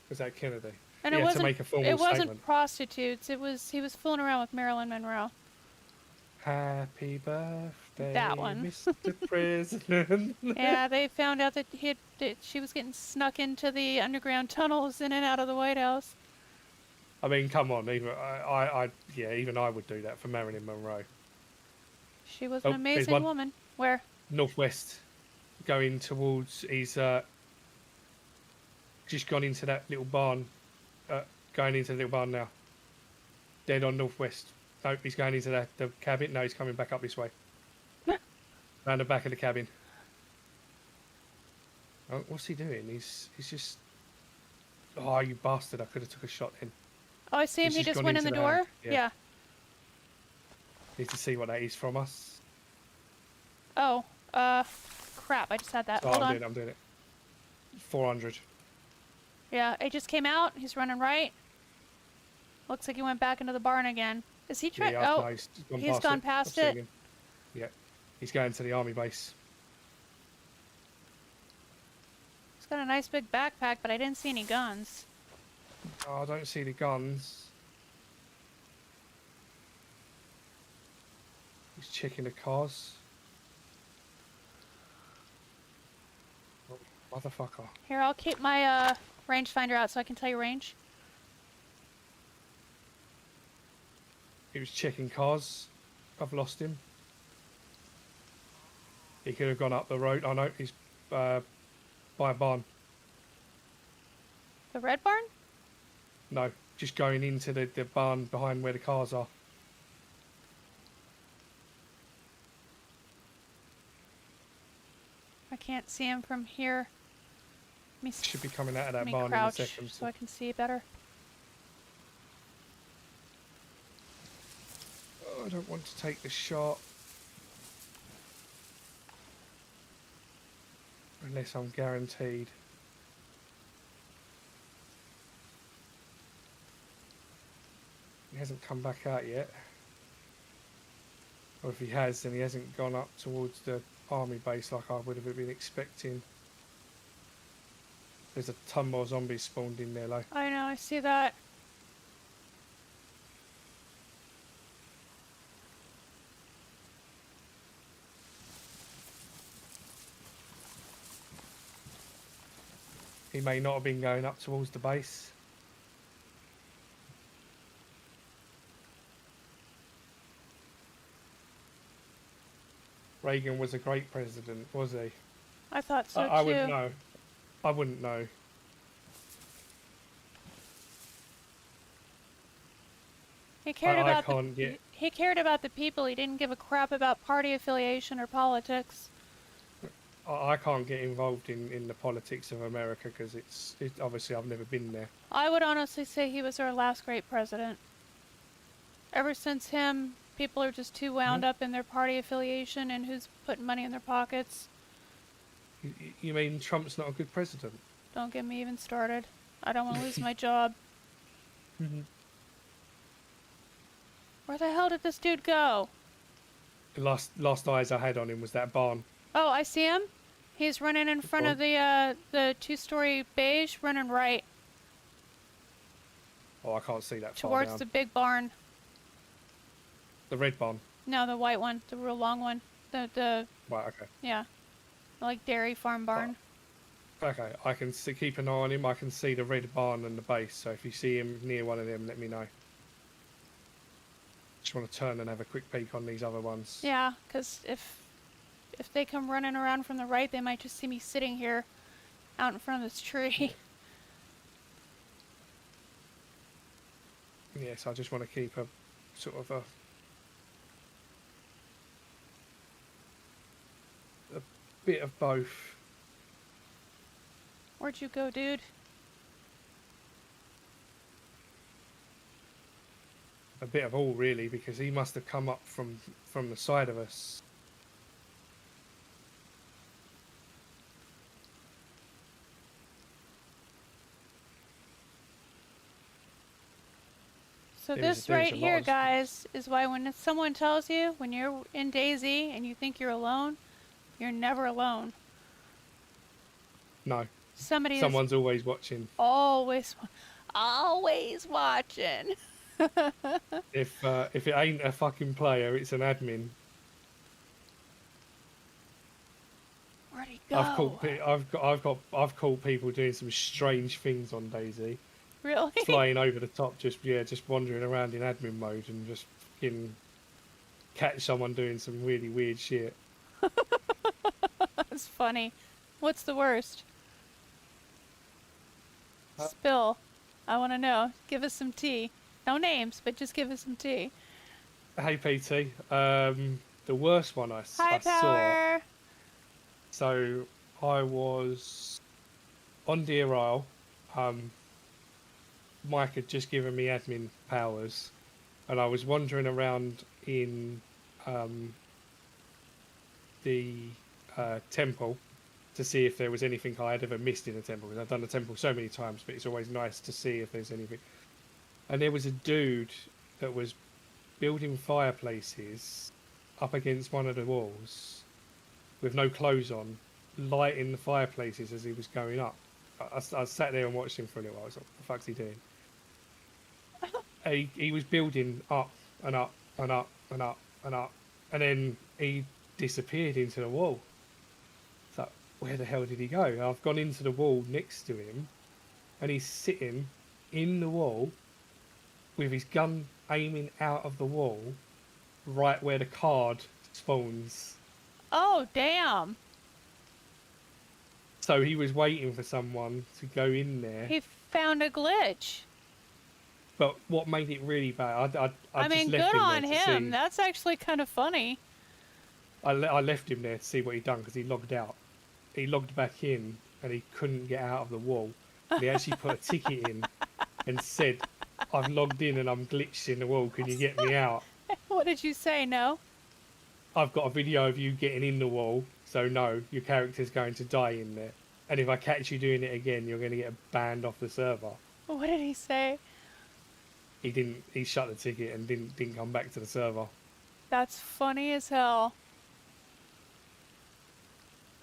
Was that Kennedy? And Yeah, it wasn't, to make a formal it wasn't statement. prostitutes. He was fooling around with Marilyn Monroe. Happy birthday, That one. Mr. President. Yeah, they found out that she was getting snuck into the underground tunnels in and out of the White House. I mean, come on, even even I would do that for Marilyn Monroe. She was an amazing woman. Where? Northwest, going towards. He's just gone into that little barn. Going into the little barn now. Dead on Northwest. No, he's going into the cabin. No, he's coming back up this way. Around the back of the cabin. Oh, what's he doing? He's just. Oh, you bastard! I could have took a shot then. Oh, I see him. He just went in the door? Yeah. Need to see what that is from us. Oh, crap. I just had that. Hold on. I'm doing it. 400. Yeah, it just came out. He's running right. Looks like he went back into the barn again. Is he trying? Yeah, oh, he's gone past it. Yeah, he's going to the army base. He's got a nice big backpack, but I didn't see any guns. Oh, I don't see the guns. He's checking the cars. Oh, motherfucker. Here, I'll keep my rangefinder out so I can tell you range. He was checking cars. I've lost him. He could have gone up the road. Oh no, he's by a barn. The red barn? No, just going into the barn behind where the cars are. I can't see him from here. Should be coming out of that let me barn crouch in a second. so I can see better. Oh, I don't want to take the shot. Unless I'm guaranteed. He hasn't come back out yet. Or if he has, then he hasn't gone up towards the army base like I would have been expecting. There's a ton more zombies spawned in there, though. I know, I see that. He may not have been going up towards the base. Reagan was a great president, was he? I thought so I too. wouldn't know. I wouldn't know. He cared he cared about the people. He didn't give a crap about party affiliation or politics. I can't get involved in the politics of America because it's obviously I've never been there. I would honestly say he was our last great president. Ever since him, people are just too wound up in their party affiliation and who's putting money in their pockets. You mean Trump's not a good president? Don't get me even started. I don't want to lose my job. Where the hell did this dude go? The last eyes I had on him was that barn. Oh, I see him. He's running in front of the two-story beige, running right. Oh, I can't see that far Towards down. the big barn. The red barn. No, the white one, the real long one. The Right, okay. yeah, like dairy farm barn. Okay, I can keep an eye on him. I can see the red barn and the base. So if you see him near one of them, let me know. Just want to turn and have a quick peek on these other ones. Yeah, because if they come running around from the right, they might just see me sitting here out in front of this tree. Yes, I just want to keep a sort of a bit of both. Where'd you go, dude? A bit of all, really, because he must have come up from the side of us. So So There is- this there is right a lot here, of- guys, is why when someone tells you when you're in DayZ and you think you're alone, you're never alone. No, Somebody is someone's always watching. always watching. If it ain't a fucking player, it's an admin. Where'd he go? I've caught people doing some strange things on DayZ. Really? Flying over the top, just wandering around in admin mode and just fucking catch someone doing some really weird shit. That's funny. What's the worst? Uh, Spill. I want to know. Give us some tea. No names, but just give us some tea. Hey PT, the worst one I Hi, saw. Power. So I was on Deer Isle. Mike had just given me admin powers, and I was wandering around in the temple to see if there was anything I had ever missed in a temple, because I've done the temple so many times, but it's always nice to see if there's anything. And there was a dude that was building fireplaces up against one of the walls with no clothes on, lighting the fireplaces as he was going up. I sat there and watched him for a little while. I was like, what the fuck's he doing? He was building up and up and up and up and up, and then he disappeared into the wall. It's like, where the hell did he go? And I've gone into the wall next to him, and he's sitting in the wall with his gun aiming out of the wall, right where the card spawns. Oh, damn. So he was waiting for someone to go in there. He found a glitch. But what made it really bad, I mean, just left good him on there to him. see. That's actually kind of funny. I left him there to see what he'd done because he logged out. He logged back in and he couldn't get out of the wall. And he actually put a ticket in and said, I've logged in and I'm glitched in the wall. Can you get me out? What did you say? No? I've got a video of you getting in the wall. So no, your character's going to die in there. And if I catch you doing it again, you're going to get banned off the server. What did he say? He shut the ticket and didn't come back to the server. That's funny as hell.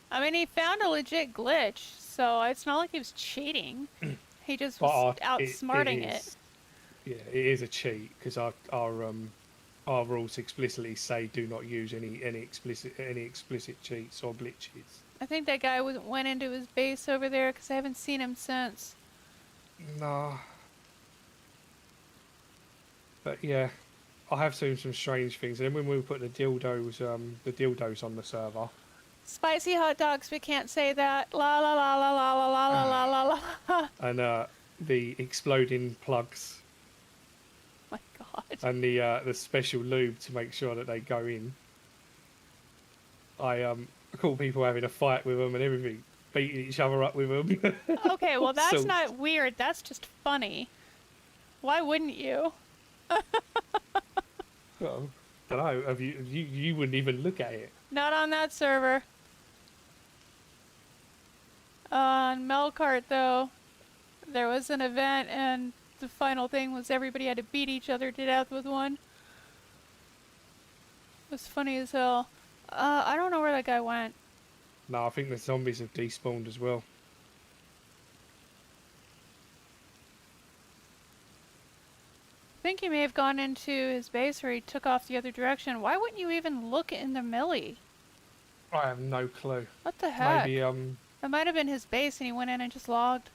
I mean, he found a legit glitch, so it's not like he was cheating. He just was outsmarting it. Yeah, it is a cheat because our rules explicitly say do not use any explicit cheats or glitches. I think that guy went into his base over there because I haven't seen him since. Nah. But yeah, I have seen some strange things. And then when we put the dildos on the server. Spicy hot dogs, we can't say that. La la la la la la la la la la la. And the exploding plugs. My God. And the special lube to make sure that they go in. I call people having a fight with them and everything, beating each other up with them. Okay, well that's So- not weird. That's just funny. Why wouldn't you? Well, don't know. Have you wouldn't even look at it. Not on that server. On Melkart, though, there was an event, and the final thing was everybody had to beat each other to death with one. It was funny as hell. I don't know where that guy went. No, I think the zombies have despawned as well. I think he may have gone into his base or he took off the other direction. Why wouldn't you even look in the millie? I have no clue. What the heck? Maybe It might have been his base and he went in and just logged.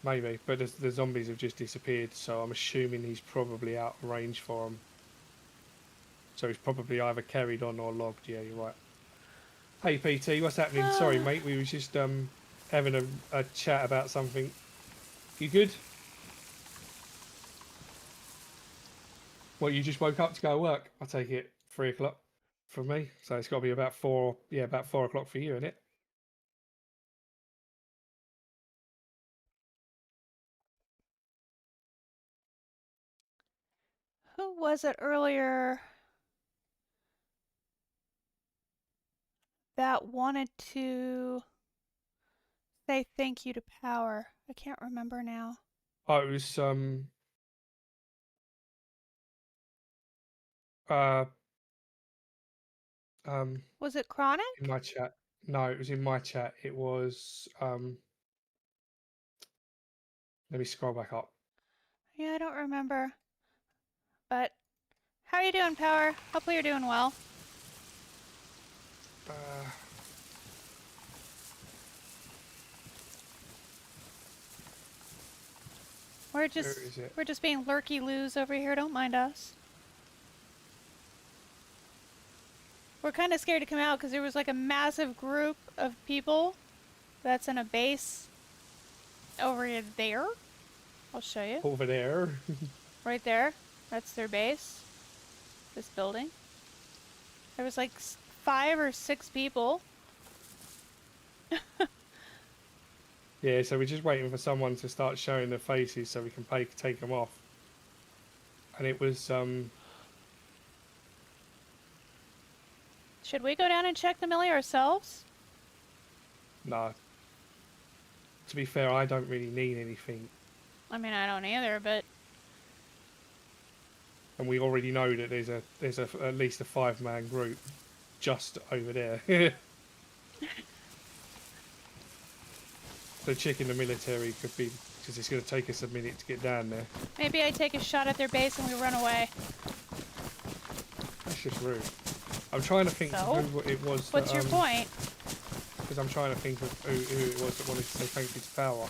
maybe, but the zombies have just disappeared, so I'm assuming he's probably out of range for them. So he's probably either carried on or logged. Yeah, you're right. Hey PT, what's happening? Sorry, mate. We was just having a chat about something. You good? Well, you just woke up to go to work. I take it 3 o'clock for me, so it's got to be about 4. Yeah, about 4 o'clock for you, isn't it? Who was it earlier that wanted to say thank you to Power? I can't remember now. Oh, it was Uh, Was it Chronic? in my chat. No, it was in my chat. It was let me scroll back up. Yeah, I don't remember. But how are you doing, Power? Hopefully you're doing well. We're just being lurky-loos over here. Don't mind us. We're kind of scared to come out because there was like a massive group of people that's in a base over there. I'll show you. Over there. Right there. That's their base. This building. There was like 5 or 6 people. Yeah, so we're just waiting for someone to start showing their faces so we can take them off. And it was Should we go down and check the millie ourselves? nah. To be fair, I don't really need anything. I mean, I don't either, but And we already know that there's at least a 5-man group just over there. So checking the military could be, because it's going to take us a minute to get down there. maybe I take a shot at their base and we run away. That's just rude. I'm trying to think So? who it was. What's your point? Because I'm trying to think of who it was that wanted to say thank you to Power.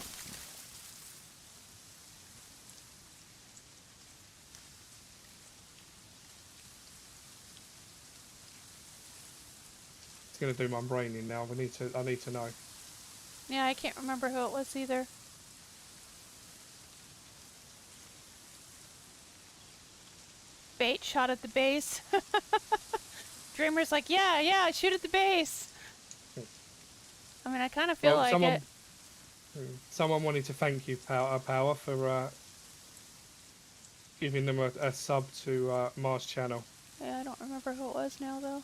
It's going to do my brain in now. I need to know. Yeah, I can't remember who it was either. Bait shot at the base. Dreamer's like, yeah, shoot at the base. I mean, I kind of feel like it. Someone wanted to thank you, Power, for giving them a sub to Mars channel. Yeah, I don't remember who it was now, though.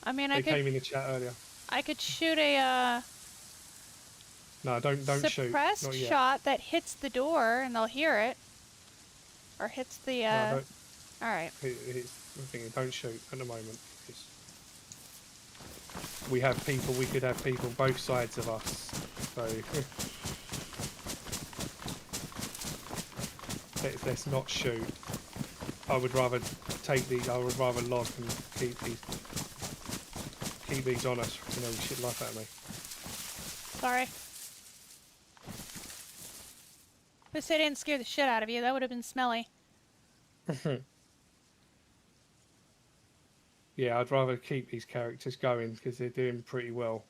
I mean, They came in the chat earlier. I could shoot a No, don't shoot. suppressed Not yet. shot that hits the door and they'll hear it. Or hits the, No, Alright. I'm thinking, don't shoot at the moment. Because we could have people both sides of us. So let's not shoot. I would rather log and keep these on us. You know, shit like that, mate. Sorry. This I didn't scare the shit out of you. That would have been smelly. Yeah, I'd rather keep these characters going because they're doing pretty well,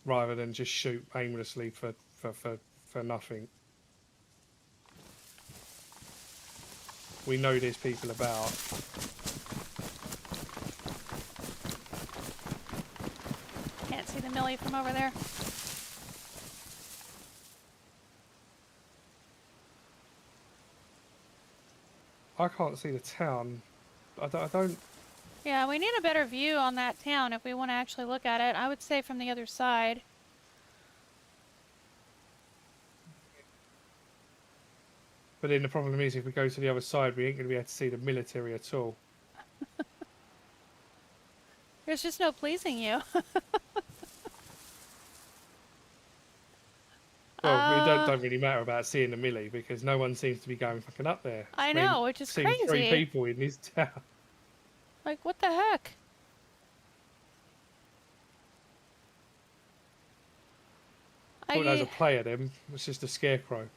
rather than just shoot aimlessly for nothing. We know there's people about. Can't see the millie from over there. I can't see the town. I don't. Yeah, we need a better view on that town if we want to actually look at it. I would say from the other side. But then the problem is, if we go to the other side, we ain't going to be able to see the military at all. There's just no pleasing you. Well, it don't really matter about seeing the millie because no one seems to be going fucking up there. I know, which is seen crazy. 3 people in this town. Like, what the heck? Thought that was a player then. It's just a scarecrow.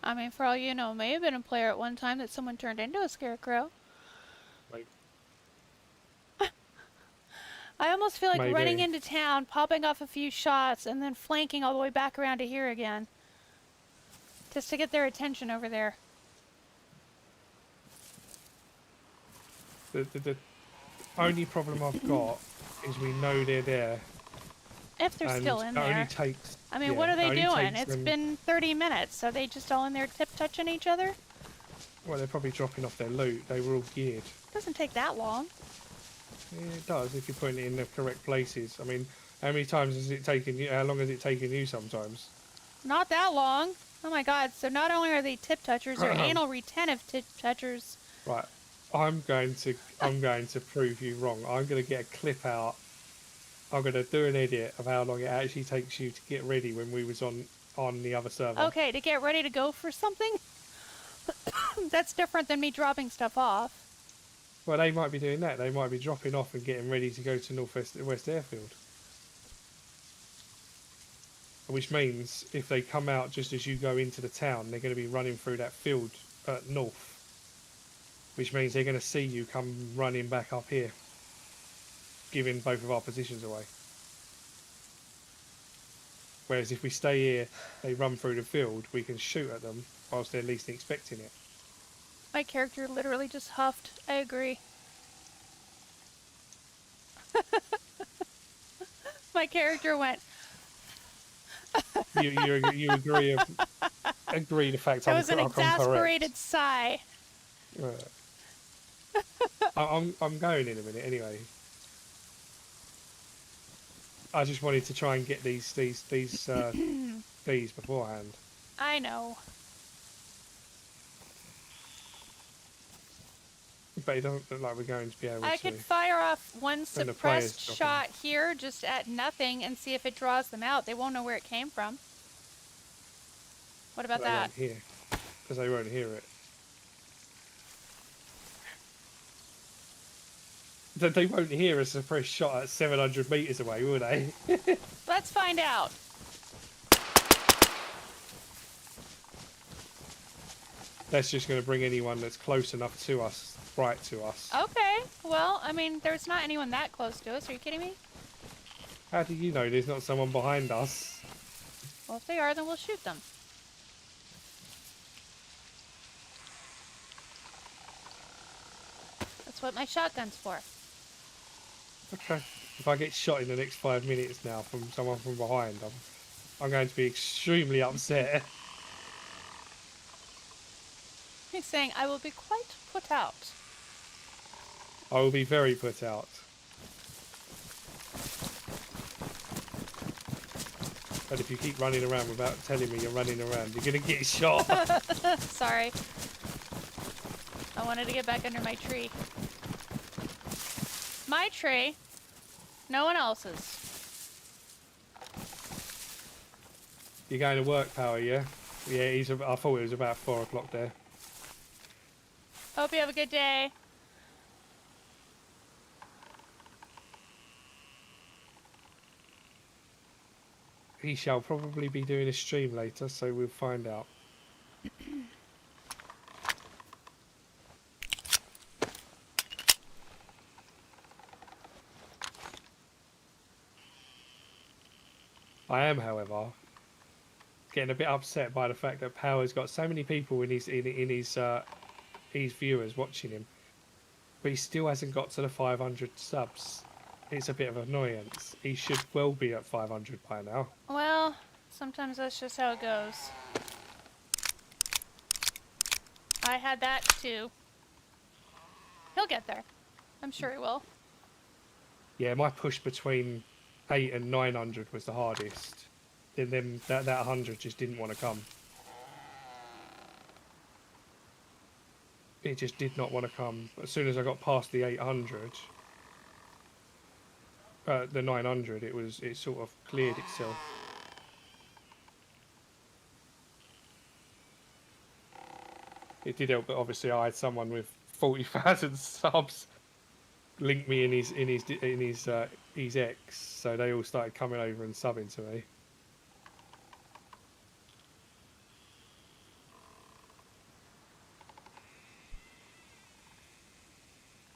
I mean, for all you know, may have been a player at one time that someone turned into a scarecrow. Like, I almost feel like maybe. running into town, popping off a few shots, and then flanking all the way back around to here again. Just to get their attention over there. The only problem I've got is we know they're there. If they're still in it there. only takes. I mean, yeah, what are they it only doing? takes It's them- been 30 minutes. Are they just all in there tip-touching each other? Well, they're probably dropping off their loot. They were all geared. Doesn't take that long. Yeah, it does if you're putting it in the correct places. I mean, how many times has it taken you? How long has it taken you sometimes? Not that long. Oh my god, so not only are they tip touchers, they're anal retentive tip touchers. Right. I'm going to prove you wrong. I'm going to get a clip out. I'm going to do an edit of how long it actually takes you to get ready when we was on the other server. Okay, to get ready to go for something? That's different than me dropping stuff off. Well, they might be doing that. They might be dropping off and getting ready to go to West Airfield. Which means if they come out just as you go into the town, they're going to be running through that field north. Which means they're going to see you come running back up here, giving both of our positions away. Whereas if we stay here, they run through the field, we can shoot at them whilst they're least expecting it. My character literally just huffed. I agree. My character went. You agree the fact It was an I'm exasperated correct. sigh. I'm going in a minute anyway. I just wanted to try and get these beforehand. I know. But it doesn't look like we're going to be able to. I could fire off one suppressed shot here just at nothing and see if it draws them out. They won't know where it came from. What about that? Because they won't hear it. They won't hear a suppressed shot at 700 meters away, will they? Let's find out. That's just going to bring anyone that's close enough to us right to us. Okay. Well, I mean, there's not anyone that close to us. Are you kidding me? How do you know there's not someone behind us? Well, if they are, then we'll shoot them. That's what my shotgun's for. Okay. If I get shot in the next 5 minutes now from someone from behind, I'm going to be extremely upset. He's saying, I will be quite put out. I will be very put out. But if you keep running around without telling me you're running around, you're going to get shot. Sorry. I wanted to get back under my tree. My tree. No one else's. You're going to work, Power, yeah? Yeah, I thought it was about 4 o'clock there. Hope you have a good day. He shall probably be doing a stream later, so we'll find out. I am, however, getting a bit upset by the fact that Power's got so many people in his viewers watching him, but he still hasn't got to the 500 subs. It's a bit of an annoyance. He should well be at 500 by now. Well, sometimes that's just how it goes. I had that too. He'll get there. I'm sure he will. Yeah, my push between 8 and 900 was the hardest. And then that 100 just didn't want to come. It just did not want to come. As soon as I got past the 800, the 900, it sort of cleared itself. It did help, but obviously I had someone with 40,000 subs link me in his ex, so they all started coming over and subbing to me.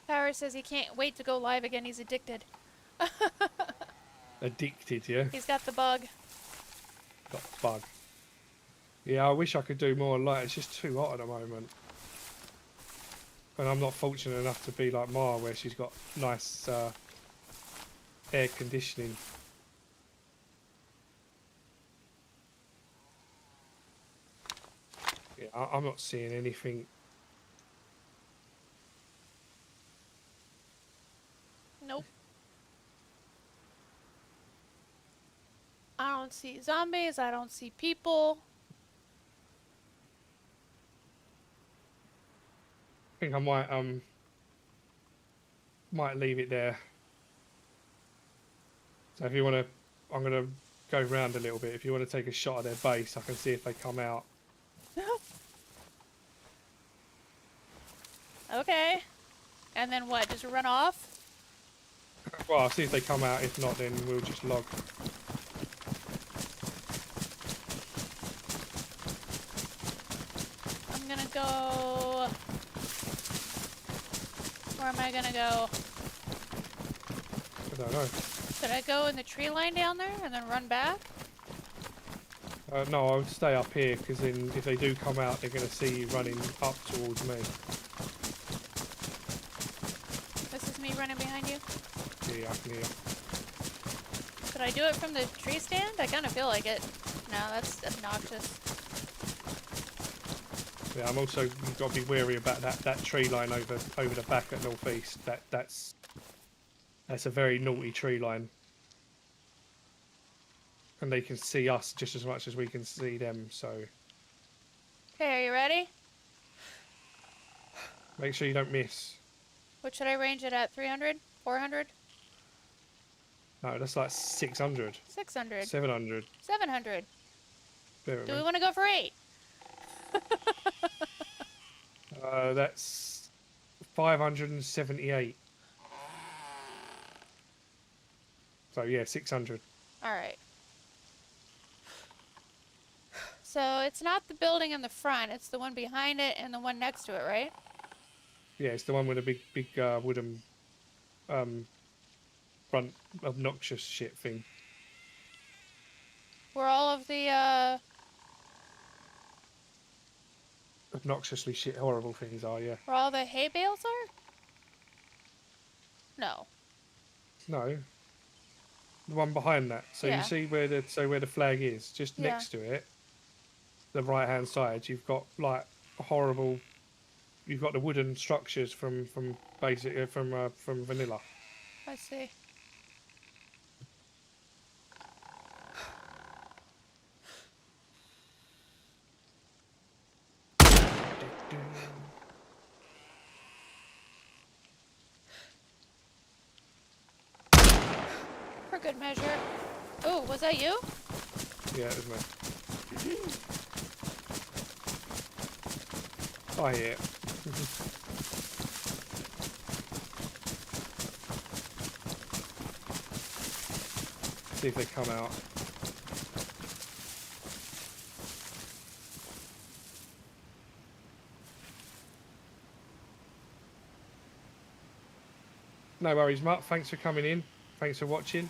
Power says he can't wait to go live again. He's addicted. Addicted, yeah? He's got the bug. Got the bug. Yeah, I wish I could do more light. It's just too hot at the moment. And I'm not fortunate enough to be like Mar, where she's got nice air conditioning. Yeah, I'm not seeing anything. Nope. I don't see zombies. I don't see people. think I might leave it there. So if you want to, I'm gonna go round a little bit. If you want to take a shot at their base, I can see if they come out. Okay. And then what? Just run off? Well, I'll see if they come out. If not, then we'll just log. I'm gonna go... Where am I gonna go? I don't know. Should I go in the tree line down there and then run back? No, I would stay up here because then if they do come out, they're going to see you running up towards me. This is me running behind you? Yeah, I can hear. Could I do it from the tree stand? I kind of feel like it. No, that's obnoxious. Yeah, I'm also, you've got to be wary about that tree line over the back at northeast. That's a very naughty tree line. And they can see us just as much as we can see them, so... Okay, are you ready? Make sure you don't miss. What should I range it at? 300? 400? No, that's like 600. 600? 700. 700? Bear with Do me. we want to go for 8? That's 578. So yeah, 600. Alright. So it's not the building in the front, it's the one behind it and the one next to it, right? Yeah, it's the one with a big wooden front obnoxious shit thing. Where all of the, Obnoxiously shit horrible things are, yeah. where all the hay bales are? No. No. The one behind that. So Yeah. you see where the flag is, just Yeah. next to it, the right hand side, you've got like horrible. You've got the wooden structures from basic from vanilla. I see. For good measure. Oh, was that you? Yeah, it was me. I hear it. See if they come out. No worries, Mark. Thanks for coming in. Thanks for watching.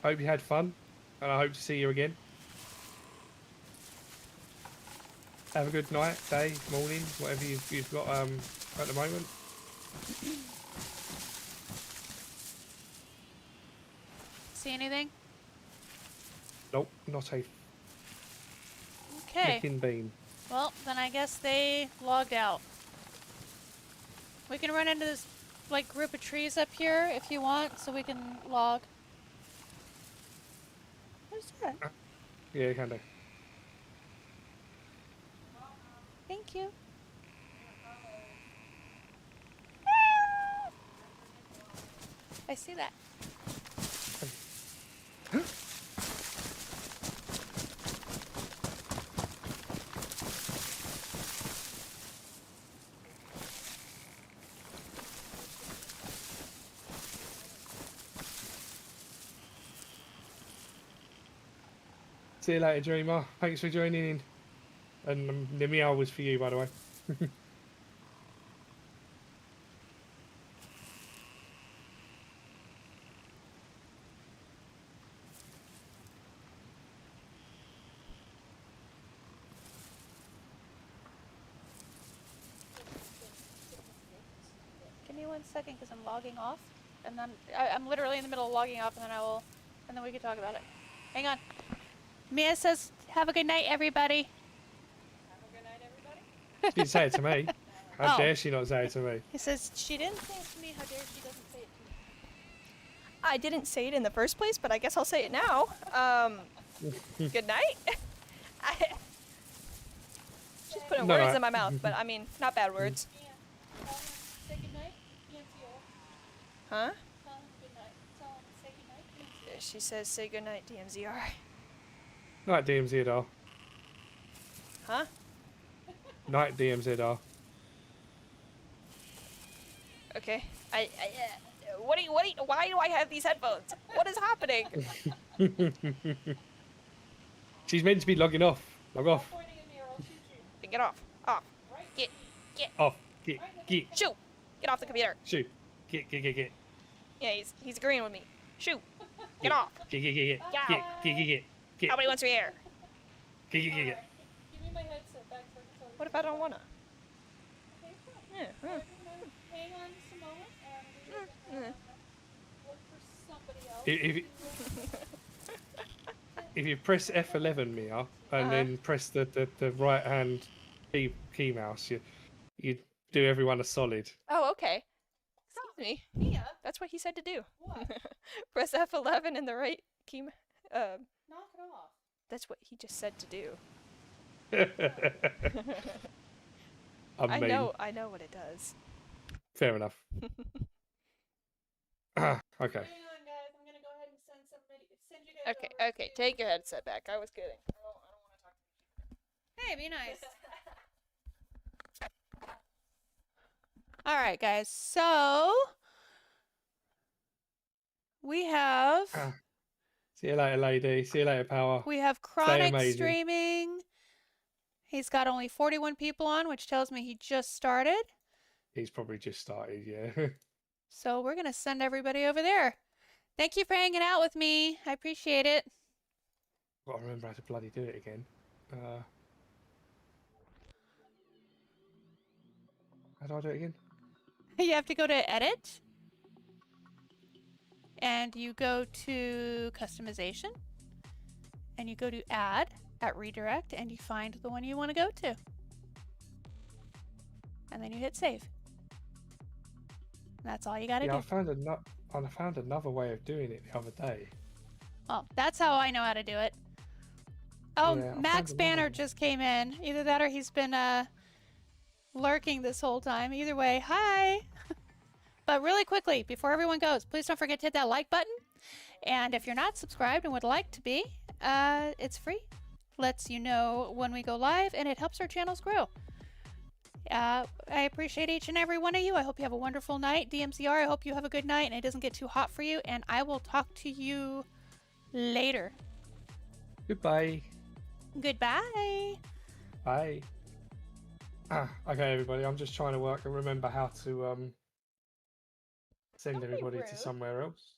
Hope you had fun, and I hope to see you again. Have a good night, day, morning, whatever you've got at the moment. See anything? Nope, not a Okay. flicking bean. Well, then I guess they logged out. We can run into this, like, group of trees up here if you want, so we can log. What's that? Yeah, you can do. Thank you. I see that. See you later, Dreamer. Thanks for joining in. And the meow was for you, by the way. Give me 1 second because I'm logging off. And then I'm literally in the middle of logging off, and then we can talk about it. Hang on. Mia says, "Have a good night, everybody." She didn't say it to me. How Oh. dare she not say it to me? He says, "She didn't say it to me. How dare she doesn't say it to me?" I didn't say it in the first place, but I guess I'll say it now. Good night. She's putting No, words no. in my mouth, but I mean, not bad words. Say goodnight, DMCR. Huh? Tell him goodnight. Tell him say goodnight, DMCR. She says, say goodnight, DMZR. Night DMZR. Huh? Night DMZR. Okay. Why do I have these headphones? What is happening? She's meant to be logging off. Log off. Pointing at me or I'll shoot you. Get off. Off. Right? Get. Off. Get. Shoot. Get off the computer. Shoot. Get. Yeah, he's agreeing with me. Shoot. Get off. Get. Nobody wants me here. Get. Give me my headset back so I can tell you. What if I don't wanna? Okay, fine. Yeah. Alright, we're gonna hang on just a moment and we're gonna look for somebody else. If you press F11, Mia, and then press the right hand key mouse, you do everyone a solid. Oh, okay. Excuse me. Mia, That's what he said to do. what? Press F11 in the right key. Knock it off. That's what he just said to do. I mean, I know what it does. fair enough. Okay. Hang on, guys. I'm gonna go ahead and send you guys Okay, over. okay. Take your headset back. I was kidding. I don't want to talk to you. Hey, be nice. All right, guys. So we have See you later, lady. See you later, power. Chronic amazing. streaming. He's got only 41 people on, which tells me he just started. He's probably just started, yeah. So we're gonna send everybody over there. Thank you for hanging out with me. I appreciate it. Gotta remember how to bloody do it again. How do I do it again? You have to go to edit. And you go to customization. And you go to add at redirect and you find the one you want to go to. And then you hit save. And that's all you gotta Yeah, do. I found another way of doing it the other day. Oh, that's how I know how to do it. Oh, Yeah, I Max found Banner another. just came in. Either that or he's been lurking this whole time. Either way, hi. But really quickly, before everyone goes, please don't forget to hit that like button. And if you're not subscribed and would like to be, it's free. Lets you know when we go live, and it helps our channels grow. I appreciate each and every one of you. I hope you have a wonderful night. DMCR, I hope you have a good night and it doesn't get too hot for you. And I will talk to you later. Goodbye. Goodbye. Bye. Okay, everybody. I'm just trying to remember how to send Don't be everybody to rude. somewhere else.